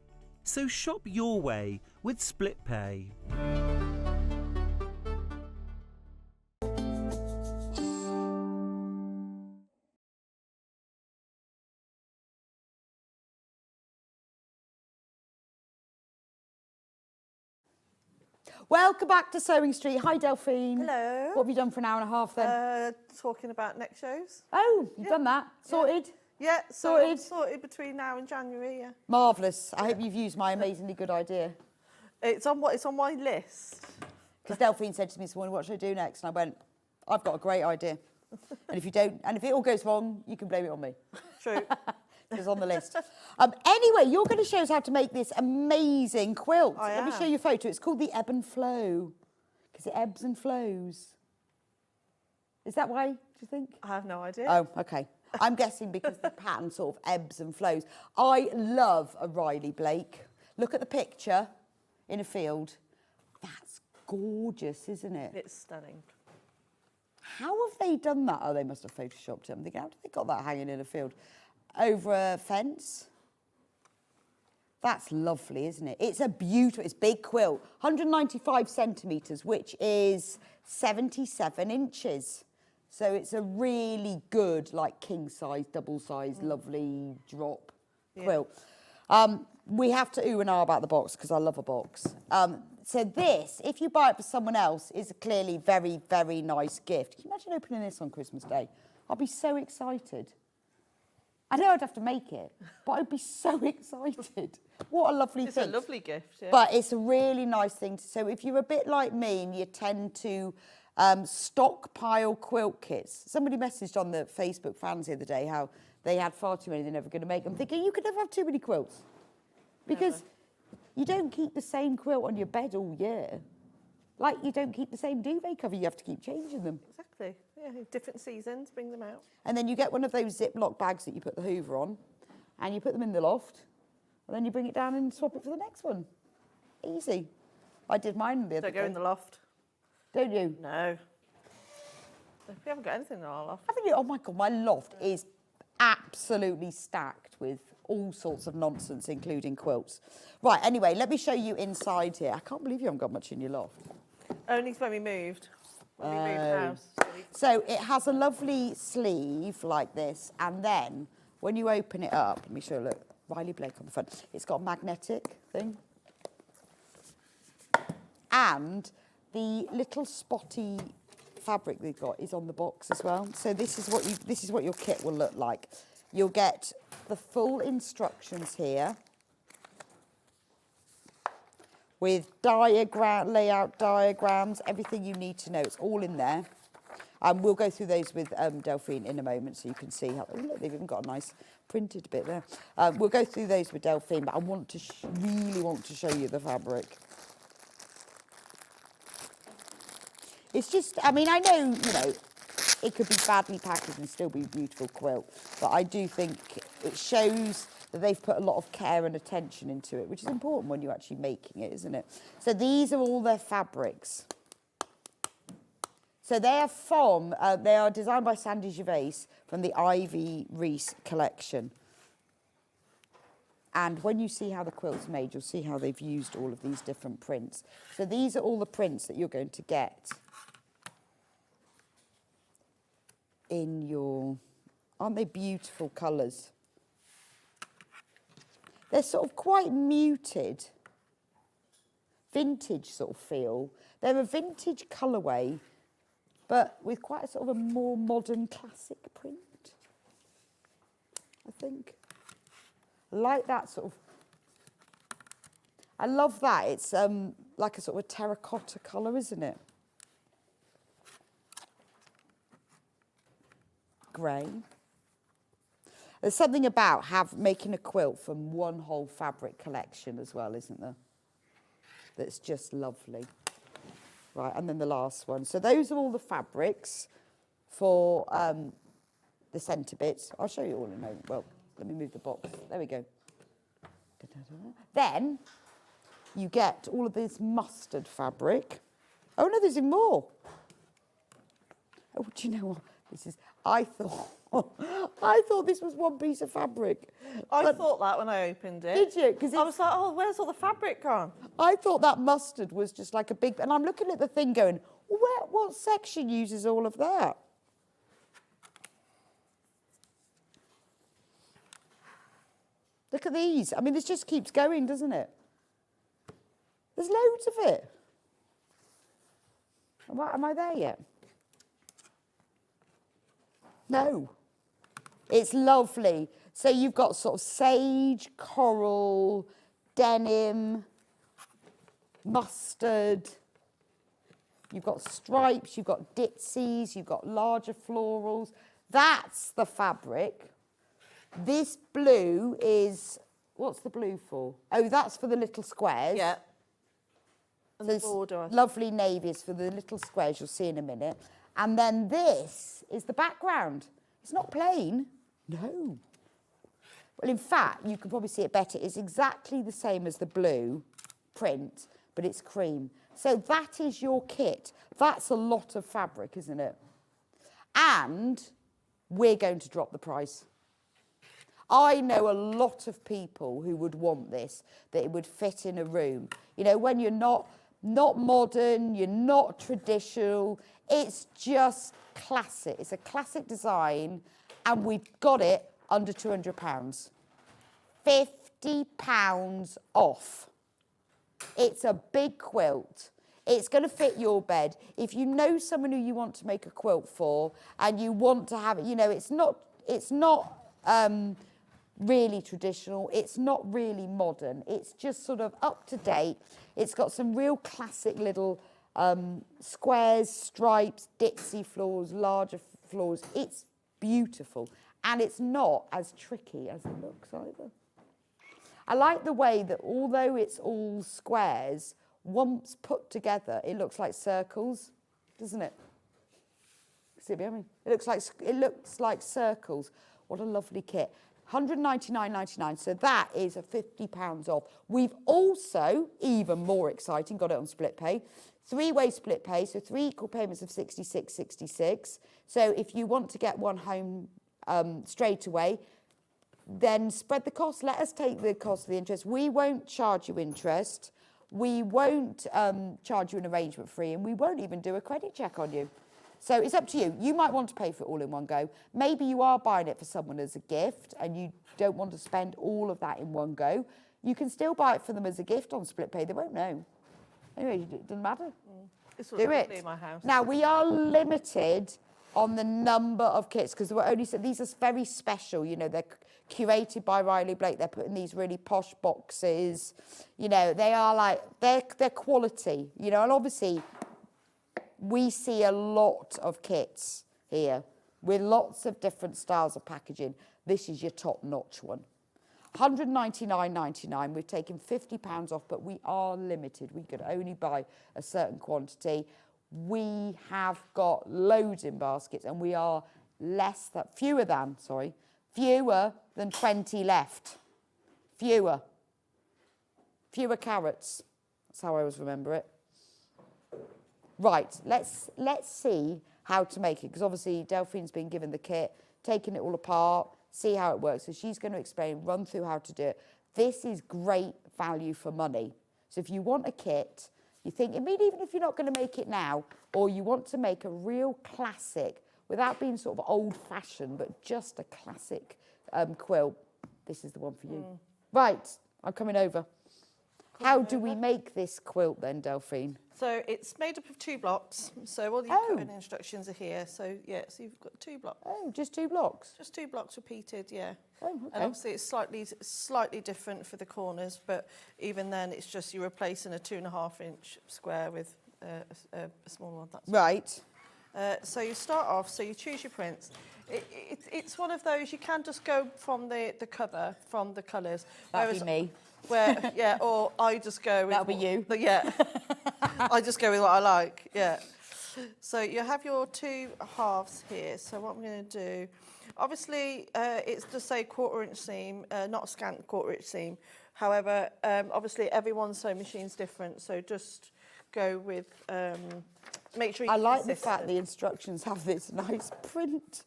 So shop your way with split pay. Welcome back to Sewing Street. Hi, Delphine. Hello. What have you done for an hour and a half then? Talking about next shows. Oh, you've done that. Sorted? Yeah, Sorted? Sorted between now and January, yeah. Marvellous. I hope you've used my amazingly good idea. It's on my list. Because Delphine said to me this morning, what should I do next? And I went, I've got a great idea. And if you don't, and if it all goes wrong, you can blame it on me. True. It's on the list. Anyway, you're going to show us how to make this amazing quilt. Let me show you a photo. It's called the Ebb and Flow, because it ebbs and flows. Is that why, do you think? I have no idea. Oh, OK. I'm guessing because the pattern sort of ebbs and flows. I love a Riley Blake. Look at the picture in a field. That's gorgeous, isn't it? It's stunning. How have they done that? Oh, they must have photoshopped it. I'm thinking, how did they got that hanging in a field? Over a fence. That's lovely, isn't it? It's a beautiful, it's big quilt, 195 centimetres, which is 77 inches. So it's a really good, like king size, double size, lovely drop quilt. We have to ooh and ah about the box because I love a box. So this, if you buy it for someone else, is a clearly very, very nice gift. Can you imagine opening this on Christmas Day? I'll be so excited. I know I'd have to make it, but I'd be so excited. What a lovely thing. It's a lovely gift, yeah. But it's a really nice thing. So if you're a bit like me and you tend to stockpile quilt kits. Somebody messaged on the Facebook fans the other day how they had far too many, they're never going to make them. Thinking, you could never have too many quilts. Because you don't keep the same quilt on your bed all year. Like you don't keep the same duvet cover, you have to keep changing them. Exactly. Yeah, different seasons, bring them out. And then you get one of those Ziploc bags that you put the Hoover on, and you put them in the loft, and then you bring it down and swap it for the next one. Easy. I did mine the other day. Don't go in the loft. Don't you? No. We haven't got anything in our loft. Haven't you? Oh my God, my loft is absolutely stacked with all sorts of nonsense, including quilts. Right, anyway, let me show you inside here. I can't believe you haven't got much in your loft. Only when we moved. When we moved house. So it has a lovely sleeve like this, and then when you open it up, let me show you, look, Riley Blake on the front. It's got a magnetic thing. And the little spotty fabric they've got is on the box as well. So this is what your kit will look like. You'll get the full instructions here with layout diagrams, everything you need to know. It's all in there. We'll go through those with Delphine in a moment so you can see how. Oh, look, they've even got a nice printed bit there. We'll go through those with Delphine, but I want to really want to show you the fabric. It's just, I mean, I know, it could be badly packaged and still be a beautiful quilt, but I do think it shows that they've put a lot of care and attention into it, which is important when you're actually making it, isn't it? So these are all their fabrics. So they are designed by Sandy Gervais from the Ivy Reese collection. And when you see how the quilt's made, you'll see how they've used all of these different prints. So these are all the prints that you're going to get in your, aren't they beautiful colours? They're sort of quite muted, vintage sort of feel. They're a vintage colourway, but with quite a sort of a more modern classic print, I think. I like that sort of, I love that. It's like a sort of a terracotta colour, isn't it? Grey. There's something about making a quilt from one whole fabric collection as well, isn't there? That's just lovely. Right, and then the last one. So those are all the fabrics for the centre bits. I'll show you all in a moment. Well, let me move the box. There we go. Then you get all of this mustard fabric. Oh no, there's even more. Oh, do you know what? I thought this was one piece of fabric. I thought that when I opened it. Did you? Because I was like, oh, where's all the fabric gone? I thought that mustard was just like a big, and I'm looking at the thing going, well, what section uses all of that? Look at these. I mean, this just keeps going, doesn't it? There's loads of it. Am I there yet? No. It's lovely. So you've got sort of sage, coral, denim, mustard. You've got stripes, you've got ditsies, you've got larger florals. That's the fabric. This blue is, what's the blue for? Oh, that's for the little squares. Yeah. And So the border. lovely navy is for the little squares you'll see in a minute. And then this is the background. It's not plain. No. Well, in fact, you can probably see it better. It's exactly the same as the blue print, but it's cream. So that is your kit. That's a lot of fabric, isn't it? And we're going to drop the price. I know a lot of people who would want this, that it would fit in a room. You know, when you're not modern, you're not traditional, it's just classic. It's a classic design, and we've got it under £200. £50 off. It's a big quilt. It's going to fit your bed. If you know someone who you want to make a quilt for, and you want to have it, you know, it's not really traditional. It's not really modern. It's just sort of up to date. It's got some real classic little squares, stripes, ditzy floors, larger floors. It's beautiful, and it's not as tricky as it looks either. I like the way that although it's all squares, once put together, it looks like circles, doesn't it? See it behind me? It looks like circles. What a lovely kit. £199.99, so that is a £50 off. We've also, even more exciting, got it on split pay, 3-way split pay, so 3 equal payments of £66.66. So if you want to get one home straight away, then spread the cost. Let us take the cost of the interest. We won't charge you interest. We won't charge you an arrangement fee, and we won't even do a credit check on you. So it's up to you. You might want to pay for it all in one go. Maybe you are buying it for someone as a gift and you don't want to spend all of that in one go. You can still buy it for them as a gift on split pay. They won't know. Anyway, it doesn't matter. This was Do lovely it. in my house. Now, we are limited on the number of kits because there were only, so these are very special, you know, they're curated by Riley Blake. They're put in these really posh boxes. You know, they are like, they're quality, you know, and obviously we see a lot of kits here with lots of different styles of packaging. This is your top-notch one. £199.99. We've taken £50 off, but we are limited. We could only buy a certain quantity. We have got loads in baskets, and we are fewer than 20 left. Fewer carrots. That's how I always remember it. Right, let's see how to make it, because obviously Delphine's been given the kit, taking it all apart, see how it works. So she's going to explain, run through how to do it. This is great value for money. So if you want a kit, you think, I mean, even if you're not going to make it now, or you want to make a real classic, without being sort of old-fashioned, but just a classic quilt, this is the one for you. Right, I'm coming over. How do we make this quilt then, Delphine? So it's made up of 2 blocks. So all the cutting instructions are here. So yeah, so you've got 2 blocks. Oh, just 2 blocks? Just 2 blocks repeated, yeah. Oh, okay. And obviously it's slightly different for the corners, but even then it's just you're replacing a 2.5-inch square with a smaller one. That's right. So you start off, so you choose your prints. It's one of those, you can just go from the cover, from the colours. That'd be me. Yeah, or I just go with... That'll be you. Yeah. I just go with what I like, yeah. So you have your 2 halves here. So what I'm going to do, obviously it's just a 1/4-inch seam, not a scant 1/4-inch seam. However, obviously everyone's sewing machine's different, so just go with, make sure you... I like the fact the instructions have this nice print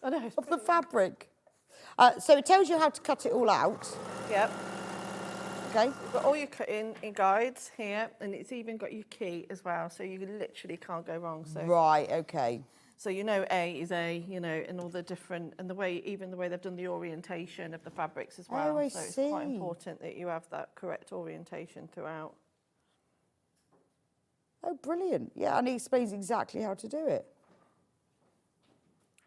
of the fabric. So it tells you how to cut it all out. Yep. Okay. You've got all your cutting in guides here, and it's even got your key as well, so you literally can't go wrong. So right, okay. So you know A is A, you know, and all the different, and the way they've done the orientation of the fabrics as well. Oh, I so it's see. quite important that you have that correct orientation throughout. Oh, brilliant. Yeah, and he explains exactly how to do it.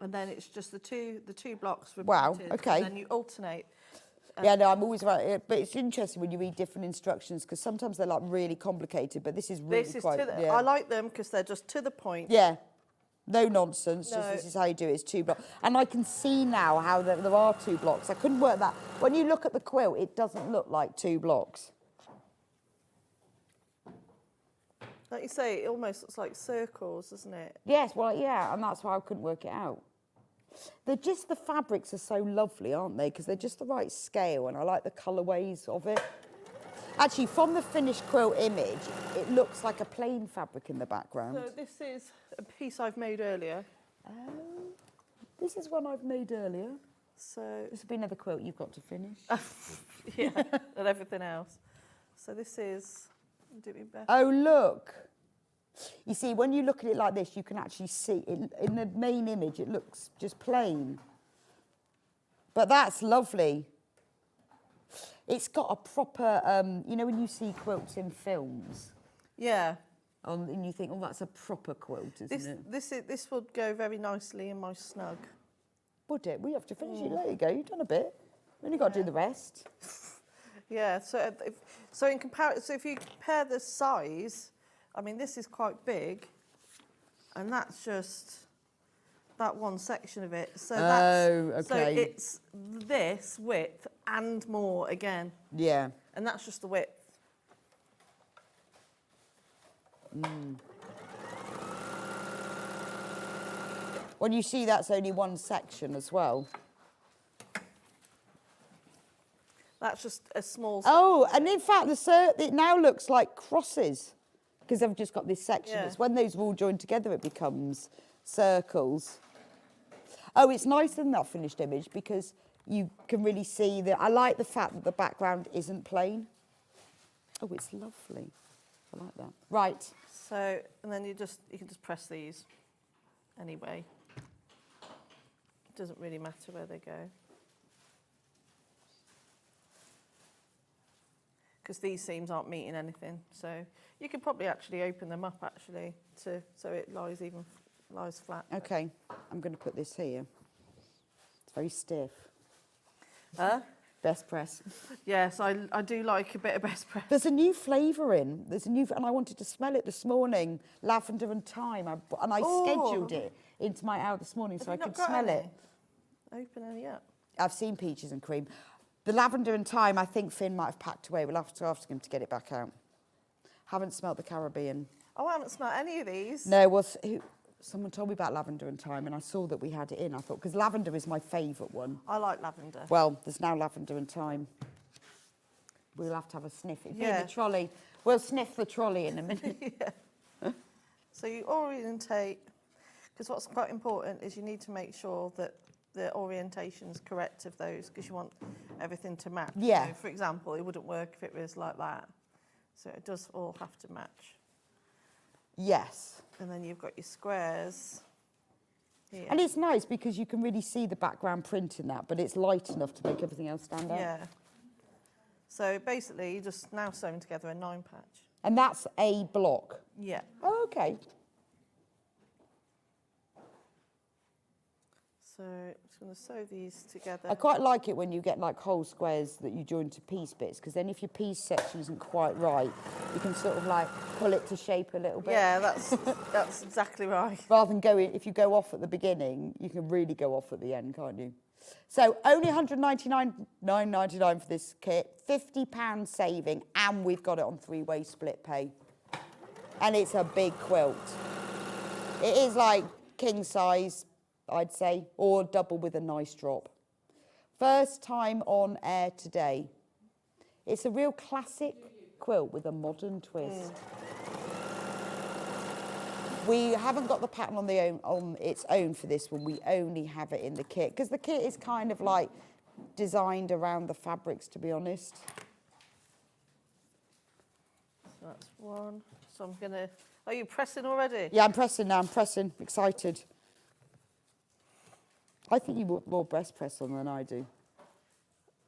And then it's just the two blocks repeated. Wow, okay. And then you alternate. Yeah, no, I'm always right. But it's interesting when you read different instructions because sometimes they're like really complicated, but this is really quite... I like them because they're just to the point. Yeah, no nonsense, No. just this is how you do it, it's 2 blocks. And I can see now how there are 2 blocks. I couldn't work that. When you look at the quilt, it doesn't look like 2 blocks. Like you say, it almost looks like circles, doesn't it? Yes, well, yeah, and that's why I couldn't work it out. The fabrics are so lovely, aren't they? Because they're just the right scale, and I like the colourways of it. Actually, from the finished quilt image, it looks like a plain fabric in the background. So this is a piece I've made earlier. Oh, this is one I've made earlier. So this will be another quilt you've got to finish. Yeah, and everything else. So this is, do me best. Oh, look. You see, when you look at it like this, you can actually see, in the main image, it looks just plain. But that's lovely. It's got a proper, you know when you see quilts in films? Yeah. And you think, oh, that's a proper quilt, isn't it? This would go very nicely in my snug. Would it? We have to finish it. There you go. You've done a bit. We've only got to do the rest. Yeah, so in comparison, so if you compare the size, I mean, this is quite big, and that's just that one section of it. So that's, so it's this width and more again. Yeah. And that's just the width. When you see that's only one section as well. That's just a small. Oh, and in fact, it now looks like crosses because I've just got this section. Yeah. It's when those are all joined together, it becomes circles. Oh, it's nicer than that finished image because you can really see that. I like the fact that the background isn't plain. Oh, it's lovely. I like that. Right. So, and then you can just press these anyway. It doesn't really matter where they go. Because these seams aren't meeting anything. So you could probably actually open them up actually so it lies flat. Okay, I'm going to put this here. It's very stiff. Best press. Yes, I do like a bit of best press. There's a new flavour in. And I wanted to smell it this morning. Lavender and thyme. I scheduled it into my hour this morning so I could smell it. Open any up. I've seen peaches and cream. The lavender and thyme, I think Finn might have packed away. We'll have to ask him to get it back out. Haven't smelt the Caribbean. Oh, I haven't smelled any of these. No, someone told me about lavender and thyme, and I saw that we had it in. I thought, because lavender is my favourite one. I like lavender. Well, there's now lavender and thyme. We'll have to have a sniff. It'll be in Yeah. the trolley. We'll sniff the trolley in a minute. Yeah. So you orientate, because what's quite important is you need to make sure that the orientation's correct of those, because you want everything to match. Yeah. So, for example, it wouldn't work if it was like that. So it does all have to match. Yes. And then you've got your squares here. And it's nice because you can really see the background print in that, but it's light enough to make everything else stand out. Yeah. So basically, you're just now sewing together a 9 patch. And that's a block. Yeah. Oh, okay. So I'm just going to sew these together. I quite like it when you get like whole squares that you join to piece bits, because then if your piece section isn't quite right, you can sort of like pull it to shape a little bit. Yeah, that's exactly right. Rather than if you go off at the beginning, you can really go off at the end, can't you? So only £199.99 for this kit, £50 saving, and we've got it on 3-way split pay. And it's a big quilt. It is like king size, I'd say, or double with a nice drop. First time on air today. It's a real classic quilt with a modern twist. We haven't got the pattern on its own for this one. We only have it in the kit, because the kit is kind of like designed around the fabrics, to be honest. So that's one. So I'm going to... Are you pressing already? Yeah, I'm pressing now. I'm pressing. Excited. I think you put more breast press on than I do.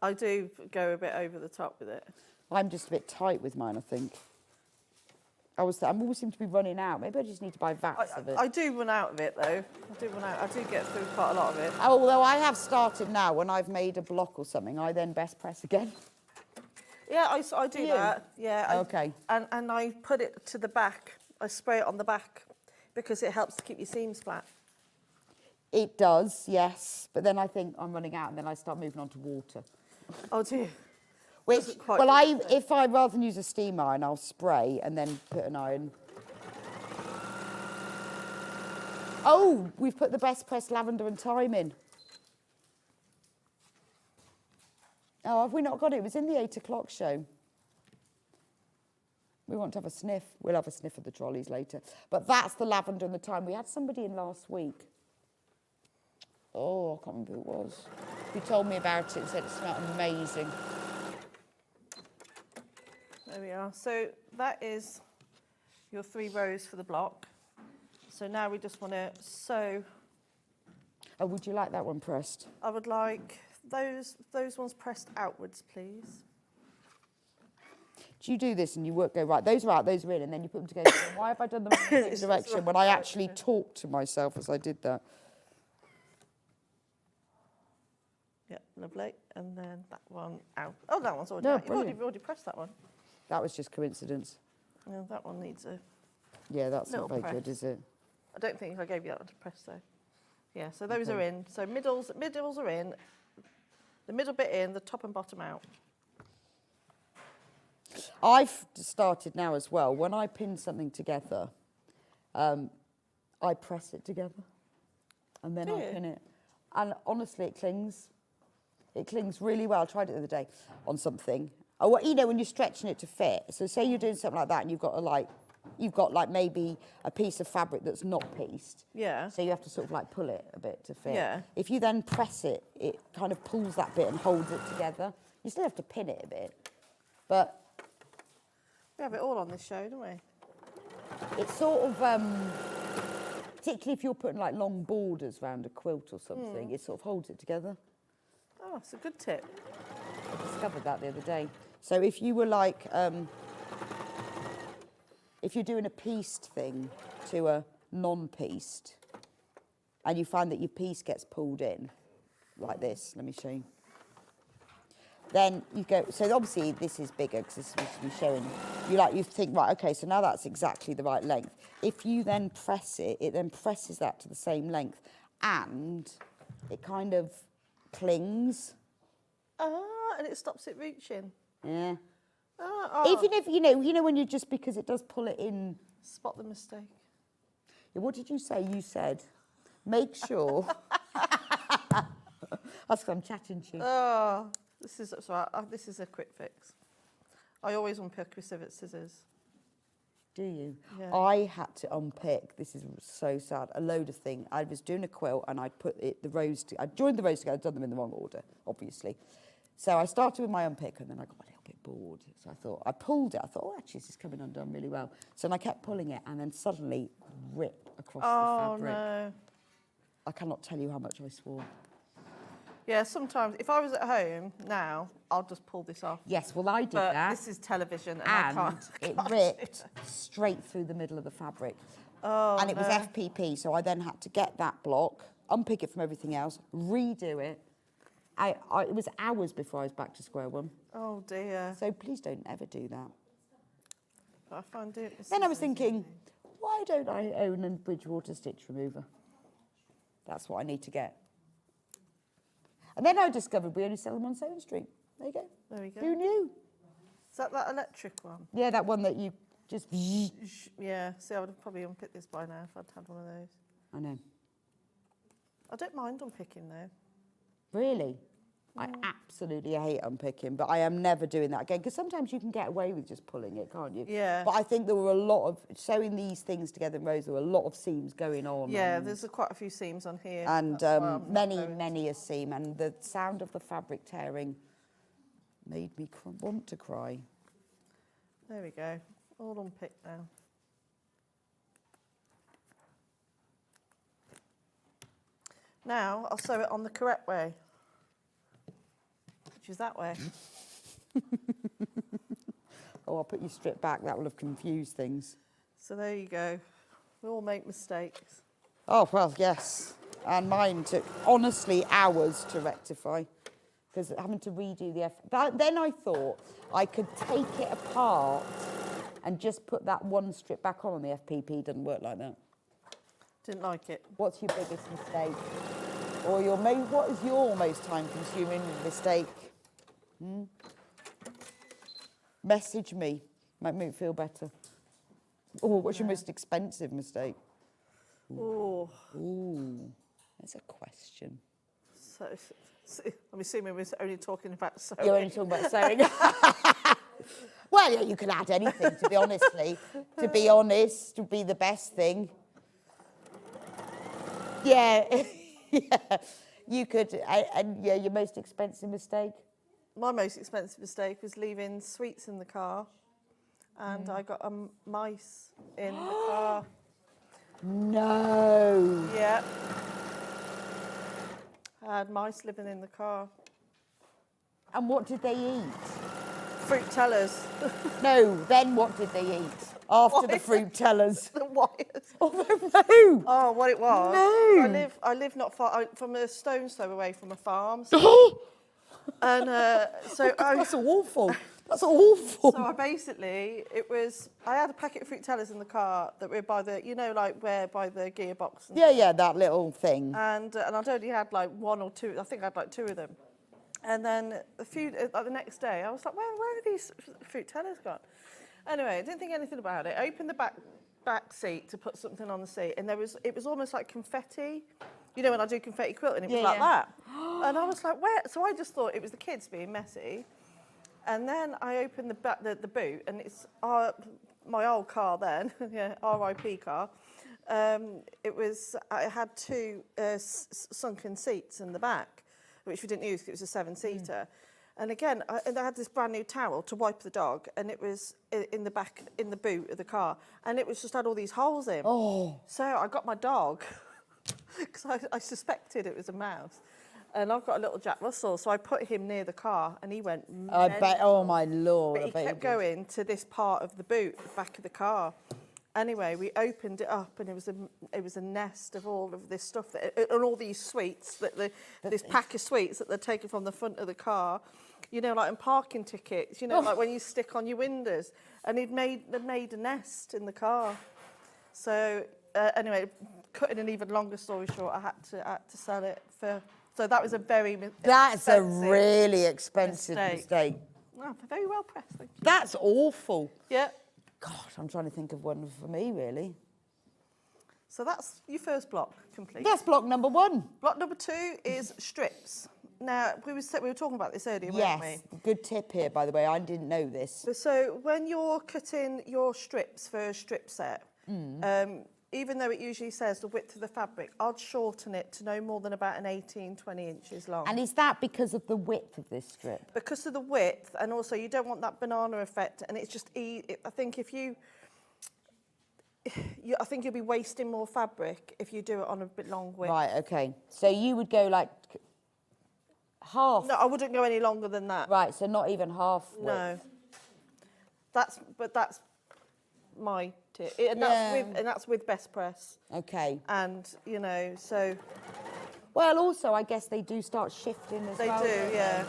I do go a bit over the top with it. I'm just a bit tight with mine, I think. I always seem to be running out. Maybe I just need to buy vats of it. I do run out of it, though. I do get through quite a lot of it. Although I have started now, when I've made a block or something, I then best press again. Yeah, I do that. Yeah. Okay. And I put it to the back. I spray it on the back because it helps to keep your seams flat. It does, yes. But then I think I'm running out, and then I start moving on to water. Oh, do you? Which, if I rather than use a steam iron, I'll spray and then put an iron. Oh, we've put the best pressed lavender and thyme in. Oh, have we not got it? It was in the 8 o'clock show. We want to have a sniff. We'll have a sniff of the trolleys later. But that's the lavender and the thyme. We had somebody in last week. Oh, I can't remember who it was. Who told me about it and said it smelled amazing. There we are. So that is your 3 rows for the block. So now we just want to sew. Oh, would you like that one pressed? I would like those ones pressed outwards, please. Do you do this and you go, right, those are out, those are in, and then you put them together? Why have I done them in the same direction when I actually talked to myself as I did that? Yeah, lovely. And then that one out. Oh, that one's already No, out. You've already pressed that one. That was just coincidence. Yeah, that one needs a... Yeah, that's not little very good, press. is it? I don't think I gave you that one to press, though. Yeah, so those are in. So middles are in. The middle bit in, the top and bottom out. I've started now as well. When I pin something together, I press it together, and then I pin it. And honestly, it clings. It clings really well. I tried it the other day on something. Oh, well, you know, when you're stretching it to fit. So say you're doing something like that, and you've got maybe a piece of fabric that's not pieced. Yeah. So you have to sort of like pull it a bit to fit. Yeah. If you then press it, it kind of pulls that bit and holds it together. You still have to pin it a bit, but we have it all on this show, don't we? it's sort of, particularly if you're putting like long borders around a quilt or something, it sort of holds it together. Oh, it's a good tip. I discovered that the other day. So if you were like, if you're doing a pieced thing to a non-pieced, and you find that your piece gets pulled in, like this, let me show you. Then you go, so obviously this is bigger because this is me showing you think, right, okay, so now that's exactly the right length. If you then press it, it then presses that to the same length, and it kind of clings. And it stops it reaching. Yeah. Oh. Even if, you know when you just, because it does pull it in. Spot the mistake. Yeah, what did you say? You said, make sure. That's because I'm chatting to you. Oh, this is a quick fix. I always unpick with scissors. Do you? Yeah. I had to unpick, this is so sad, a load of things. I was doing a quilt and I'd put the rows, I joined the rows together, I'd done them in the wrong order, obviously. So I started with my unpick and then I got a little bit bored. So I pulled it, I thought, oh, actually, this is coming undone really well. So then I kept pulling it and then suddenly rip across the fabric. Oh, no. I cannot tell you how much I swore. Yeah, sometimes, if I was at home now, I'll just pull this off. Yes, well, I did but that. This is television and And I it can't ripped straight through the middle of the fabric. Oh, and it was FPP, so I then had to get that block, unpick it from everything else, redo it. It was hours before I was back to square one. Oh, dear. So please don't ever do that. I find it... Then I was thinking, why don't I own a Bridgewater stitch remover? That's what I need to get. And then I discovered we only sell them on SewingStreet. There you go. There we go. Who knew? Is that electric one? Yeah, that one that you just... Yeah, see, I would have probably unpicked this by now if I'd had one of those. I know. I don't mind unpicking, though. Really? I absolutely hate unpicking, but I am never doing that again, because sometimes you can get away with just pulling it, can't you? Yeah. But I think there were a lot of, sewing these things together in rows, there were a lot of seams going on. Yeah, there's quite a few seams on here. And many a seam, and the sound of the fabric tearing made me want to cry. There we go, all unpicked now. Now I'll sew it on the correct way, which is that way. Oh, I'll put you strip back, that will have confused things. So there you go, we all make mistakes. Oh, well, yes. And mine took, honestly, hours to rectify, because having to redo the then I thought I could take it apart and just put that one strip back on the FPP. Doesn't work like that. Didn't like it. What's your biggest mistake? Or what is your most time-consuming mistake? Message me. Might make me feel better. Oh, what's your most expensive mistake? Oh. Ooh, that's a question. So, I'm assuming we're only talking about sewing. You're only talking about sewing. Well, yeah, you can add anything, to be honestly. To be honest, would be the best thing. Yeah, yeah. You could, and yeah, your most expensive mistake? My most expensive mistake was leaving sweets in the car, and I got mice in the car. No. Yeah. I had mice living in the car. And what did they eat? Fruit tellers. No, then what did they eat? After the fruit tellers. The wires. Oh, no. Oh, what it was. No. I live not far from a stone's throw away from a farm. So, and so that's awful. That's awful. So I had a packet of fruit tellers in the car that were by the, like where by the gearbox. Yeah, that little thing. And I'd only had like one or two. I think I had like two of them. And then the next day, I was like, where are these fruit tellers gone? Anyway, I didn't think anything about it. I opened the back seat to put something on the seat, and it was almost like confetti. You know when I do confetti quilting, it was like that. And I was like, where? So I just thought it was the kids being messy. And then I opened the boot, and it's my old car then, RIP car. I had two sunken seats in the back, which we didn't use because it was a 7-seater. And again, I had this brand new towel to wipe the dog, and it was in the boot of the car, and it was just had all these holes in. Oh. So I got my dog, because I suspected it was a mouse. And I've got a little Jack Russell, so I put him near the car, and he went mental. I bet, oh my Lord. But he kept going to this part of the boot, the back of the car. Anyway, we opened it up, and it was a nest of all of this stuff, and all these sweets, this pack of sweets that they're taking from the front of the car, you know, like in parking tickets, you know, like when you stick on your windows. And they'd made a nest in the car. So anyway, cutting an even longer story short, I had to sell it for. So that was a very That's a really expensive mistake. Oh, very well pressed, thank you. That's awful. Yeah. God, I'm trying to think of one for me, really. So that's your first block complete. That's block number 1. Block number 2 is strips. Now, we were talking about this earlier, weren't we? Yes, good tip here, by the way. I didn't know this. So when you're cutting your strips for a strip set, even though it usually says the width of the fabric, I'd shorten it to no more than about an 18, 20 inches long. And is that because of the width of this strip? Because of the width, and also you don't want that banana effect, and it's just, I think I think you'll be wasting more fabric if you do it on a bit long width. Right, okay. So you would go like half? No, I wouldn't go any longer than that. Right, so not even half width? No. That's my tip. And that's with best press. Okay. And, you know, so... Well, also, I guess they do start shifting as well. They do, yeah.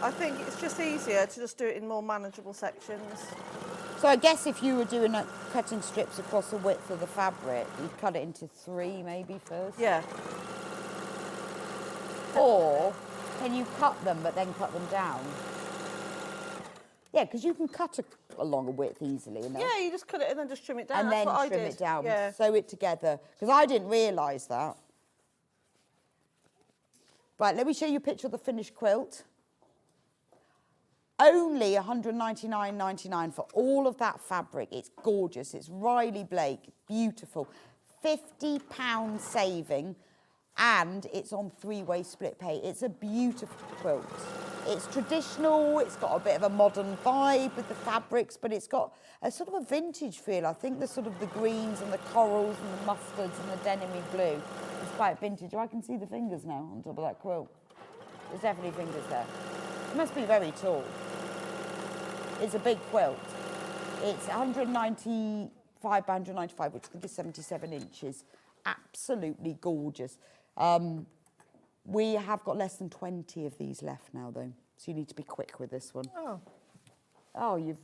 I think it's just easier to just do it in more manageable sections. So I guess if you were doing cutting strips across the width of the fabric, you'd cut it into 3 maybe first? Yeah. Or can you cut them but then cut them down? Yeah, because you can cut along a width easily enough. Yeah, you just cut it and then just trim it down. And That's then what trim I did. it down, Yeah. sew it together. Because I didn't realise that. Right, let me show you a picture of the finished quilt. Only $199.99 for all of that fabric. It's gorgeous. It's Riley Blake, beautiful. £50 saving, and it's on 3-way split pay. It's a beautiful quilt. It's traditional, it's got a bit of a modern vibe with the fabrics, but it's got a sort of a vintage feel. I think the sort of the greens and the corals and the mustards and the denim blue is quite vintage. Oh, I can see the fingers now on top of that quilt. There's definitely fingers there. It must be very tall. It's a big quilt. It's 195 by 195, which I think is 77 inches. Absolutely gorgeous. We have got less than 20 of these left now, though, so you need to be quick with this one. Oh,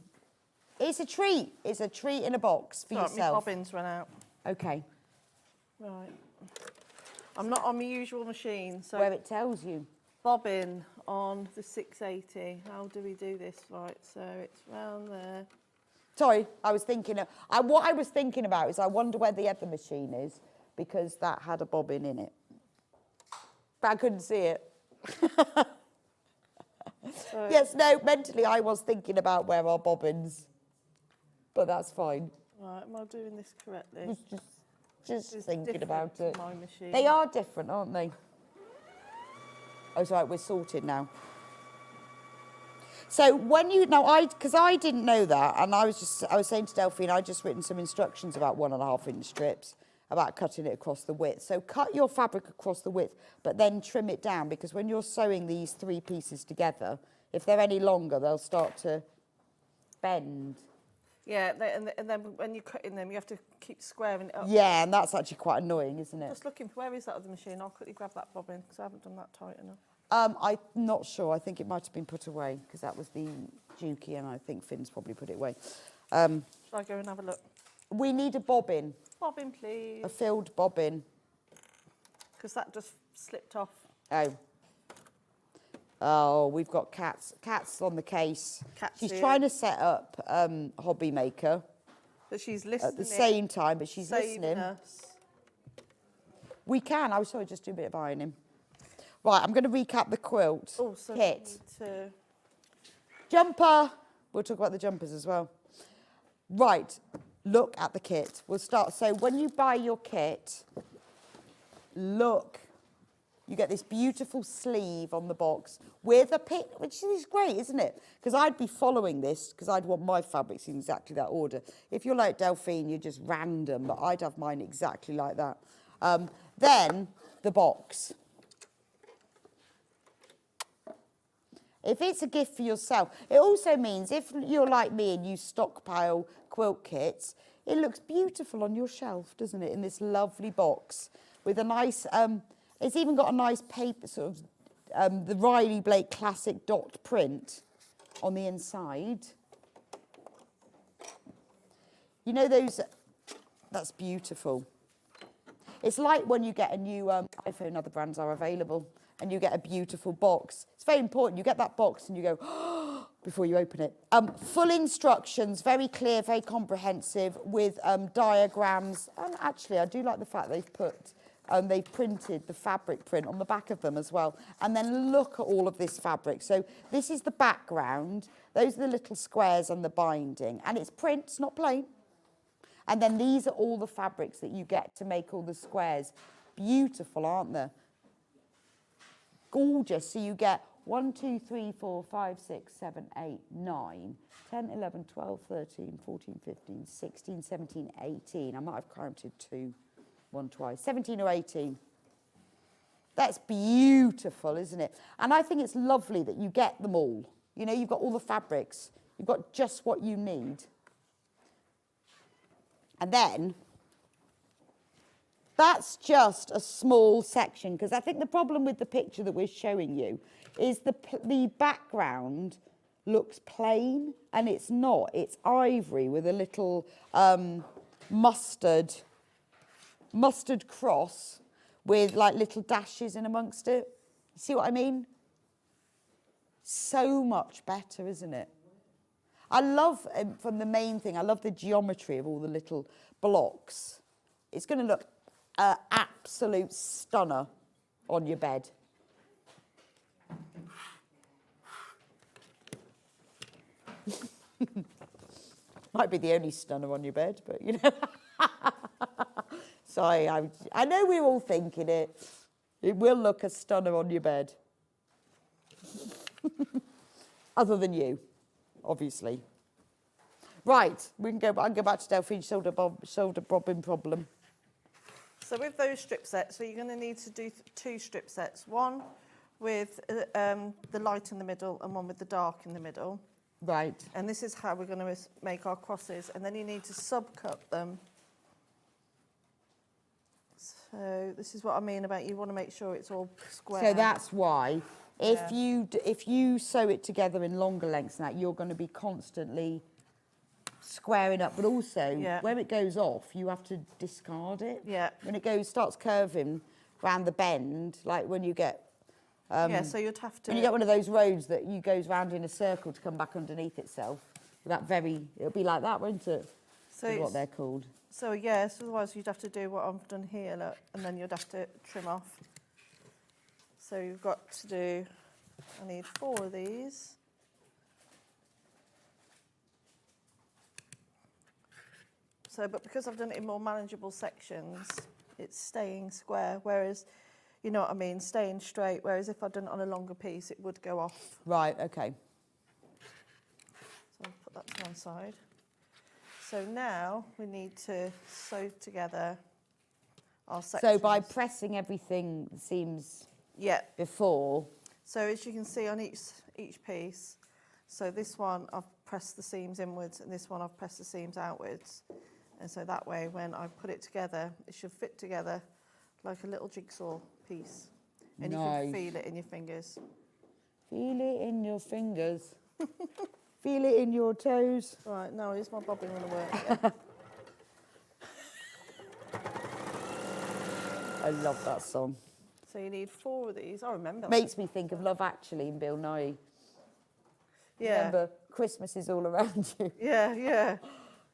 it's a treat. It's a treat in a box for yourself. My bobbins run out. Okay. Right. I'm not on my usual machine, so... Where it tells you. Bobbin on the 680. How do we do this? Right, so it's round there. Sorry, I was thinking of... what I was thinking about is I wonder where the other machine is, because that had a bobbin in it. But I couldn't see it. Yes, no, mentally I was thinking about where are bobbins. But that's fine. Right, am I doing this correctly? Just thinking about it. My machine. They are different, aren't they? Oh, it's right, we're sorted now. So when you, because I didn't know that, and I was saying to Delphine, I'd just written some instructions about 1.5 inch strips, about cutting it across the width. So cut your fabric across the width, but then trim it down, because when you're sewing these 3 pieces together, if they're any longer, they'll start to bend. Yeah, and then when you're cutting them, you have to keep squaring it up. Yeah, and that's actually quite annoying, isn't it? Just looking for, where is that other machine? I'll quickly grab that bobbin, because I haven't done that tight enough. I'm not sure. I think it might have been put away, because that was the Dukey, and I think Finn's probably put it away. Shall I go and have a look? We need a bobbin. Bobbin, please. A filled bobbin. Because that just slipped off. Oh. Oh, we've got cats. Cats on the case. Cat's She's here. trying to set up Hobby Maker But she's listening. at the same time, but she's saving listening. us. We can. I was sorry, just do a bit of ironing. Right, I'm going to recap the quilt Oh, so we kit. need to... Jumper. We'll talk about the jumpers as well. Right, look at the kit. We'll start. So when you buy your kit, look. You get this beautiful sleeve on the box with a pic, which is great, isn't it? Because I'd be following this, because I'd want my fabrics in exactly that order. If you're like Delphine, you're just random, but I'd have mine exactly like that. Then the box. If it's a gift for yourself, it also means if you're like me and you stockpile quilt kits, it looks beautiful on your shelf, doesn't it? In this lovely box with a nice, it's even got a nice paper, sort of, the Riley Blake classic dot print on the inside. You know those, that's beautiful. It's like when you get a new iPhone, other brands are available, and you get a beautiful box. It's very important. You get that box and you go, oh, before you open it. Full instructions, very clear, very comprehensive, with diagrams. And actually, I do like the fact they've put, they've printed the fabric print on the back of them as well. And then look at all of this fabric. So this is the background. Those are the little squares and the binding. And it's print, it's not plain. And then these are all the fabrics that you get to make all the squares. Beautiful, aren't they? Gorgeous. So you get 1, 2, 3, 4, 5, 6, 7, 8, 9, 10, 11, 12, 13, 14, 15, 16, 17, 18. I might have counted 2, 1 twice. 17 or 18. That's beautiful, isn't it? And I think it's lovely that you get them all. You know, you've got all the fabrics. You've got just what you need. And then, that's just a small section, because I think the problem with the picture that we're showing you is the background looks plain, and it's not. It's ivory with a little mustard cross with like little dashes in amongst it. See what I mean? So much better, isn't it? I love, from the main thing, I love the geometry of all the little blocks. It's going to look an absolute stunner on your bed. Might be the only stunner on your bed, but you know. Sorry, I know we're all thinking it. It will look a stunner on your bed. Other than you, obviously. Right, we can go. I'll go back to Delphine's shoulder bobbing problem. So with those strip sets, so you're going to need to do 2 strip sets. One with the light in the middle and one with the dark in the middle. Right. And this is how we're going to make our crosses. And then you need to subcut them. So this is what I mean about you want to make sure it's all square. So that's why if you sew it together in longer lengths than that, you're going to be constantly squaring up, but also when it goes off, you have to discard it. Yeah. When it starts curving around the bend, like when you get. So you'd have to. When you get one of those roads that you goes round in a circle to come back underneath itself, it'll be like that, won't it? So is what they're called. So yes, otherwise you'd have to do what I've done here, look, and then you'd have to trim off. So you've got to do. I need 4 of these. So, but because I've done it in more manageable sections, it's staying square, whereas, you know what I mean, staying straight, whereas if I'd done it on a longer piece, it would go off. Right, okay. So I'll put that to one side. So now we need to sew together our sections. So by pressing everything the seams before. So as you can see on each piece, so this one I've pressed the seams inwards and this one I've pressed the seams outwards. And so that way, when I put it together, it should fit together like a little jigsaw piece. And you can feel it in your fingers. Feel it in your fingers. Feel it in your toes. Right, now is my bobbin going to work? Yeah. I love that song. So you need 4 of these. I remember. Makes me think of Love Actually and Bill Nye. Yeah. Remember, Christmas is all around you. Yeah, yeah.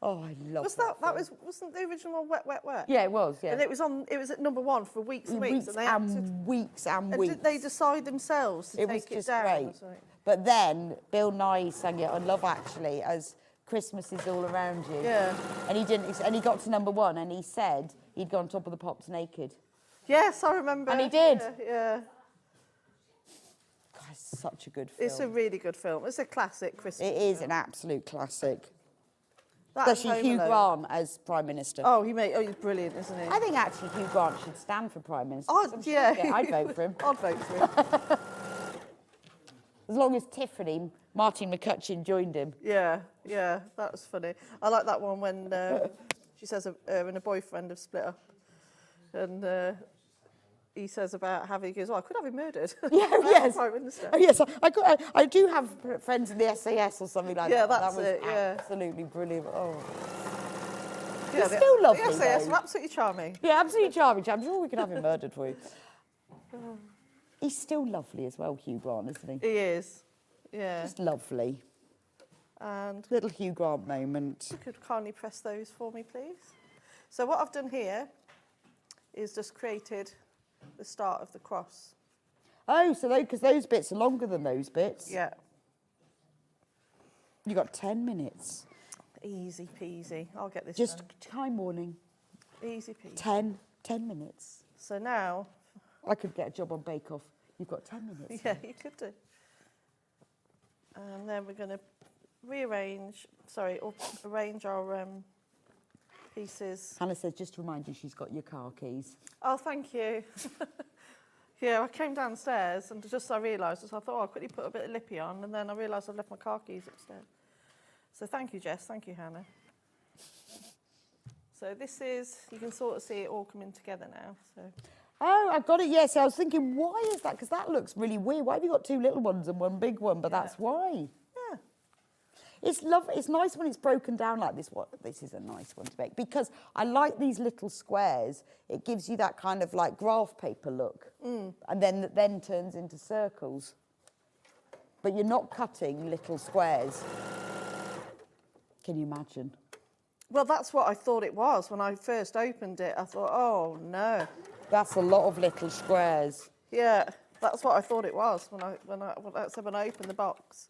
Oh, I love Wasn't the original one Wet, Wet, Wet? Yeah, it was, yeah. And it was at #1 for weeks and weeks. Weeks and weeks and weeks. Did they decide themselves to It was take it just down? great. or something? But then Bill Nye sang it on Love Actually as Christmas is all around you. Yeah. And he didn't. And he got to #1, and he said he'd gone top of the pops naked. Yes, I remember. And he did. Yeah. God, it's such a good film. It's a really good film. It's a classic Christmas. It is an absolute classic. That and Especially Home Hugh Alone. Grant as Prime Minister. Oh, he's brilliant, isn't he? I think actually Hugh Grant should stand for Prime Minister. Yeah. I'd vote for him. I'd vote for him. As long as Tiffany, Martin McCutcheon, joined him. Yeah, that was funny. I like that one when she says her and her boyfriend have split up. And he says about having, he goes, I could have him murdered. Yeah, yes. Prime Minister. Oh, yes, I do have friends in the SAS or something like Yeah, that. that's that was it, yeah. absolutely brilliant. Oh. Yeah, He's still lovely, The SAS though. were absolutely charming. Yeah, absolutely charming. I'm sure we can have him murdered for you. He's still lovely as well, Hugh Grant, isn't he? He is, yeah. Just lovely. And little Hugh Grant moment. you could kindly press those for me, please. So what I've done here is just created the start of the cross. Oh, so because those bits are longer than those bits. Yeah. You got 10 minutes. Easy peasy. I'll get this Just done. time warning. Easy peasy. 10 minutes. So now... I could get a job on Bake Off. You've got 10 minutes. Yeah, you could do. And then we're going to arrange our pieces. Hannah says, just to remind you, she's got your car keys. Oh, thank you. Yeah, I came downstairs and just I realised, I thought, I'll quickly put a bit of lippy on, and then I realised I'd left my car keys upstairs. So thank you, Jess. Thank you, Hannah. So this is, you can sort of see it all coming together now. So. Oh, I got it, yes. I was thinking, why is that? Because that looks really weird. Why have you got 2 little ones and 1 big one? But that's why. Yeah. It's lovely. It's nice when it's broken down like this. This is a nice one to make. Because I like these little squares. It gives you that kind of like graph paper look. And then turns into circles. But you're not cutting little squares. Can you imagine? Well, that's what I thought it was. When I first opened it, I thought, oh, no. That's a lot of little squares. Yeah, that's what I thought it was when I opened the box,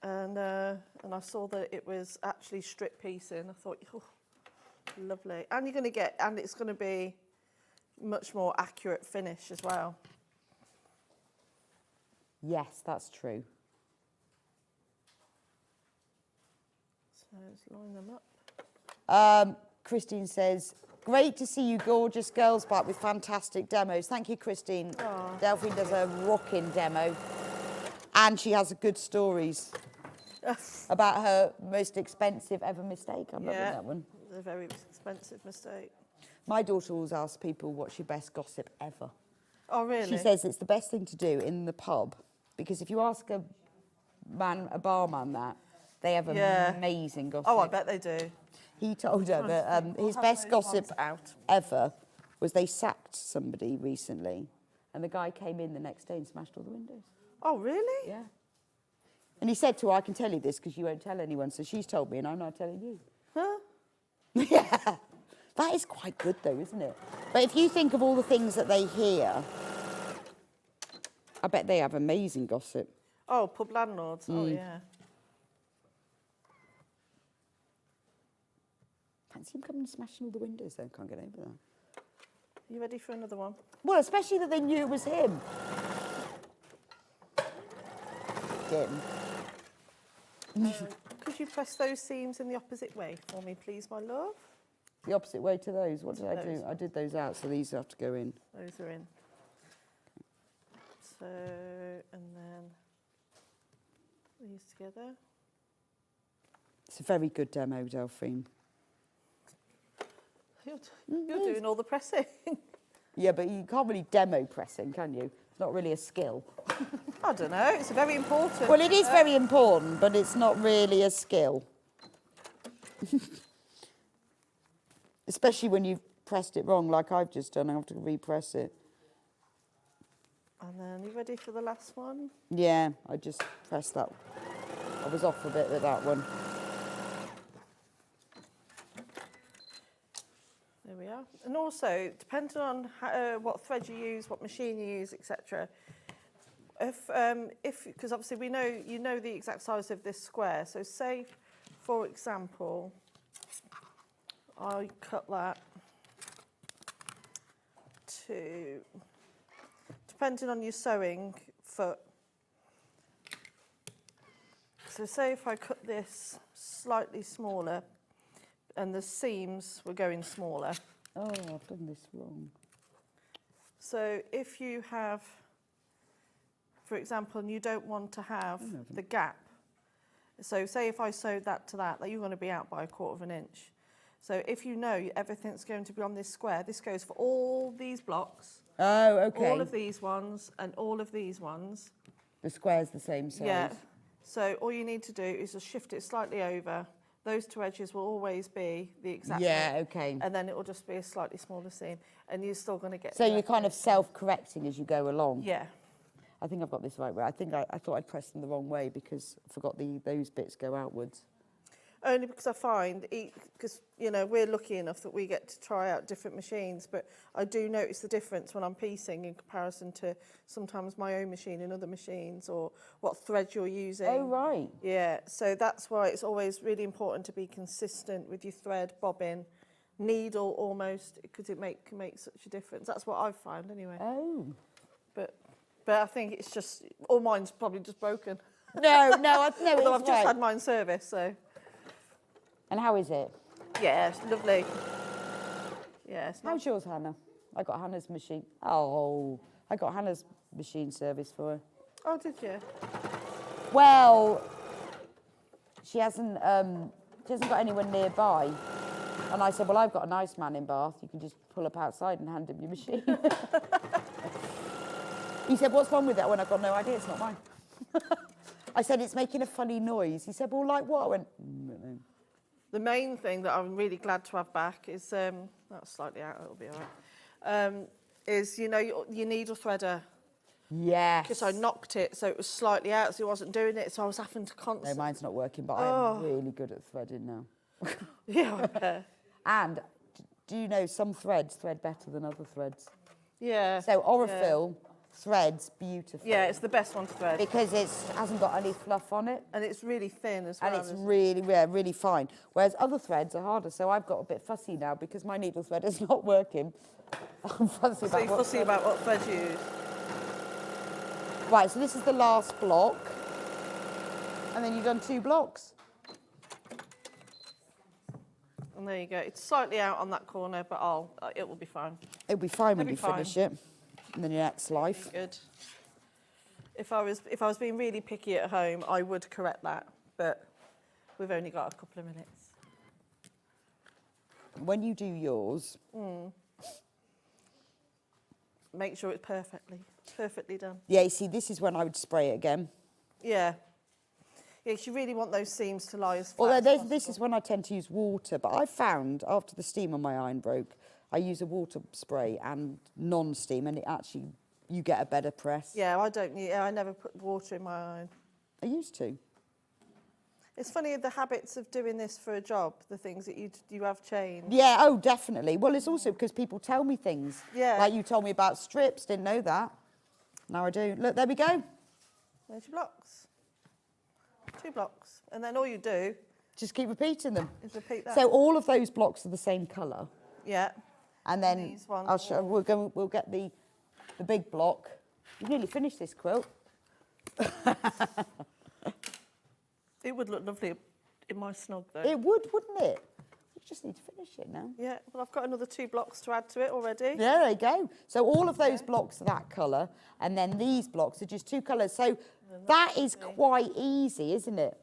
and I saw that it was actually strip piecing. I thought, oh, lovely, and it's going to be much more accurate finish as well. Yes, that's true. So let's line them up. Christine says, great to see you gorgeous girls back with fantastic demos. Thank you, Christine. Aww. Delphine does a rocking demo. And she has good stories about her most expensive ever mistake. I'm loving that one. A very expensive mistake. My daughter always asks people, what's your best gossip ever? Oh, really? She says it's the best thing to do in the pub, because if you ask a barman that, they have amazing gossip. Oh, I bet they do. He told her that his best gossip ever was they sacked somebody recently, and the guy came in the next day and smashed all the windows. Oh, really? Yeah. And he said to her, I can tell you this because you won't tell anyone. So she's told me and I'm not telling you. Huh? Yeah. That is quite good though, isn't it? But if you think of all the things that they hear, I bet they have amazing gossip. Oh, pub landlords. Oh, yeah. Fancy him coming and smashing all the windows then. Can't get over that. You ready for another one? Well, especially that they knew it was him. Dim. Could you press those seams in the opposite way for me, please, my love? The opposite way to those. What did I do? I did those out, so these have to go in. Those are in. So, and then these together. It's a very good demo, Delphine. You're doing all the pressing. Yeah, but you can't really demo pressing, can you? It's not really a skill. I don't know. It's very important. Well, it is very important, but it's not really a skill. Especially when you've pressed it wrong, like I've just done. I have to repress it. And then, you ready for the last one? Yeah, I just pressed that. I was off a bit with that one. There we are. And also, depending on how, what thread you use, what machine you use, etc. Because obviously we know you know the exact size of this square. So say, for example, I cut that to, depending on your sewing foot. So say if I cut this slightly smaller, and the seams were going smaller. Oh, I've done this wrong. So if you have, for example, and you don't want to have the gap. So say if I sewed that to that, you're going to be out by 1/4 of an inch. So if you know everything's going to be on this square, this goes for all these blocks. Oh, okay. All of these ones and all of these ones. The square's the same size. Yeah. So all you need to do is just shift it slightly over. Those two edges will always be the exact length, okay. and then it will just be a slightly smaller seam, and you're still going to get... So you're kind of self-correcting as you go along? Yeah. I think I've got this right way. I think I thought I'd pressed them the wrong way because I forgot those bits go outwards. Only because I find, because, you know, we're lucky enough that we get to try out different machines, but I do notice the difference when I'm piecing in comparison to sometimes my own machine and other machines, or what thread you're using. Oh, right. Yeah, so that's why it's always really important to be consistent with your thread, bobbin, needle almost, because it can make such a difference. That's what I've found anyway. Oh. But I think it's just, all mine's probably just broken. No, Although I've just had mine serviced, so... And how is it? Yeah, it's lovely. Yeah, it's How's yours, Hannah? I got Hannah's machine. Oh, I got Hannah's machine service for her. Oh, did you? Well, she hasn't got anyone nearby. And I said, well, I've got a nice man in Bath. You can just pull up outside and hand him your machine. He said, what's wrong with that one? I've got no idea. It's not mine. I said, it's making a funny noise. He said, well, like what? I went, no. The main thing that I'm really glad to have back is, that's slightly out, it'll be all right, is, you know, your needle threader. Yes. Because I knocked it, so it was slightly out, so it wasn't doing it, so I was having to constantly... No, mine's not working, but I am really good at threading now. Yeah, I bet. And do you know some threads thread better than other threads? Yeah. So Orifil threads beautifully. Yeah, it's the best one to thread. Because it hasn't got any fluff on it. And it's really thin as well. And it's really fine. Whereas other threads are harder. So I've got a bit fussy now because my needle thread is not working. I'm fussy about what thread you use. Right, so this is the last block. And then you've done 2 blocks. And there you go. It's slightly out on that corner, but it will be fine. It'll be fine when you finish it. In the next life. Good. If I was being really picky at home, I would correct that, but we've only got a couple of minutes. When you do yours, make sure it's perfectly done. Yeah, you see, this is when I would spray it again. Yeah. Yeah, 'cause you really want those seams to lie as flat Although as possible. this is when I tend to use water, but I found after the steam on my iron broke, I use a water spray and non-steam, and it actually, you get a better press. Yeah, I never put water in my iron. I used to. It's funny, the habits of doing this for a job, the things that you have changed. Yeah, oh, definitely. Well, it's also because people tell me things. Yeah. Like you told me about strips, didn't know that. Now I do. Look, there we go. There's your blocks. 2 blocks. And then all you do... Just keep repeating them. Is repeat that. So all of those blocks are the same colour. Yeah. And then These ones I'll show. We'll get the big block. You've nearly finished this quilt. It would look lovely in my snug, though. It would, wouldn't it? We just need to finish it now. Yeah. Well, I've got another 2 blocks to add to it already. Yeah, there you go. So all of those blocks are that colour, and then these blocks are just 2 colours. So that is quite easy, isn't it?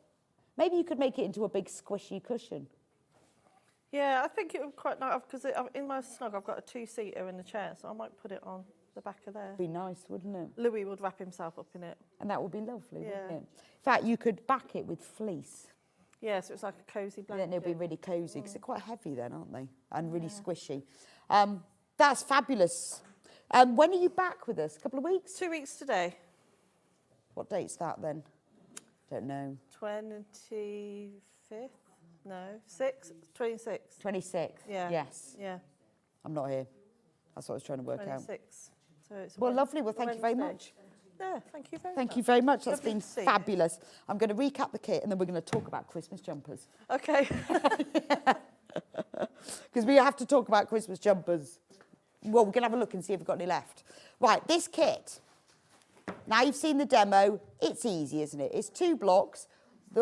Maybe you could make it into a big squishy cushion. Yeah, I think it would quite nice because in my snug I've got a 2-seater in the chair, so I might put it on the back of there. Be nice, wouldn't it? Louis would wrap himself up in it. And that would be lovely, Yeah. wouldn't it? In fact, you could back it with fleece. Yeah, so it's like a cosy blanket. Then it'll be really cosy because they're quite heavy then, aren't they? And really squishy. That's fabulous. When are you back with us? A couple of weeks? 2 weeks today. What date's that then? Don't know. 25th? No, 6th? 26th. 26th. Yeah. Yes. Yeah. I'm not here. That's what I was trying to work out. 26th. So it's Well, lovely. Well, thank you very much. Yeah, thank you very much. Thank you very much. That's Lovely been to see you. fabulous. I'm going to recap the kit and then we're going to talk about Christmas jumpers. Okay. Because we have to talk about Christmas jumpers. Well, we're going to have a look and see if we've got any left. Right, this kit. Now you've seen the demo. It's easy, isn't it? It's 2 blocks.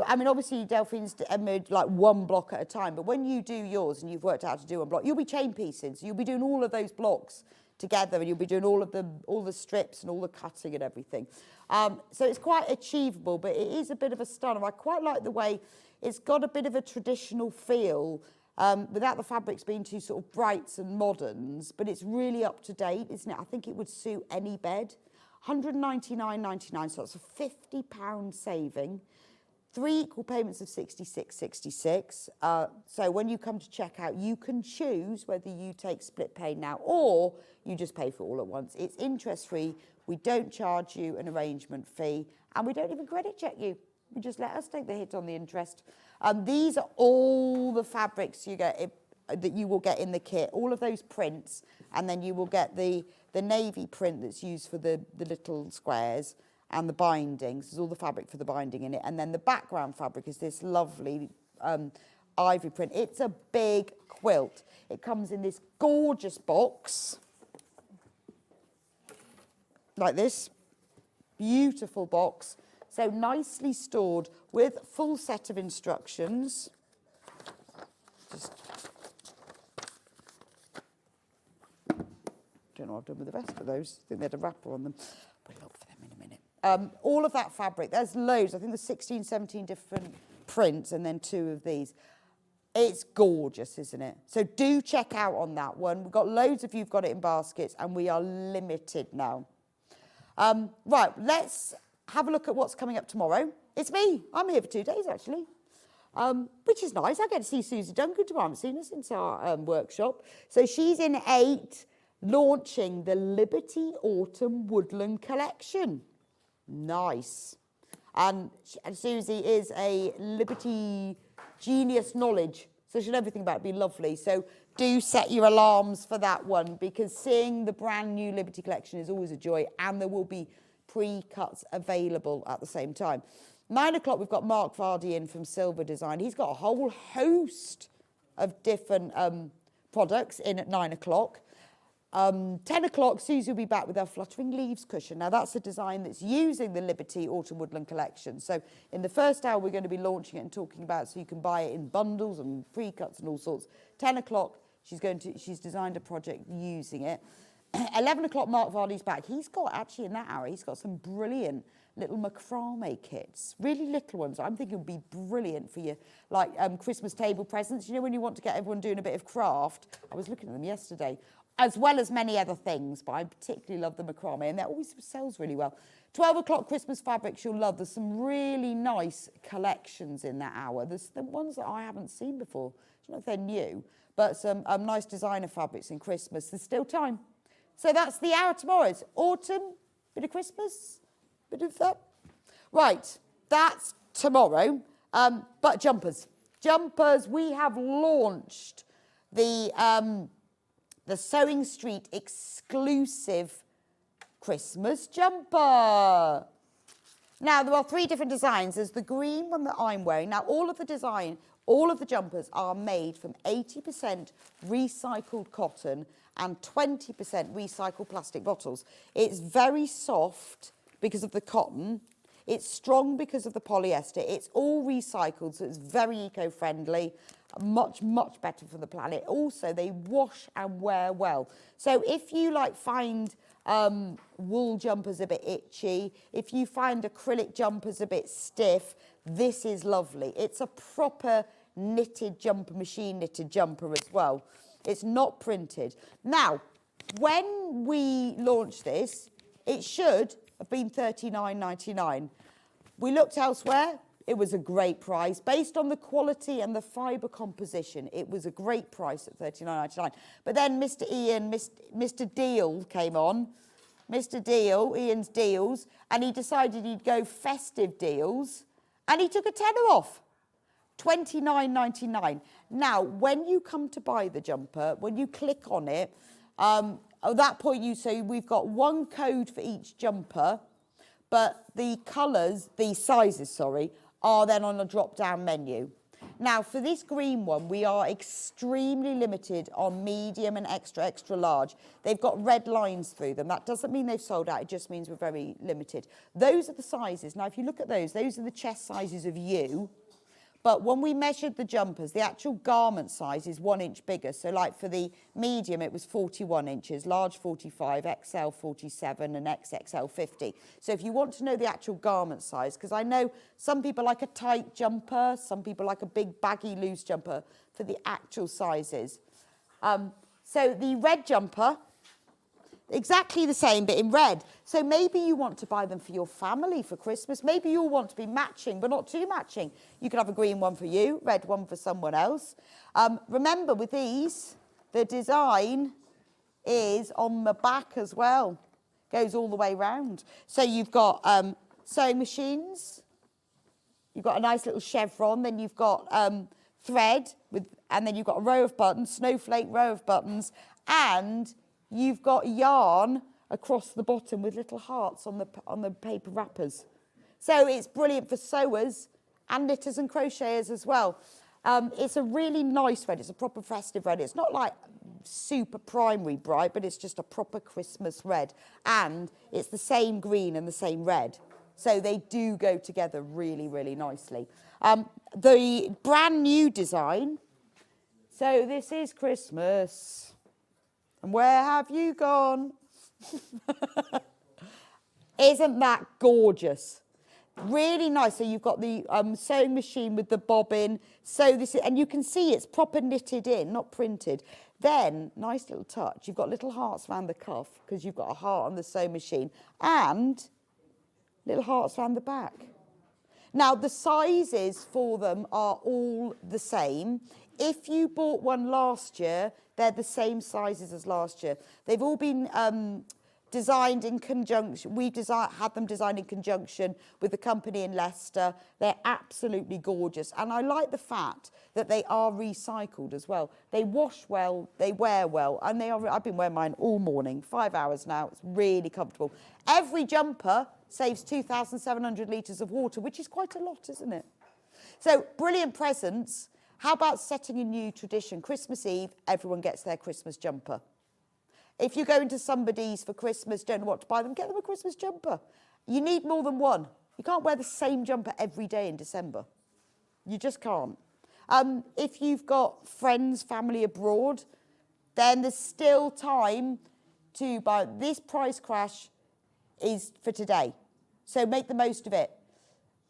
I mean, obviously, Delphine's made like 1 block at a time. But when you do yours and you've worked out how to do 1 block, you'll be chain piecing. So you'll be doing all of those blocks together and you'll be doing all the strips and all the cutting and everything. So it's quite achievable, but it is a bit of a stunner. I quite like the way it's got a bit of a traditional feel without the fabrics being too sort of brights and moderns, but it's really up to date, isn't it? I think it would suit any bed. £199.99, so that's a £50 saving. 3 equal payments of £66.66. So when you come to checkout, you can choose whether you take split pay now or you just pay for it all at once. It's interest-free. We don't charge you an arrangement fee, and we don't even credit check you. We just let us take the hit on the interest. These are all the fabrics you get that you will get in the kit, all of those prints, and then you will get the navy print that's used for the little squares and the bindings. There's all the fabric for the binding in it. And then the background fabric is this lovely ivory print. It's a big quilt. It comes in this gorgeous box, like this, beautiful box. So nicely stored with full set of instructions. Just don't know what I've done with the rest of those. I think they had a wrapper on them. But look for them in a minute. All of that fabric, there's loads. I think there's 16, 17 different prints and then 2 of these. It's gorgeous, isn't it? So do check out on that one. We've got loads of you've got it in baskets and we are limited now. Right, let's have a look at what's coming up tomorrow. It's me. I'm here for 2 days, actually, which is nice. I get to see Susie Duncan tomorrow. I haven't seen her since our workshop. So she's in 8, launching the Liberty Autumn Woodland Collection. Nice. And Susie is a Liberty genius knowledge, so she'll know everything about it. Be lovely. So do set your alarms for that one, because seeing the brand new Liberty collection is always a joy, and there will be pre-cuts available at the same time. 9 o'clock, we've got Mark Vardy in from Silver Design. He's got a whole host of different products in at 9 o'clock. 10 o'clock, Susie will be back with her Fluttering Leaves cushion. Now, that's a design that's using the Liberty Autumn Woodland collection. So in the first hour, we're going to be launching it and talking about it, so you can buy it in bundles and pre-cuts and all sorts. 10 o'clock, she's designed a project using it. 11 o'clock, Mark Vardy's back. He's got, actually, in that hour, he's got some brilliant little macrame kits, really little ones. I'm thinking would be brilliant for you, like Christmas table presents. You know, when you want to get everyone doing a bit of craft. I was looking at them yesterday, as well as many other things, but I particularly love the macrame, and that always sells really well. 12 o'clock, Christmas fabrics you'll love. There's some really nice collections in that hour. There's the ones that I haven't seen before. I don't know if they're new, but some nice designer fabrics in Christmas. There's still time. So that's the hour tomorrow. It's autumn, bit of Christmas, bit of that. Right, that's tomorrow. But jumpers. Jumpers, we have launched the SewingStreet exclusive Christmas jumper. Now, there are 3 different designs. There's the green one that I'm wearing. Now, all of the jumpers are made from 80% recycled cotton and 20% recycled plastic bottles. It's very soft because of the cotton. It's strong because of the polyester. It's all recycled, so it's very eco-friendly, much, much better for the planet. Also, they wash and wear well. So if you find wool jumpers a bit itchy, if you find acrylic jumpers a bit stiff, this is lovely. It's a proper knitted jumper, machine knitted jumper as well. It's not printed. Now, when we launched this, it should have been $39.99. We looked elsewhere. It was a great price. Based on the quality and the fibre composition, it was a great price at $39.99. But then Mr. Ian, Mr. Deal came on. Mr. Deal, Ian's Deals, and he decided he'd go festive deals, and he took a tenner off. $29.99. Now, when you come to buy the jumper, when you click on it, at that point you say we've got one code for each jumper, but the colours, the sizes, sorry, are then on a drop-down menu. Now, for this green one, we are extremely limited on medium and extra, extra large. They've got red lines through them. That doesn't mean they've sold out. It just means we're very limited. Those are the sizes. Now, if you look at those are the chest sizes of you. But when we measured the jumpers, the actual garment size is 1 inch bigger. So like for the medium, it was 41 inches, large 45, XL 47 and XXL 50. So if you want to know the actual garment size, because I know some people like a tight jumper, some people like a big baggy loose jumper for the actual sizes. So the red jumper, exactly the same, but in red. So maybe you want to buy them for your family for Christmas. Maybe you'll want to be matching, but not too matching. You could have a green one for you, red one for someone else. Remember, with these, the design is on the back as well. Goes all the way round. So you've got sewing machines. You've got a nice little chevron. Then you've got thread, and then you've got a row of buttons, snowflake row of buttons, and you've got yarn across the bottom with little hearts on the paper wrappers. So it's brilliant for sewers and knitters and crocheters as well. It's a really nice red. It's a proper festive red. It's not like super primary bright, but it's just a proper Christmas red. And it's the same green and the same red. So they do go together really, really nicely. The brand new design. So this is Christmas. And where have you gone? Isn't that gorgeous? Really nice. So you've got the sewing machine with the bobbin. So this is, and you can see it's proper knitted in, not printed. Then, nice little touch. You've got little hearts around the cuff because you've got a heart on the sewing machine and little hearts around the back. Now, the sizes for them are all the same. If you bought one last year, they're the same sizes as last year. They've all been designed in conjunction. We've had them designed in conjunction with the company in Leicester. They're absolutely gorgeous. And I like the fact that they are recycled as well. They wash well, they wear well, and I've been wearing mine all morning, 5 hours now. It's really comfortable. Every jumper saves 2,700 litres of water, which is quite a lot, isn't it? So, brilliant presents. How about setting a new tradition? Christmas Eve, everyone gets their Christmas jumper. If you go into somebody's for Christmas, don't know what to buy them, get them a Christmas jumper. You need more than one. You can't wear the same jumper every day in December. You just can't. If you've got friends, family abroad, then there's still time to buy. This price crash is for today. So make the most of it.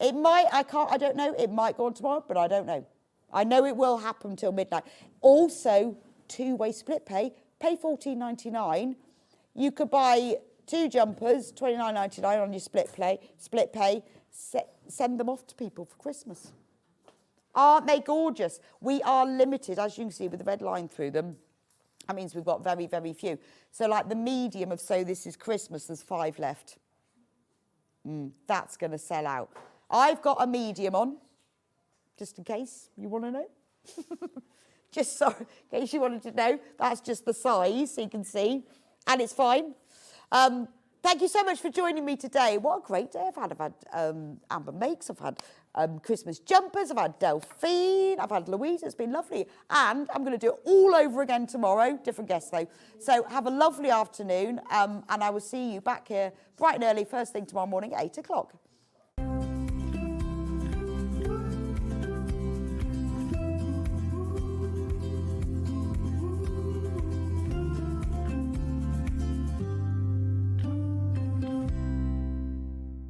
It might, I don't know, it might go on tomorrow, but I don't know. I know it will happen till midnight. Also, two-way split pay. Pay $14.99. You could buy 2 jumpers, $29.99 on your split pay. Send them off to people for Christmas. Aren't they gorgeous? We are limited, as you can see, with the red line through them. That means we've got very, very few. So like the medium of So This Is Christmas, there's 5 left. That's going to sell out. I've got a medium on, just in case you want to know. Just so, in case you wanted to know, that's just the size, so you can see, and it's fine. Thank you so much for joining me today. What a great day I've had. I've had Amber Makes, I've had Christmas jumpers, I've had Delphine, I've had Louisa. It's been lovely. And I'm going to do it all over again tomorrow. Different guests, though. So have a lovely afternoon, and I will see you back here bright and early, first thing tomorrow morning, 8 o'clock.